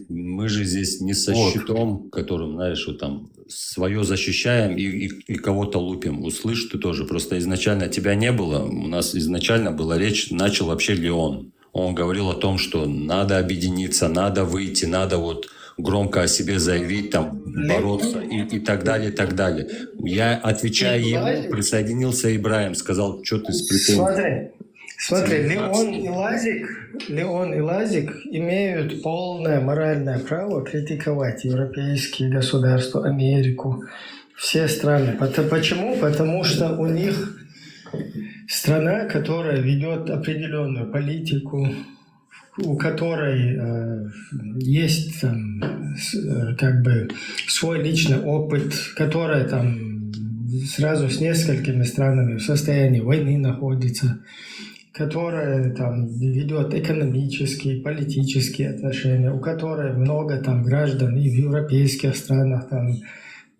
Мы же здесь не со щитом, которым, знаешь, вот там свое защищаем и кого-то лупим. Услышь ты тоже. Просто изначально тебя не было. У нас изначально была речь, начал вообще Леон. Он говорил о том, что надо объединиться, надо выйти, надо вот громко о себе заявить, там, бороться и так далее, и так далее. Я, отвечая ему, присоединился Ибраим, сказал, что ты с претензией. Смотри, Леон и Лазик имеют полное моральное право критиковать европейские государства, Америку, все страны. Почему? Потому что у них страна, которая ведет определенную политику, у которой есть там, как бы свой личный опыт, которая там сразу с несколькими странами в состоянии войны находится, которая там ведет экономические, политические отношения, у которой много там граждан и в европейских странах там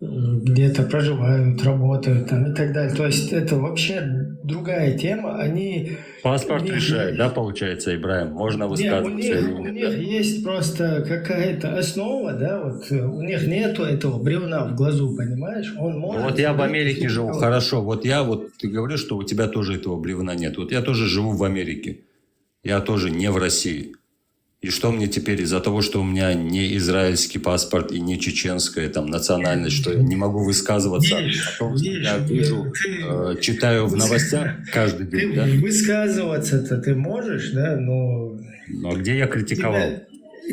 где-то проживают, работают там и так далее. То есть это вообще другая тема. Они паспорт решает, да, получается, Ибраим? Можно высказываться. У них есть просто какая-то основа, да, вот у них нету этого бревна в глазу, понимаешь? Он может. Вот я в Америке живу, хорошо. Вот ты говоришь, что у тебя тоже этого бревна нет. Вот я тоже живу в Америке. Я тоже не в России. И что мне теперь из-за того, что у меня не израильский паспорт и не чеченская там национальность, что я не могу высказываться о том, что я вижу, читаю в новостях каждый день, да? Высказываться-то ты можешь, да, но... Но где я критиковал?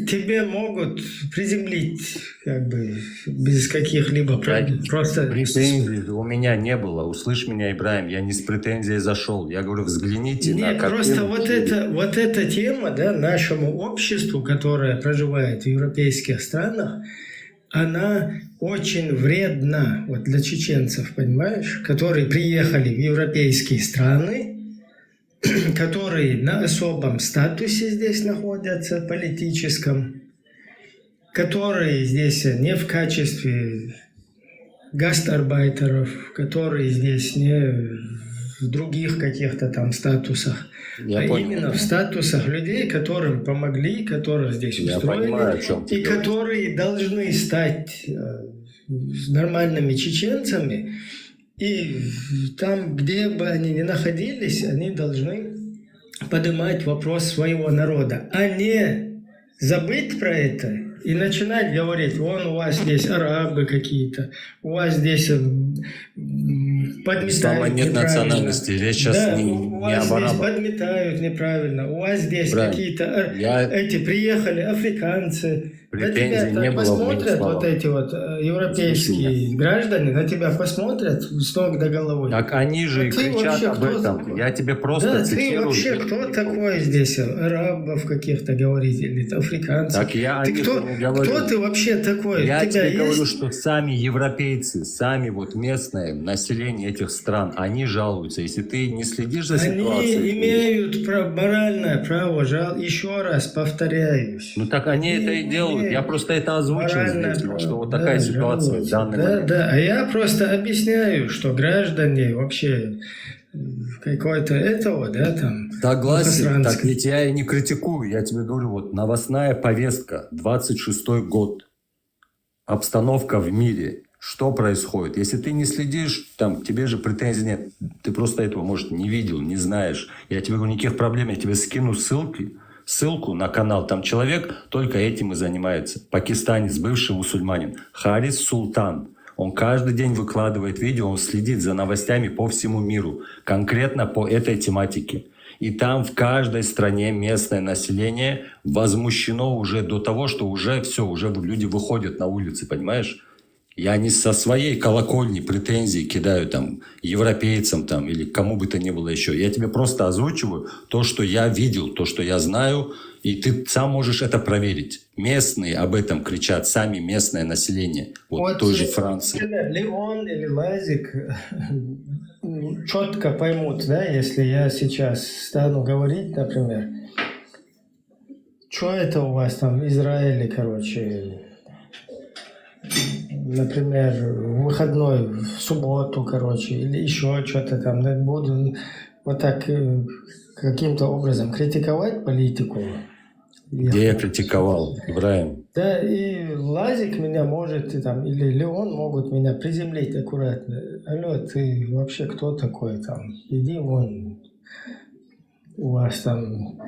Тебе могут приземлить, как бы, без каких-либо просто... Претензий у меня не было. Услышь меня, Ибраим, я не с претензией зашел. Я говорю, взгляните на картину. Просто вот эта тема, да, нашему обществу, которое проживает в европейских странах, она очень вредна вот для чеченцев, понимаешь, которые приехали в европейские страны, которые на особом статусе здесь находятся, политическом, которые здесь не в качестве гастарбайтеров, которые здесь не в других каких-то там статусах, именно в статусах людей, которым помогли, которых здесь устроили, и которые должны стать нормальными чеченцами. И там, где бы они ни находились, они должны поднимать вопрос своего народа, а не забыть про это и начинать говорить, вон у вас здесь арабы какие-то, у вас здесь подметают нет неправильно. Национальности, речь сейчас да, не у вас об здесь арабах. подметают неправильно, у вас здесь какие-то эти приехали африканцы. Претензий на тебя не было в моих посмотрят словах. вот эти вот европейские граждане, на тебя посмотрят с ног до головы. Так они же и кричат об этом. Такой? Я тебе просто цитирую. Ты вообще кто такой здесь? Арабов каких-то говорить или африканцев? Так я ты кто, не говорю. кто ты вообще такой? Я тебе говорю, что сами европейцы, сами вот местное население этих стран, они жалуются. Если ты не следишь за ситуацией... Они имеют моральное право, еще раз повторяюсь. Ну так они это и делают. Я просто это озвучил здесь, что вот такая ситуация в данный момент. Да, а я просто объясняю, что граждане вообще какой-то этого, да, там... Согласен, так ведь я и не критикую, я тебе говорю, вот новостная повестка, 26-й год, обстановка в мире, что происходит. Если ты не следишь, там, тебе же претензий нет, ты просто этого, может, не видел, не знаешь. Я тебе говорю, никаких проблем, я тебе скину ссылку на канал. Там человек только этим и занимается. Пакистанец, бывший мусульманин. Харис Султан. Он каждый день выкладывает видео, он следит за новостями по всему миру. Конкретно по этой тематике. И там в каждой стране местное население возмущено уже до того, что уже все, уже люди выходят на улицы, понимаешь? Я не со своей колокольни претензии кидаю там европейцам там, или кому бы то ни было еще. Я тебе просто озвучиваю то, что я видел, то, что я знаю, и ты сам можешь это проверить. Местные об этом кричат, сами местное население. Вот той же Франции. Леон или Лазик четко поймут, да, если я сейчас стану говорить, например, что это у вас там в Израиле, короче... например, в выходной, в субботу, короче, или еще что-то там, да, буду вот так каким-то образом критиковать политику. Где я критиковал, Ибраим? Да, и Лазик меня может, и там, или Леон могут меня приземлить аккуратно. Алло, ты вообще кто такой там? Иди вон. У вас там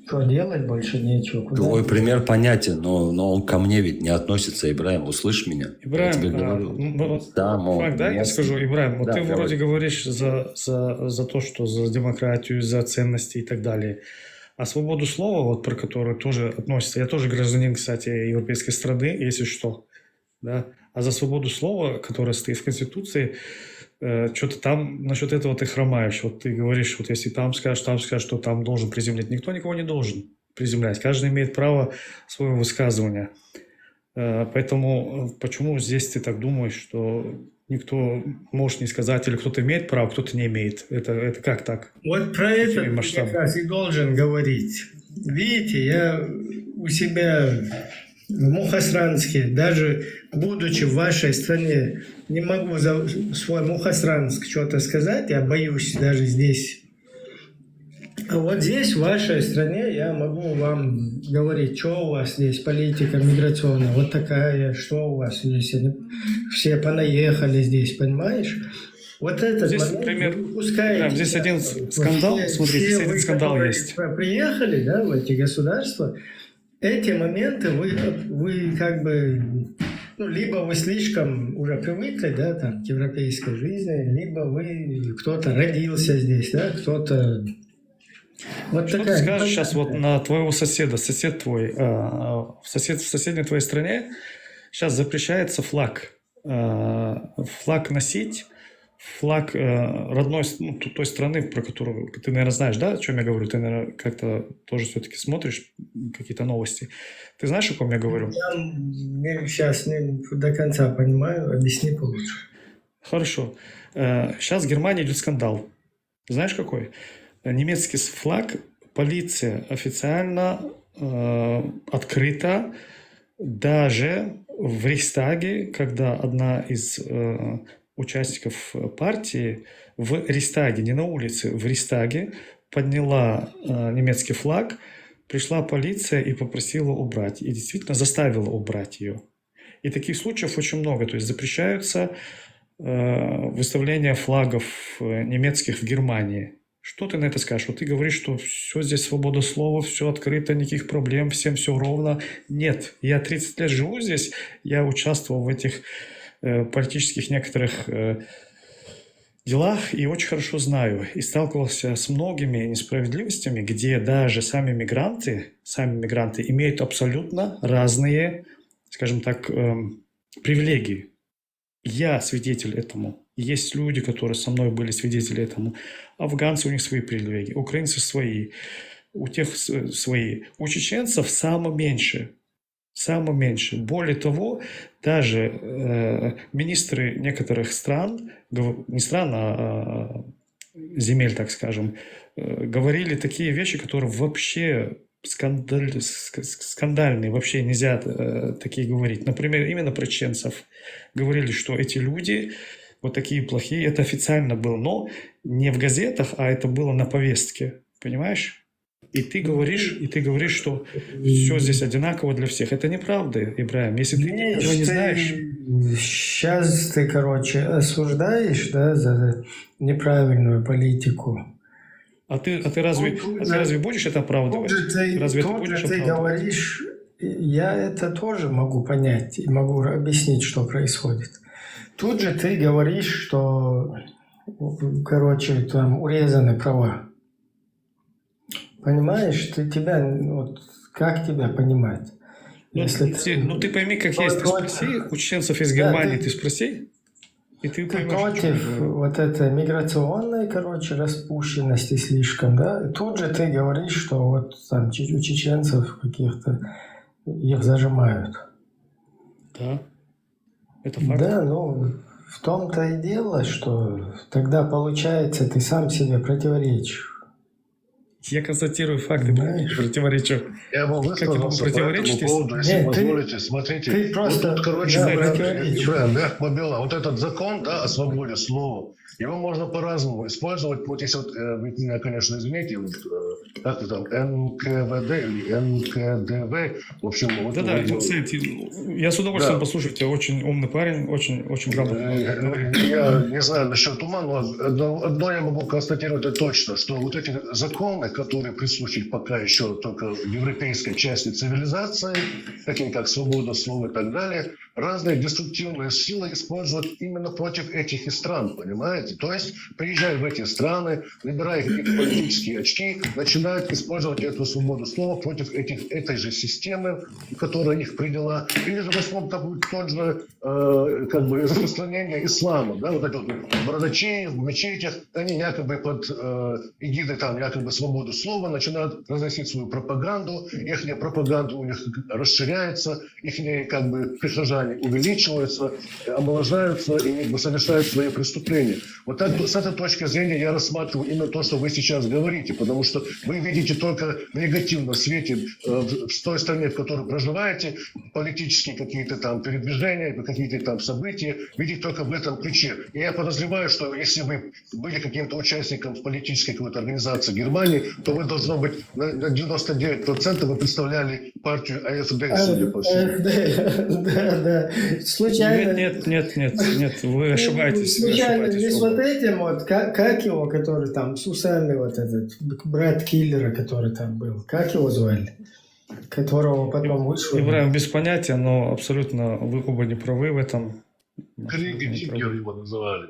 что делать больше нечего. Куда Твой ты? пример понятен, но он ко мне ведь не относится, Ибраим. Услышь меня. Я тебе говорю. Да, Факт, да, я скажу, Ибраим, вот Да, ты давай. вроде говоришь за то, что за демократию, за ценности и так далее. А свободу слова, вот про которую тоже относится, я тоже гражданин, кстати, европейской страны, если что, да, а за свободу слова, которая стоит в Конституции, что-то там насчет этого ты хромаешь. Вот ты говоришь, вот если там скажешь, что там должен приземлять. Никто никого не должен приземлять. Каждый имеет право своего высказывания. Поэтому почему здесь ты так думаешь, что никто может не сказать, или кто-то имеет право, кто-то не имеет? Это как так? Вот про это Какими я масштабами? как раз и должен говорить. Видите, я у себя в Мухосранске, даже будучи в вашей стране, не могу за свой Мухосранск что-то сказать, я боюсь даже здесь. А вот здесь, в вашей стране, я могу вам говорить, что у вас здесь политика миграционная, вот такая, что у вас здесь. Они все понаехали здесь, понимаешь? Вот этот Здесь момент пример. вы упускаете. Да, здесь один скандал, смотрите, здесь один вы, скандал которые есть. Приехали, да, в эти государства, эти моменты вы как бы, ну, либо вы слишком уже привыкли, да, там, к европейской жизни, либо вы, кто-то родился здесь, да, кто-то... Вот Что такая... ты скажешь сейчас вот на твоего соседа, сосед твой, в соседней твоей стране сейчас запрещается флаг носить, флаг родной, ну, той страны, про которую ты, наверное, знаешь, да, о чем я говорю? Ты, наверное, как-то тоже все-таки смотришь какие-то новости. Ты знаешь, о ком я говорю? Я сейчас не до конца понимаю, объясни получше. Хорошо. Сейчас в Германии идет скандал. Знаешь, какой? Немецкий флаг, полиция официально открыта даже в Рейхстаге, когда одна из участников партии в Рейхстаге, не на улице, в Рейхстаге подняла немецкий флаг, пришла полиция и попросила убрать. И действительно заставила убрать ее. И таких случаев очень много. То есть запрещаются выставление флагов немецких в Германии. Что ты на это скажешь? Вот ты говоришь, что все здесь свобода слова, все открыто, никаких проблем, всем все ровно. Нет, я 30 лет живу здесь, я участвовал в этих политических некоторых делах и очень хорошо знаю. И сталкивался с многими несправедливостями, где даже сами мигранты имеют абсолютно разные, скажем так, привилегии. Я свидетель этому. Есть люди, которые со мной были свидетели этому. Афганцы, у них свои привилегии, украинцы свои, у тех свои. У чеченцев самое меньше. Самое меньше. Более того, даже министры некоторых стран, не стран, а земель, так скажем, говорили такие вещи, которые вообще скандальные, вообще нельзя такие говорить. Например, именно про чеченцев. Говорили, что эти люди вот такие плохие. Это официально было, но не в газетах, а это было на повестке. Понимаешь? И ты говоришь, что все здесь одинаково для всех. Это неправда, Ибраим. Если ты ничего не знаешь... Сейчас ты, короче, осуждаешь, да, за неправильную политику. А ты разве будешь это оправдывать? Ты говоришь, я это тоже могу понять и могу объяснить, что происходит. Тут же ты говоришь, что, короче, там урезаны права. Понимаешь, вот, как тебя понимать? Ты пойми, как есть. Ты спроси у чеченцев из Германии, ты спроси, и ты поймешь. Против вот этой миграционной, короче, распущенности слишком, да? И тут же ты говоришь, что вот там у чеченцев каких-то их зажимают. Да, это факт. Да, ну, в том-то и дело, что тогда получается, ты сам себе противоречишь. Я констатирую факты, да, не противоречу. Я бы Как я могу высказался по противоречить, этому поводу, если Нет, позволите. Смотрите, ты просто, вот тут, короче, да, Ибраим, противоречишь. Махмабилла, вот этот закон, да, о свободе слова, его можно по-разному использовать. Вот если вот, вы меня, конечно, извините, вот, как это там, НКВД или НКДВ, в общем, вот... Да-да, вот, Сайд, я с удовольствием да. послушаю тебя, очень умный парень, очень грамотный. Я не знаю насчет ума, но одно я могу констатировать это точно, что вот эти законы, которые присущи пока еще только европейской части цивилизации, такие как свобода слова и так далее, разные деструктивные силы используют именно против этих стран, понимаете? То есть, приезжая в эти страны, набирая какие-то политические очки, начинают использовать эту свободу слова против этой же системы, которая их приняла. Или же возьмем тот же как бы распространение ислама, да, вот эти вот бородачи в мечетях, они якобы под эгидой там якобы свободы слова начинают разносить свою пропаганду, их пропаганда у них расширяется, их как бы прихожане увеличиваются, омоложаются и как бы совершают свои преступления. Вот так, с этой точки зрения я рассматриваю именно то, что вы сейчас говорите, потому что вы видите только в негативном свете в той стране, в которой проживаете, политические какие-то там передвижения, какие-то там события, видите только в этом ключе. И я подозреваю, что если вы были каким-то участником политической какой-то организации Германии, то вы, должно быть, на 99% вы представляли партию АФД, судя по всему. Да. Случайно... Нет, вы ошибаетесь. Случайно не с вот этим вот, как его, который там с усами, вот этот брат киллера, который там был, как его звали? Которого потом вышел. Ибраим, без понятия, но абсолютно вы оба не правы в этом. Кригер его называли.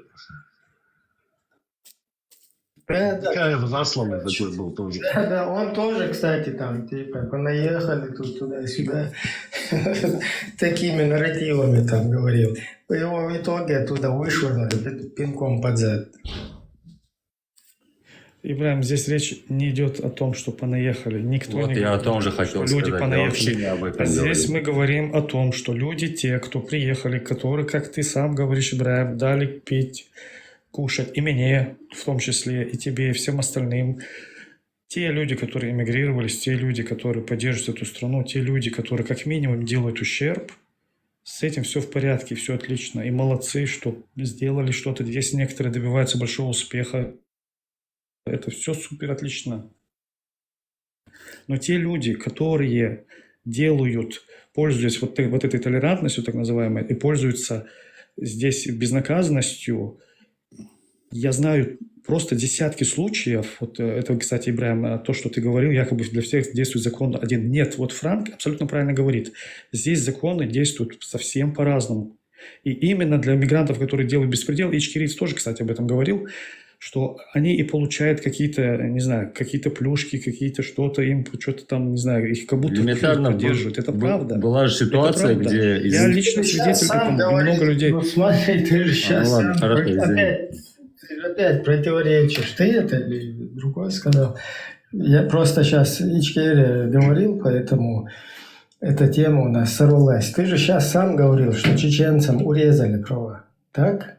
Да. Такая засланный такой был тоже. Да, он тоже, кстати, там, типа, понаехали тут туда-сюда, такими нарративами там говорил. Его в итоге оттуда вышвырнули пинком под зад. Ибраим, здесь речь не идет о том, что понаехали. Никто Вот не я говорит о том же хотел что люди сказать. понаехали. Я вообще не об этом Здесь говорю. мы говорим о том, что люди, те, кто приехали, которые, как ты сам говоришь, Ибраим, дали пить, кушать, и мне в том числе, и тебе, и всем остальным. Те люди, которые эмигрировались, те люди, которые поддерживают эту страну, те люди, которые как минимум делают ущерб, с этим все в порядке, все отлично. И молодцы, что сделали что-то. Если некоторые добиваются большого успеха, это все супер отлично. Но те люди, которые делают, пользуясь вот этой толерантностью, так называемой, и пользуются здесь безнаказанностью, я знаю просто десятки случаев. Вот это, кстати, Ибраим, то, что ты говорил, якобы для всех действует закон один. Нет, вот Франк абсолютно правильно говорит. Здесь законы действуют совсем по-разному. И именно для мигрантов, которые делают беспредел, Ичкерийц тоже, кстати, об этом говорил, что они и получают какие-то, не знаю, какие-то плюшки, какие-то что-то, им что-то там, не знаю, их как будто Элементарно поддерживают. Это правда. Была же ситуация, Это правда. где... Я лично свидетель этому, много людей. Ну смотри, ты же сейчас ладно, сам хорошо, извини. опять противоречишь. Ты это или другой сказал? Я просто сейчас Ичкерия говорил, поэтому эта тема у нас сорвалась. Ты же сейчас сам говорил, что чеченцам урезали права, так?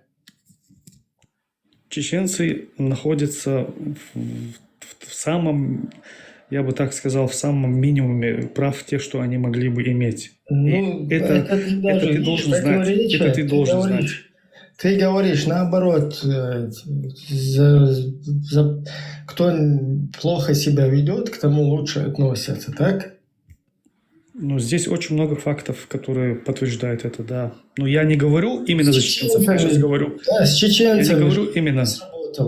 Чеченцы находятся в самом, я бы так сказал, в самом минимуме прав тех, что они могли бы иметь. Ну, это ты должен знать. Это ты должен знать. Ты говоришь, наоборот, кто плохо себя ведет, к тому лучше относятся, так? Ну, здесь очень много фактов, которые подтверждают это, да. Но я не говорю именно за чеченцев, я сейчас говорю... Да, с чеченцами. Я не говорю именно...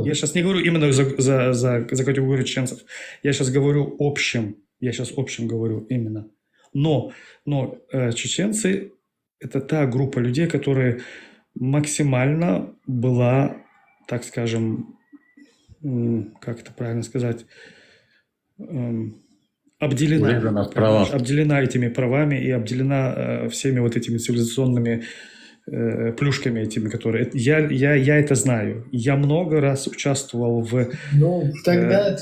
Я сейчас не говорю именно за категорию чеченцев. Я сейчас говорю общим. Я сейчас общим говорю именно. Но чеченцы – это та группа людей, которая максимально была, так скажем, как это правильно сказать, обделена этими правами и обделена всеми вот этими цивилизационными плюшками этими, которые... Я это знаю. Я много раз участвовал в... Ну, тогда я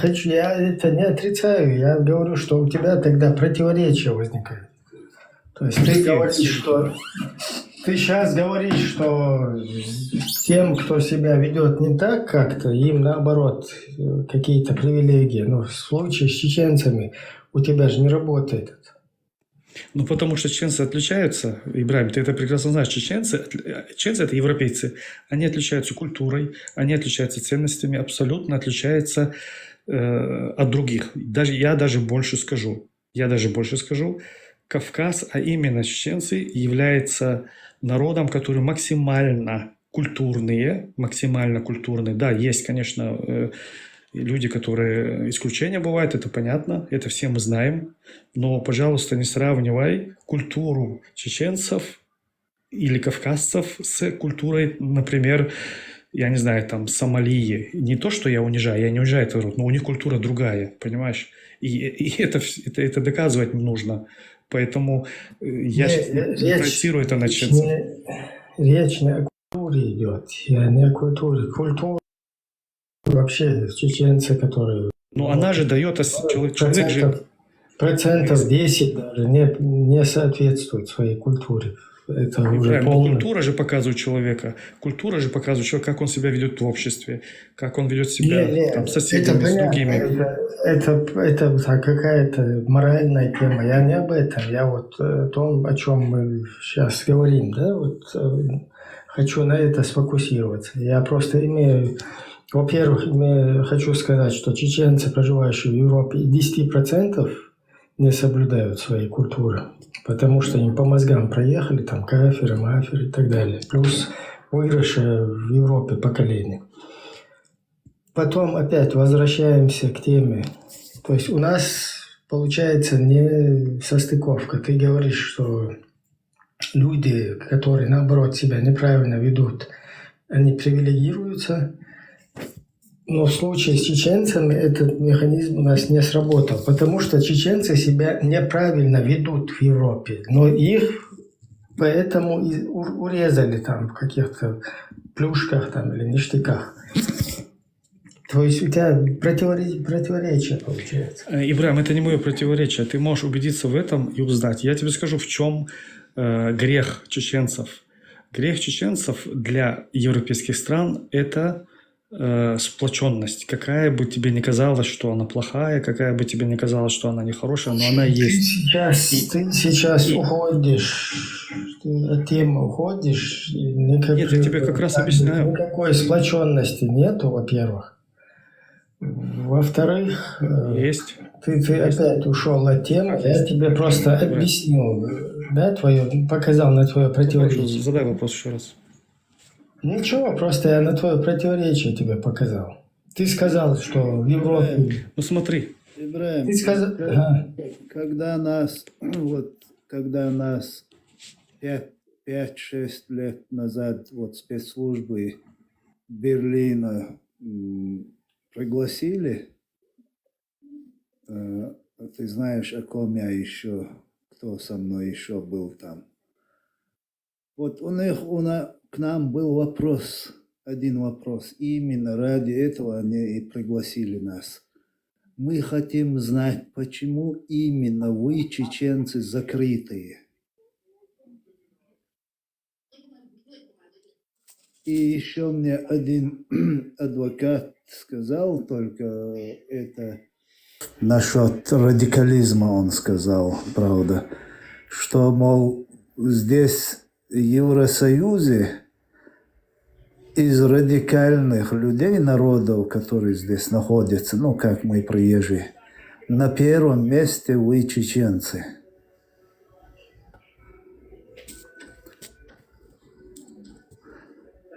это не отрицаю. Я говорю, что у тебя тогда противоречие возникает. То есть ты говоришь, что... Ты сейчас говоришь, что тем, кто себя ведет не так как-то, им наоборот какие-то привилегии. Но в случае с чеченцами у тебя же не работает это. Ну, потому что чеченцы отличаются, Ибрагим, ты это прекрасно знаешь, чеченцы это европейцы, они отличаются культурой, они отличаются ценностями, абсолютно отличаются от других. Я даже больше скажу, Кавказ, а именно чеченцы, является народом, который максимально культурные. Да, есть, конечно, люди, которые исключения бывают, это понятно, это все мы знаем. Но, пожалуйста, не сравнивай культуру чеченцев или кавказцев с культурой, например, я не знаю, там, Сомалии. Не то, что я не унижаю этот народ, но у них культура другая, понимаешь? И это доказывать нужно. Поэтому я сейчас не проецирую это на чеченцев. Речь не о культуре идет, а не о культуре. Культура вообще чеченцы, которые... Ну, она же дает... Человек же... Процентов 10 даже не соответствует своей культуре. Это уже полное. Культура же показывает человека. Как он себя ведет в обществе, как он ведет себя там, с соседями, с другими. Это какая-то моральная тема. Я не об этом. Я вот о том, о чем мы сейчас говорим. Да? Вот, хочу на это сфокусироваться. Я просто имею... Во-первых, хочу сказать, что чеченцы, проживающие в Европе, 10% не соблюдают своей культуры, потому что им по мозгам проехали, там, кафиры, мафиры и так далее. Плюс выросшее в Европе поколение. Потом опять возвращаемся к теме. То есть у нас получается не состыковка. Ты говоришь, что люди, которые наоборот себя неправильно ведут, они привилегируются. Но в случае с чеченцами этот механизм у нас не сработал, потому что чеченцы себя неправильно ведут в Европе, но их поэтому и урезали там в каких-то плюшках там, или ништяках. То есть у тебя противоречие получается. Ибрагим, это не мое противоречие. Ты можешь убедиться в этом и узнать. Я тебе скажу, в чем грех чеченцев. Грех чеченцев для европейских стран – это сплоченность. Какая бы тебе ни казалось, что она плохая, какая бы тебе ни казалось, что она нехорошая, но она есть. Ты сейчас уходишь, ты от темы уходишь. Нет, я тебе как раз объясняю. Никакой сплоченности нету, во-первых. Во-вторых, ты опять ушел от темы. Я тебе просто объяснил, да, показал на твое противоречие. Задай вопрос еще раз. Ничего, просто я на твое противоречие тебе показал. Ты сказал, что в Европе... Ну смотри. Ибрагим, Ты сказал... когда нас 5-6 лет назад вот спецслужбы Берлина пригласили, ты знаешь, о ком я еще, кто со мной еще был там. Вот к нам был один вопрос. И именно ради этого они и пригласили нас. Мы хотим знать, почему именно вы, чеченцы, закрытые. И еще мне один адвокат сказал, только это насчет радикализма он сказал, правда, что, мол, здесь в Евросоюзе из радикальных людей, народов, которые здесь находятся, ну, как мы приезжие, на первом месте вы, чеченцы.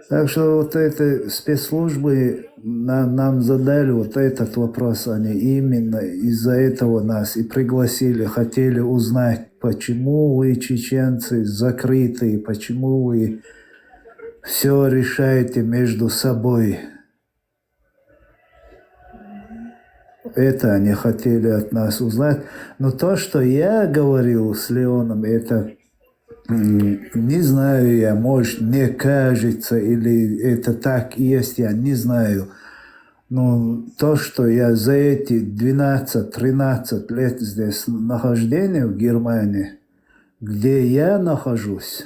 Так что вот эти спецслужбы нам задали вот этот вопрос, они именно из-за этого нас и пригласили, хотели узнать, почему вы, чеченцы, закрытые, почему вы все решаете между собой. Это они хотели от нас узнать. Но то, что я говорил с Леоном, это... Не знаю я, может, мне кажется, или это так есть, я не знаю. Но то, что я за эти 12-13 лет здесь нахождения в Германии, где я нахожусь,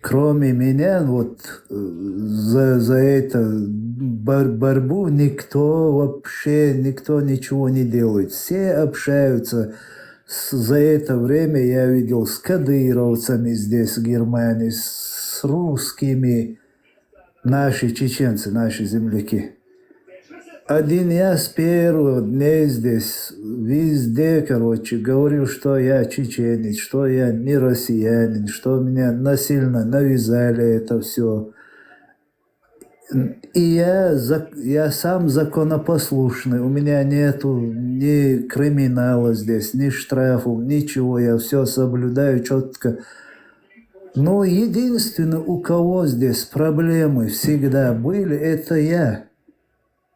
кроме меня, вот за это борьбу никто ничего не делает. Все общаются. За это время я видел с кадыровцами здесь, в Германии, с русскими, наши чеченцы, наши земляки. Один я с первого дня здесь, везде, короче, говорил, что я чеченец, что я не россиянин, что меня насильно навязали это все. И я сам законопослушный, у меня нету ни криминала здесь, ни штрафов, ничего, я все соблюдаю четко. Но единственное, у кого здесь проблемы всегда были, это я.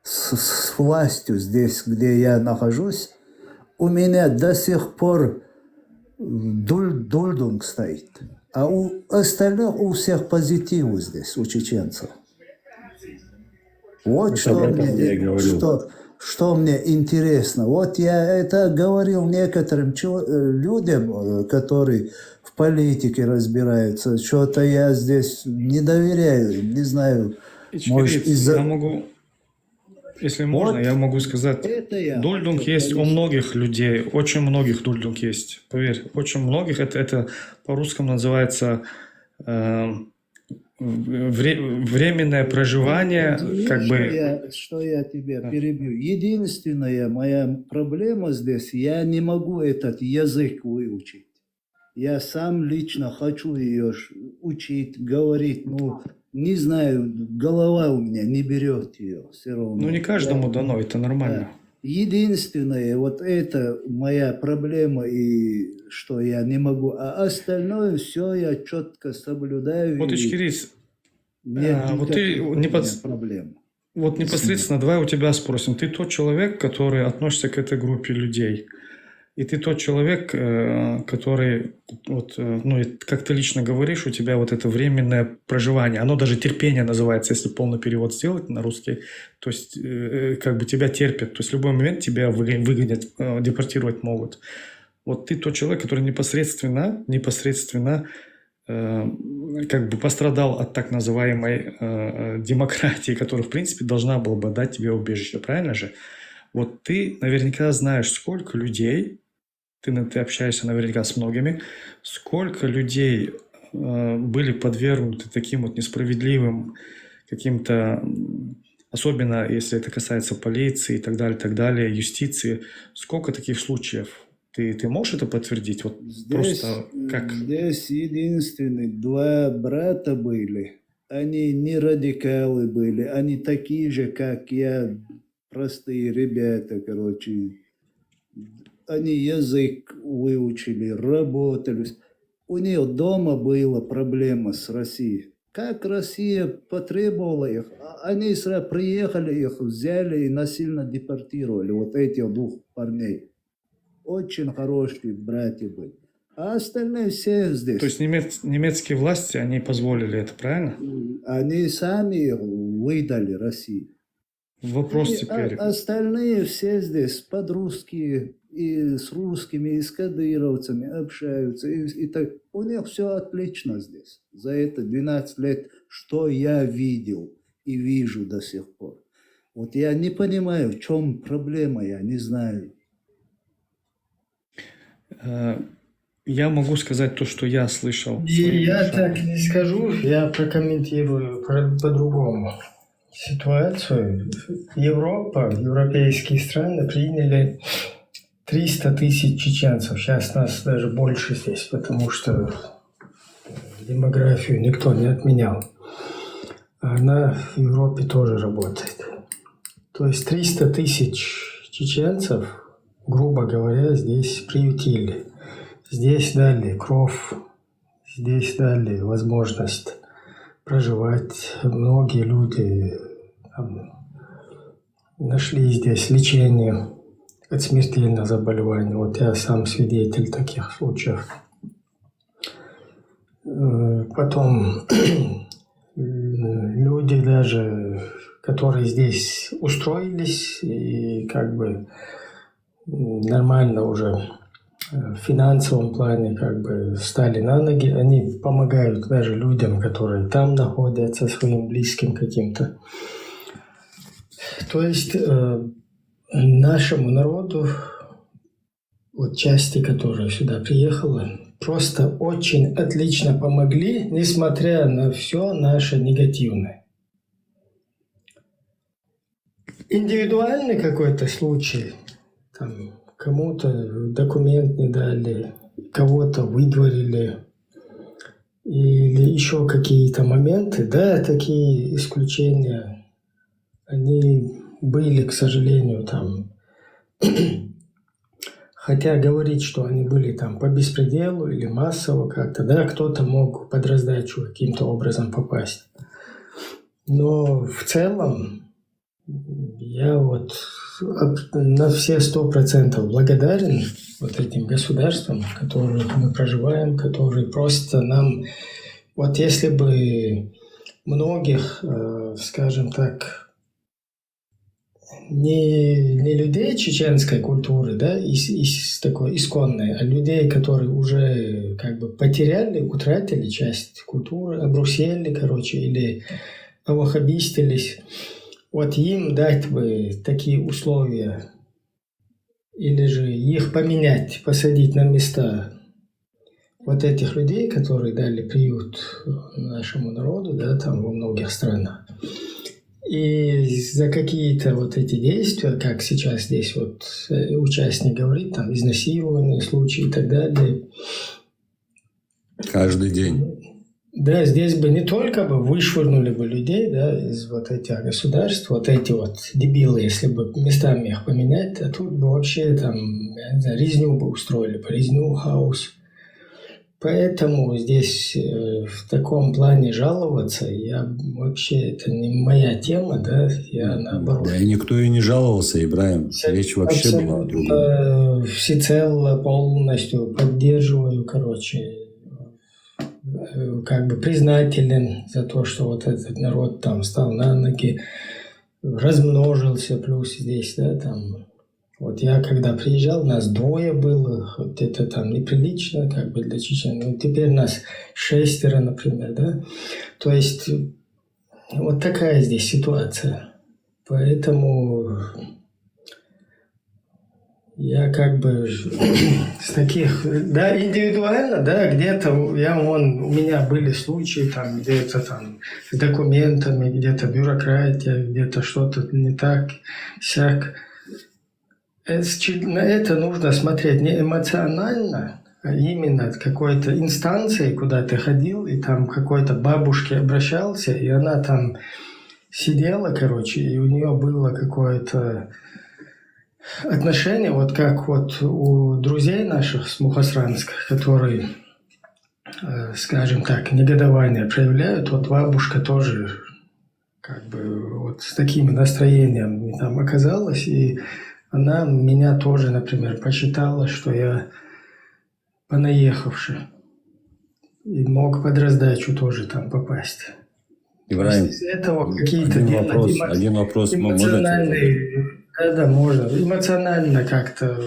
С властью здесь, где я нахожусь, у меня до сих пор дульдунг стоит. А у остальных, у всех позитивы здесь, у чеченцев. Вот что мне интересно. Вот я это говорил некоторым людям, которые в политике разбираются. Что-то я здесь не доверяю, не знаю. Может, я могу, если можно, я могу сказать, дульдунг есть у многих людей, очень многих дульдунг есть, поверь, очень многих. Это по-русски называется временное проживание, Что я тебя перебью. Единственная моя проблема здесь, я не могу этот язык выучить. Я сам лично хочу ее учить, говорить, но не знаю, голова у меня не берет ее все равно. Ну не каждому дано, это нормально. Единственное, вот это моя проблема, и что я не могу, а остальное все я четко соблюдаю. Вот, Ичкерис, вот ты проблем. Вот непосредственно, давай у тебя спросим. Ты тот человек, который относится к этой группе людей. И ты тот человек, который, вот, ну, как ты лично говоришь, у тебя вот это временное проживание, оно даже терпение называется, если полный перевод сделать на русский, то есть как бы тебя терпят, то есть в любой момент тебя выгонят, депортировать могут. Вот ты тот человек, который непосредственно как бы пострадал от так называемой демократии, которая, в принципе, должна была бы дать тебе убежище, правильно же? Вот ты наверняка знаешь, сколько людей, ты общаешься наверняка с многими, сколько людей были подвергнуты таким вот несправедливым каким-то, особенно если это касается полиции и так далее, юстиции, сколько таких случаев? Ты можешь это подтвердить? Вот здесь, просто как? Здесь единственные два брата были. Они не радикалы были, они такие же, как я, простые ребята, короче. Они язык выучили, работали. У них дома была проблема с Россией. Как Россия потребовала их, они сразу приехали, их взяли и насильно депортировали. Вот этих двух парней. Очень хорошие братья были. А остальные все здесь. То есть немецкие власти, они позволили это, правильно? Они сами их выдали России. Вопрос теперь. Остальные все здесь под-русские, и с русскими, и с кадыровцами общаются. И так. У них все отлично здесь. За это 12 лет, что я видел и вижу до сих пор. Вот я не понимаю, в чем проблема, я не знаю. Я могу сказать то, что я слышал. Я так не скажу, я прокомментирую по-другому ситуацию. Европа, европейские страны приняли 300 тысяч чеченцев. Сейчас нас даже больше здесь, потому что демографию никто не отменял. Она в Европе тоже работает. То есть 300 тысяч чеченцев, грубо говоря, здесь приютили. Здесь дали кров, здесь дали возможность проживать. Многие люди нашли здесь лечение от смертельного заболевания. Вот я сам свидетель таких случаев. Потом люди даже, которые здесь устроились и как бы нормально уже в финансовом плане как бы встали на ноги. Они помогают даже людям, которые там находятся, своим близким каким-то. То есть нашему народу, вот части, которая сюда приехала, просто очень отлично помогли, несмотря на все наше негативное. Индивидуальный какой-то случай, там, кому-то документ не дали, кого-то выдворили, или еще какие-то моменты, да, такие исключения, они были, к сожалению, там. Хотя говорить, что они были там по беспределу или массово как-то, да, кто-то мог под раздачу каким-то образом попасть. Но в целом я вот на все 100% благодарен вот этим государствам, в которых мы проживаем, которые просто нам... Вот если бы многих, скажем так, не людей чеченской культуры, да, такой исконной, а людей, которые уже как бы потеряли, утратили часть культуры, обрусели, короче, или авахабистились, вот им дать бы такие условия, или же их поменять, посадить на места вот этих людей, которые дали приют нашему народу, да, там во многих странах. И за какие-то вот эти действия, как сейчас здесь вот участник говорит, там изнасилование, случаи и так далее. Каждый день. Да, здесь бы не только бы вышвырнули бы людей, да, из вот этих государств, вот эти вот дебилы, если бы местами их поменять, а тут бы вообще там, я не знаю, резню бы устроили, резню, хаос. Поэтому здесь в таком плане жаловаться, я вообще, это не моя тема, да, я наоборот. Да, и никто и не жаловался, Ибраим, речь вообще была о другом. Всецело, полностью поддерживаю, короче, как бы признателен за то, что вот этот народ там встал на ноги, размножился, плюс здесь, да, там. Вот я когда приезжал, нас 2 было, вот это там неприлично, как бы для чечен. Ну, теперь нас 6, например, да. То есть вот такая здесь ситуация. Поэтому я как бы с таких, да, индивидуально, да, где-то у меня были случаи там, где-то там с документами, где-то бюрократия, где-то что-то не так, сяк. На это нужно смотреть не эмоционально, а именно от какой-то инстанции, куда ты ходил, и там к какой-то бабушке обращался, и она там сидела, короче, и у нее было какое-то отношение, вот как вот у друзей наших с Мухосранска, которые, скажем так, негодование проявляют, вот бабушка тоже как бы вот с такими настроениями там оказалась, и она меня тоже, например, посчитала, что я понаехавший и мог под раздачу тоже там попасть. Ибраим, Из этого какие-то один вопрос эмоциональные, да, можно эмоционально как-то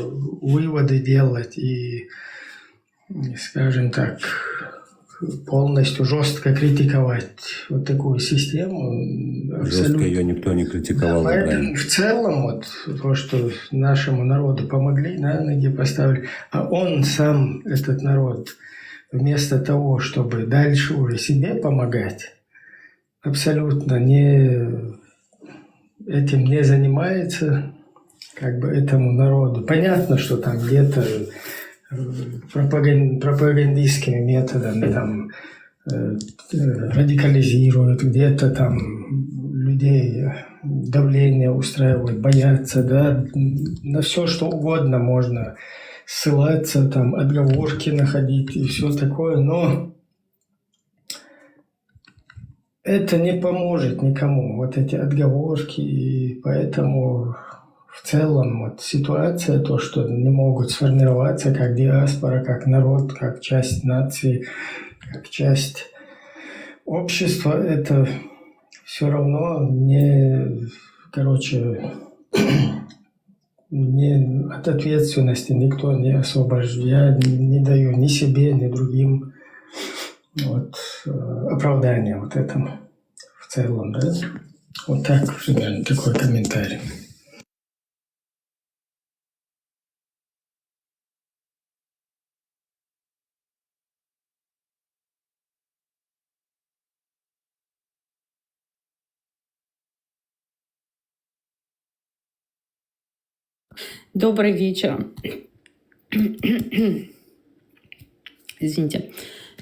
выводы делать и, скажем так, полностью жестко критиковать вот такую систему. Жестко ее никто не критиковал. Да, поэтому в целом вот то, что нашему народу помогли, на ноги поставили, а он сам, этот народ, вместо того, чтобы дальше уже себе помогать, абсолютно этим не занимается, как бы этому народу. Понятно, что там где-то пропагандистскими методами там радикализируют, где-то там людей давление устраивают, боятся, да, на все что угодно можно ссылаться, там отговорки находить и все такое, но это не поможет никому, вот эти отговорки, и поэтому в целом вот ситуация, то, что не могут сформироваться как диаспора, как народ, как часть нации, как часть общества, это все равно не, короче, от ответственности никто не освобождает. Я не даю ни себе, ни другим вот, оправдания вот этому в целом. Да? Вот так, примерно, такой комментарий. Добрый вечер. Извините.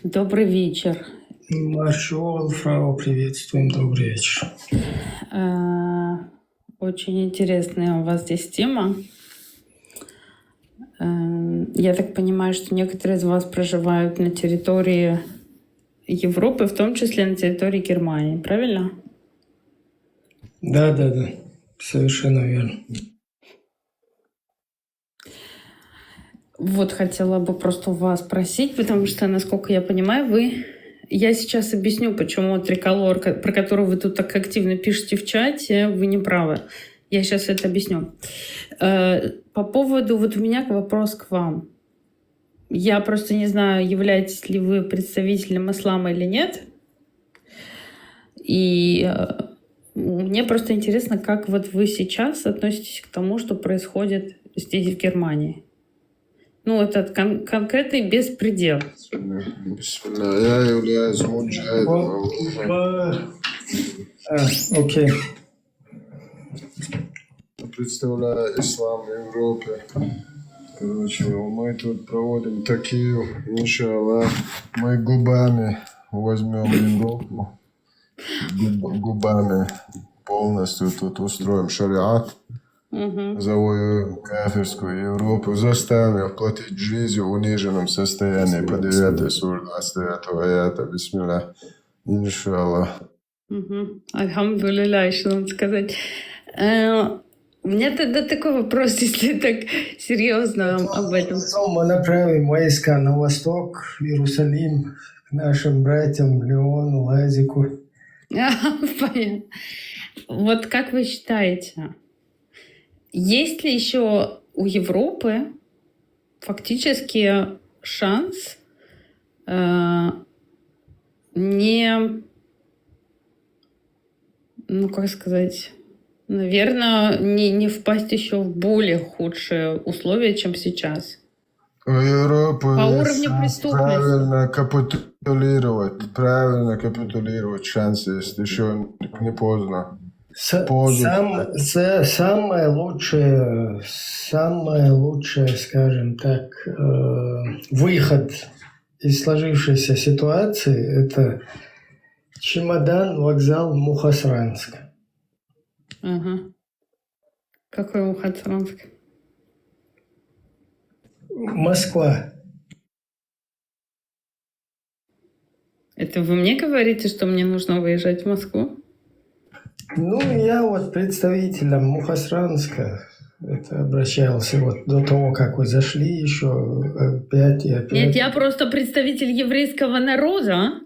Добрый вечер. Маршал, фрау, приветствуем, добрый вечер. Очень интересная у вас здесь тема. Я так понимаю, что некоторые из вас проживают на территории Европы, в том числе на территории Германии, правильно? Да, совершенно верно. Вот хотела бы просто у вас спросить, потому что, насколько я понимаю, я сейчас объясню, почему триколор, про который вы тут так активно пишете в чате, вы не правы. Я сейчас это объясню. По поводу, вот у меня вопрос к вам. Я просто не знаю, являетесь ли вы представителем ислама или нет. И мне просто интересно, как вот вы сейчас относитесь к тому, что происходит здесь, в Германии. Ну, это конкретный беспредел. Я являюсь муджахидом. Окей. Представляю ислам в Европе. Короче, мы тут проводим такие, иншаллах, мы губами возьмем Европу. Губами полностью тут устроим шариат. Завоюем кафирскую Европу, заставим платить жизнью в униженном состоянии по 9 суре 29 аята, бисмилля, иншаллах. Альхамдулилля, еще надо сказать. У меня тогда такой вопрос, если так серьезно об этом. Мы направим войска на восток, в Иерусалим, к нашим братьям Леону, Лазику. Понятно. Вот как вы считаете, есть ли еще у Европы фактически шанс не впасть еще в более худшие условия, чем сейчас? У Европы По уровню преступности. Правильно капитулировать шанс есть, еще не поздно. Самое лучшее, скажем так, выход из сложившейся ситуации – это чемодан, вокзал Мухосранск. Ага. Какой Мухосранск? Москва. Это вы мне говорите, что мне нужно выезжать в Москву? Ну, я вот представителем Мухосранска это обращался вот до того, как вы зашли еще опять и опять. Нет, я просто представитель еврейского народа.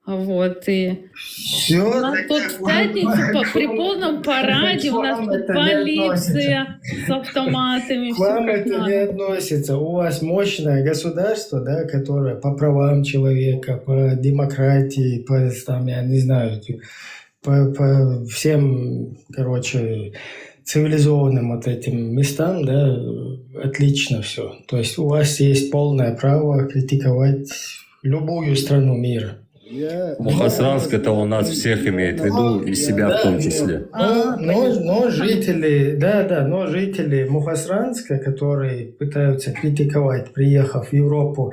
Вот, и все, у нас тут в пятницу при полном параде, у нас тут полиция с автоматами. К вам это не относится. У вас мощное государство, да, которое по правам человека, по демократии, по, там, я не знаю, по всем, короче, цивилизованным вот этим местам, да, отлично все. То есть у вас есть полное право критиковать любую страну мира. Мухосранск это у нас всех имеет в виду, и себя в том числе. Но жители Мухосранска, которые пытаются критиковать, приехав в Европу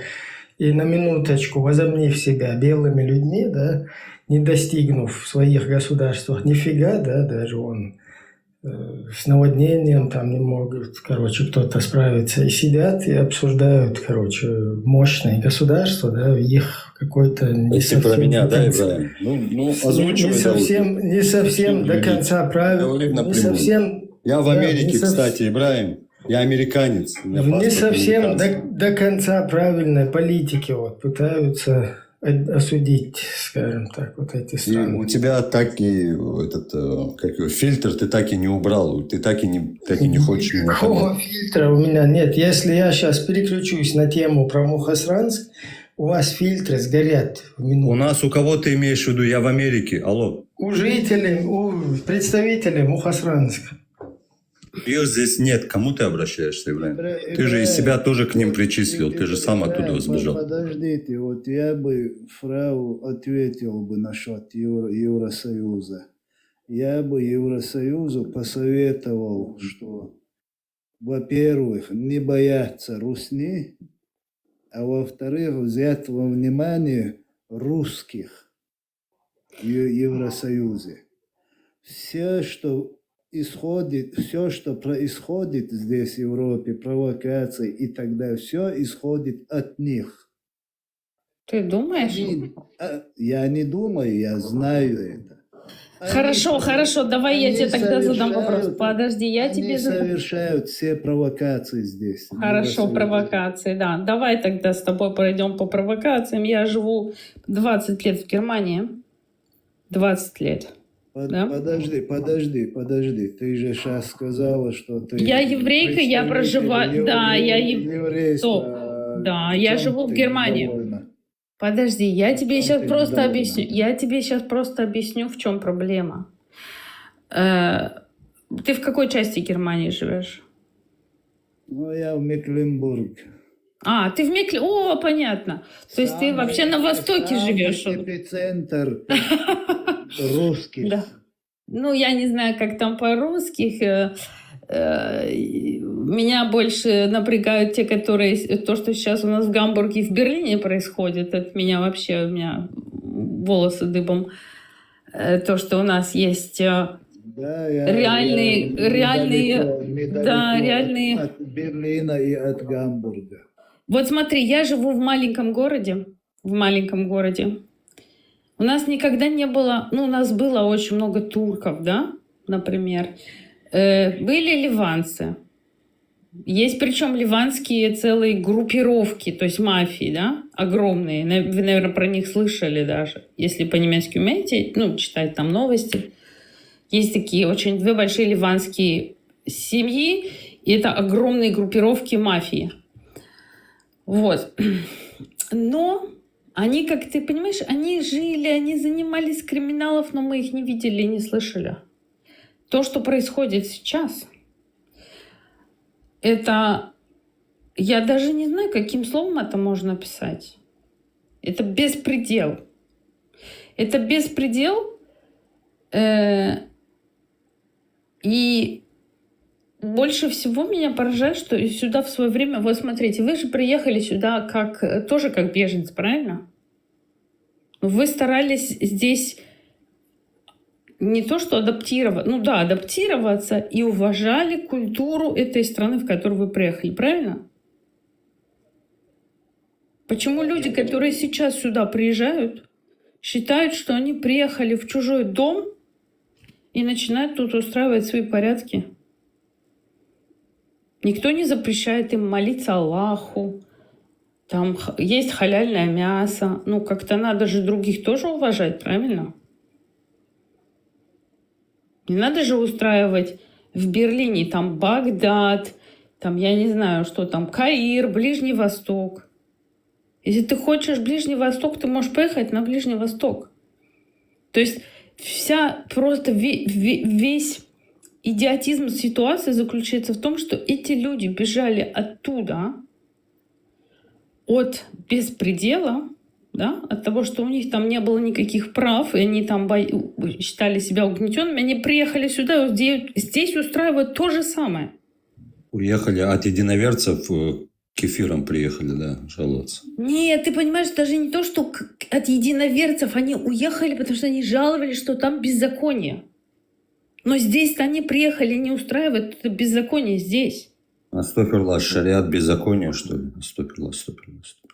и на минуточку возомнив себя белыми людьми, да, не достигнув в своих государствах нифига, да, даже он с наводнением там не могут, короче, кто-то справиться. И сидят и обсуждают, короче, мощные государства, да, их какой-то не совсем... про меня, да, Ибраим? Ну, озвучивай. Не совсем до конца правильно. Не совсем... Я в Америке, кстати, Ибраим. Я американец. Не совсем до конца правильной политики вот пытаются осудить, скажем так, вот эти И страны. у тебя так и как его, фильтр ты так и не убрал, ты так и не хочешь меня Никакого понять. фильтра у меня нет. Если я сейчас переключусь на тему про Мухосранск, у вас фильтры сгорят в минуту. У нас, у кого ты имеешь в виду? Я в Америке, алло. У жителей, у представителей Мухосранска. Ее здесь нет. Кому ты обращаешься, Ибраим? Ты же из себя тоже к ним причислил. Ты же сам оттуда сбежал. Подождите, вот я бы фрау ответил бы насчет Евросоюза. Я бы Евросоюзу посоветовал, что, во-первых, не бояться русни, а во-вторых, взять во внимание русских в Евросоюзе. Все, что происходит здесь, в Европе, провокации и так далее, все исходит от них. Ты думаешь? Я не думаю, я знаю это. Хорошо, давай я тебе тогда задам вопрос. Подожди, я тебе задам. Они совершают все провокации здесь. Хорошо, провокации, да. Давай тогда с тобой пройдем по провокациям. Я живу 20 лет в Германии. 20 лет. Да? Подожди. Ты же сейчас сказала, что ты... Я еврейка, я проживаю... Да, я еврейка. Стоп. Да, я живу в Германии. Подожди, я тебе сейчас просто объясню. Я тебе сейчас просто объясню, в чем проблема. Ты в какой части Германии живешь? Ну, я в Мекленбург. А, ты в О, понятно. То есть ты вообще на востоке живешь. Эпицентр русских. Да. Ну, я не знаю, как там по-русски. Меня больше напрягают те, которые... То, что сейчас у нас в Гамбурге и в Берлине происходит, это меня вообще... У меня волосы дыбом. То, что у нас есть реальные... От Берлина и от Гамбурга. Вот смотри, я живу в маленьком городе. У нас никогда не было... Ну, у нас было очень много турков, да, например. Были ливанцы. Есть причем ливанские целые группировки, то есть мафии, да, огромные. Вы, наверное, про них слышали даже. Если по-немецки умеете, ну, читать там новости. Есть такие очень две большие ливанские семьи, и это огромные группировки мафии. Вот. Но они, как ты понимаешь, они жили, они занимались криминалов, но мы их не видели и не слышали. То, что происходит сейчас, это... Я даже не знаю, каким словом это можно описать. Это беспредел. Это беспредел. И больше всего меня поражает, что сюда в свое время... Вот смотрите, вы же приехали сюда тоже как беженцы, правильно? Вы старались здесь не то что адаптироваться и уважали культуру этой страны, в которую вы приехали, правильно? Почему люди, которые сейчас сюда приезжают, считают, что они приехали в чужой дом и начинают тут устраивать свои порядки? Никто не запрещает им молиться Аллаху. Там есть халяльное мясо. Ну, как-то надо же других тоже уважать, правильно? Не надо же устраивать в Берлине там Багдад, там, я не знаю, что там, Каир, Ближний Восток. Если ты хочешь Ближний Восток, ты можешь поехать на Ближний Восток. То есть весь идиотизм ситуации заключается в том, что эти люди бежали оттуда от беспредела, да, от того, что у них там не было никаких прав, и они там считали себя угнетенными, они приехали сюда, здесь устраивают то же самое. Уехали от единоверцев, к эфирам приехали, да, жаловаться. Нет, ты понимаешь, даже не то, что от единоверцев они уехали, потому что они жаловались, что там беззаконие. Но здесь-то они приехали не устраивать это беззаконие здесь. Астафируллах, шариат беззакония, что ли? Астафируллах.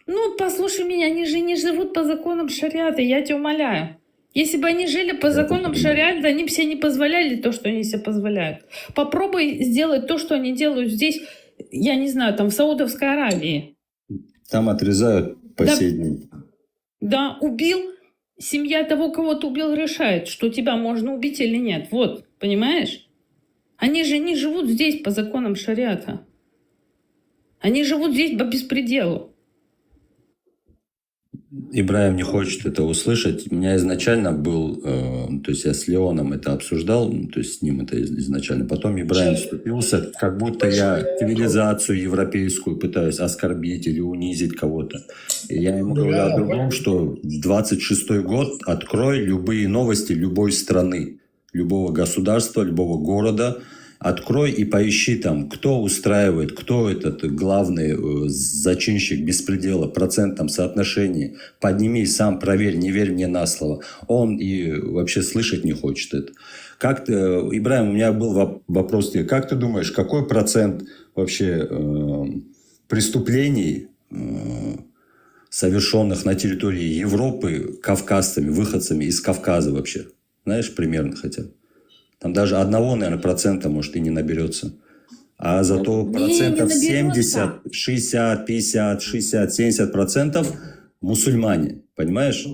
Ну, послушай меня, они же не живут по законам шариата, я тебя умоляю. Если бы они жили по законам шариата, они бы себе не позволяли то, что они себе позволяют. Попробуй сделать то, что они делают здесь, я не знаю, там в Саудовской Аравии. Там отрезают по сей день. Да, убил. Семья того, кого ты убил, решает, что тебя можно убить или нет. Вот, понимаешь? Они же не живут здесь по законам шариата. Они живут здесь по беспределу. Ибраим не хочет это услышать. У меня изначально был, то есть я с Леоном это обсуждал, то есть с ним это изначально. Потом Ибраим вступился, как будто я цивилизацию европейскую пытаюсь оскорбить или унизить кого-то. И я ему говорю о другом, что 26-й год открой любые новости любой страны, любого государства, любого города. Открой и поищи там, кто устраивает, кто этот главный зачинщик беспредела в процентном соотношении. Подними, сам проверь, не верь мне на слово. Он и вообще слышать не хочет это. Как ты, Ибраим, у меня был вопрос тебе. Как ты думаешь, какой процент вообще преступлений, совершенных на территории Европы кавказцами, выходцами из Кавказа вообще? Знаешь, примерно хотя бы? Там даже 1%, наверное, процента, может, и не наберется. А зато процентов 70, 60, 50, 60, 70% мусульмане. Понимаешь?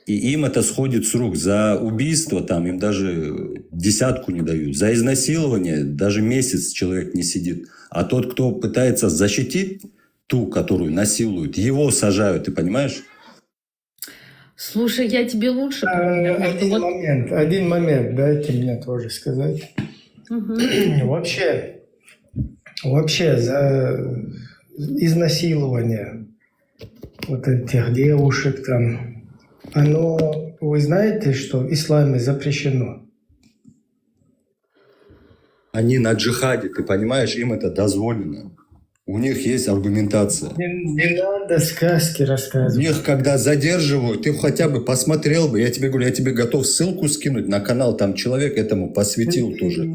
И им это сходит с рук. За убийство там им даже 10 не дают. За изнасилование даже месяц человек не сидит. А тот, кто пытается защитить ту, которую насилуют, его сажают. Ты понимаешь? Слушай, я тебе лучше помню. Один момент, дайте мне тоже сказать. Вообще за изнасилование вот этих девушек там, оно, вы знаете, что в исламе запрещено? Они на джихаде, ты понимаешь, им это дозволено. У них есть аргументация. Не надо сказки рассказывать. Их когда задерживают, ты хотя бы посмотрел бы. Я тебе говорю, я тебе готов ссылку скинуть на канал. Там человек этому посвятил тоже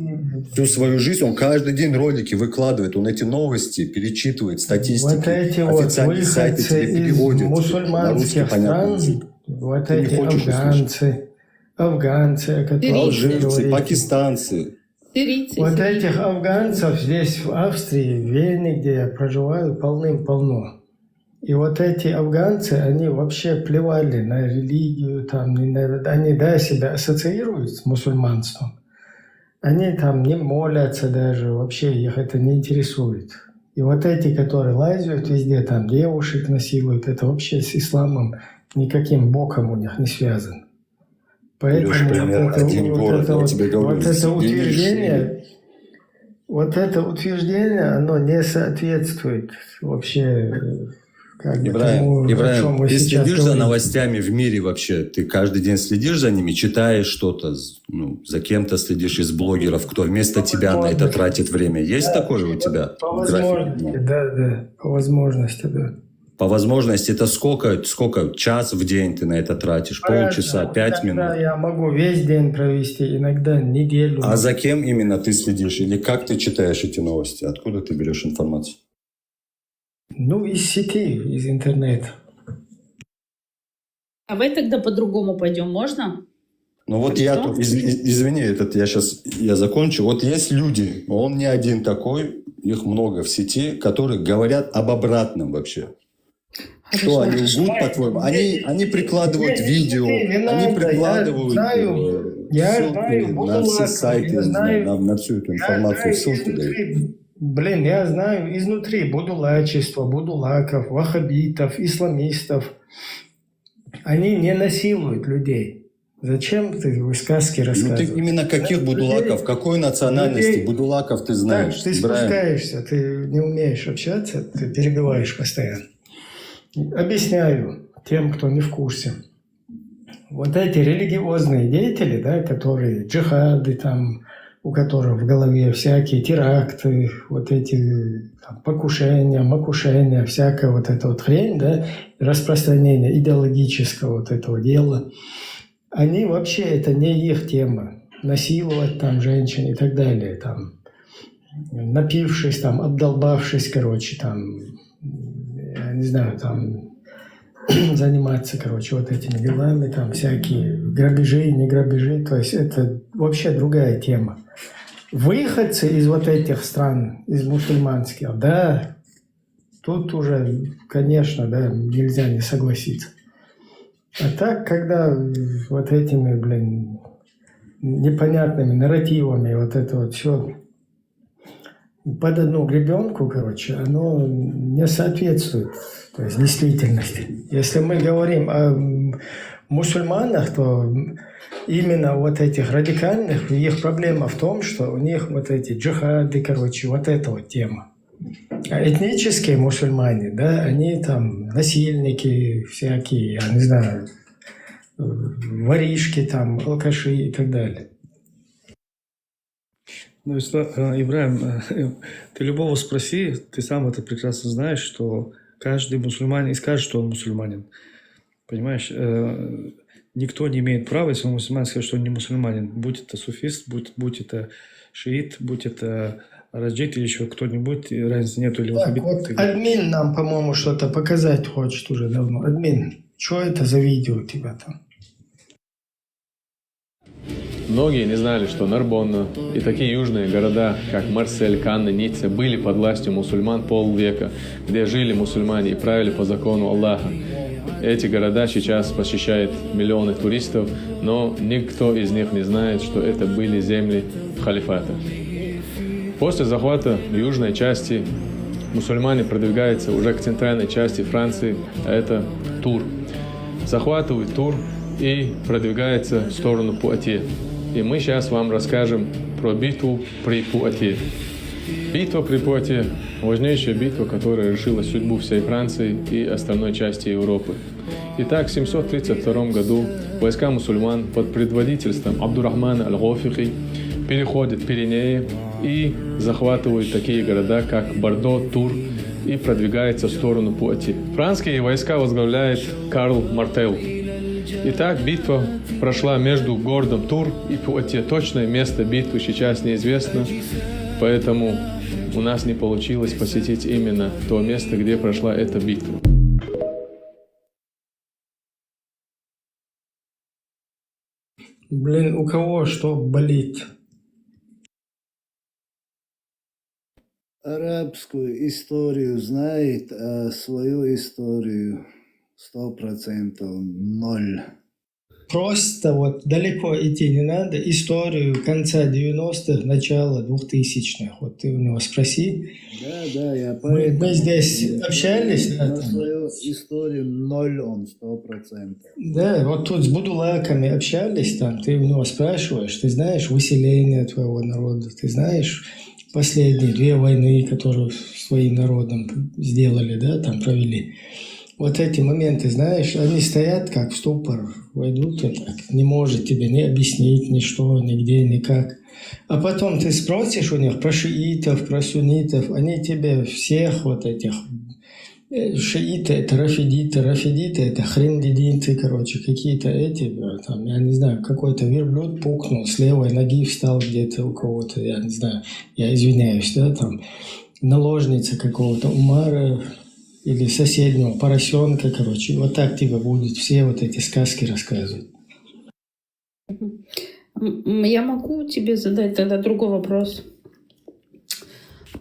всю свою жизнь. Он каждый день ролики выкладывает. Он эти новости перечитывает, статистики. Вот эти официальные сайты тебе переводят. Мусульманских стран, вот эти афганцы, которые алжирцы, пакистанцы. Вот этих афганцев здесь, в Австрии, в Вене, где я проживаю, полным-полно. И вот эти афганцы, они вообще плевали на религию, там, они себя ассоциируют с мусульманством. Они там не молятся даже, вообще их это не интересует. И вот эти, которые лазят везде, там девушек насилуют, это вообще с исламом никаким боком у них не связано. Поэтому вот это утверждение, оно не соответствует вообще Ибраим, ты следишь за новостями в мире вообще? Ты каждый день следишь за ними, читаешь что-то, ну, за кем-то следишь из блогеров, кто вместо тебя на это тратит время? Есть такое у тебя? По возможности, да, по возможности, да. По возможности, это сколько час в день ты на это тратишь? Полчаса, 5 минут? Да, я могу весь день провести, иногда неделю. А за кем именно ты следишь? Или как ты читаешь эти новости? Откуда ты берешь информацию? Ну, из сети, из интернета. Давай тогда по-другому пойдем, можно? Ну вот я тут, извини, я закончу. Вот есть люди, он не один такой, их много в сети, которые говорят об обратном вообще. Что они лгут, по-твоему? Они прикладывают видео, они прикладывают ссылки на все сайты, на всю эту информацию, ссылки дают. Блин, я знаю изнутри будулачество, будулаков, ваххабитов, исламистов. Они не насилуют людей. Зачем ты сказки рассказываешь? Ну ты именно каких будулаков, какой национальности будулаков ты знаешь? Так, ты спускаешься, ты не умеешь общаться, ты перебиваешь постоянно. Объясняю тем, кто не в курсе. Вот эти религиозные деятели, да, которые джихады, там, у которых в голове всякие теракты, вот эти там, покушения, макушения, всякая вот эта вот хрень, да, распространение идеологического вот этого дела, они вообще, это не их тема. Насиловать там женщин и так далее, там, напившись, там, обдолбавшись, короче, там, я не знаю, там, заниматься, короче, вот этими делами, там, всякие грабежи, не грабежи, то есть это вообще другая тема. Выходцы из вот этих стран, из мусульманских, да, тут уже, конечно, да, нельзя не согласиться. А так, когда вот этими, блин, непонятными нарративами вот это вот все под одну гребенку, короче, оно не соответствует, то есть, действительности. Если мы говорим о мусульманах, то именно вот этих радикальных, их проблема в том, что у них вот эти джихады, короче, вот эта вот тема. А этнические мусульмане, да, они там насильники всякие, я не знаю, воришки там, алкаши и так далее. Ну, Ибраим, ты любого спроси, ты сам это прекрасно знаешь, что каждый мусульманин и скажет, что он мусульманин. Понимаешь? Никто не имеет права, если он мусульманин, сказать, что он не мусульманин. Будь это суфист, будь это шиит, будь это раджит или еще кто-нибудь, разницы нету. Или Так, вот админ нам, по-моему, что-то показать хочет уже давно. Админ, что это за видео у тебя там? Многие не знали, что Нарбонна и такие южные города, как Марсель, Канны, Ницце, были под властью мусульман полвека, где жили мусульмане и правили по закону Аллаха. Эти города сейчас посещают миллионы туристов, но никто из них не знает, что это были земли халифата. После захвата южной части мусульмане продвигаются уже к центральной части Франции, а это Тур. Захватывают Тур и продвигаются в сторону Пуатье. И мы сейчас вам расскажем про битву при Пуатье. Битва при Пуатье – важнейшая битва, которая решила судьбу всей Франции и остальной части Европы. Итак, в 732 году войска мусульман под предводительством Абдурахмана аль-Гофихи переходят Пиренеи и захватывают такие города, как Бордо, Тур, и продвигаются в сторону Пуатье. Французские войска возглавляет Карл Мартел. Итак, битва прошла между городом Тур и Пуатье. Точное место битвы сейчас неизвестно, поэтому у нас не получилось посетить именно то место, где прошла эта битва. Блин, у кого что болит? Арабскую историю знает, а свою историю 100% ноль. Просто вот далеко идти не надо. Историю конца 90-х, начала 2000-х. Вот ты у него спроси. Да, я Мы здесь общались. На свою историю ноль он 100%. Да, вот тут с будулаками общались, там, ты у него спрашиваешь, ты знаешь выселение твоего народа, ты знаешь последние 2 войны, которые своим народом сделали, да, там провели. Вот эти моменты, знаешь, они стоят как в ступор, войдут и так, не может тебе не объяснить ничто, нигде, никак. А потом ты спросишь у них про шиитов, про суннитов, они тебе всех вот этих, шииты это рафидиты, рафидиты это хриндидиты, короче, какие-то эти, там, я не знаю, какой-то верблюд пукнул, с левой ноги встал где-то у кого-то, я не знаю, я извиняюсь, да, там, наложница какого-то Умара, или соседнего поросенка, короче. Вот так тебе будут все вот эти сказки рассказывать. Я могу тебе задать тогда другой вопрос.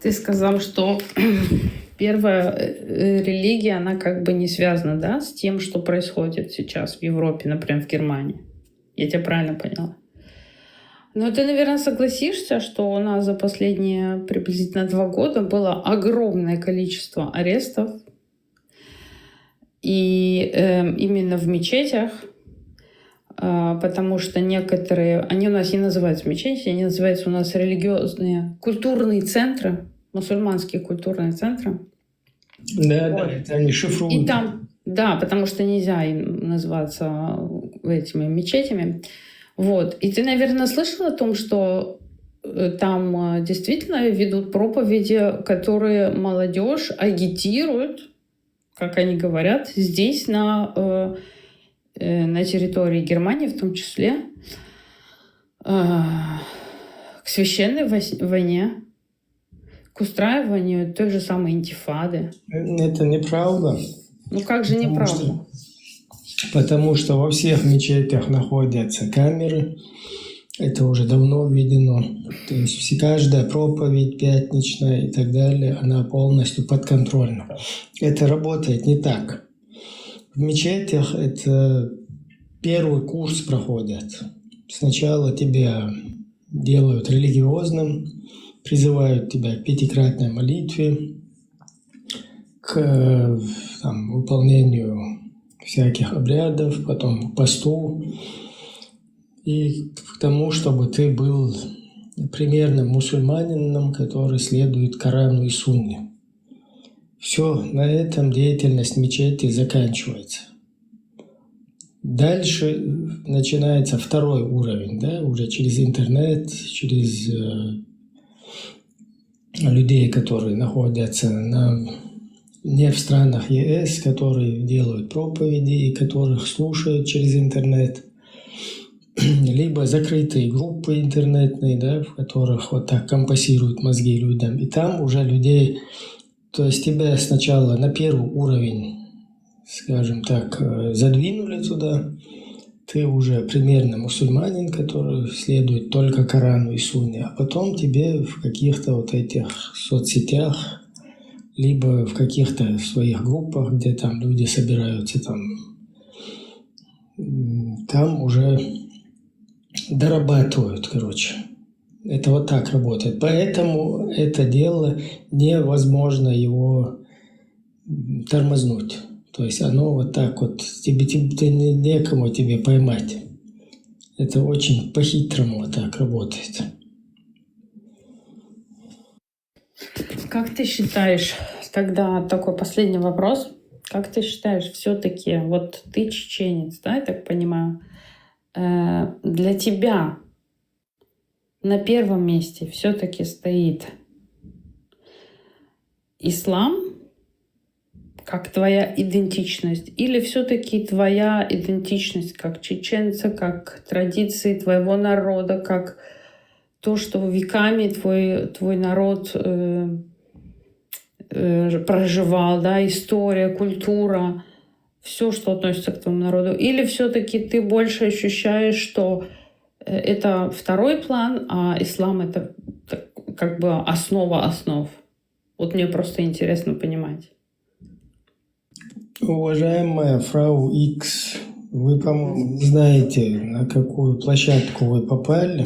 Ты сказал, что первая религия, она как бы не связана, да, с тем, что происходит сейчас в Европе, например, в Германии. Я тебя правильно поняла? Но ты, наверное, согласишься, что у нас за последние приблизительно 2 года было огромное количество арестов. И именно в мечетях, потому что некоторые, они у нас не называются мечети, они называются у нас религиозные, культурные центры, мусульманские культурные центры. Да, вот. Да, это они шифруют. И там, да, потому что нельзя им называться этими мечетями. Вот. И ты, наверное, слышал о том, что там действительно ведут проповеди, которые молодежь агитируют, как они говорят, здесь, на территории Германии в том числе, к священной войне, к устраиванию той же самой интифады. Это неправда. Ну как же неправда? Потому что во всех мечетях находятся камеры. Это уже давно введено. То есть каждая проповедь пятничная и так далее, она полностью подконтрольна. Это работает не так. В мечетях это первый курс проходят. Сначала тебя делают религиозным, призывают тебя к пятикратной молитве, к выполнению всяких обрядов, потом к посту и к тому, чтобы ты был примерным мусульманином, который следует Корану и Сунне. Все, на этом деятельность мечети заканчивается. Дальше начинается второй уровень, да, уже через интернет, через людей, которые находятся не в странах ЕС, которые делают проповеди и которых слушают через интернет, либо закрытые группы интернетные, да, в которых вот так компасируют мозги людям. И там уже людей, то есть тебя сначала на первый уровень, скажем так, задвинули туда, ты уже примерно мусульманин, который следует только Корану и Сунне, а потом тебе в каких-то вот этих соцсетях, либо в каких-то своих группах, где там люди собираются, там уже дорабатывают, короче. Это вот так работает. Поэтому это дело невозможно его тормознуть. То есть оно вот так вот, тебе некому тебе поймать. Это очень по-хитрому вот так работает. Как ты считаешь, тогда такой последний вопрос, как ты считаешь, все-таки, вот ты чеченец, да, я так понимаю, для тебя на первом месте все-таки стоит ислам, как твоя идентичность, или все-таки твоя идентичность как чеченца, как традиции твоего народа, как то, что веками твой народ проживал, да, история, культура, все, что относится к твоему народу? Или все-таки ты больше ощущаешь, что это второй план, а ислам — это как бы основа основ? Вот мне просто интересно понимать. Уважаемая фрау Икс, вы, по-моему, не знаете, на какую площадку вы попали.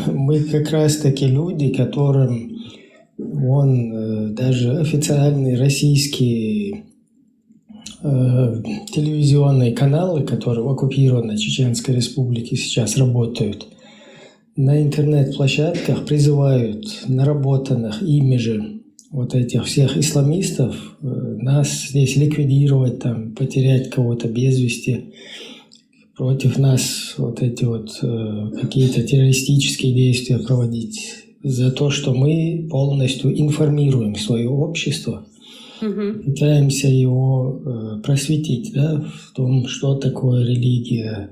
Мы как раз-таки люди, которым даже официальные российские телевизионные каналы, которые в оккупированной Чеченской Республике сейчас работают, на интернет-площадках призывают наработанных ими же вот этих всех исламистов нас здесь ликвидировать, потерять кого-то без вести, против нас вот эти вот какие-то террористические действия проводить, за то, что мы полностью информируем свое общество, пытаемся его просветить, да, в том, что такое религия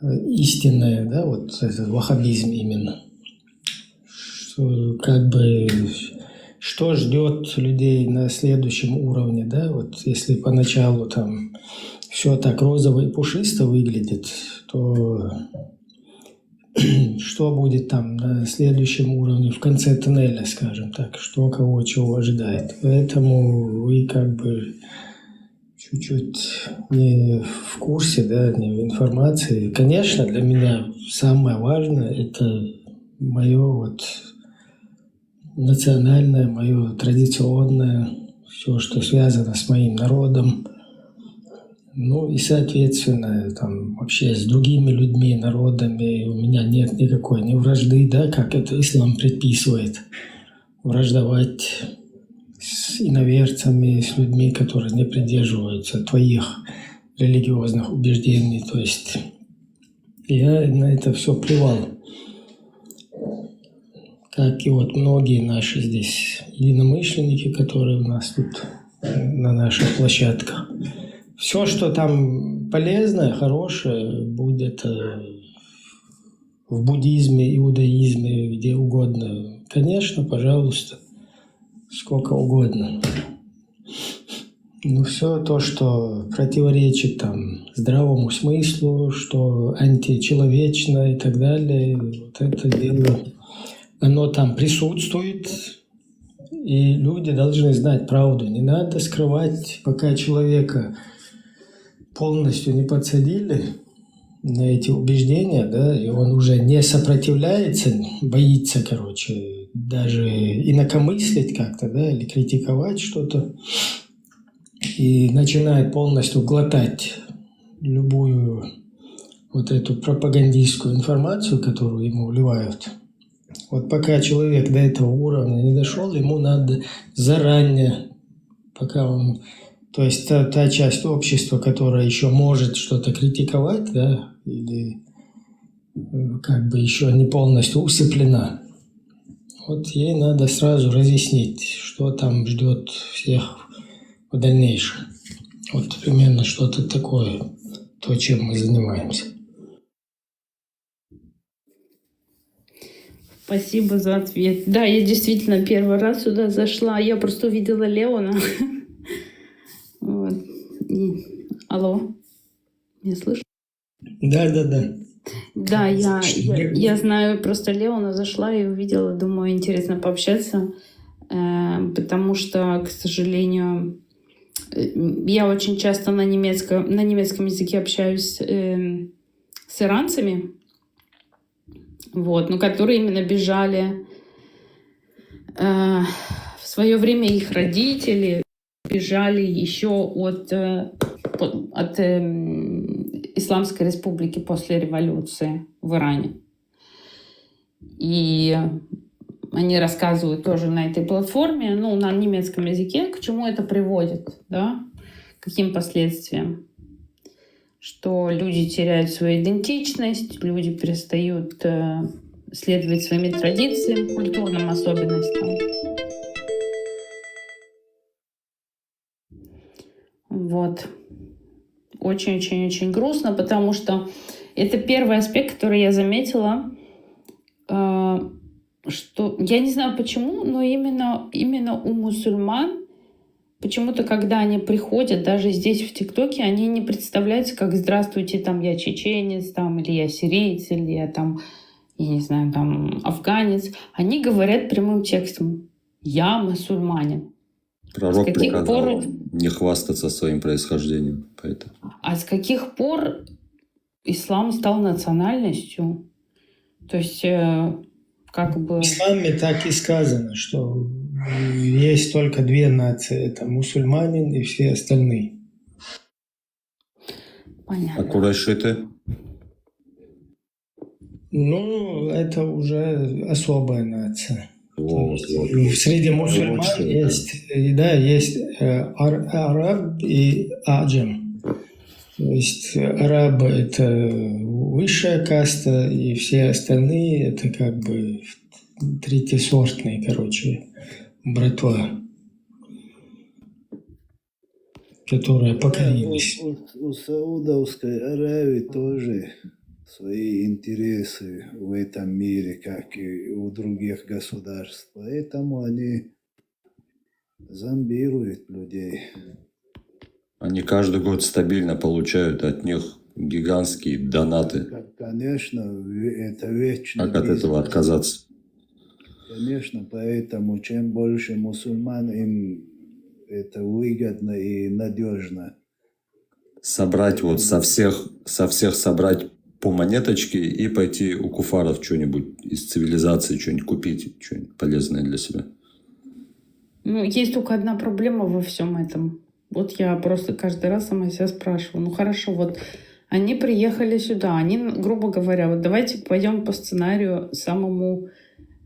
истинная, да, вот этот ваххабизм именно. Что ждет людей на следующем уровне, да, вот если поначалу все так розово и пушисто выглядит, то что будет на следующем уровне, в конце тоннеля, скажем так, что кого чего ожидает. Поэтому вы чуть-чуть не в курсе, да, не в информации. Конечно, для меня самое важное — это мое национальное, мое традиционное, все, что связано с моим народом. Ну и, соответственно, вообще с другими людьми, народами у меня нет никакой ни вражды, да, как это ислам предписывает, враждовать с иноверцами, с людьми, которые не придерживаются твоих религиозных убеждений. То есть я на это все плевал. Как и многие наши здесь единомышленники, которые у нас тут на наших площадках. Все, что там полезное, хорошее, будет в буддизме, иудаизме, где угодно. Конечно, пожалуйста, сколько угодно. Но все то, что противоречит здравому смыслу, что античеловечно и так далее, вот это дело, оно там присутствует, и люди должны знать правду. Не надо скрывать, пока человека полностью не подсадили на эти убеждения, да, и он уже не сопротивляется, боится, короче, даже инакомыслить как-то, да, или критиковать что-то, и начинает полностью глотать любую вот эту пропагандистскую информацию, которую ему вливают. Вот пока человек до этого уровня не дошел, ему надо заранее, пока он, то есть та часть общества, которая еще может что-то критиковать, да, или как бы еще не полностью усыплена, вот ей надо сразу разъяснить, что там ждет всех в дальнейшем. Вот примерно что-то такое, то, чем мы занимаемся. Спасибо за ответ. Да, я действительно первый раз сюда зашла. Я просто увидела Леона. Вот. Алло, меня слышно? Да. Да, я знаю просто Леона, зашла и увидела, думаю, интересно пообщаться, потому что, к сожалению, я очень часто на немецком языке общаюсь с иранцами, вот, но которые именно бежали в свое время, их родители бежали еще от Исламской республики после революции в Иране. И они рассказывают тоже на этой платформе, ну, на немецком языке, к чему это приводит, да, к каким последствиям. Что люди теряют свою идентичность, люди перестают следовать своим традициям, культурным особенностям. Вот. Очень-очень-очень грустно, потому что это первый аспект, который я заметила, что я не знаю почему, но именно у мусульман почему-то, когда они приходят, даже здесь в ТикТоке, они не представляются как «Здравствуйте, там я чеченец, там, или я сириец, или я там, я не знаю, там афганец». Они говорят прямым текстом «Я мусульманин». Пророк приказал не хвастаться своим происхождением. Поэтому. А с каких пор ислам стал национальностью? То есть, как бы... В исламе так и сказано, что есть только две нации. Это мусульманин и все остальные. Понятно. А курайшиты? Ну, это уже особая нация. Среди мусульман есть араб и аджам. То есть арабы — это высшая каста, и все остальные — это как бы третьесортные, короче, братва, которые покорились. У Саудовской Аравии тоже свои интересы в этом мире, как и у других государств. Поэтому они зомбируют людей. Они каждый год стабильно получают от них гигантские донаты. Конечно, это вечный Как от этого отказаться? Конечно, поэтому чем больше мусульман, им это выгодно и надежно. Собрать вот со всех собрать по монеточке и пойти у куфаров что-нибудь из цивилизации, что-нибудь купить, что-нибудь полезное для себя. Ну, есть только одна проблема во всем этом. Вот я просто каждый раз сама себя спрашиваю. Ну хорошо, вот они приехали сюда, они, грубо говоря, вот давайте пойдем по сценарию самому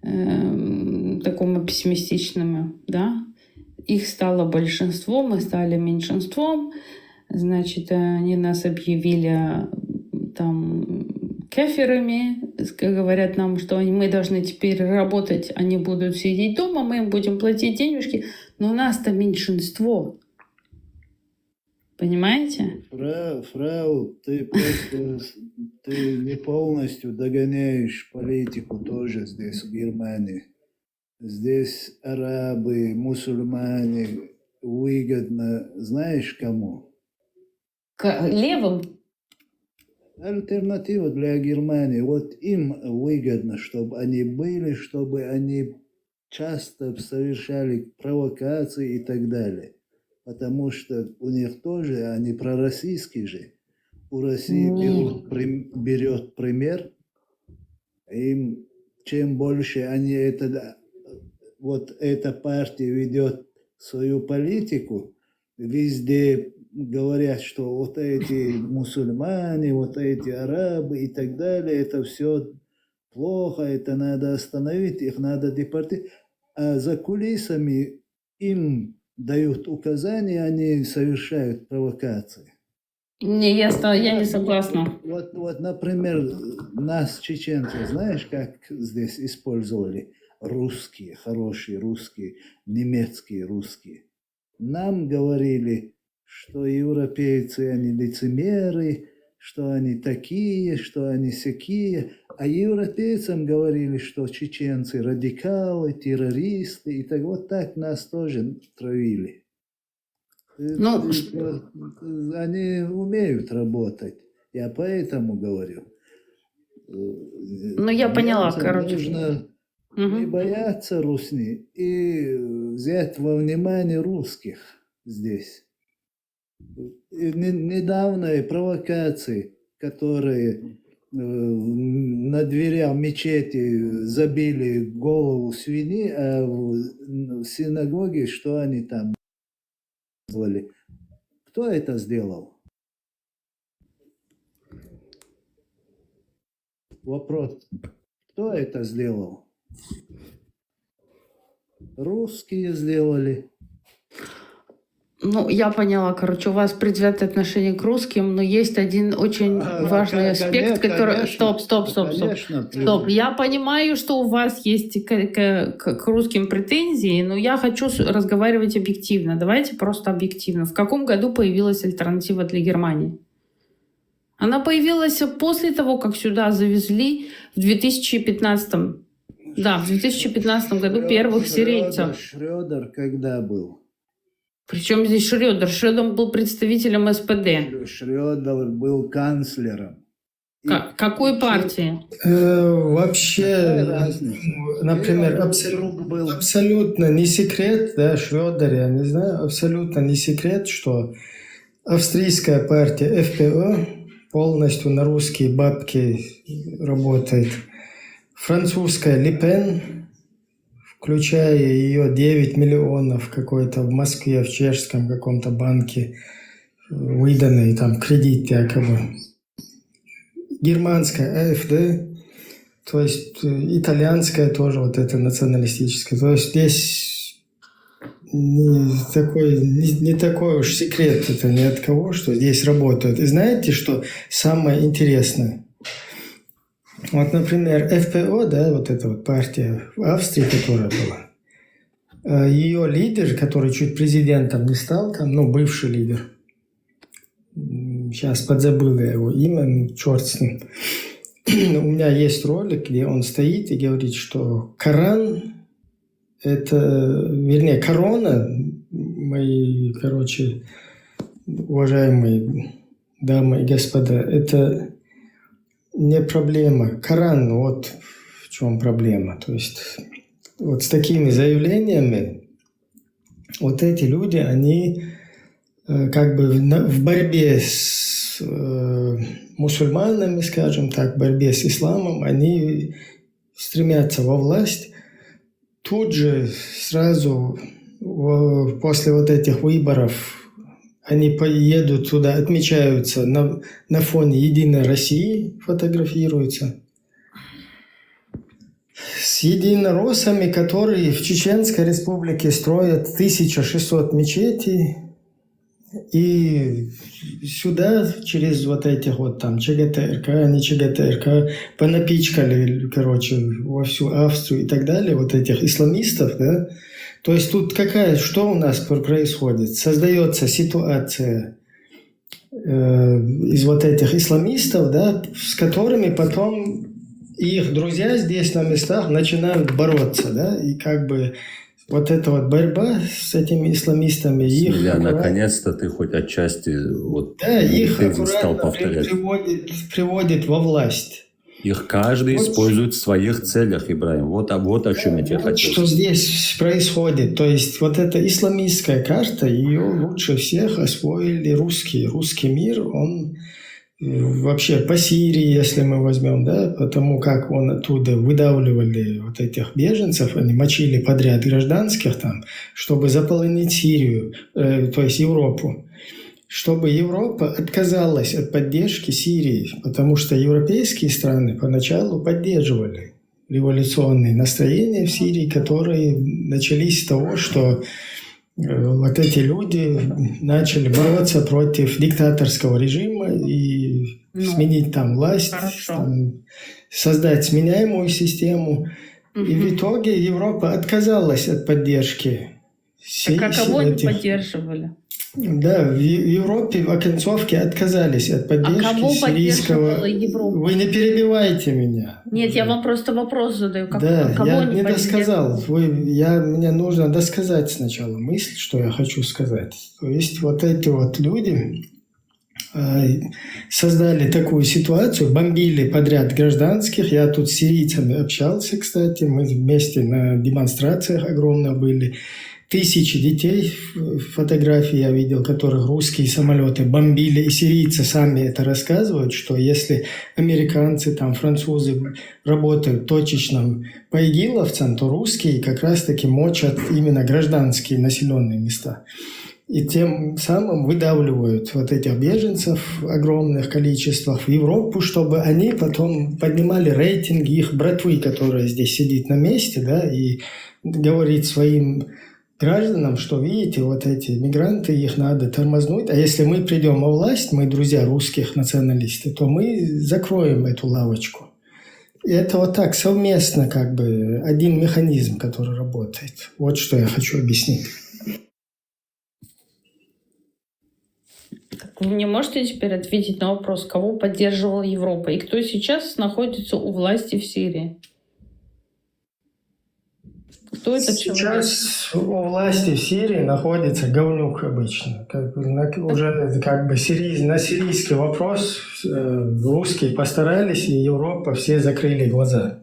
такому пессимистичному, да? Их стало большинство, мы стали меньшинством, значит, они нас объявили там кеферами, говорят нам, что мы должны теперь работать, они будут сидеть дома, мы им будем платить денежки, но у нас-то меньшинство. Понимаете? Фрау, ты просто ты не полностью догоняешь политику тоже здесь, в Германии. Здесь арабы, мусульмане выгодно, знаешь кому? К левым? Альтернатива для Германии. Вот им выгодно, чтобы они были, чтобы они часто совершали провокации и так далее. потому что у них тоже, они пророссийские же. У России берет пример, им чем больше они эта партия ведет свою политику, везде говорят, что вот эти мусульмане, вот эти арабы и так далее, это все плохо, это надо остановить, их надо депортировать. А за кулисами им дают указания, они совершают провокации. Я не согласна. Вот, например, нас, чеченцев, знаешь, как здесь использовали? Русские, хорошие русские, немецкие русские. Нам говорили, что европейцы, они лицемеры, что они такие, что они сякие. А европейцам говорили, что чеченцы радикалы, террористы. И так вот так нас тоже травили. Они умеют работать. Я поэтому говорю. Я поняла, короче. Нужно не бояться русни и взять во внимание русских здесь. И недавние провокации, которые на дверях мечети забили голову свиньи, а в синагоге что они там сделали? Кто это сделал? Вопрос. Кто это сделал? Русские сделали. Я поняла, короче, у вас предвзятое отношение к русским, но есть один очень важный аспект, который... Стоп. Я понимаю, что у вас есть к русским претензии, но я хочу разговаривать объективно. Давайте просто объективно. В каком году появилась альтернатива для Германии? Она появилась после того, как сюда завезли в 2015 году первых сирийцев. Шрёдер когда был? Причем здесь Шрёдер? Шрёдер был представителем СПД. Шрёдер был канцлером. Какой партии? Вообще, например, абсолютно не секрет, да, Шрёдер, я не знаю, абсолютно не секрет, что австрийская партия ФПО полностью на русские бабки работает. Французская Ле Пен, включая ее 9 миллионов какой-то в Москве, в чешском каком-то банке, выданный там кредит якобы. Германская АФД, то есть итальянская тоже вот эта националистическая. То есть здесь не такой уж секрет это ни от кого, что здесь работают. И знаете, что самое интересное? Вот, например, ФПО, да, вот эта вот партия в Австрии, которая была, ее лидер, который чуть президентом не стал, там, бывший лидер, сейчас подзабыл я его имя, черт с ним. У меня есть ролик, где он стоит и говорит, что Коран, корона, мои, уважаемые дамы и господа, это не проблема. Коран, вот в чем проблема. То есть вот с такими заявлениями вот эти люди, они в борьбе с мусульманами, скажем так, в борьбе с исламом, они стремятся во власть. Тут же сразу после вот этих выборов они поедут туда, отмечаются на фоне Единой России, фотографируются. С единороссами, которые в Чеченской Республике строят 1600 мечетей. И сюда через вот этих вот там ЧГТРК, не ЧГТРК, понапичкали, во всю Австрию и так далее, вот этих исламистов, да. То есть тут что у нас происходит? Создается ситуация из вот этих исламистов, да, с которыми потом их друзья здесь на местах начинают бороться, да, и вот эта вот борьба с этими исламистами, наконец-то ты хоть отчасти их аккуратно приводит во власть. Их каждый Вот использует в своих целях, Ибрагим. Вот о чем я тебе вот хотел что сказать. здесь происходит. То есть вот эта исламистская карта, ее лучше всех освоили русские. Русский мир, он вообще по Сирии, если мы возьмем, да, потому как он оттуда выдавливали вот этих беженцев, они мочили подряд гражданских там, чтобы заполонить Сирию, то есть Европу. Чтобы Европа отказалась от поддержки Сирии, потому что европейские страны поначалу поддерживали революционные настроения в Сирии, которые начались с того, что вот эти люди начали бороться против диктаторского режима и сменить там власть, там, создать сменяемую систему. И в итоге Европа отказалась от поддержки Так а кого они этих. поддерживали? Да, в Европе в оконцовке отказались от поддержки кого сирийского. поддерживала Европа? Вы не перебивайте меня. Нет, я вам просто вопрос задаю. Да, Кого я они не досказал. поддерживали? Мне нужно досказать сначала мысль, что я хочу сказать. То есть вот эти вот люди создали такую ситуацию, бомбили подряд гражданских. Я тут с сирийцами общался, кстати. Мы вместе на демонстрациях огромно были. Тысячи детей, фотографии я видел, которых русские самолеты бомбили, и сирийцы сами это рассказывают, что если американцы, там, французы работают точечно по игиловцам, то русские как раз-таки мочат именно гражданские населенные места. И тем самым выдавливают вот этих беженцев в огромных количествах в Европу, чтобы они потом поднимали рейтинги их братвы, которая здесь сидит на месте, да, и говорит своим гражданам, что, видите, вот эти мигранты, их надо тормознуть. А если мы придем во власть, мы друзья русских националистов, то мы закроем эту лавочку. И это вот так совместно как бы один механизм, который работает. Вот что я хочу объяснить. Вы мне можете теперь ответить на вопрос, кого поддерживала Европа и кто сейчас находится у власти в Сирии? Кто этот человек? Сейчас у власти в Сирии находится говнюк обычно. Уже как бы на сирийский вопрос русские постарались, и Европа все закрыли глаза.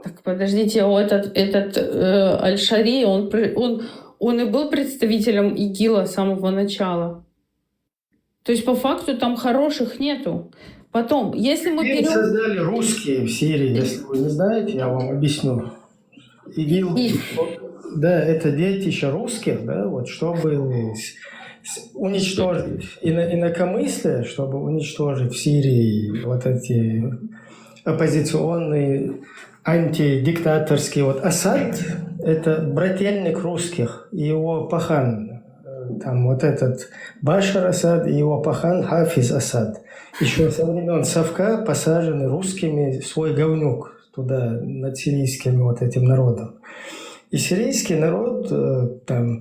Так, подождите, этот Аль-Шари, он и был представителем ИГИЛа с самого начала. То есть по факту там хороших нету. Потом, если мы ИГИЛ берем... создали русские в Сирии, если вы не знаете, я вам объясню. ИГИЛ, да, это детище русских, да, вот, чтобы уничтожить инакомыслие, чтобы уничтожить в Сирии вот эти оппозиционные, антидиктаторские. Вот Асад – это брательник русских, и его пахан, там вот этот Башар Асад и его пахан Хафиз Асад. Еще со времен Совка посажены русскими в свой говнюк туда, над сирийским вот этим народом. И сирийский народ, там,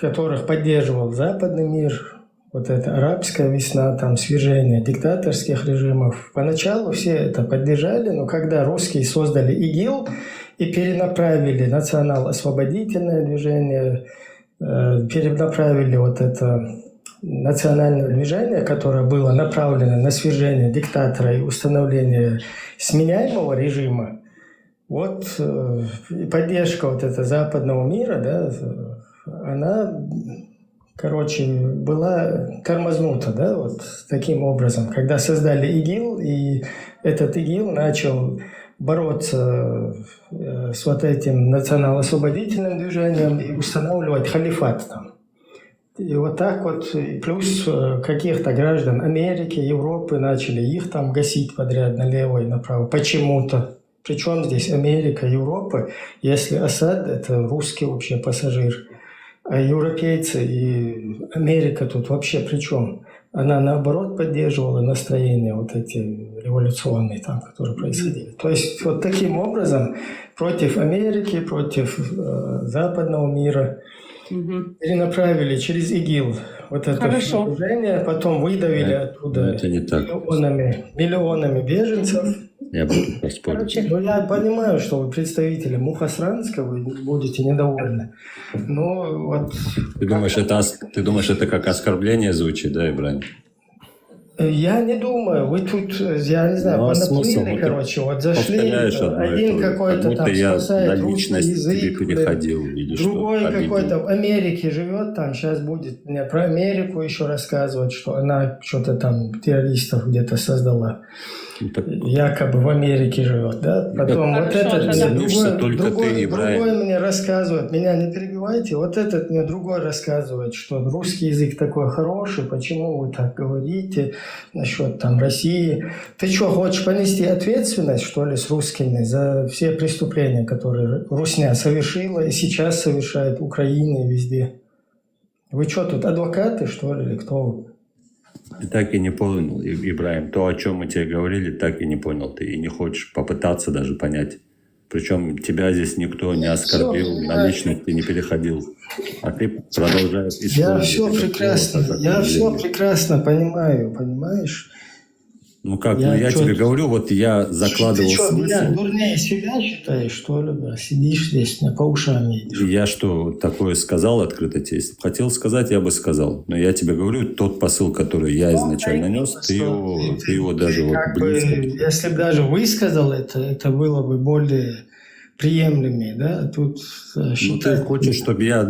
которых поддерживал западный мир, вот эта арабская весна, там, свержение диктаторских режимов, поначалу все это поддержали, но когда русские создали ИГИЛ и перенаправили национал-освободительное движение, перенаправили вот это национальное движение, которое было направлено на свержение диктатора и установление сменяемого режима, вот поддержка вот этого западного мира, да, она, короче, была тормознута, да, вот таким образом, когда создали ИГИЛ, и этот ИГИЛ начал бороться с вот этим национал-освободительным движением и устанавливать халифат там. И вот так вот, плюс каких-то граждан Америки, Европы начали их там гасить подряд налево и направо. Почему-то. Причем здесь Америка, Европа, если Асад – это русский вообще пассажир, а европейцы и Америка тут вообще при чем? Она наоборот поддерживала настроения вот эти революционные там, которые происходили. То есть вот таким образом против Америки, против западного мира перенаправили через ИГИЛ вот это движение, потом выдавили оттуда миллионами беженцев. Я буду поспорить. Ну, я понимаю, что вы представители Мухосранска, вы будете недовольны. Но вот... Ты думаешь, это как оскорбление звучит, да, Ибрагим? Я не думаю, вы тут, я не знаю, Ну, а смысл? понаплыли, Вот короче, вот зашли, повторяешь одно и один то же, какой-то как будто там я на спасает русский личность тебе язык, блин, переходил или другой что, обидел. какой-то в Америке живет, там сейчас будет мне про Америку еще рассказывать, что она что-то там террористов где-то создала. Якобы в Америке живет, да? Потом вот Хорошо, этот тогда- мне Злишься только ты, другой Ибраим. мне рассказывает, меня не перебивайте, вот этот мне другой рассказывает, что русский язык такой хороший, почему вы так говорите насчет там России. Ты что, хочешь понести ответственность, что ли, с русскими за все преступления, которые Русня совершила и сейчас совершает в Украине и везде? Вы что, тут адвокаты, что ли, или кто вы? Ты так и не понял, Ибраим, то, о чем мы тебе говорили, так и не понял ты, и не хочешь попытаться даже понять. Причем тебя здесь никто не оскорбил, на личность ты не переходил, а ты продолжаешь Я использовать все это прекрасно, слово, как я все определение. прекрасно понимаю, понимаешь? Ну как, Я я чё- тебе говорю, вот я закладывал Ты что, меня смысл. дурнее себя считаешь, что ли? Да? Сидишь здесь, меня по ушам едешь. Я что, такое сказал открыто тебе? Если бы хотел сказать, я бы сказал. Но я тебе говорю, тот посыл, который я изначально нес, ты его даже вот Как бы, близко. если бы даже высказал это было бы более приемлемее, да? Тут Ну, ты считать... хочешь, чтобы я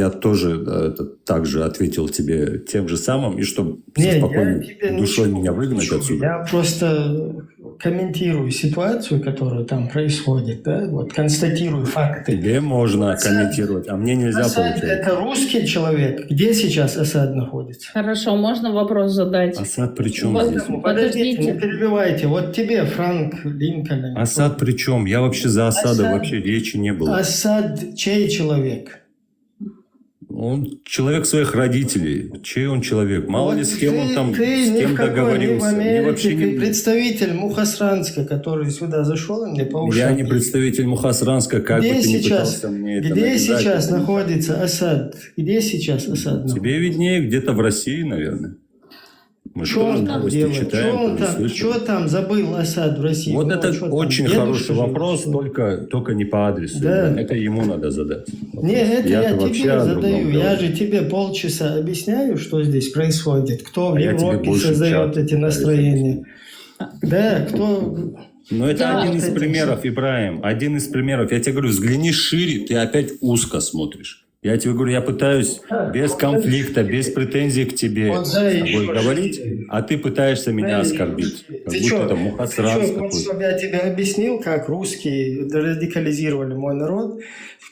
тоже так же ответил тебе тем же самым, и чтобы Не, со спокойной я тебе душой ничего меня не выгнать хочу. отсюда? Я просто комментирую ситуацию, которая там происходит, да? Вот констатирую факты. Тебе можно комментировать, а мне нельзя, Асад – получается. это русский человек. Где сейчас Асад находится? Хорошо, можно вопрос задать? Асад при чем Вот, здесь? Подождите, не подождите. перебивайте. Вот тебе, Франк Линкольн. Асад при чем? Я вообще за Асада Асад- вообще речи не было. Асад чей человек? Он человек своих родителей. Чей он человек? Мало ли Вот с кем он там, ты с ни кем в какой, ни в договорился. Мне Америке, вообще ты не... представитель Мухасранска, который сюда зашел и мне по ушам. Я не представитель Мухасранска, как бы Где ты ни сейчас, пытался мне это где навязать. сейчас находится Асад? Где сейчас Асад находится? Тебе виднее, где-то в России, наверное. Мы Что тоже он там новости делает? читаем, тоже Что слышим. там забыл Асад в России? Вот Ну, это что там, очень дедушка хороший живет, вопрос, что ли? только не по адресу. Да. Это ему надо задать. Не, это я Я-то вообще тебе о другом задаю. Я говорю. же тебе полчаса объясняю, что здесь происходит. Кто в А я тебе Европе больше создает часа эти настроения. Да, кто... Но это Да. один из Вот это примеров, Ибраим. Один из примеров. Я тебе говорю, взгляни шире, ты опять узко смотришь. Я тебе говорю, я пытаюсь без конфликта, без претензий к тебе Вот с да, тобой еще говорить, шире. а ты пытаешься меня Да, оскорбить. Как Ты будто что, это Мухасранс хочешь, какой-то. чтобы я тебе объяснил, как русские радикализировали мой народ?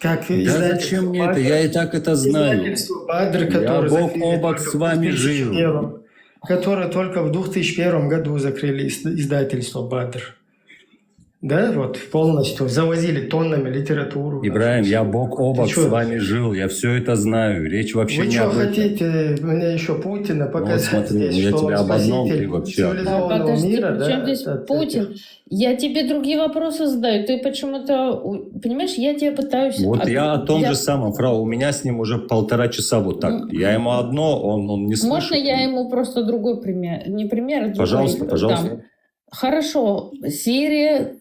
Как Да зачем мне это? Я и так это знаю. Издательство «Бадр», Я которое бок закрыли о бок только с вами в 2001, жил. которое только в 2001 году закрыли издательство «Бадр». Да, вот полностью завозили тоннами литературу. Ибраим, я бок о бок чё? с вами жил, я все это знаю. Речь вообще Вы не что об этом. хотите мне еще Путина показать смотри, здесь, я что тебя он обогнал, спаситель ты вообще цивилизованного Подожди, мира? при Да? чем здесь Это- Путин? Я тебе другие вопросы задаю. Ты почему-то... Понимаешь, я тебе пытаюсь... Вот я о том я- же самом, фрау, у меня с ним уже 1,5 часа вот так. Я ему одно, он не слышит. Можно я ему просто другой пример? Не пример, а другой Пожалуйста, дам. пожалуйста. Хорошо, Сирия,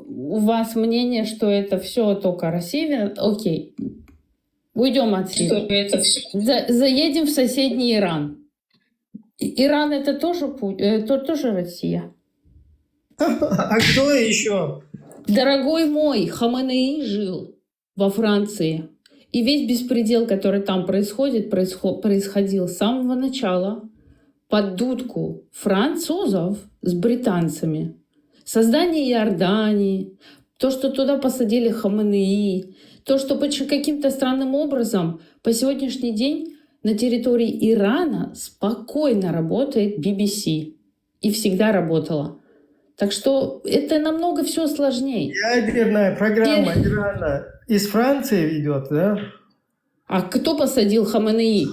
у вас мнение, что это все только Россия? Окей, уйдем от Сирии. Заедем в соседний Иран. Иран это тоже Россия. А кто еще? Дорогой мой, Хаменеи жил во Франции. И весь беспредел, который там происходил с самого начала под дудку французов с британцами. Создание Иордании, то, что туда посадили Хаменеи, то, что каким-то странным образом по сегодняшний день на территории Ирана спокойно работает BBC. И всегда работала. Так что это намного все сложнее. Ядерная программа Ирана из Франции идет, да? А кто посадил Хаменеи?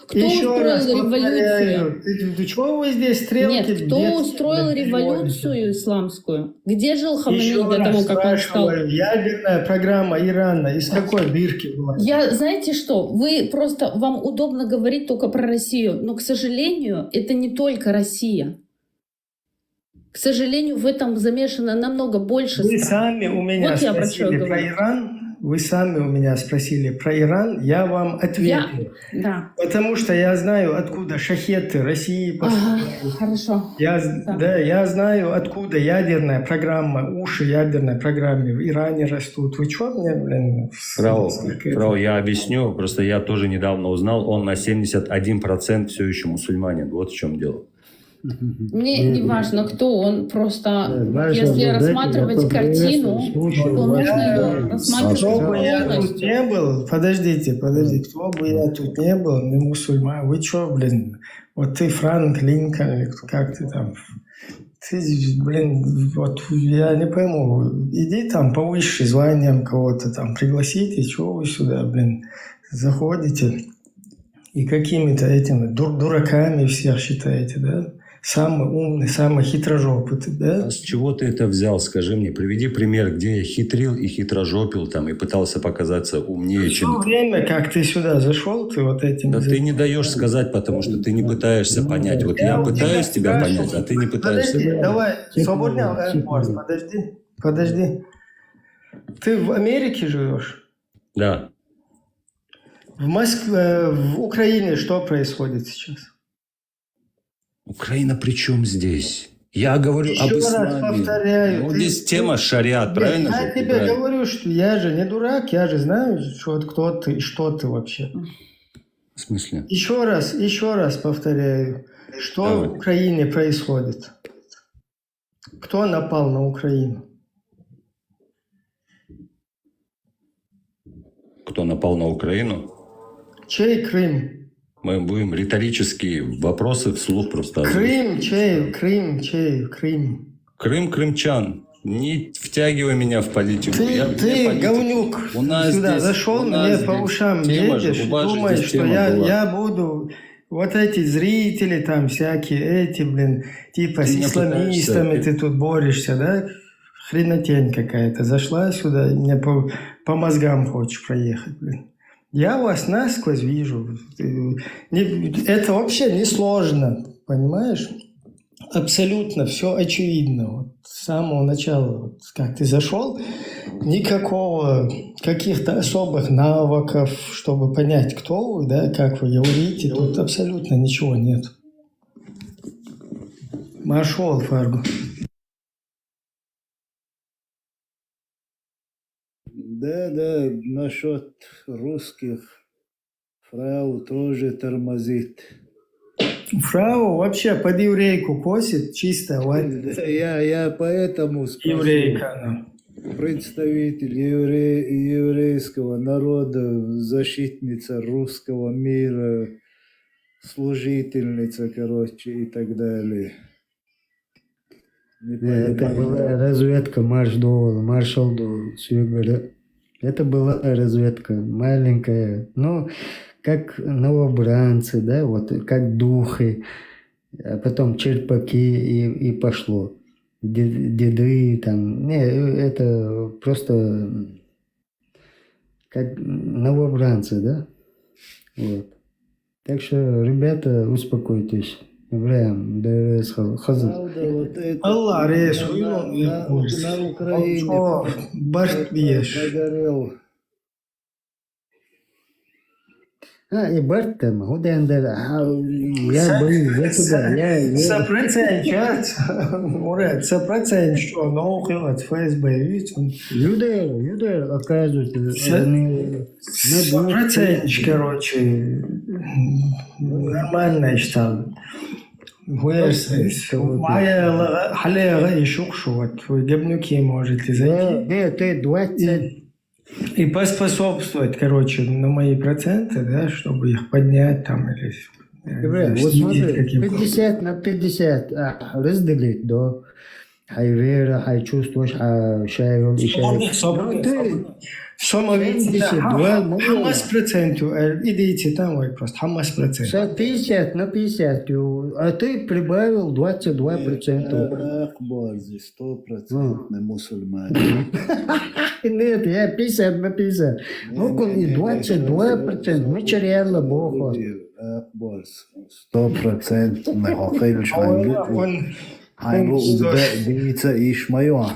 Кто Еще раз устроил повторяю. революцию? Ты чего вы здесь стрелки? Нет, кто детские устроил переводите? революцию исламскую? Где жил Хаменеи Еще до раз того, как он стал? спрашиваю, ядерная программа Ирана из какой дырки была? Знаете что, вам удобно говорить только про Россию, но, к сожалению, это не только Россия. К сожалению, в этом замешано намного больше Вы стран. сами у меня Вот я про что спросили про говорю. Иран. вы сами у меня спросили про Иран, я вам ответил. Да. Потому что я знаю, откуда шахеты России поступают. Хорошо. Я знаю, откуда ядерная программа, уши ядерной программы в Иране растут. Вы что мне, блин? Фрау, я объясню. Просто я тоже недавно узнал, он на 71% все еще мусульманин. Вот в чем дело. Мне не важно, кто он, просто если рассматривать картину, то нужно ее рассматривать Кто бы я тут полностью. не был, подождите, кто бы я тут не был, не мусульман, вы что, блин, вот ты Франк Линкольн, или как ты там, ты, блин, вот я не пойму, иди там повыше званием кого-то там, пригласите, чего вы сюда, блин, заходите и какими-то этими дураками всех считаете, да? Самый умный, самый хитрожопый, да? А с чего ты это взял? Скажи мне, приведи пример, где я хитрил и хитрожопил там, и пытался показаться умнее, чем... В то время, как ты сюда зашел, ты вот этим... Да ты не даешь сказать, потому что ты не пытаешься понять. Вот я пытаюсь тебя понять, а ты не пытаешься. Подожди, давай, свободно, подожди. Ты в Америке живешь? Да. В Москве, в Украине что происходит сейчас? Украина при чем здесь? Я говорю Еще об раз исламе. повторяю. Ну, здесь тема шариат, правильно? Я же? тебе Правильно. говорю, что я же не дурак, я же знаю, что, кто ты и что ты вообще. В смысле? Еще раз повторяю. Что Давай. в Украине происходит? Кто напал на Украину? Кто напал на Украину? Чей Крым? Мы будем риторические вопросы вслух просто озвучивать. Крым чей? Крым крымчан. Не втягивай меня в политику. Я вне Ты, политики. говнюк, У нас сюда здесь- зашел, у нас мне здесь по ушам тема же, едешь, у вас же думаешь, здесь что тема была. я буду... Вот эти зрители там всякие, эти, блин, типа Ты с не исламистами пытаешься, ты тут борешься, да? Хренотень какая-то. Зашла сюда, и мне по мозгам хочешь проехать, блин. Я вас насквозь вижу. Это вообще не сложно, понимаешь? Абсолютно все очевидно. Вот с самого начала, вот как ты зашел, никакого каких-то особых навыков, чтобы понять, кто вы, да, как вы говорите, тут абсолютно ничего нет. Машол, Фарго. Да, насчет русских фрау тоже тормозит. Фрау вообще под еврейку косит, чисто. Да, я поэтому спросил. Еврейка. Представитель еврейского народа, защитница русского мира, служительница, короче, и так далее. Это была разведка, маршал до Сюгара. Это была разведка маленькая, ну, как новобранцы, да, вот, как духи, а потом черпаки и пошло. Деды там, не, это просто как новобранцы, да, вот. Так что, ребята, успокойтесь. Ибраим, да, хазар. Аллах, рейс, на Украине погорел. И Барт там, я был, я туда, я... Сопроцент, что наука от ФСБ, видите? Люди, оказывается, они... Сопроцент, короче, нормально считал. Моя халега и шукшут, вы говнюки можете зайти. Нет, ты 20... И поспособствовать, короче, на мои проценты, да, чтобы их поднять там или... Вот смотри, 50 на 50 разделить, да. Хай вера, хай чувствуешь, хай шайрон и шайрон. Хамас проценту, идите там, ой, просто хамас проценту. 50 на 50, а ты прибавил 22%. Акбар, здесь 100% мусульмане. Нет, я 50 на 50. Ну, и 22% материально Бога. Акбар, 100% не хокайл шайрон. Хайбу дивиться иш моё.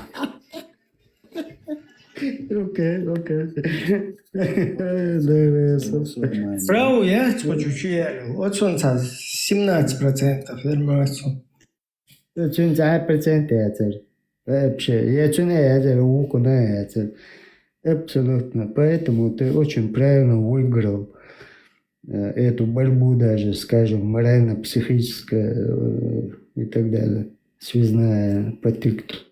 Право я хочу чуял. Вот он 17% вермацию. 20% вообще. Я это это абсолютно. Поэтому ты очень правильно выиграл эту борьбу даже, скажем, морально-психическая и так далее. Связная по ТикТоку.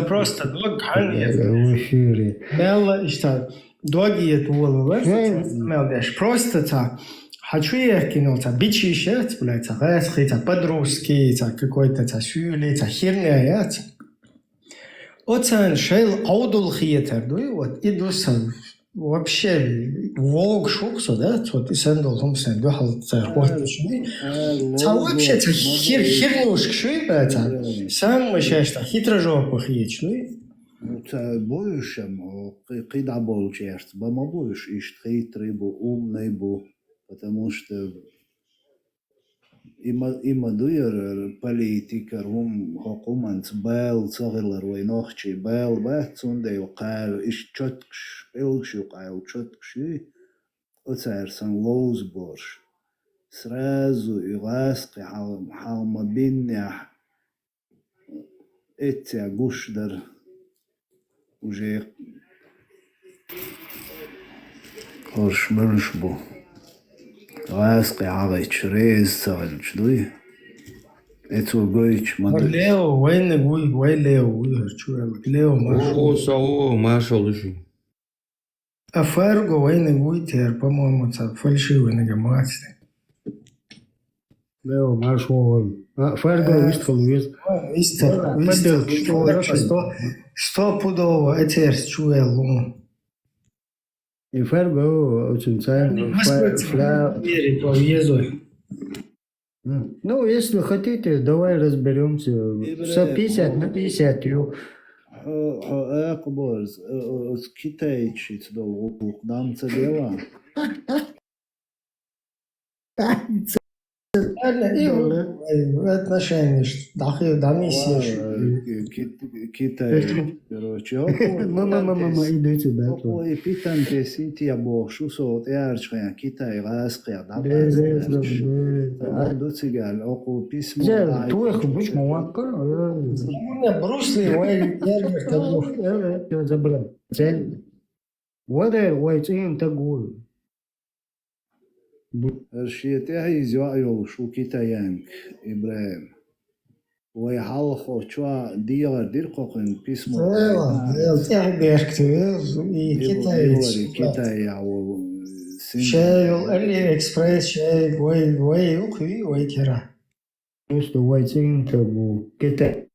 Просто дог عني В эфире. Белла اشتغل دوغي تقول بس просто так хочу я кино та бичи шерт блять раз хита подростки та какой-то та сюли та херня я оцен шел аудул хиетер дуй вот иду сам вообще волк шоксо да вот и сендол хомсен дохал та хватишь та вообще та хернюшка шуй та сам мышешта хитро жопу хиеч ну Будешь когда больше, бама будешь и хитрый бу, умный бу, потому что има дуер политика хокумант бел цаглар ወይ нохчи бел бацунде وقال إيش تشتكش إلشوا قايل تشتكش أتعرسن لوز برش سرازو يغاسق حالما بينيح إتيا قشدر уже Horш مرشبو غاسقي عغيش ريز سالش دوي اتو قويش ليو وين قوي وين ليو شو ليو О, Сао, Маршал еще. А Ферго войны Гуйтер, по-моему, это фальшивый нагоматый. Лео Маршал. Ферго выступил весь. Выступил. Стопудово, это чуял. И Ферго очень ценный. Ну, если хотите, давай разберемся. Все 50 на 50. Акборз, китайчиц долго, нам це дела. Отношения, да, миссия. Китай, короче. Идите, да. И питан тесити я бошу сот ярчхая Китай расхая да. До цигал оку письмо. Я тух буч муакка. Не брусли, ой, я забрал. Вода, ой, цин тагул. الشيء هي زوايو شو كيتايانك إبراهيم ويحلقو شو دير قوقن بيسمو تاع بيركتو كيتاي أو شاي الألي إكسبريس شاي وي وكي وي كرا просто ويتين تبو كيتاي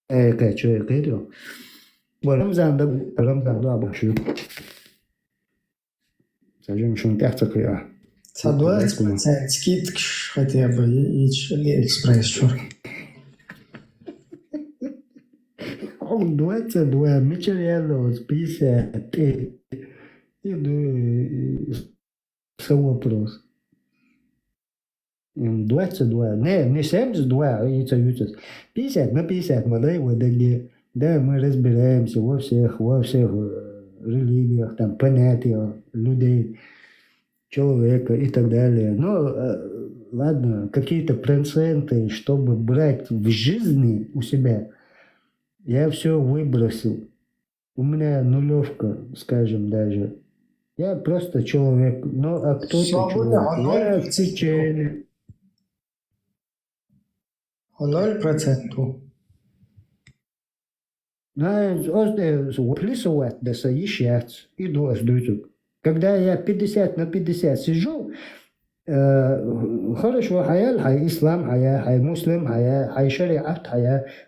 كاتشو كيتو ورمزان ده بخشو Скажем, что он тяхток я. Садует, скидки хотя бы, и Алиэкспресс, чёрт. Он 22, Мичелело, 50. И все вопрос. 22, не 72, и это 50 на 50, мы дай вот где. Да, мы разбираемся во всех религиях, там, понятия людей, человека и так далее. Но, ладно, какие-то проценты, чтобы брать в жизни у себя, я все выбросил. У меня нулевка, скажем, даже. Я просто человек, ну, а кто-то человек. Я в течение. 0%. Плюсовать, да соещать, иду сдуть. Когда я 50 на 50 сижу, хорошо, хай ислам, хай муслим, хай шариат,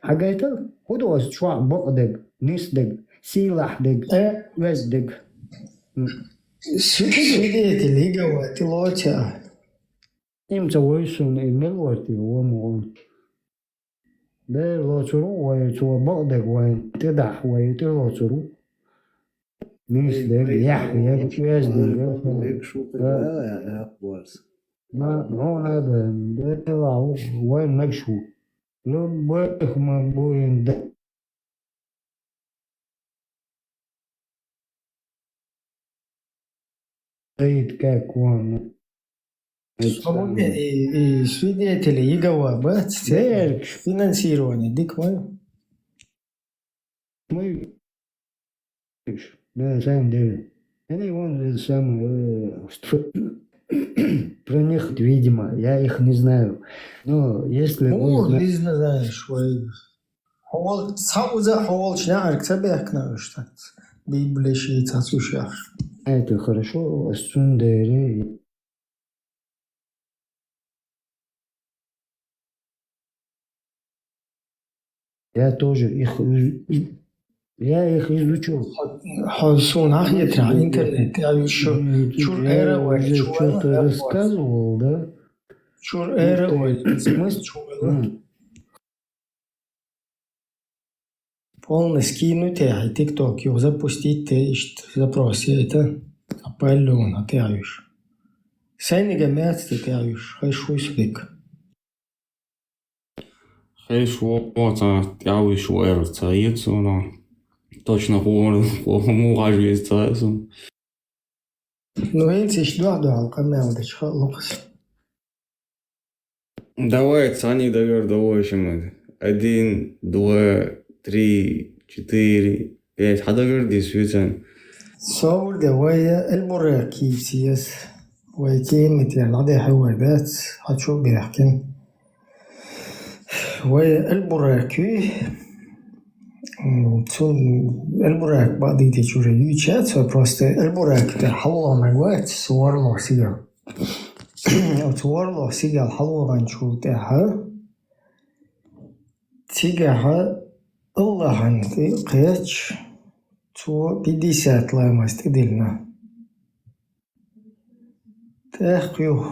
хагайтал, худу шва бокдег, нисдег, силахдег, вездег. Свидетели говорят, лотя. Им цавойсун и мелворти, омон. ده لو شروع وشو بقدر وتدح ويتلو شروع مش ده يحيى ياش ده شو يا أخبار ما هو هذا ده طلعوا وين مشوا любых мы будем стоит как он. И свидетели Иеговы, бать, церковь, финансирование, дик мы. Мы, на самом деле, они вон самые, про них, видимо, я их не знаю. Но если Ну, вы не знаешь, швей. Хол, сауза хол, шнарк, цабех навыштат. Библия шиица сушах. это хорошо, Сундери. Я тоже их изучил. Хосун ахьетра, интернет, я еще чур эра Я уже что-то рассказывал, да? Чур эра, смысл чур. Полный скинуть, а тикток его запустить, ты запрос, это апеллион, ты аюш. Сайнига мяц, ты аюш, хайшуй сюдик. Хайшуй, я вышел, это яйцо, точно хому ажвест, Ну, инси шдуаду, алкамел, да чхалукс. Давай, цани давай, давай, 1, 2, 3, 4, 5, حدا قردي سويتان. صور دوايا المراكي سياس ويكين متين عدي حوادات هتشوف بيحكن ويا المراكي تون المراك بعدي تشوف يوتشات سو بروست المراك تحلو مجوات صور له سيجا أو صور له سيجا الحلو غنشوف تاعها تيجاها الله عندي قيتش تو 50 لما استدلنا تاخيو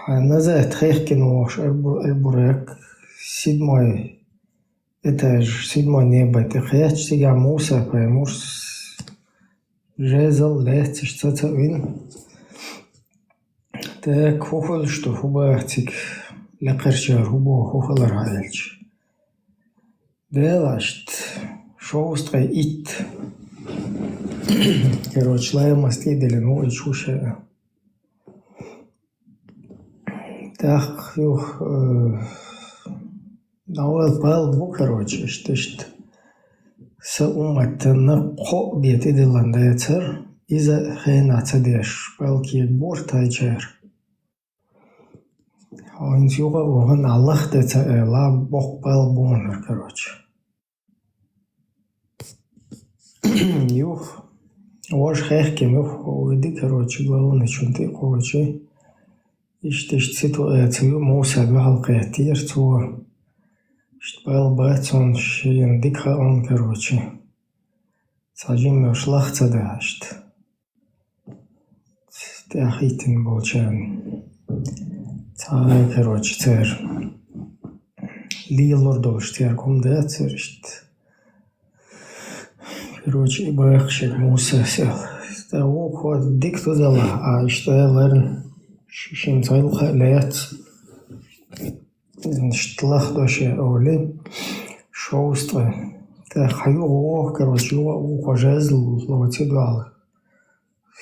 نزات خيخ كنوش البراك سيد ماي اتاج سيد ماي نيبا تخيتش تيجا موسى بايموس جازل لاتش تتاوين تاك خوخل شتو هباهتك لقرشار هبو خوخل رعيلش Делашт, шоустра ит. Короче, лаем остыдали, ну и чуша. Так, юх, давай пал, короче, что сауматна хо бьет идиландецер, из-за хейна цадеш, палки бор тайчер. Он юга он Аллах деца ла бог пал бонер, короче. Юх, ваш хехки мюх, уйди, короче, главное, что ты, короче, ищешь ситуацию, муса бахал кайтир, то что пал бацон, шин дикха он, короче, сажим мюш лахца дашт. Ты ахитин болчан. Цай, короче, цер. Лилор доштер, кумда цершт. Короче, бахшет муса сел. Того ход дикту дала, а что я лерн шишим цайлха лет. Штлах доше оли. Шоуства. Та хаю, короче, ухо жезл ловцы дуал.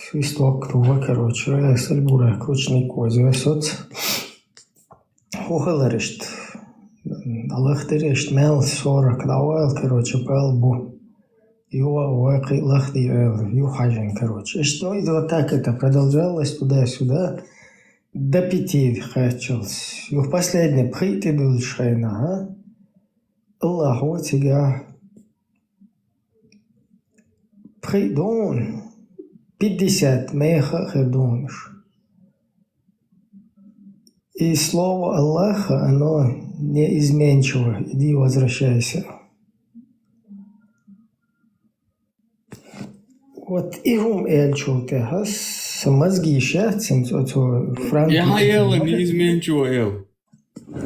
Свисток круга, короче, сальбура, кручный козы, соц. Ухаларешт. Аллахтерешт мел 40 давал, короче, палбу. Его ваки лахди юхажен, короче. Что и вот так это продолжалось туда-сюда до 5 хачилось. И в последнем прийти был шайна, Аллаху тебя придон 50 меха хердонш. И слово Аллаха, оно неизменчиво. Иди возвращайся. Вот игум эльчу техас, мозги шатцем, то Франк. Я ел, неизменчиво ел.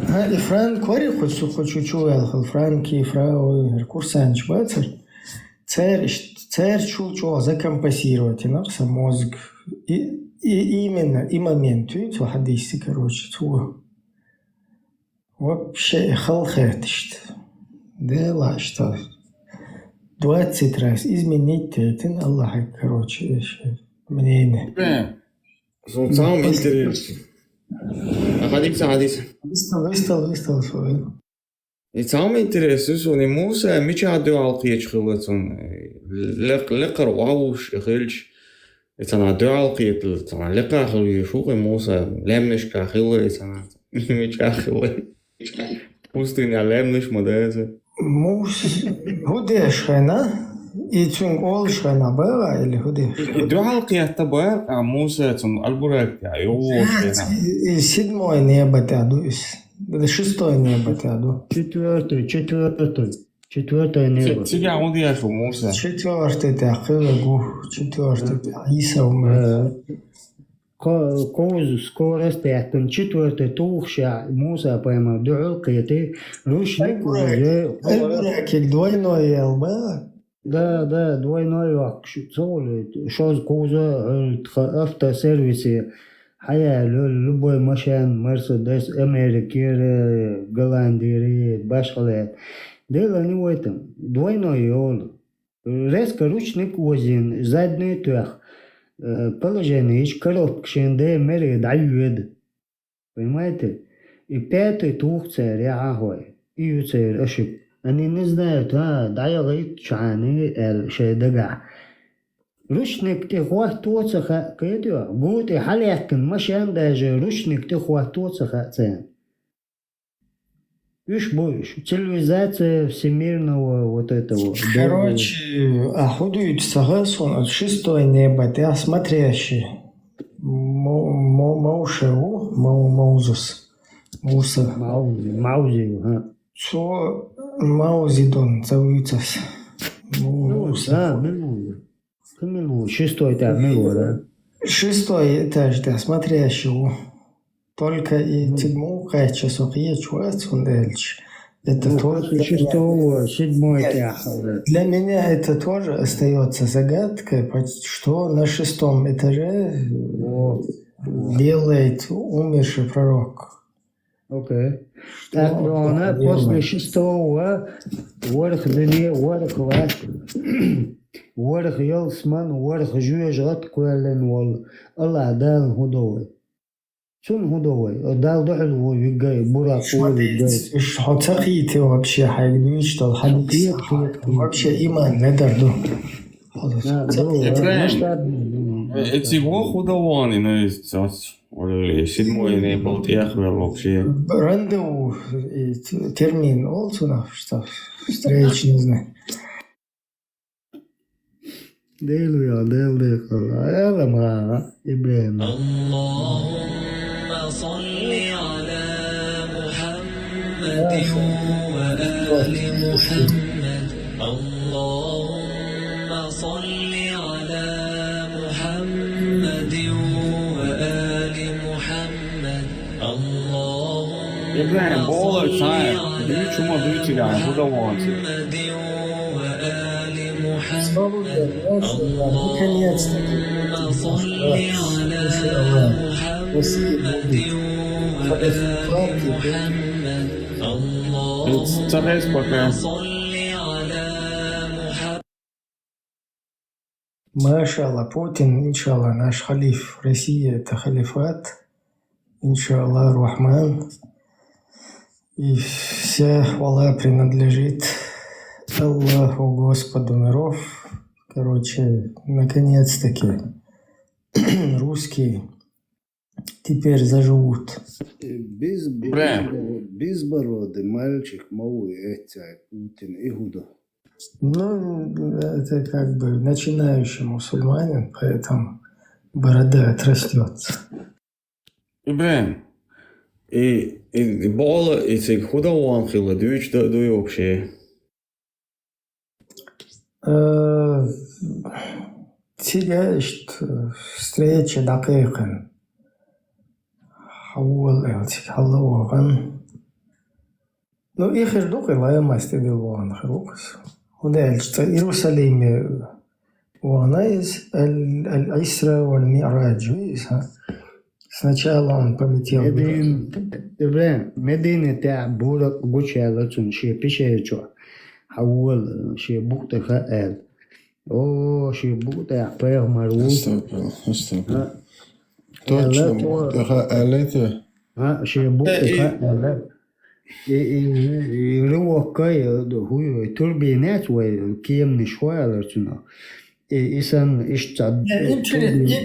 А и Франк, говори, хоть чувел, Франки, фрау, курсанч, бацер. Царь чул закомпасировать, инакше мозг. И именно, и момент, видите, в хадисе, короче, то Вообще халхетишь. Дела, что 20 раз изменить это, Аллах, короче, мнение. Самым интересным. Выставил свой. И самое интересное, что не Муса, меча дуал киечхилет, он лекар вауш хилч. Это на дуал киет, это лекар хиль шук Муса, лемниш кахиле, это на меча хиле. Пустыня лемниш модезе. Мус, худеш хена, и цунг ол шена была или худеш? Дуал киет табер, а Муса это альбурек, а его шена. И 7-е небо ты адуис. Это 6-е небо ты аду. 4-е небо. Тебя он я что Муса. 4-й ты ахилегу, 4-й ты Иса умер. Коуз скорость яхтен 4-й тухша Муса пойма дуал киеты рушник уже. Как двойной алба. Да, двойной вак. Шоз коуза автосервисе. حياة любой машин, Мерседес, Америки, Голландии, башкалет. Дело не в этом. Двойной он. Резко ручник возин, задний трех. Положение, коробка шенде, мере дают. Понимаете? И 5-й тух царь, ахой. И царь ошиб. Они не знают, дай говорит, шаны, шедага. رشنك تخواه توسخة كيدوا قوتي حاليكن مشان داجة رشنك تخواه توسخة цен. Вишь, боишь, цивилизация всемирного вот этого. Короче, охудуют согласон от 6-е небо, ты осмотрящий. Маушеву, Маузус. Муса. Маузи, Что Маузидон зовутся? Муса, Милу, 6-й этаж, Милу, да? 6-й этаж, да, смотрящего. Только и 7 часов есть чувствовать, он дальше. Это тоже... 6-го, 7-й этаж. Для меня это тоже остается загадкой, что на 6-м этаже делает умерший пророк. Окей. Так, она после 6-го ورخ دنيا ورخ واحد ورخ يلسمن ورخ جوج غط كوالن وال الله دال هدوي شون هدوي دال دحل ويجاي براق ويجاي حتقيتي вообще حاجنيش طال حديث вообще إيمان ندردو Эти его худованы, но или 7-й не был тех вообще. Рандеву термин олсуна, что встреч не знаю. ديلو يا ديل ديك يلا ما إبراهيم اللهم صل على محمد وآل محمد اللهم صل على محمد وآل محمد اللهم إبراهيم بولر time. Büyük çuma büyük yani hudavani. Наконец-то. Стараюсь пока. Машалла, Путин, иншалла, наш халиф. Россия – это халифат. Иншалла, Рахман. И вся хвала принадлежит Аллаху, Господу миров. Короче, наконец-таки русские теперь заживут. Безбородый мальчик, малый, Путин, Игуда. Ну, это как бы начинающий мусульманин, поэтому борода отрастется. Ибраим, и Бола, и цей худован хила, дюч дуй вообще. Тигашт встреча дакейхан. Хауал элтик халлауган. Ну, их ждук и лаймасти дилуан хилукас. ودالش يروساليم ونايز العسرة والمعراج Сначала он полетел. مدينة تاع بورق قشالة شي بيشيجو حول شي بوقت خائل او شي بوقت عبير مروف استغفر точно بوقت شي بوقت خائل يروح كاي هو توربينات وكيم نشوال ارتنا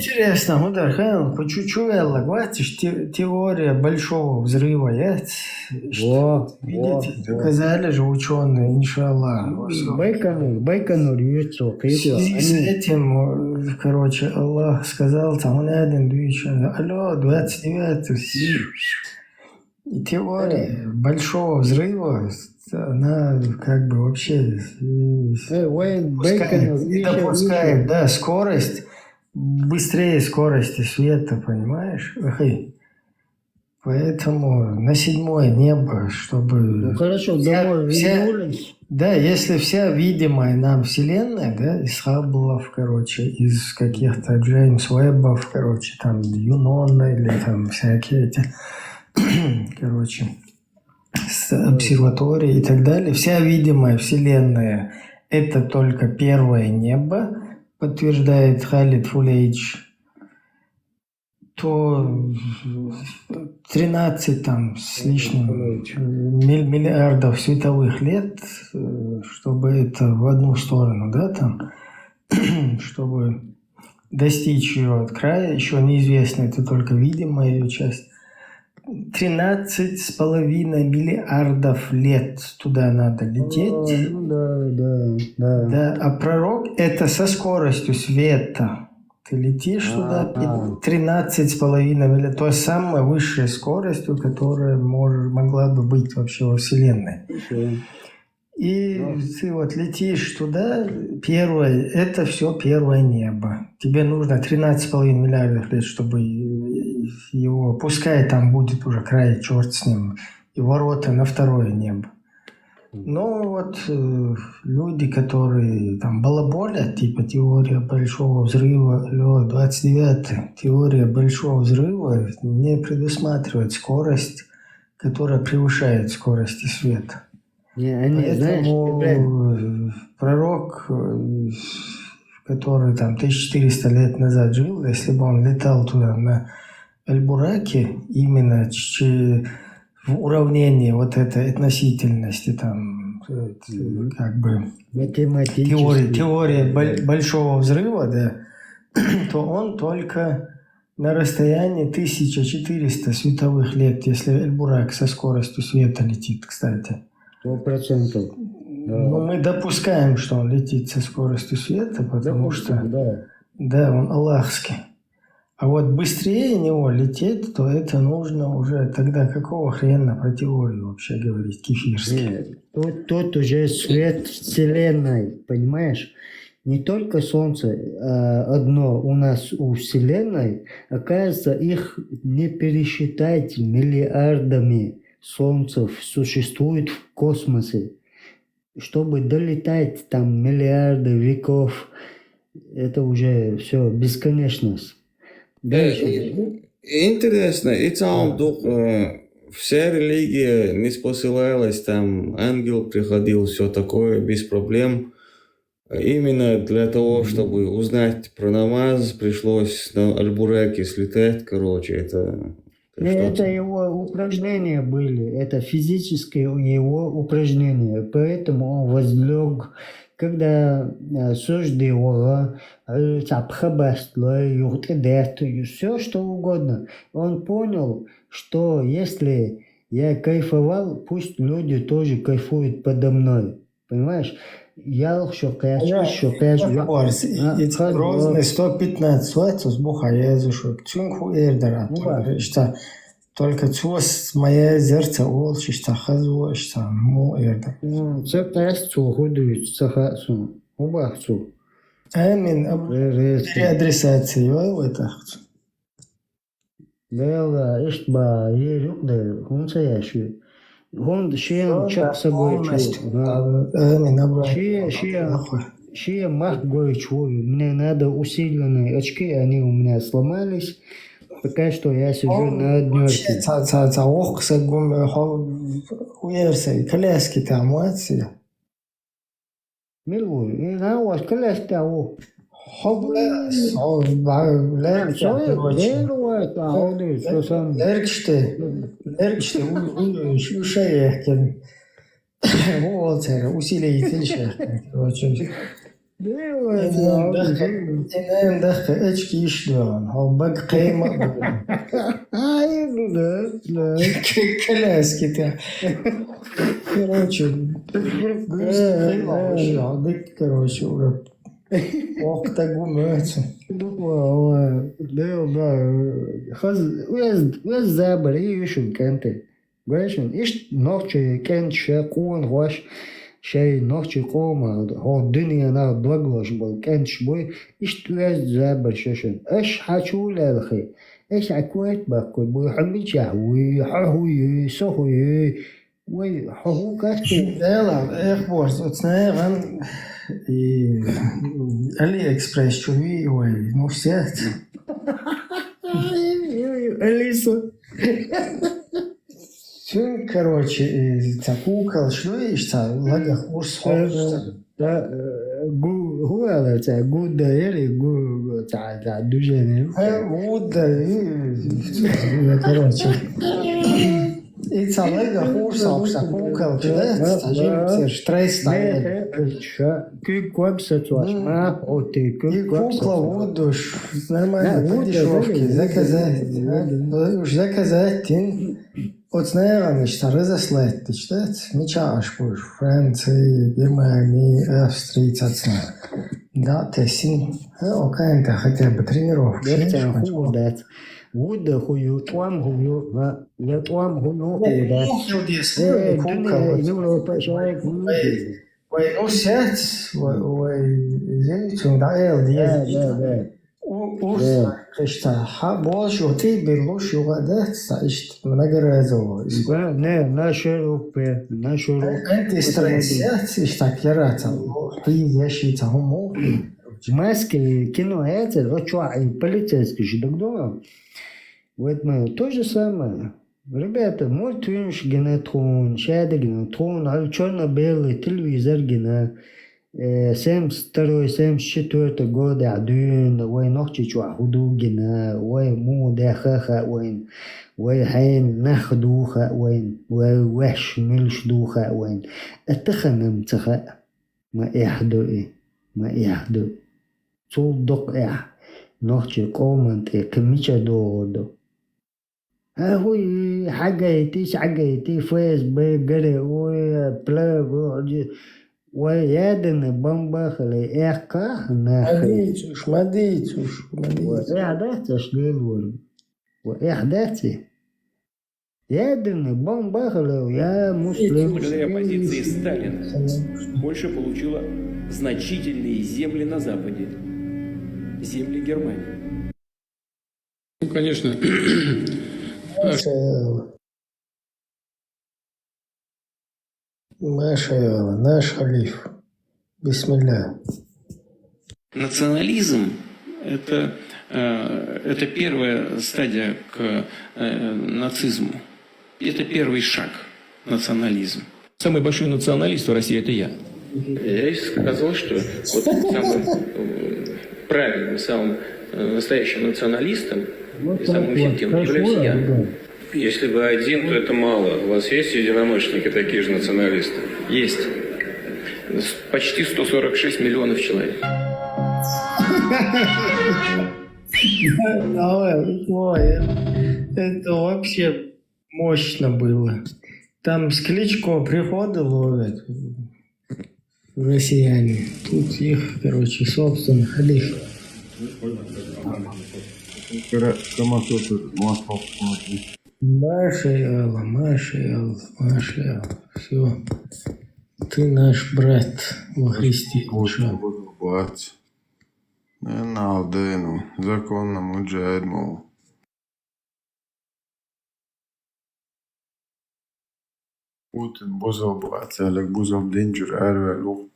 Интересно, Мудархан, по чуть-чуть, говоришь, теория большого взрыва есть? Видите, доказали же ученые, иншаллах. Байконур, яйцо. В связи с этим, короче, Аллах сказал, там, он один, алло, 29-й. И теория большого взрыва, она как бы вообще допускает, да, скорость быстрее скорости света, понимаешь? Поэтому на 7-е небо, чтобы... Ну хорошо, домой вернулись. Да, если вся видимая нам Вселенная, да, из Хабблов, короче, из каких-то Джеймс Уэббов, короче, там Юнона или там всякие эти, короче, с обсерватории и так далее, вся видимая Вселенная – это только первое небо, подтверждает Халид Фулейдж, то 13 там с лишним миллиардов световых лет, чтобы это в одну сторону, да, там, чтобы достичь ее от края, еще неизвестно, это только видимая ее часть. 13,5 миллиардов лет туда надо лететь. Да, а пророк – это со скоростью света. Ты летишь туда 13,5 миллиардов. То есть самая высшая скорость, которая могла бы быть вообще во Вселенной. И ты вот летишь туда, первое, это все первое небо. Тебе нужно 13,5 миллиардов лет, чтобы его, пускай там будет уже край, черт с ним, и ворота на второе небо. Но вот люди, которые там балаболят, типа теория большого взрыва, 29-й, теория большого взрыва не предусматривает скорость, которая превышает скорость света. Поэтому пророк, который там 1400 лет назад жил, если бы он летал туда на Аль-Бураке, именно в уравнении вот этой относительности, там, как бы теория большого взрыва, да, то он только на расстоянии 1400 световых лет, если Аль-Бурак со скоростью света летит, кстати. 100%. Но мы допускаем, что он летит со скоростью света, потому что да, он аллахский. А вот быстрее него лететь, то это нужно уже тогда какого хрена про теорию вообще говорить, кефирский? Тут уже свет Вселенной, понимаешь? Не только Солнце одно у нас у Вселенной, оказывается, их не пересчитать миллиардами солнцев существует в космосе. Чтобы долетать там миллиарды веков, это уже все бесконечность. Интересно, и там вся религия не спосылалась, там ангел приходил, все такое, без проблем. Именно для того, чтобы узнать про намаз, пришлось на Аль-Бураке слетать, короче, это его упражнения были, это физические его упражнения, поэтому он возлег, когда суждил, все что угодно. Он понял, что если я кайфовал, пусть люди тоже кайфуют подо мной, понимаешь? Грозный 115 ватов бухает, что чунху эрдера. Что только цвос моя зерца волчи, что хазу, что му эрдер. Це тест ходить, це хасу, убахцу. Амин, переадресации, это. Да, ишба, ерюк, да, он саящий. Он чем чак собой чем мах гой чую. Мне надо усиленные очки, они у меня сломались. пока что я сижу на однёрке. Цаух-сагум уерсей, коляски там, уатси. Милу, и на вас коляски ау. Хобляс, леркште, ушаехкен. Вот, усилитель шахтен, короче. Инем дахка очки ишлён, халбак қайма. Коляски-то. Короче, короче, уже. Ох, так гумется. ويز زابر يشون كنتي قاشن إيش نوتشي كان شاكون واش شيء نوتشي قوما هو الدنيا نا بلغوش بل كانش بوي إيش تويز زابر شاشن إيش حاشو لالخي إيش عكوات باكل بوي حمي شاوي حهوي سهوي وي حهو كاشتي لا إخ بورس أتصنعي и Алиэкспресс чуви, ой, ну все. Алиса. Все, короче, цапукал, что ишь, лагах уж да, هو هذا جودة يلي جو تاع دوجاني. جودة короче. И целая хурса, цапукал, да, стажим, стресс стоит. Как квапсатуаш, ты кукла воду, нормально, по дешевке, заказать, от знаем, что разослать, ты читать, мечаш, Франции, Германии, Австрии, цацна. Да, ты син, окей, хотя бы тренировка. وده هو توام هو لا توام هو ده وينوسات وزي تندعي دي قشطة بوش وتي بلوش يغادات سعيشت مناجرازو ناشروب انت ستريسات اشتاكيرات حيز يشي تهمو маски кино это вот что и полицейский же догдо вот мы то же самое ребята мультфильм генетрон шеда генетрон ал черно-белый телевизор гена 72-74 года адун ой ночи чуа худу гена ой му дахаха وين ой حين ناخدوها وين وش ملش دوها وين اتخنم تخا ما يحدو ايه ما يحدو صدق إيه نحكي كومنت كمية دو هو حاجة فيس بجري وبلا ويادن بمبا خلي إيه مديتوش وإحداث شليل وإحداث ядерный бомбахали, я муслим. Благодаря позиции Сталина Польша получила значительные земли на Западе, земли Германии. Ну, конечно. Наш халиф. Бисмилля. Национализм – это первая стадия к нацизму. Это первый шаг национализм. Самый большой националист в России – это я. Я сказал, что вот самым правильным, самым настоящим националистом и самым эффективным являюсь я. Если вы один, то это мало. У вас есть единомышленники, такие же националисты? Есть. Почти 146 миллионов человек. Это вообще мощно было. Там с Кличко приходы ловят россияне. Тут их, короче, собственно, халиф. Маша, все. Ты наш брат во Христе. Ненавдину, законному джедму. Путин бузал бацалек, бузал денджер арвелу.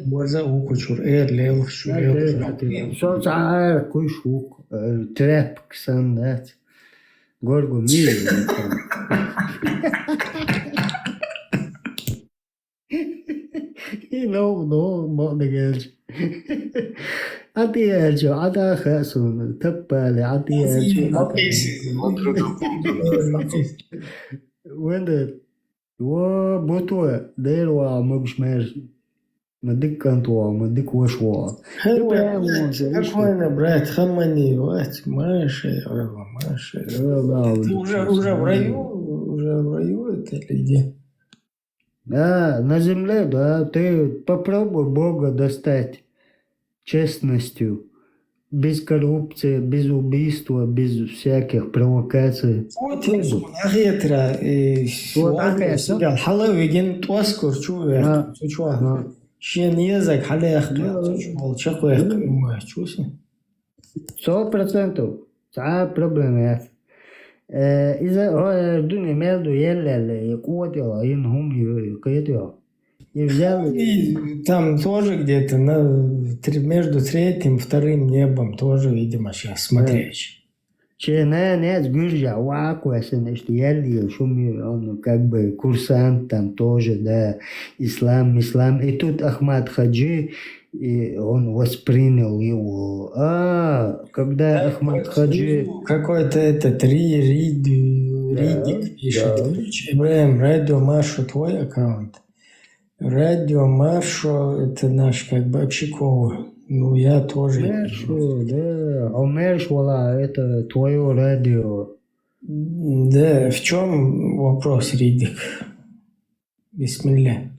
Борза укучур, лел, шулел. Что за кушук, треп, ксандат, горгу мир. No, ما نقدرش. عطيه أرجع عطا خاسون تبالي عطيه أرجع وين وبوتوا ديروا مبش ماشي مديك كنتوا مديك وشوا Спокойно, брат, хамани, вот, Маша, Маша. Ты уже в раю это или где? Да, на земле, да, ты попробуй Бога достать честностью, без коррупции, без убийства, без всяких провокаций. Путин, Ахетра, Халавиген, Туаскур, Чувер, Чучуа, Щен язык, Халех, Чакуэх, Чуси. 100%. проблемات. إذا الدنيا مالو يلا يقوتوا إنهم يقيتوا. Там тоже где-то между третьим и вторым небом тоже, видимо, сейчас смотрящий. Нет, Гюржа, Вакуасен, что я шуми, он как бы курсант там тоже, да, ислам. И тут Ахмад Хаджи, и он воспринял его. Когда Ахмад Хаджи... Какой-то этот Ридик пишет. Ибраим, Радио Машу твой аккаунт? Радио Машу это наш как бы общаковый. Ну, я тоже. Мершу, да. А Мершвала это твое радио. Да, в чем вопрос, Ридик? Бисмилля.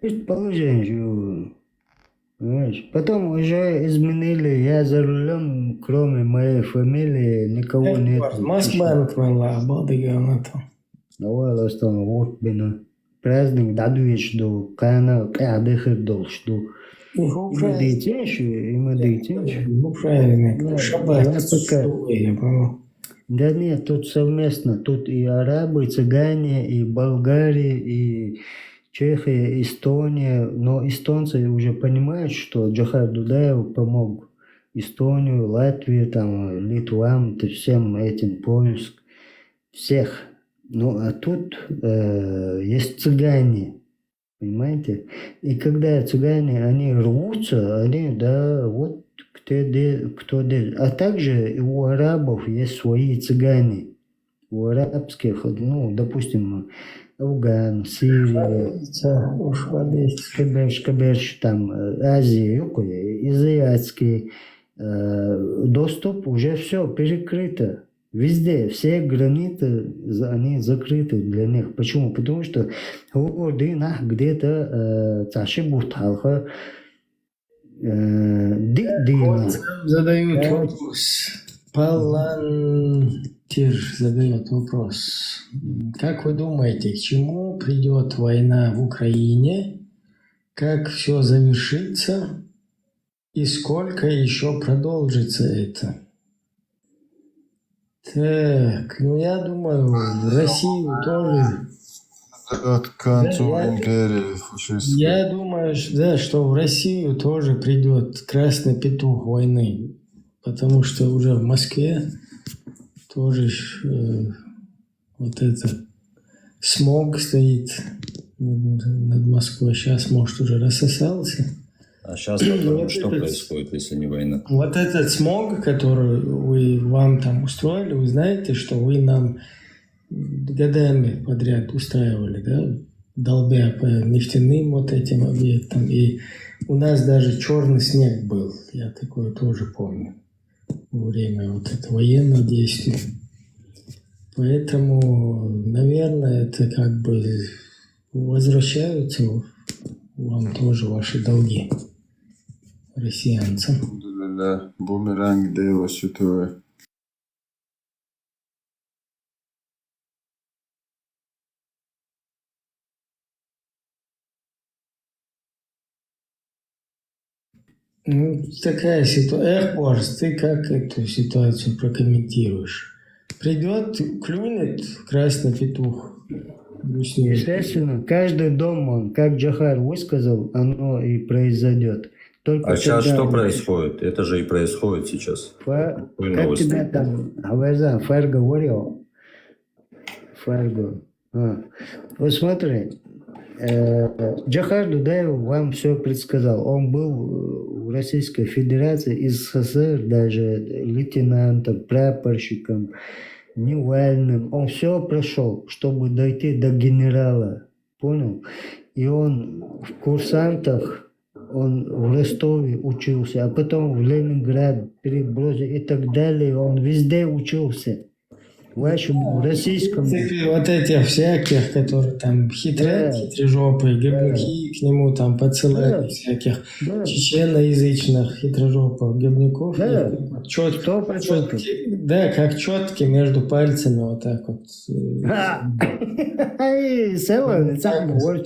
Предположение. Потом уже изменили, я за рулем, кроме моей фамилии, никого нет. Масбанк вала, балдыганату. Давай, ластон, вот, бина. Праздник дадуечду, кана, кадыхырдол, что. Мы дейтенши. Ну, правильно. Шаббат. Да нет, тут совместно. Тут и арабы, и цыгане, и болгари, и Чехия, Эстония. Но эстонцы уже понимают, что Джохар Дудаев помог Эстонию, Латвию, там, Литвам, всем этим, Польск, всех. Ну, а тут есть цыгане, понимаете? И когда цыгане, они рвутся, они, да, вот кто. А также и у арабов есть свои цыгане. У арабских, ну, допустим, Афган, Сирия, Каберш, там, Азия, азиатский доступ уже все перекрыто. Везде, все границы, они закрыты для них. Почему? Потому что где-то цашибут халха. Задают вопрос. Палантир задает вопрос. Как вы думаете, к чему придет война в Украине? Как все завершится? И сколько еще продолжится это? Так, ну я думаю, в Россию тоже. К концу империи фашистской. Я думаю, да, что в Россию тоже придет красный петух войны, потому что уже в Москве тоже вот это смог стоит над Москвой. Сейчас, может, уже рассосался. А сейчас что происходит, если не война? Вот этот смог, который вам там устроили, вы знаете, что вы нам годами подряд устраивали, да, долбя по нефтяным вот этим объектам. И у нас даже черный снег был, я такое тоже помню, во время вот этого военного действия. Поэтому, наверное, это как бы возвращаются вам тоже ваши долги россиянцам. Да, бумеранг дело святое. Ну, такая ситуация. Боже, ты как эту ситуацию прокомментируешь? Придет, клюнет красный петух Естественно, каждый дом, он, как Джохар высказал, оно и произойдет. Только А сейчас когда- что происходит? Это же и происходит сейчас. Как новости. тебя там, Аваза, Фар говорил? Фарго. Вот смотри, Джохар Дудаев вам все предсказал. Он был в Российской Федерации, из СССР даже лейтенантом, прапорщиком, невальным. Он все прошел, чтобы дойти до генерала. Понял? И он в курсантах, он в Ростове учился, а потом в Ленинград, Переброзе и так далее. Он везде учился. В вашем российском... Вот этих всяких, которые там хитрят, хитрожопые, говнюки, к нему там подсылают всяких чеченоязычных хитрожопых говнюков. Да, как четки между пальцами вот так вот. Села, сам говорю,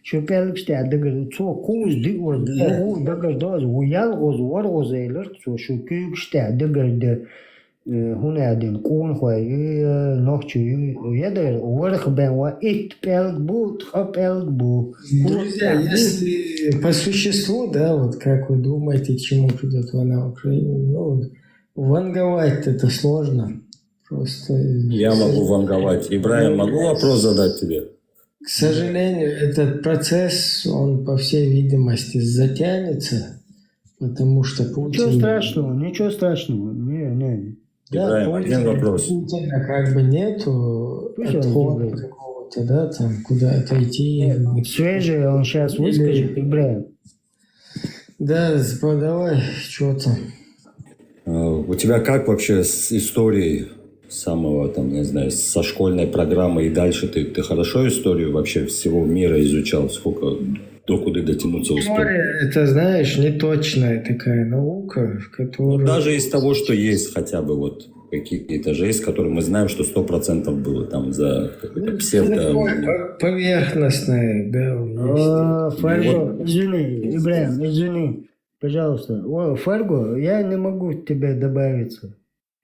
Şüpheli işte adı çok kuz diyor, bu da da uyal oz var oz eyler, şu küçük işte adı geldi. Hunadin kun hoy nokçu ya da varık ben var it pelg bu, pelg bu. Друзья, если по существу, да, вот как вы думаете, к чему придет война в Украине, ну, ванговать это сложно. Просто... Я могу ванговать. Ибраим, могу вопрос задать тебе? К сожалению, этот процесс, он, по всей видимости, затянется, потому что Путин... Ничего страшного, не. Ибраим, один вопрос. Путина как бы нету отхода какого-то, да, там, куда-то идти. Свежий он сейчас выскажет, Ибраим. Да, давай, что там. У тебя как вообще с историей самого, там, не знаю, со школьной программы и дальше? Ты хорошо историю вообще всего мира изучал? Сколько, докуда дотянуться успел? История, это, знаешь, неточная такая наука, которая... Ну, даже из того, что есть хотя бы вот какие-то же есть, которые мы знаем, что 100% было там за какой-то псевдо... Поверхностная, да. Фарго, извини, Ибраим, извини, пожалуйста. Фарго, я не могу к тебе добавиться.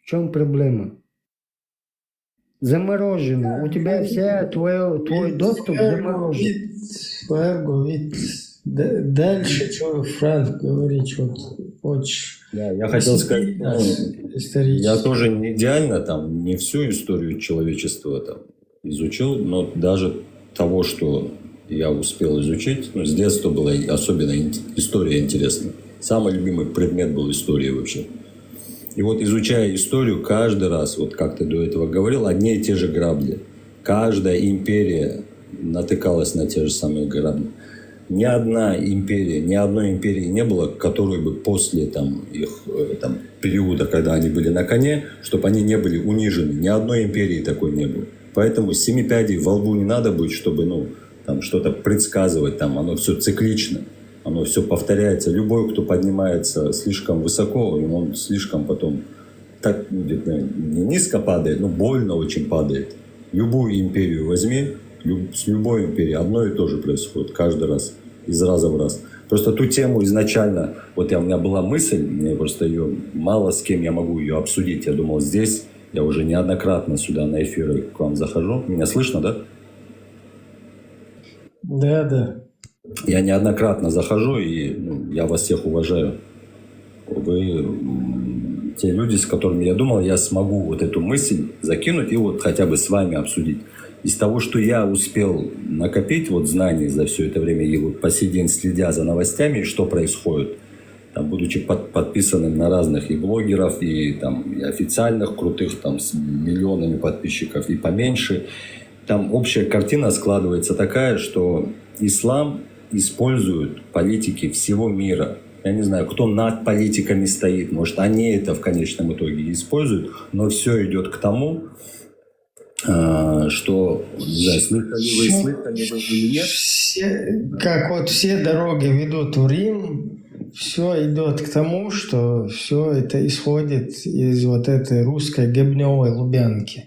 В чем проблема? Заморожено. У тебя твой доступ заморожен. Фарго, ведь дальше, что Франк говорит, вот очень... Я хотел сказать, я тоже не идеально там, не всю историю человечества там изучил, но даже того, что я успел изучить, с детства была особенно история интересна. Самый любимый предмет был история вообще. И вот изучая историю, каждый раз, вот как ты до этого говорил, одни и те же грабли. Каждая империя натыкалась на те же самые грабли. Ни одной империи не было, которой бы после там, их там, периода, когда они были на коне, чтобы они не были унижены. Ни одной империи такой не было. Поэтому 7 пядей во лбу не надо быть, чтобы там, что-то предсказывать. Там, оно все циклично. Оно все повторяется. Любой, кто поднимается слишком высоко, он слишком потом так не низко падает, но больно очень падает. Любую империю возьми, с любой империей одно и то же происходит каждый раз, из раза в раз. Просто ту тему изначально, у меня была мысль, мне просто ее мало с кем я могу ее обсудить. Я думал, здесь я уже неоднократно сюда на эфиры к вам захожу. Меня слышно, да? Да. Я неоднократно захожу, и я вас всех уважаю. Вы те люди, с которыми я думал, я смогу вот эту мысль закинуть и вот хотя бы с вами обсудить. Из того, что я успел накопить знаний за все это время, и вот по сей день следя за новостями, что происходит, там, будучи подписанным на разных и блогеров, и, там, и официальных крутых, там, с миллионами подписчиков, и поменьше, там общая картина складывается такая, что ислам используют политики всего мира. Я не знаю, кто над политиками стоит, может, они это в конечном итоге используют, но все идет к тому, что, не знаю, слыхали вы или нет? Как вот все дороги ведут в Рим, все идет к тому, что все это исходит из вот этой русской гебневой Лубянки.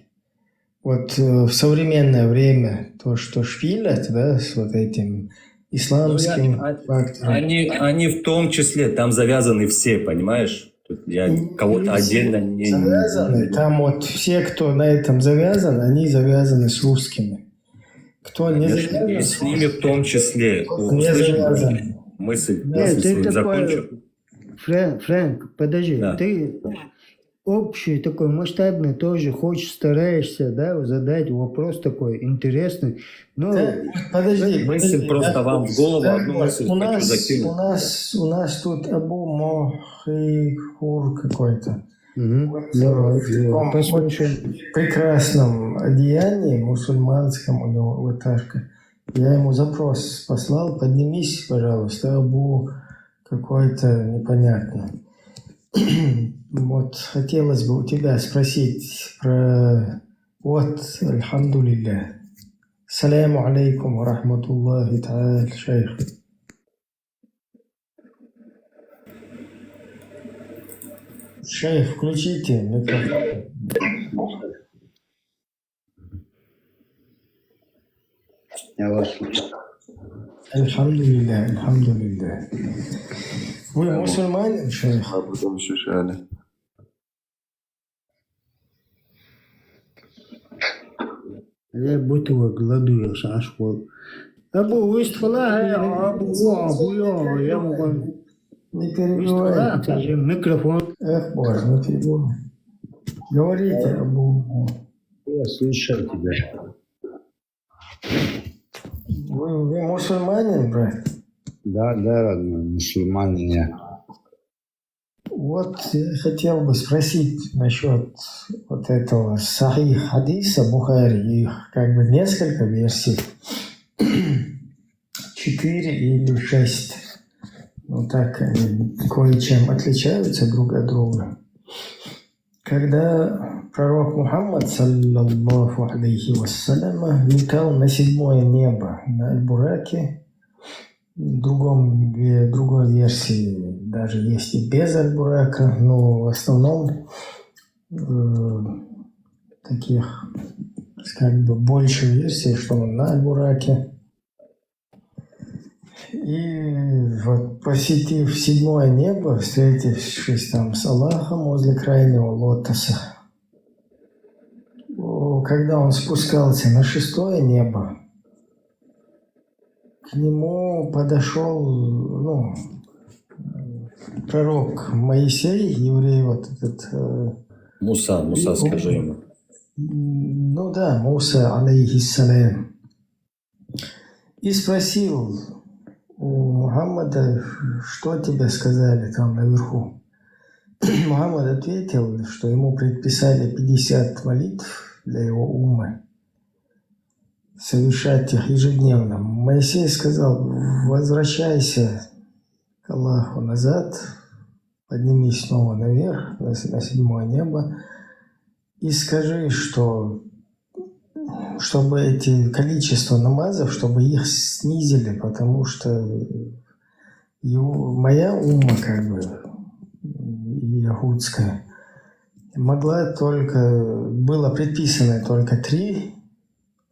Вот в современное время то, что шпилят, да, с вот этим исламским фактором. Они в том числе, там завязаны все, понимаешь? Я кого-то отдельно не... Завязаны, там вот все, кто на этом завязан, они завязаны с русскими. Кто не И завязан, с ними в том числе. тот не завязан. Мысль Нет, ты свою такой, закончу. Фрэнк, подожди, Да. ты общий такой масштабный тоже хочешь, стараешься, да, задать вопрос такой интересный. Но Подожди, Мысль просто вам в голову, Так одну вот, мысль у хочу нас, закинуть. у нас тут Абу Мохикур какой-то. Вот, Давай, в таком послушаем. очень прекрасном одеянии мусульманском, у него ваташка. Я ему запрос послал: поднимись, пожалуйста, Абу какой-то непонятно. Вот хотелось бы у тебя спросить про вот, альхамдулилля. Саляму алейкум ва рахматуллахи та'аля, шейх. Шейх, включите микрофон. Я вас слушаю. Альхамдулилля, альхамдулилля. Вы мусульманин, шейх? А потом еще шали. Я будто вы голодуешь, аж вот. Абу, выстфала, я могу. Не перебивайте. Скажи, микрофон. Эх, боже, не перебивай. Говорите, Абу. Я слушаю тебя. Вы мусульманин, брат? Да, родной, мусульманин я. Вот я хотел бы спросить насчет вот этого сахих хадиса Бухари. Их как бы несколько версий. 4 или 6. Ну так они кое-чем отличаются друг от друга. Когда пророк Мухаммад, саллаллаху алейхи вассалям, летал на 7-е небо на Аль-Бураке, в другой версии даже есть и без Аль-Бурака, но в основном таких как бы больше версий, что он на Аль-Бураке. И вот посетив 7-е небо, встретившись там с Аллахом возле крайнего лотоса, когда он спускался на 6-е небо, к нему подошел пророк Моисей, еврей, вот этот... Муса, скажи ему. Ну да, Муса, алейхиссалям. И спросил у Мухаммада, что тебе сказали там наверху. Мухаммад ответил, что ему предписали 50 молитв для его уммы, совершать их ежедневно. Моисей сказал: возвращайся к Аллаху назад, поднимись снова наверх, на 7-е небо, и скажи, что чтобы эти количество намазов, чтобы их снизили, потому что моя умма, как бы, яхудская, было предписано только 3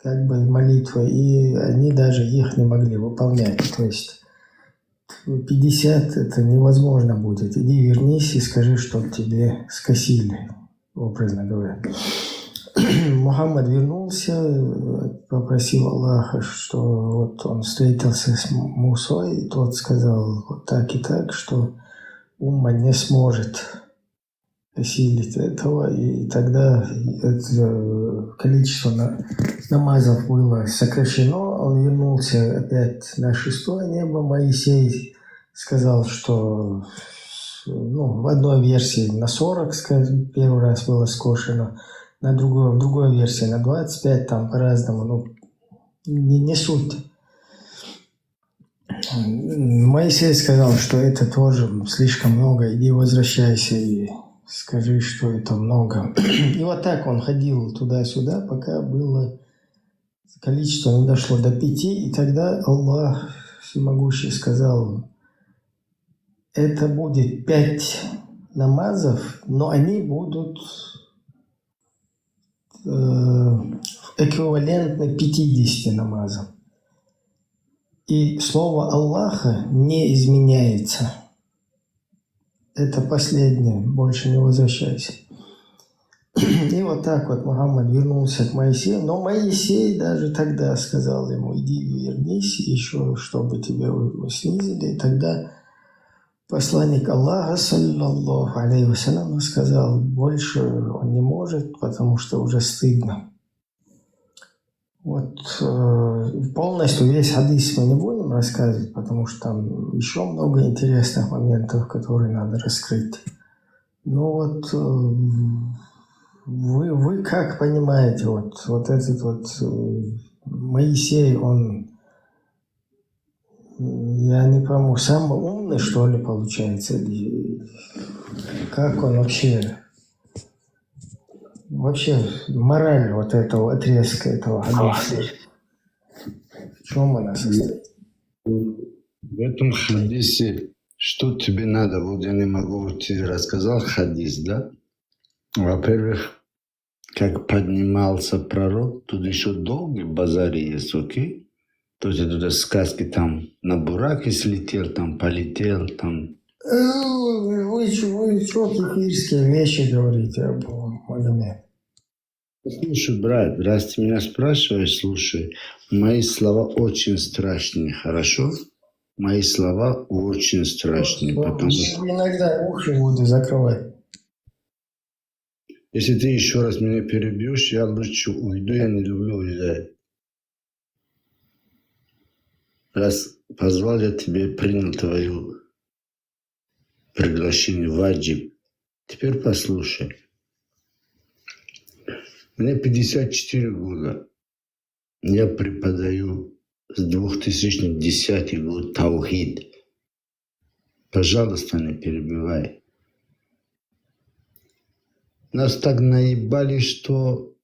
как бы молитвы, и они даже их не могли выполнять. То есть 50 это невозможно будет. Иди вернись и скажи, чтобы тебе скосили, образно говоря. Мухаммад вернулся, попросил Аллаха, что вот он встретился с Мусой, и тот сказал вот так и так, что умма не сможет осилить этого, и тогда это количество намазов было сокращено. Он вернулся опять на 6-е небо. Моисей сказал, что в одной версии на 40, первый раз было скошено, в другой версии на 25, там по-разному, не суть. Моисей сказал, что это тоже слишком много, иди возвращайся и скажи, что это много. И вот так он ходил туда-сюда, пока было количество не дошло до 5, и тогда Аллах Всемогущий сказал: это будет 5 намазов, но они будут эквивалентны 50 намазам. И слово Аллаха не изменяется. Это последнее, больше не возвращайся. И вот так вот Мухаммад вернулся к Моисею. Но Моисей даже тогда сказал ему: иди вернись еще, чтобы тебя снизили. И тогда посланник Аллаха, саллаллаху алейхи вассалям, сказал: больше он не может, потому что уже стыдно. Вот полностью весь хадис мы не будем рассказывать, потому что там еще много интересных моментов, которые надо раскрыть. Но вот вы как понимаете, вот этот вот Моисей, он, я не пойму, самый умный, что ли, получается? Или как он вообще мораль вот этого отрезка, этого хадиса? В чем она состоит? В этом хадисе, что тебе надо? Вот я не могу, вот ты рассказал хадис, да? Во-первых, как поднимался пророк, тут еще долгий базар есть, окей? То есть это сказки там на бураке слетел, там полетел, там... Вы что кефирские вещи говорите об Магомед? Слушай, брат, раз ты меня спрашиваешь, слушай, мои слова очень страшные, хорошо? Мои слова очень страшные, потому что... Иногда уши буду закрывать. Если ты еще раз меня перебьешь, я лучше уйду, я не люблю уезжать. Раз позвал я тебе, принял твое приглашение в ваджиб. Теперь послушай. Мне 54 года. Я преподаю с 2010 год таухид. Пожалуйста, не перебивай. Нас так наебали, что...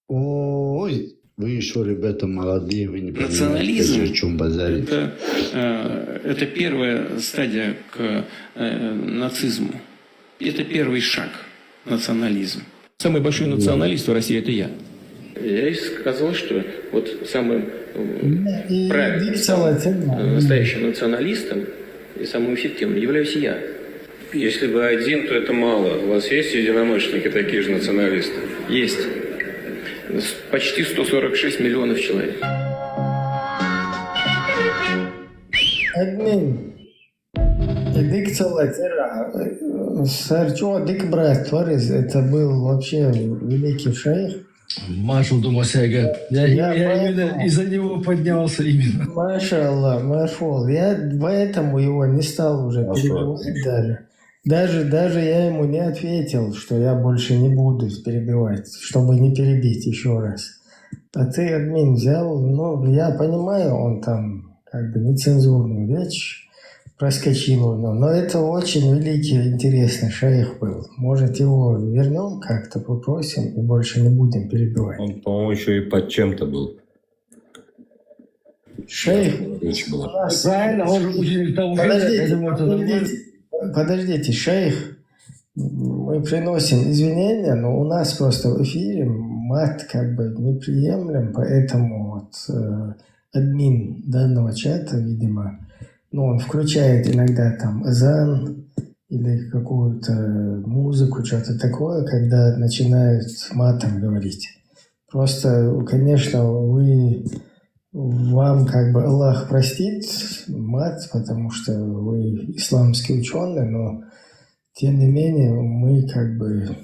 Ой, вы еще, ребята, молодые, вы не Национализм понимаете, о чем базарите. Это первая стадия к нацизму. Это первый шаг национализм. Самый большой националист в России – это я. Я и сказал, что вот самым правильным, настоящим националистом и самым эффективным являюсь я. Если вы один, то это мало. У вас есть единомышленники, такие же националисты? Есть. Почти 146 миллионов человек. Admin. Дик Салатера, Сарчо Дик Брат Торис, это был вообще великий шейх. Машал Думасяга. Я именно из-за него поднялся именно. Маша Аллах, Машал. Я поэтому его не стал уже перебивать даже. Даже я ему не ответил, что я больше не буду перебивать, чтобы не перебить еще раз. А ты, админ, взял, я понимаю, он там как бы нецензурную речь проскочил у него, но это очень великий, интересный шейх был. Может, его вернем как-то, попросим и больше не будем перебивать. Он, по-моему, еще и под чем-то был. Шейх. Правильно, он же ученик того. Подождите, шейх, мы приносим извинения, но у нас просто в эфире мат как бы неприемлем, поэтому админ данного чата, видимо, он включает иногда там азан или какую-то музыку, что-то такое, когда начинает матом говорить. Просто, конечно, вам как бы Аллах простит мат, потому что вы исламский ученый, но тем не менее мы как бы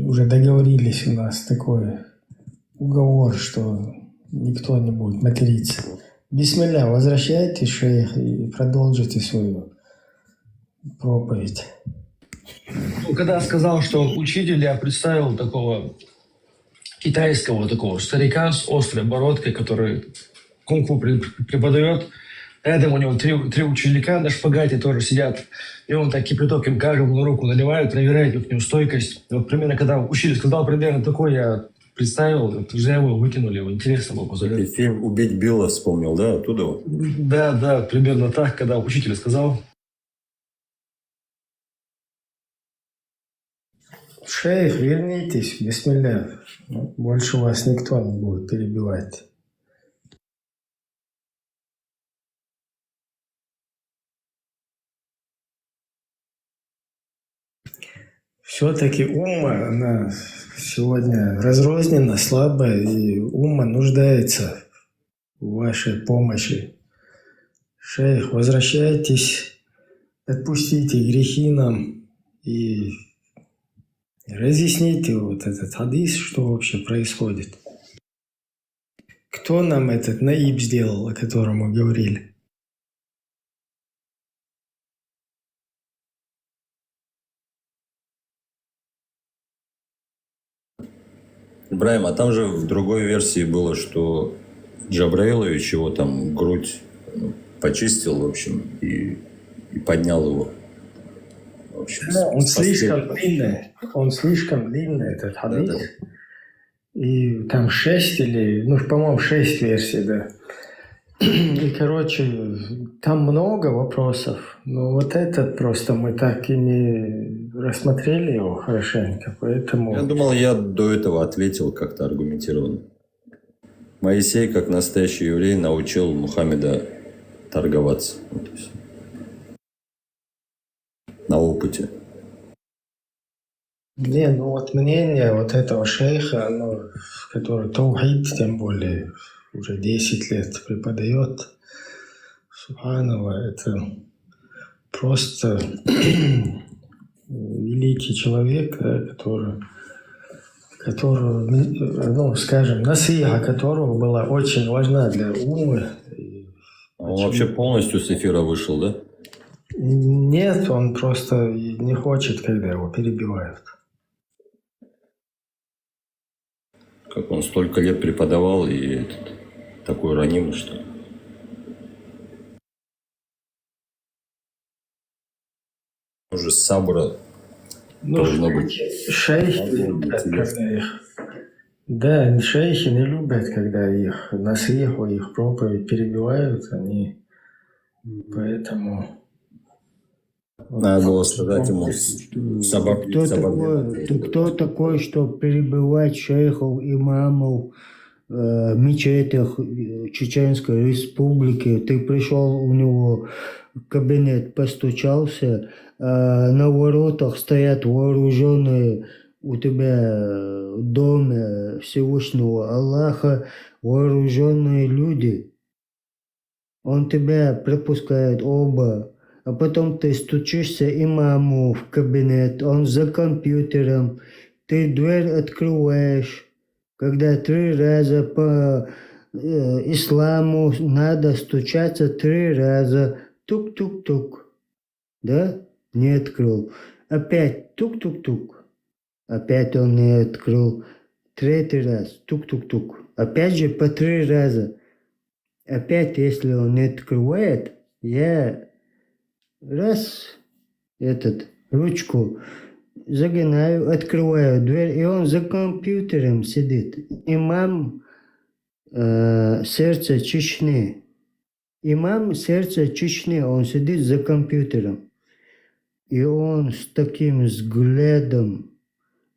уже договорились, у нас такой уговор, что никто не будет материться. Бисмилля, возвращайтесь, шейх, и продолжите свою проповедь. Когда сказал, что учитель, я представил такого китайского такого старика с острой бородкой, который кунг-фу преподает. Рядом у него три ученика на шпагате тоже сидят. И он так кипяток им каждому на руку наливает, проверяет их стойкость. И вот примерно, когда учитель сказал примерно такой, я представил, уже его выкинули, его интересно было посмотреть. Ты фильм «Убить Билла» вспомнил, да, оттуда? Да, примерно так, когда учитель сказал. Шейх, вернитесь, бисмилля. Больше вас никто не будет перебивать. все-таки умма, она сегодня разрознена, слабая, и умма нуждается в вашей помощи. Шейх, возвращайтесь, отпустите грехи нам и разъясните вот этот хадис, что вообще происходит. Кто нам этот наиб сделал, о котором мы говорили? Ибраим, а там же в другой версии было, что Джабраилович его там грудь почистил, в общем, и поднял его. В общем, Да, он слишком длинный, этот хадис. Да. И там 6 или, ну, по-моему, 6 версий, да. И, короче, там много вопросов, но вот этот просто мы так и не рассмотрели его хорошенько, поэтому... Я думал, я до этого ответил как-то аргументированно. Моисей, как настоящий еврей, научил Мухаммеда торговаться. Вот и всё. На опыте. Не, ну вот мнение вот этого шейха, ну, который таухид, тем более, уже 10 лет преподает, субханаллах, это просто великий человек, да, который, ну, скажем, насиха которого была очень важна для умы. Он вообще полностью с эфира вышел, да? Нет, он просто не хочет, когда его перебивают. Как он столько лет преподавал и такой ранимый, что ли? Уже сабра должно быть. Шейхи не любят, когда их... Да, шейхи не любят, когда их насиху, их проповедь перебивают, они... Поэтому... Надо было сказать ему собак. Кто такой, что перебивать шейхов, имамов в мечетях Чеченской Республики? Ты пришел у него в кабинет, постучался, на воротах стоят вооруженные у тебя в доме Всевышнего Аллаха вооруженные люди. Он тебя пропускает оба. А потом ты стучишься имаму в кабинет, он за компьютером, ты дверь открываешь, когда 3 раза по исламу надо стучаться 3 раза, тук-тук-тук, да, не открыл, опять тук-тук-тук, опять он не открыл, 3-й раз, тук-тук-тук, опять же по 3 раза, опять если он не открывает, я... Раз, ручку загинаю, открываю дверь, и он за компьютером сидит. Имам сердца Чечни. Имам сердца Чечни, он сидит за компьютером. И он с таким взглядом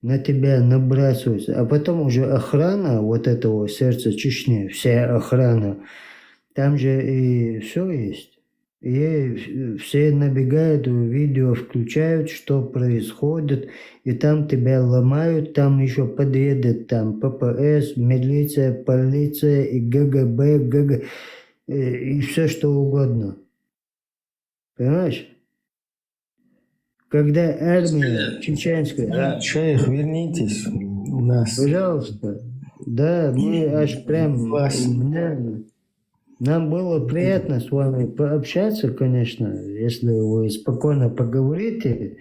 на тебя набрасывается. А потом уже охрана вот этого сердца Чечни, вся охрана, там же и все есть. И все набегают, видео включают, что происходит, и там тебя ломают, там еще подъедет там ППС, милиция, полиция, и ГГБ, и все что угодно. Понимаешь? Когда армия чеченская... Шейх, вернитесь у нас. Пожалуйста. Да, мы аж прям... Нам было приятно с вами пообщаться, конечно, если вы спокойно поговорите,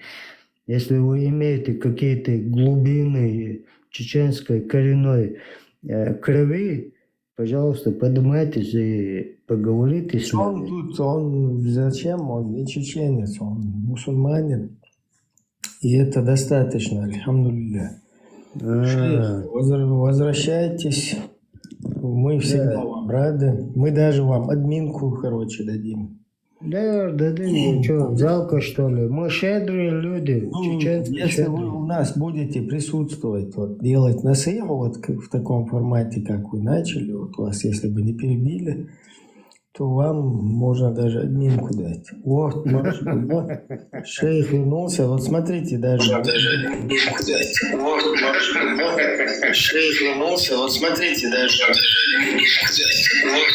если вы имеете какие-то глубины чеченской коренной крови, пожалуйста, поднимайтесь и поговорите с нами. Зачем? Он не чеченец, он мусульманин. И это достаточно, альхамдулилля. Возвращайтесь. Мы всегда вам рады. Мы даже вам админку, дадим. Да, дадим. Что, жалко, что ли? Мы щедрые люди, чеченцы. Если вы у нас будете присутствовать, делать насыху в таком формате, как вы начали, у вас, если бы не перебили, то вам можно даже админку дать. Вот, вот. Шейх вернулся, вот смотрите, даже. Админку дать. Вот, шейх вернулся, вот смотрите, даже. Админку дать. Вот.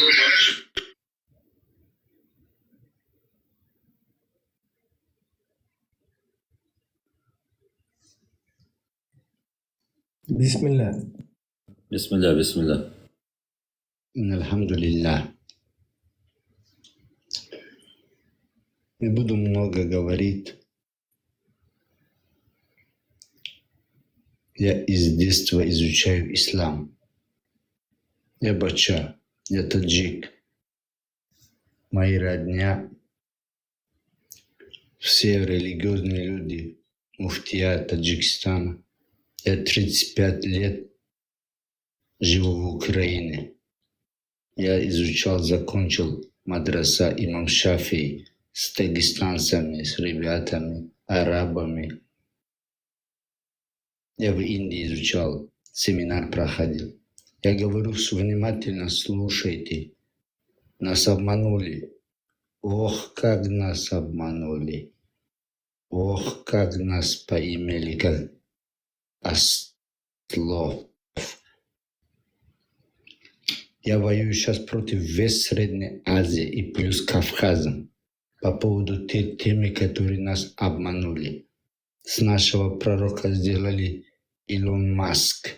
Бисмилля. Бисмилля, бисмилля. Альхамдулилля. Не буду много говорить. Я из детства изучаю ислам. Я бача, я таджик. Мои родня, все религиозные люди, муфтия Таджикистана. Я 35 лет живу в Украине. Я изучал, закончил мадраса имам Шафии с дагестанцами, с ребятами, арабами. Я в Индии изучал, семинар проходил. Я говорю, внимательно слушайте. Нас обманули. Ох, как нас обманули. Ох, как нас поимели, как ослов. Я воюю сейчас против весь Средней Азии и плюс Кавказом по поводу тех тем, которые нас обманули. С нашего пророка сделали Илон Маск.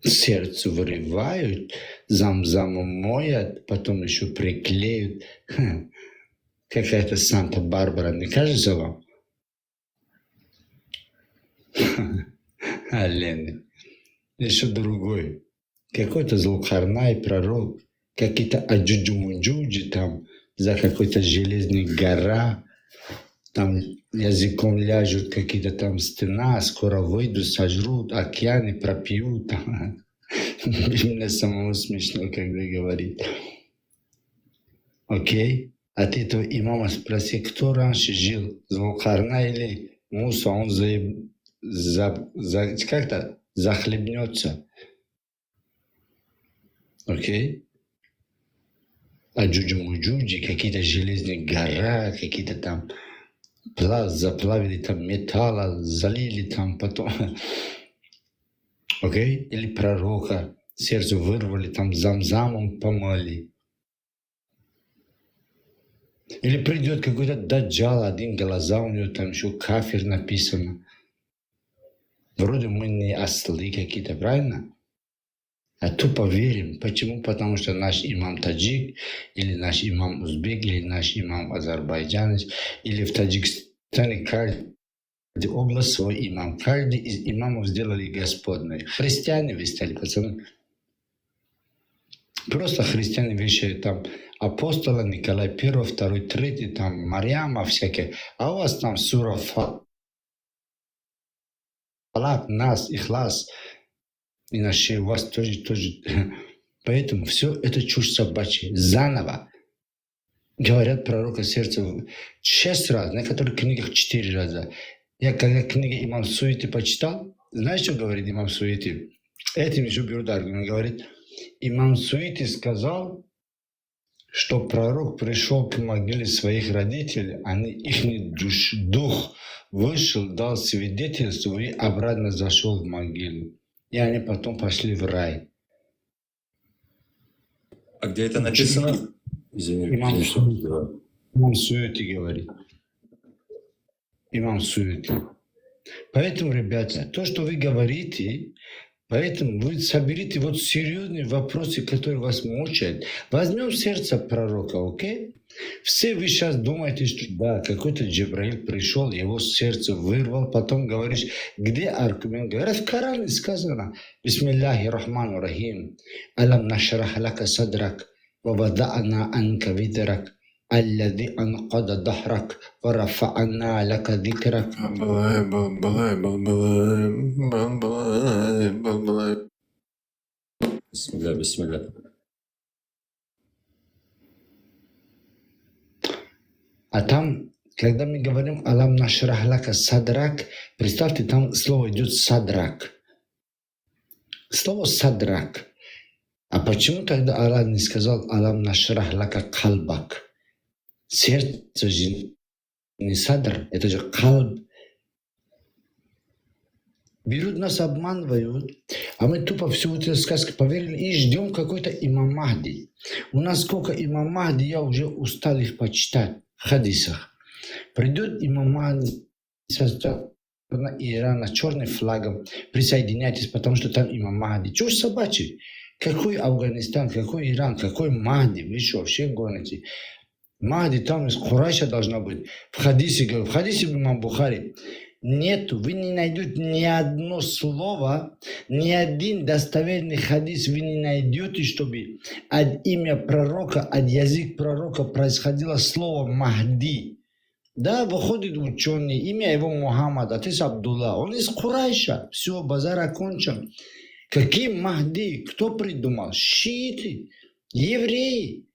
Сердце вырывают, замзамом моют, потом еще приклеют. Какая-то Санта-Барбара, не кажется вам? Ален. Еще другой. Какой-то Зулкарнай пророк, какие-то аджуджу-муджуджи там, за какой-то железной гора, там языком ляжут какие-то там стена, скоро выйдут, сожрут, океаны пропьют. Мне самому смешно, когда говорит. Окей? А ты этого имама спроси, кто раньше жил, Зулкарнай или Муса, он как-то захлебнется. Окей? А джуджи-муджуджи, какие-то железные гора, какие-то там заплавили там металла, залили там потом. Окей? Или пророка, сердце вырвали, там замзамом помыли. Или придет какой-то даджал, один глаза у него, там еще кафир написано. Вроде мы не ослы какие-то, правильно? А тупо верим. Почему? Потому что наш имам таджик, или наш имам узбек, или наш имам азербайджанец, или в Таджикистане каждая область свой имам. Каждый из имамов сделали господной. Христиане вы стали, пацаны. Просто христиане вещают там апостола Николай I, 2, 3, там Марьяма всякие. А у вас там сура Фалак, Нас, Ихлас. Иначе у вас тоже. Поэтому все это чушь собачья. Заново. Говорят пророка сердца 6 раз, в некоторых книгах 4 раза. Я когда книги имам Суити почитал, знаешь, что говорит имам Суити? Этим еще берут аргумент. Говорит, имам Суити сказал, что пророк пришел к могиле своих родителей, их дух вышел, дал свидетельство и обратно зашел в могилу. И они потом пошли в рай. А где это написано? Извини, имам Суити говорит. Имам Суити. Поэтому, ребята, то, что вы говорите, поэтому вы соберите вот серьезные вопросы, которые вас мучают. Возьмем сердце пророка, окей? Все вы сейчас думаете, что да, какой-то Джибраиль пришел, его сердце вырвал, потом говоришь, где аргумент? Говорят, в Коране сказано, Бисмиллахи рахману рахим, алам нашрах лака садрак, ва вадa'на анка видрак, аллади анқада дахрак, ва рафа'на лака дикрак. Бисмилля, бисмилля. А там, когда мы говорим «Алам нашрах лака садрак», представьте, там слово идет «садрак». Слово «садрак». А почему тогда Аллах не сказал «Алам нашрах лака калбак»? Сердце же не садр, это же калб. Берут нас, обманывают, а мы тупо всю эту сказку поверили и ждем какой-то имам Махди. У нас сколько имам Махди, я уже устал их почитать в хадисах. Придет имам Махди со стороны Ирана с черным флагом, присоединяйтесь, потому что там имам Махди. Чушь собачий. Какой Афганистан, какой Иран, какой Махди? Вы что, вообще гоните? Махди там из Курайша должна быть. В хадисе имам Бухари. Нету, вы не найдете ни одно слово, ни один достоверный хадис вы не найдете, чтобы от имя пророка, от язык пророка происходило слово Махди. Да, выходит ученый, имя его Мухаммад, отец Абдулла, он из Курайша, все, базар окончен. Какие Махди? Кто придумал? Шииты, евреи.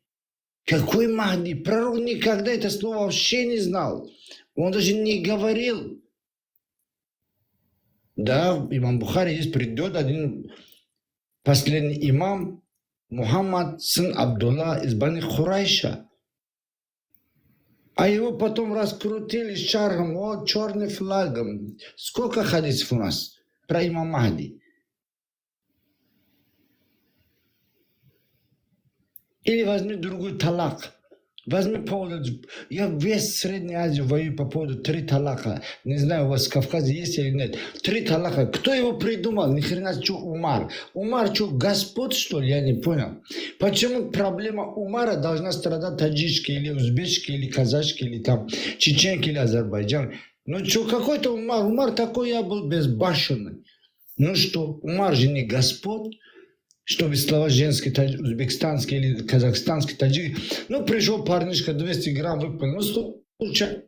Какой Махди? Пророк никогда это слово вообще не знал. Он даже не говорил. Да, имам Бухари здесь придет один последний имам, Мухаммад, сын Абдулла из Бани Хурайша. А его потом раскрутили шаром, вот черным флагом. Сколько хадисов у нас про имам Махди? Или возьми другой талак. Возьми повод. Я весь Среднюю Азию воюю по поводу 3 талака. Не знаю, у вас в Кавказе есть или нет. 3 талака. Кто его придумал? Ни хрена, что Умар. Умар, что, Господь, что ли? Я не понял. Почему проблема Умара должна страдать таджички, или узбечки, или казашки, или там чеченки, или Азербайджан? Ну что, какой-то Умар. Умар такой я был безбашенный. Ну что, Умар же не Господь. Чтобы слова женские, узбекстанские или казахстанские, таджики. Ну, пришел парнишка, 200 грамм выпил. Ну, случайно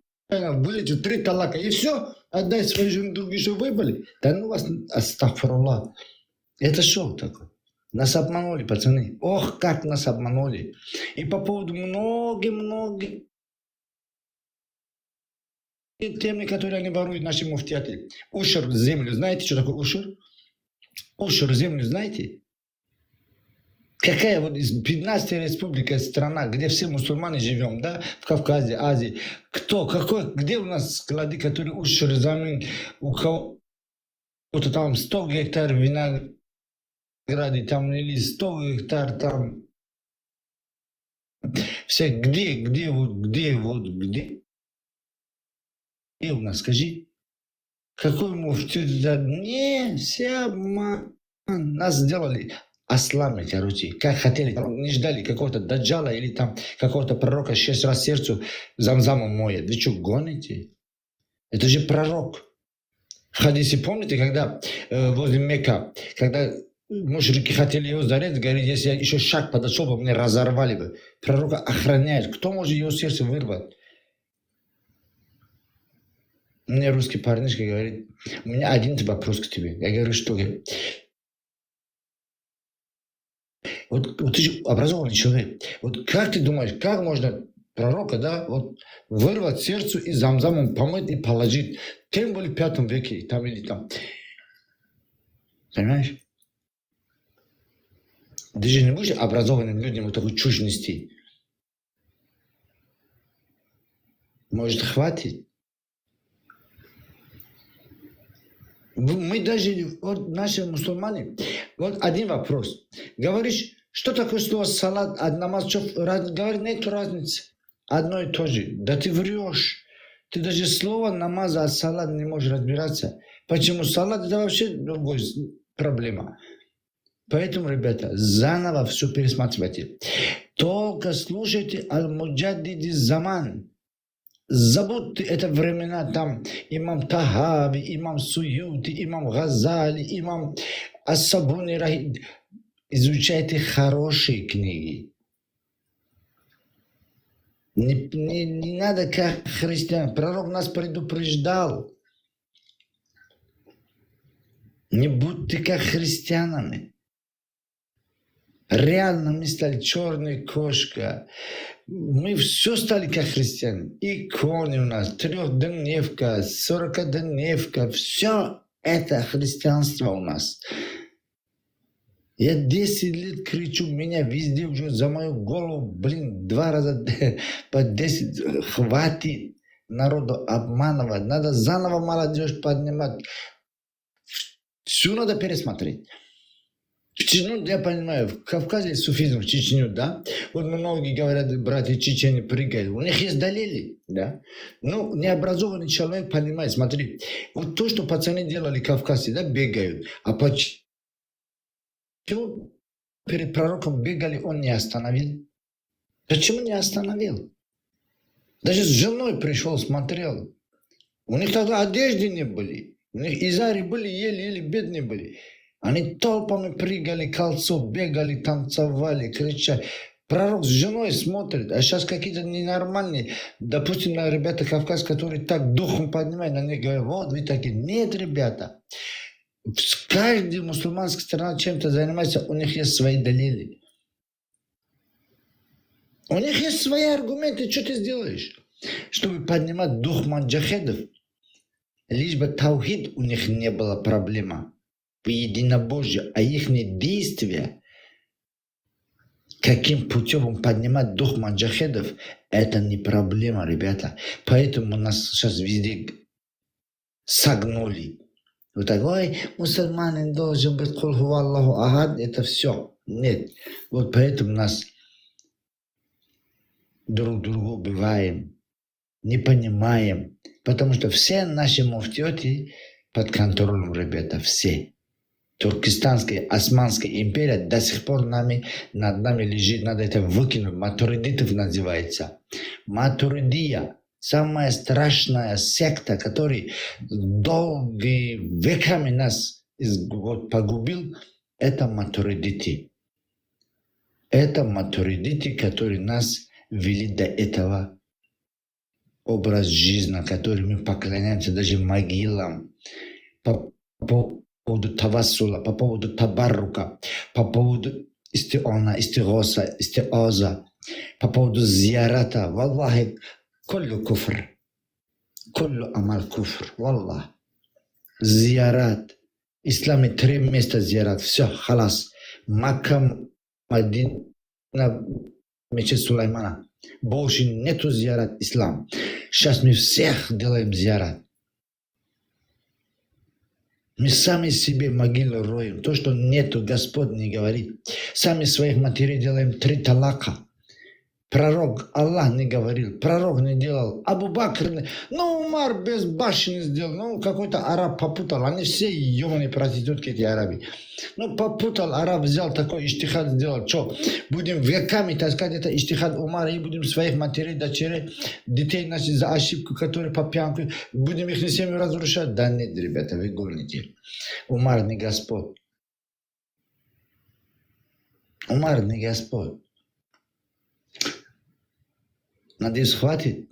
вылетел 3 талака. И все, отдай свою жену, другие что выпали. Да ну вас, астагфируллах. Это шоу такое. Нас обманули, пацаны. Ох, как нас обманули. И по поводу многих темы, которые они воруют, наши муфтияты. Ушер землю. Знаете, что такое ушер? Ушер землю знаете? Какая вот из 15 республика страна, где все мусульмане живем, да, в Кавказе, Азии. Кто, какой, где у нас склады, которые ушер замин, у кого-то там 100 гектар винограда, там или 100 гектар там. Все, где у нас, скажи? Какой муфти? Не, все обман. Нас сделали ослами, короче, как хотели, не ждали какого-то даджала или там какого-то пророка 6 раз сердцу замзамом моет. Вы что, гоните? Это же пророк. В хадисе, помните, когда возле Мекка, когда мушрики хотели его зарезать, говорит, если я еще шаг подошел бы, меня разорвали бы. Пророка охраняет. Кто может его сердце вырвать? Мне русский парнишка говорит, у меня один вопрос к тебе. Я говорю, что? Вот ты же образованный человек. Вот как ты думаешь, как можно пророка, да, вот вырвать сердцу и замзамом помыть и положить? Тем более в 5 веке, там или там. Понимаешь? Ты же не будешь образованным людям вот такую чушь нести. Может, хватит? Мы даже, вот наши мусульмане, вот один вопрос. Говоришь, что такое слово салат, а намаз, говорит, нет разницы. Одно и то же. Да ты врешь. Ты даже слово намаз, а салат не можешь разбираться. Почему салат, это вообще другая проблема. Поэтому, ребята, заново все пересматривайте. Только слушайте Аль-Муджаддиди Заман. Забудьте это времена, там имам Тахави, имам Суюти, имам Газали, имам Ас-Сабуни Рахи. Изучайте хорошие книги. Не надо как христиан. Пророк нас предупреждал. Не будьте как христианами. Реально мы стали черная кошка. Мы все стали как христиане. Иконы у нас, 3-дневка, 40-дневка. Все это христианство у нас. Я 10 лет кричу, меня везде уже за мою голову, 2 раза по 10. Хватит народу обманывать. Надо заново молодежь поднимать. Все надо пересмотреть. Ну, я понимаю, в Кавказе суфизм, в Чечню, да? Вот многие говорят, братья чеченцы прыгают. У них есть далили, да? Ну, необразованный человек понимает, смотри, вот то, что пацаны делали в Кавказе, да, бегают. А почему перед пророком бегали, он не остановил? Почему не остановил? Даже с женой пришел, смотрел. У них тогда одежды не были. У них изари были, еле-еле бедные были. Они толпами прыгали, кольцо, бегали, танцевали, кричали. Пророк с женой смотрит, а сейчас какие-то ненормальные, допустим, на ребята Кавказ, которые так духом поднимают, на них говорят, вот вы такие. Нет, ребята, каждая мусульманская страна чем-то занимается, у них есть свои далили. У них есть свои аргументы, что ты сделаешь? Чтобы поднимать дух маджахедов, лишь бы таухид у них не было проблема. В единобожии, а их действия, каким путем поднимать дух маджахедов, это не проблема, ребята. Поэтому нас сейчас везде согнули. Вот такой мусульманин должен быть кул хуа Аллаху ахад, это все. Нет. Вот поэтому нас друг другу убиваем, не понимаем. Потому что все наши муфтиоты под контролем, ребята, все. Туркестанская, Османская империя до сих пор над нами лежит, надо это выкинуть. Матуридитов называется. Матуридия, самая страшная секта, которая долгие веками нас погубил, это матуридити. Это матуридити, которые нас вели до этого образ жизни, который мы поклоняемся даже могилам. По поводу тавассула, по поводу табаррука, по поводу истиоза, по поводу зиярата. Валлахи, коллю куфр. Коллю амал куфр. Валлах. Зиярат. Исламе 3 места зиярат. Все, халас. Макка, Мадина, мечеть Сулеймана. Больше нету зиярат ислам. Сейчас мы всех делаем зиярат. Мы сами себе могилу роем. То, что нету, Господь не говорит. Сами своих матерей делаем 3 талака. Пророк Аллах не говорил. Пророк не делал. Абу Бакр, Умар без башни сделал. Какой-то араб попутал. Они все ебаные проститутки, эти араби. Попутал, араб взял такой иштихад сделал. Что, будем веками таскать это иштихад Умара и будем своих матерей, дочерей, детей наших за ошибку, которые по пьянку, будем их семью разрушать? Да нет, ребята, вы гоните. Умар не Господь. Умар не Господь. Надеюсь, хватит?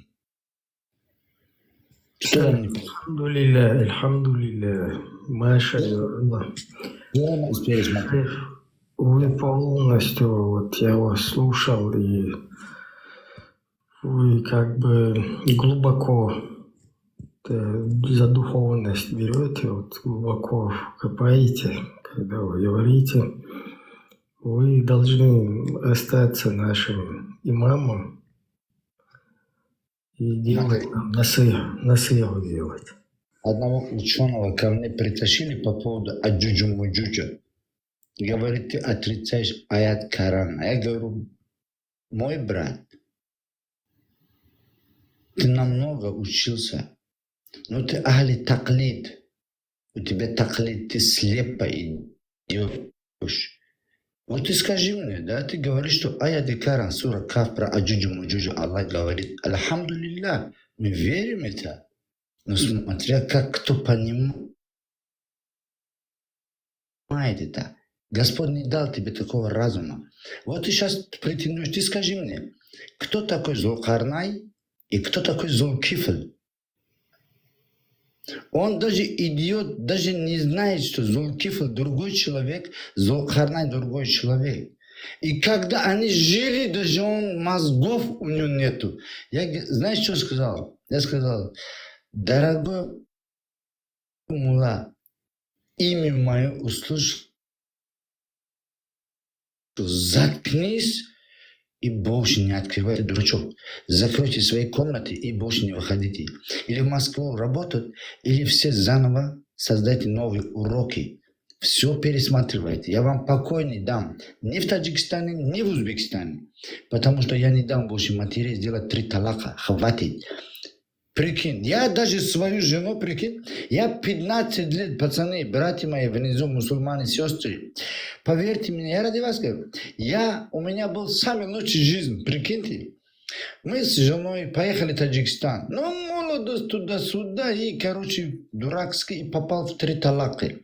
Что вам не Альхамдулилля, альхамдулилля, маша Аллах. Вы полностью, вот я вас слушал, и вы как бы глубоко за духовность берете, вот глубоко копаете, когда вы говорите. Вы должны остаться нашим имамом и делать насыгу делать. Одного ученого ко мне притащили по поводу Аджуджу-Муджуджа. Говорит, ты отрицаешь аят Корана. Я говорю, мой брат, ты намного учился, но ты ахли таклид. У тебя таклид, ты слепо идешь. Вот ты скажи мне, да, ты говоришь, что аят Коран, сура Каф про Аджуджу-Муджуджа, Аллах говорит, альхамдулилля, мы верим это. Но смотря как кто понимает это. Господь не дал тебе такого разума. Вот ты сейчас претендуешь, ты скажи мне, кто такой Зулкарнай и кто такой Зулкифл? Он даже идиот, даже не знает, что Зулкифл другой человек, Зулкарнай другой человек. И когда они жили, даже он мозгов у него нету. Я, знаешь, что сказал? Я сказал, дорогой мула, имя мое услышал заткнись и больше не открывайте, дурачок. Закройте свои комнаты и больше не выходите. Или в Москву работать, или все заново создайте новые уроки. Все пересматривайте. Я вам покой не дам. Ни в Таджикистане, ни в Узбекистане. Потому что я не дам больше матери сделать 3 талака. Хватит. Прикинь, я даже свою жену, прикинь, я 15 лет, пацаны, братья мои, внизу, мусульмане, сестры, поверьте мне, я ради вас говорю, у меня был самый лучший жизнь, прикиньте. Мы с женой поехали в Таджикистан, ну, молодость туда-сюда, и, короче, дуракский, и попал в 3 талака. И,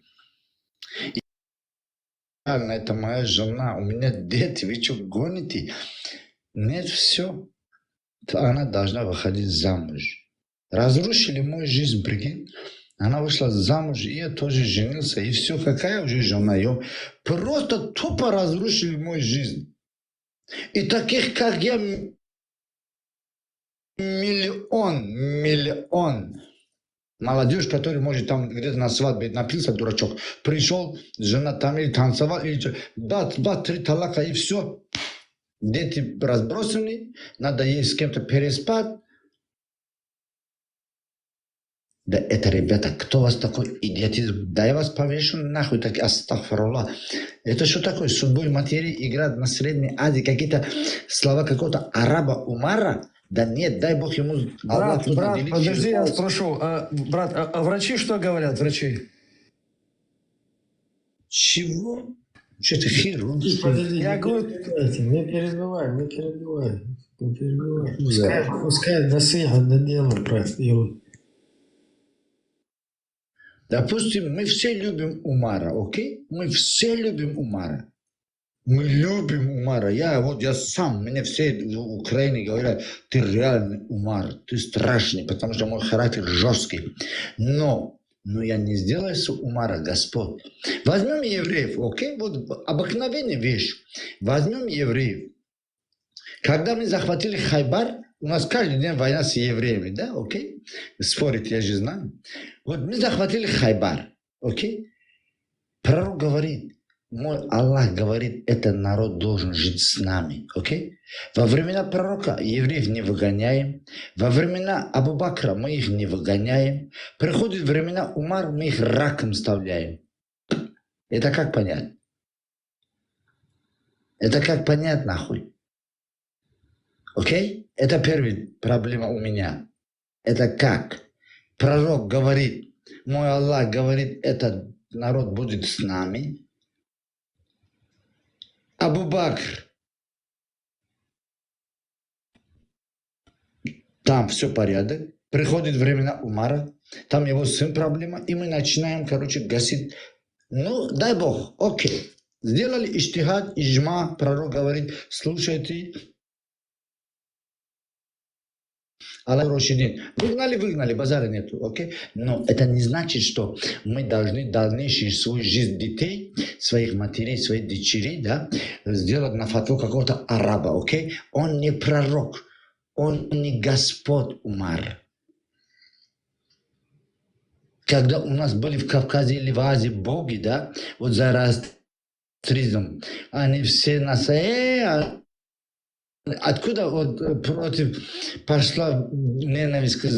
реально, это моя жена, у меня дети, вы что, гоните? Нет, все, она должна выходить замуж. Разрушили мою жизнь, прикинь. Она вышла замуж, и я тоже женился. И все, какая уже жена? Ее просто тупо разрушили мою жизнь. И таких, как я, миллион. Молодежь, который, может, там где-то на свадьбе напился, дурачок. Пришел, жена там или танцевал, или 2-3 талака, и все. Дети разбросаны, надо ей с кем-то переспать. Да это, ребята, кто вас такой идиотизм? Да я вас повешу нахуй, так астагфируллах. Это что такое? Судьбой материи играть на Средней Азии какие-то слова какого-то араба Умара? Да нет, дай бог ему... Брат, подожди, я спрошу. Брат, а врачи что говорят, врачи? Чего? Что это хирург? Подожди, не перебивай. Пускай насыха доделает, брат, делает. Допустим, мы все любим Умара, окей? Мы все любим Умара. Мы любим Умара. Я сам, мне все в Украине говорят, ты реальный Умар, ты страшный, потому что мой характер жесткий. Но я не сделаю с Умара Господь. Возьмем евреев, окей? Вот обыкновенная вещь. Возьмем евреев. Когда мы захватили Хайбар, у нас каждый день война с евреями, да, окей? Спорить я же знаю. Вот мы захватили Хайбар, окей? Пророк говорит, мой Аллах говорит, этот народ должен жить с нами, окей? Во времена пророка евреев не выгоняем, во времена Абу Бакра мы их не выгоняем, приходят времена Умар, мы их раком вставляем. Это как понять? Это как понять нахуй? Окей? Это первая проблема у меня. Это как? Пророк говорит, мой Аллах говорит, этот народ будет с нами. Абу Бакр, там все порядок. Приходит времена Умара, там его сын проблема, и мы начинаем, гасить. Ну, дай Бог, окей. Сделали иштихад, иджма, пророк говорит, слушайте, Аллах хороший день. Выгнали, базара нету, окей? Но это не значит, что мы должны дальнейшую свою жизнь детей, своих матерей, своих дочерей, да, сделать на фатву какого-то араба, окей? Он не пророк, он не Господь Умар. Когда у нас были в Кавказе или в Азии боги, да, вот зороастризм, они все нас, откуда вот против пошла ненависть к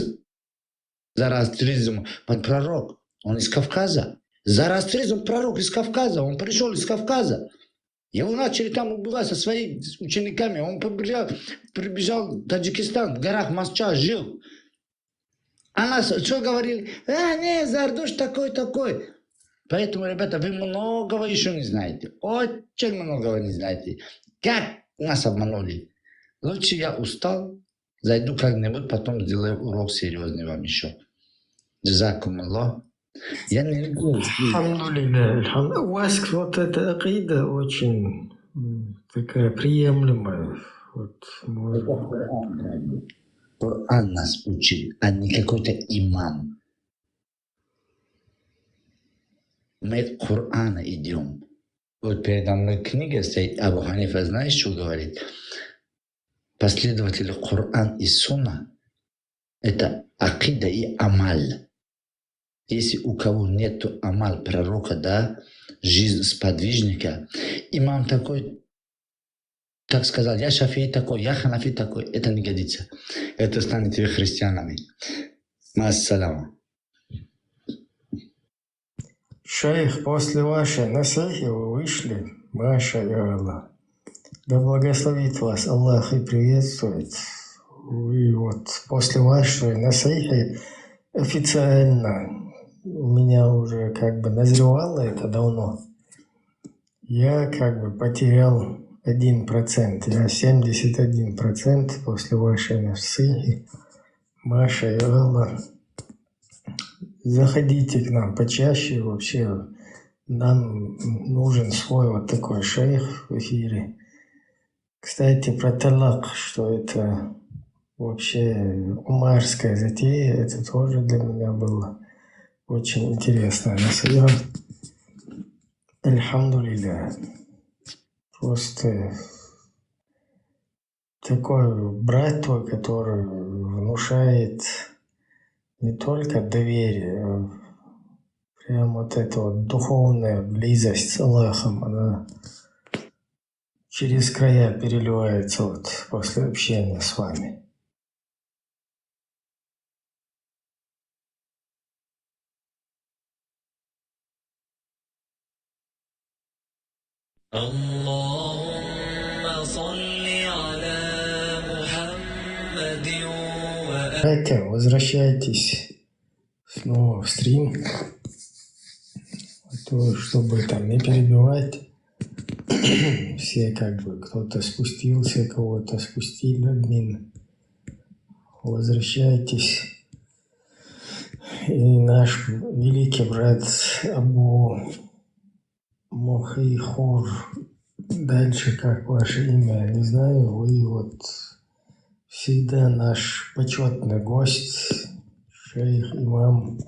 зороастризму? Пророк, он из Кавказа. Зороастризм пророк из Кавказа, он пришел из Кавказа. Его начали там убивать со своими учениками. Он прибежал в Таджикистан, в горах Масча жил. А нас что говорили? Не, Зардуш такой. Поэтому, ребята, вы многого еще не знаете. Очень многого не знаете. Как нас обманули? Лучше я устал, зайду как-нибудь, потом сделаю урок серьезный вам еще. Джазакум Аллах. Я не люблю. Алхамдулилля. У вас вот эта акида очень такая приемлемая. Вот, Коран нас учит, а не какой-то имам. Мы к Корану идем. Вот передо мной книга стоит, Абу Ханифа, знаешь, что говорит? Последователи Коран и Сунна – это акида и амаль. Если у кого нет амаль пророка, да, жизнь сподвижника, имам такой так сказал, я шафей такой, я ханафи такой, это не годится. Это станете вы христианами. Массалама. Шейх, после вашей насихи вы вышли, Маша и Аллах. Да благословит вас Аллах и приветствует. И вот после вашей насихи официально у меня уже как бы назревало это давно. Я как бы потерял 1%. Я 71% после вашей насихи. Маша и Аллах. Заходите к нам почаще вообще. Нам нужен свой вот такой шейх в эфире. Кстати, про талак, что это вообще умарская затея, это тоже для меня было очень интересно. Я альхамдулилля. Просто такой брат твой, который внушает не только доверие, а прям вот эта вот духовная близость с Аллахом, она через края переливается вот после общения с вами. Братья, возвращайтесь снова в стрим, а то, чтобы там не перебивать. Все как бы, кто-то спустился, кого-то спустили админ. Возвращайтесь. И наш великий брат Абу Мухейхур, дальше как ваше имя, не знаю, вы вот всегда наш почетный гость, шейх, имам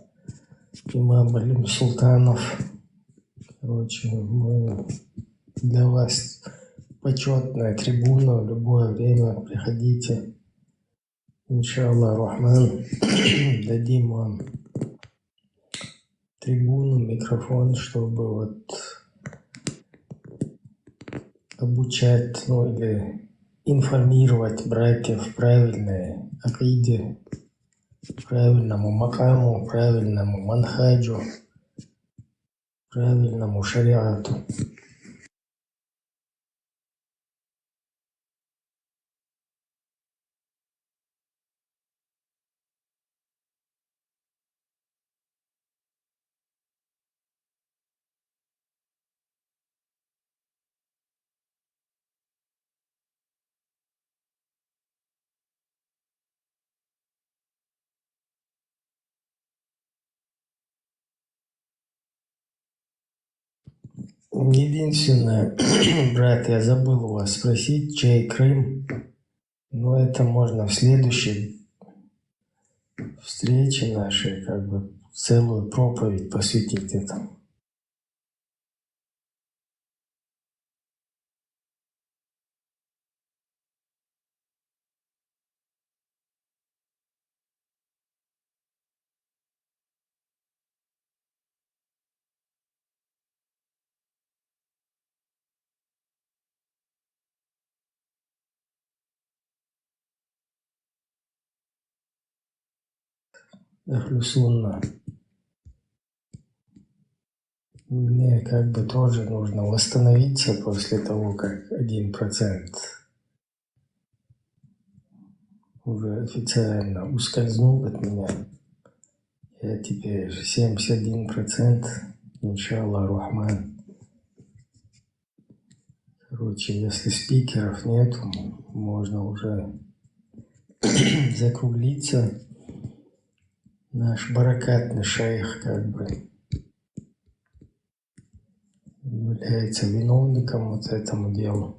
Алим Султанов. Короче, мы для вас почетная трибуна, в любое время приходите. Иншаллах Рахман, дадим вам трибуну, микрофон, чтобы вот обучать, ну или информировать братьев правильной акиде, правильному макаму, правильному манхаджу, правильному шариату. Единственное, брат, я забыл у вас спросить, чей Крым, но это можно в следующей встрече нашей, как бы целую проповедь посвятить этому. Ахлюсунна. Мне как бы тоже нужно восстановиться после того, как 1% уже официально ускользнул от меня. Я теперь 71%, иншаллах Рахман. Короче, если спикеров нет, можно уже закруглиться. Наш баракатный шейх как бы является виновником вот этому делу.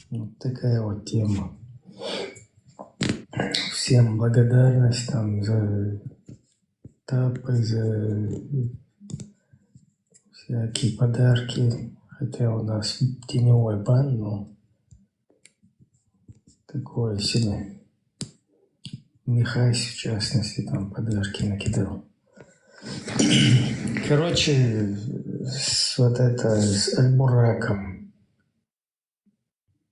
Вот такая вот тема. Всем благодарность там за тапы, за всякие подарки. Хотя у нас теневой бан, но такое себе. Михась, в частности, там подарки накидал. Короче, с Аль-Бураком.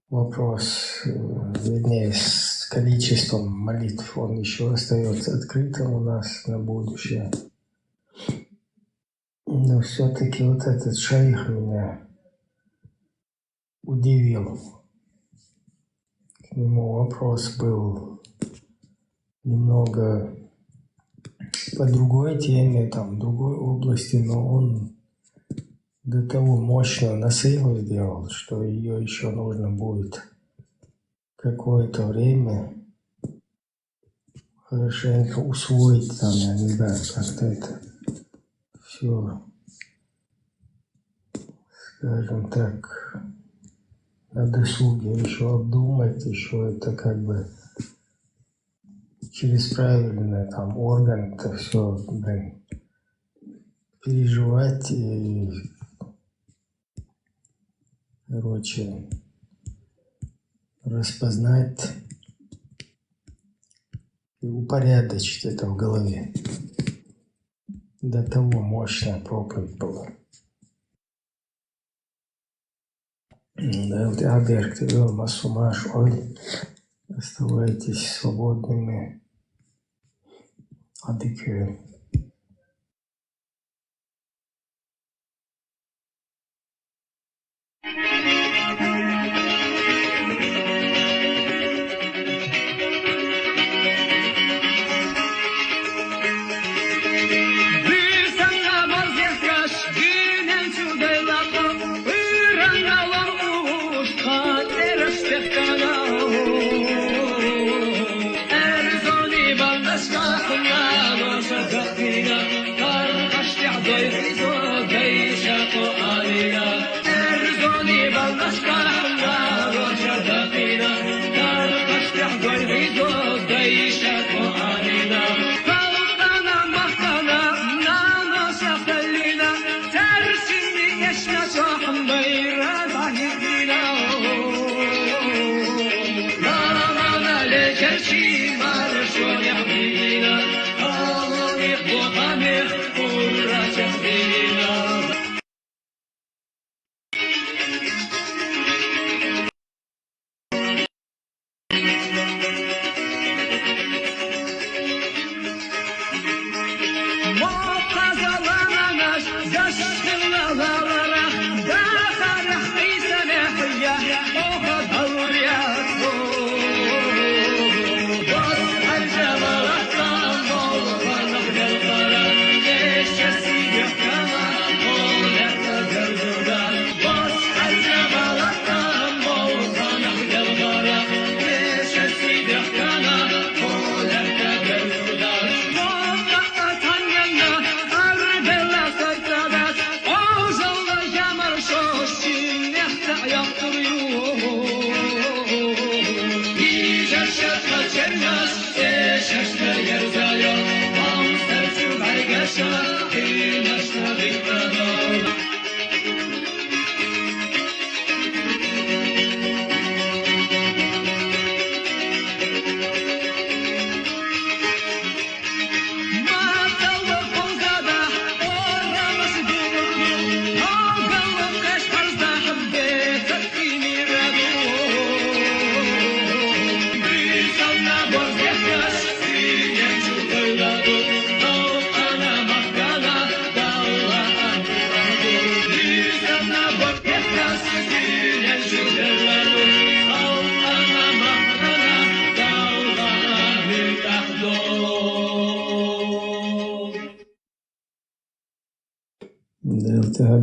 Вопрос, вернее, с количеством молитв, он еще остается открытым у нас на будущее. Но все-таки вот этот шейх меня удивил. К нему вопрос был немного по другой теме, там, другой области, но он до того мощно насылу сделал, что ее еще нужно будет какое-то время хорошенько усвоить, там, я не знаю, как-то это все, скажем так, на досуге еще обдумать, еще это как бы через правильный там орган это все, блин, переживать и, короче, распознать и упорядочить это в голове. До того мощная проповедь была. Аберг, Масумаш, ой, оставайтесь свободными. Адыки.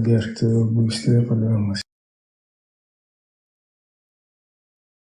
Аберг, ты быстрее, пожалуйста.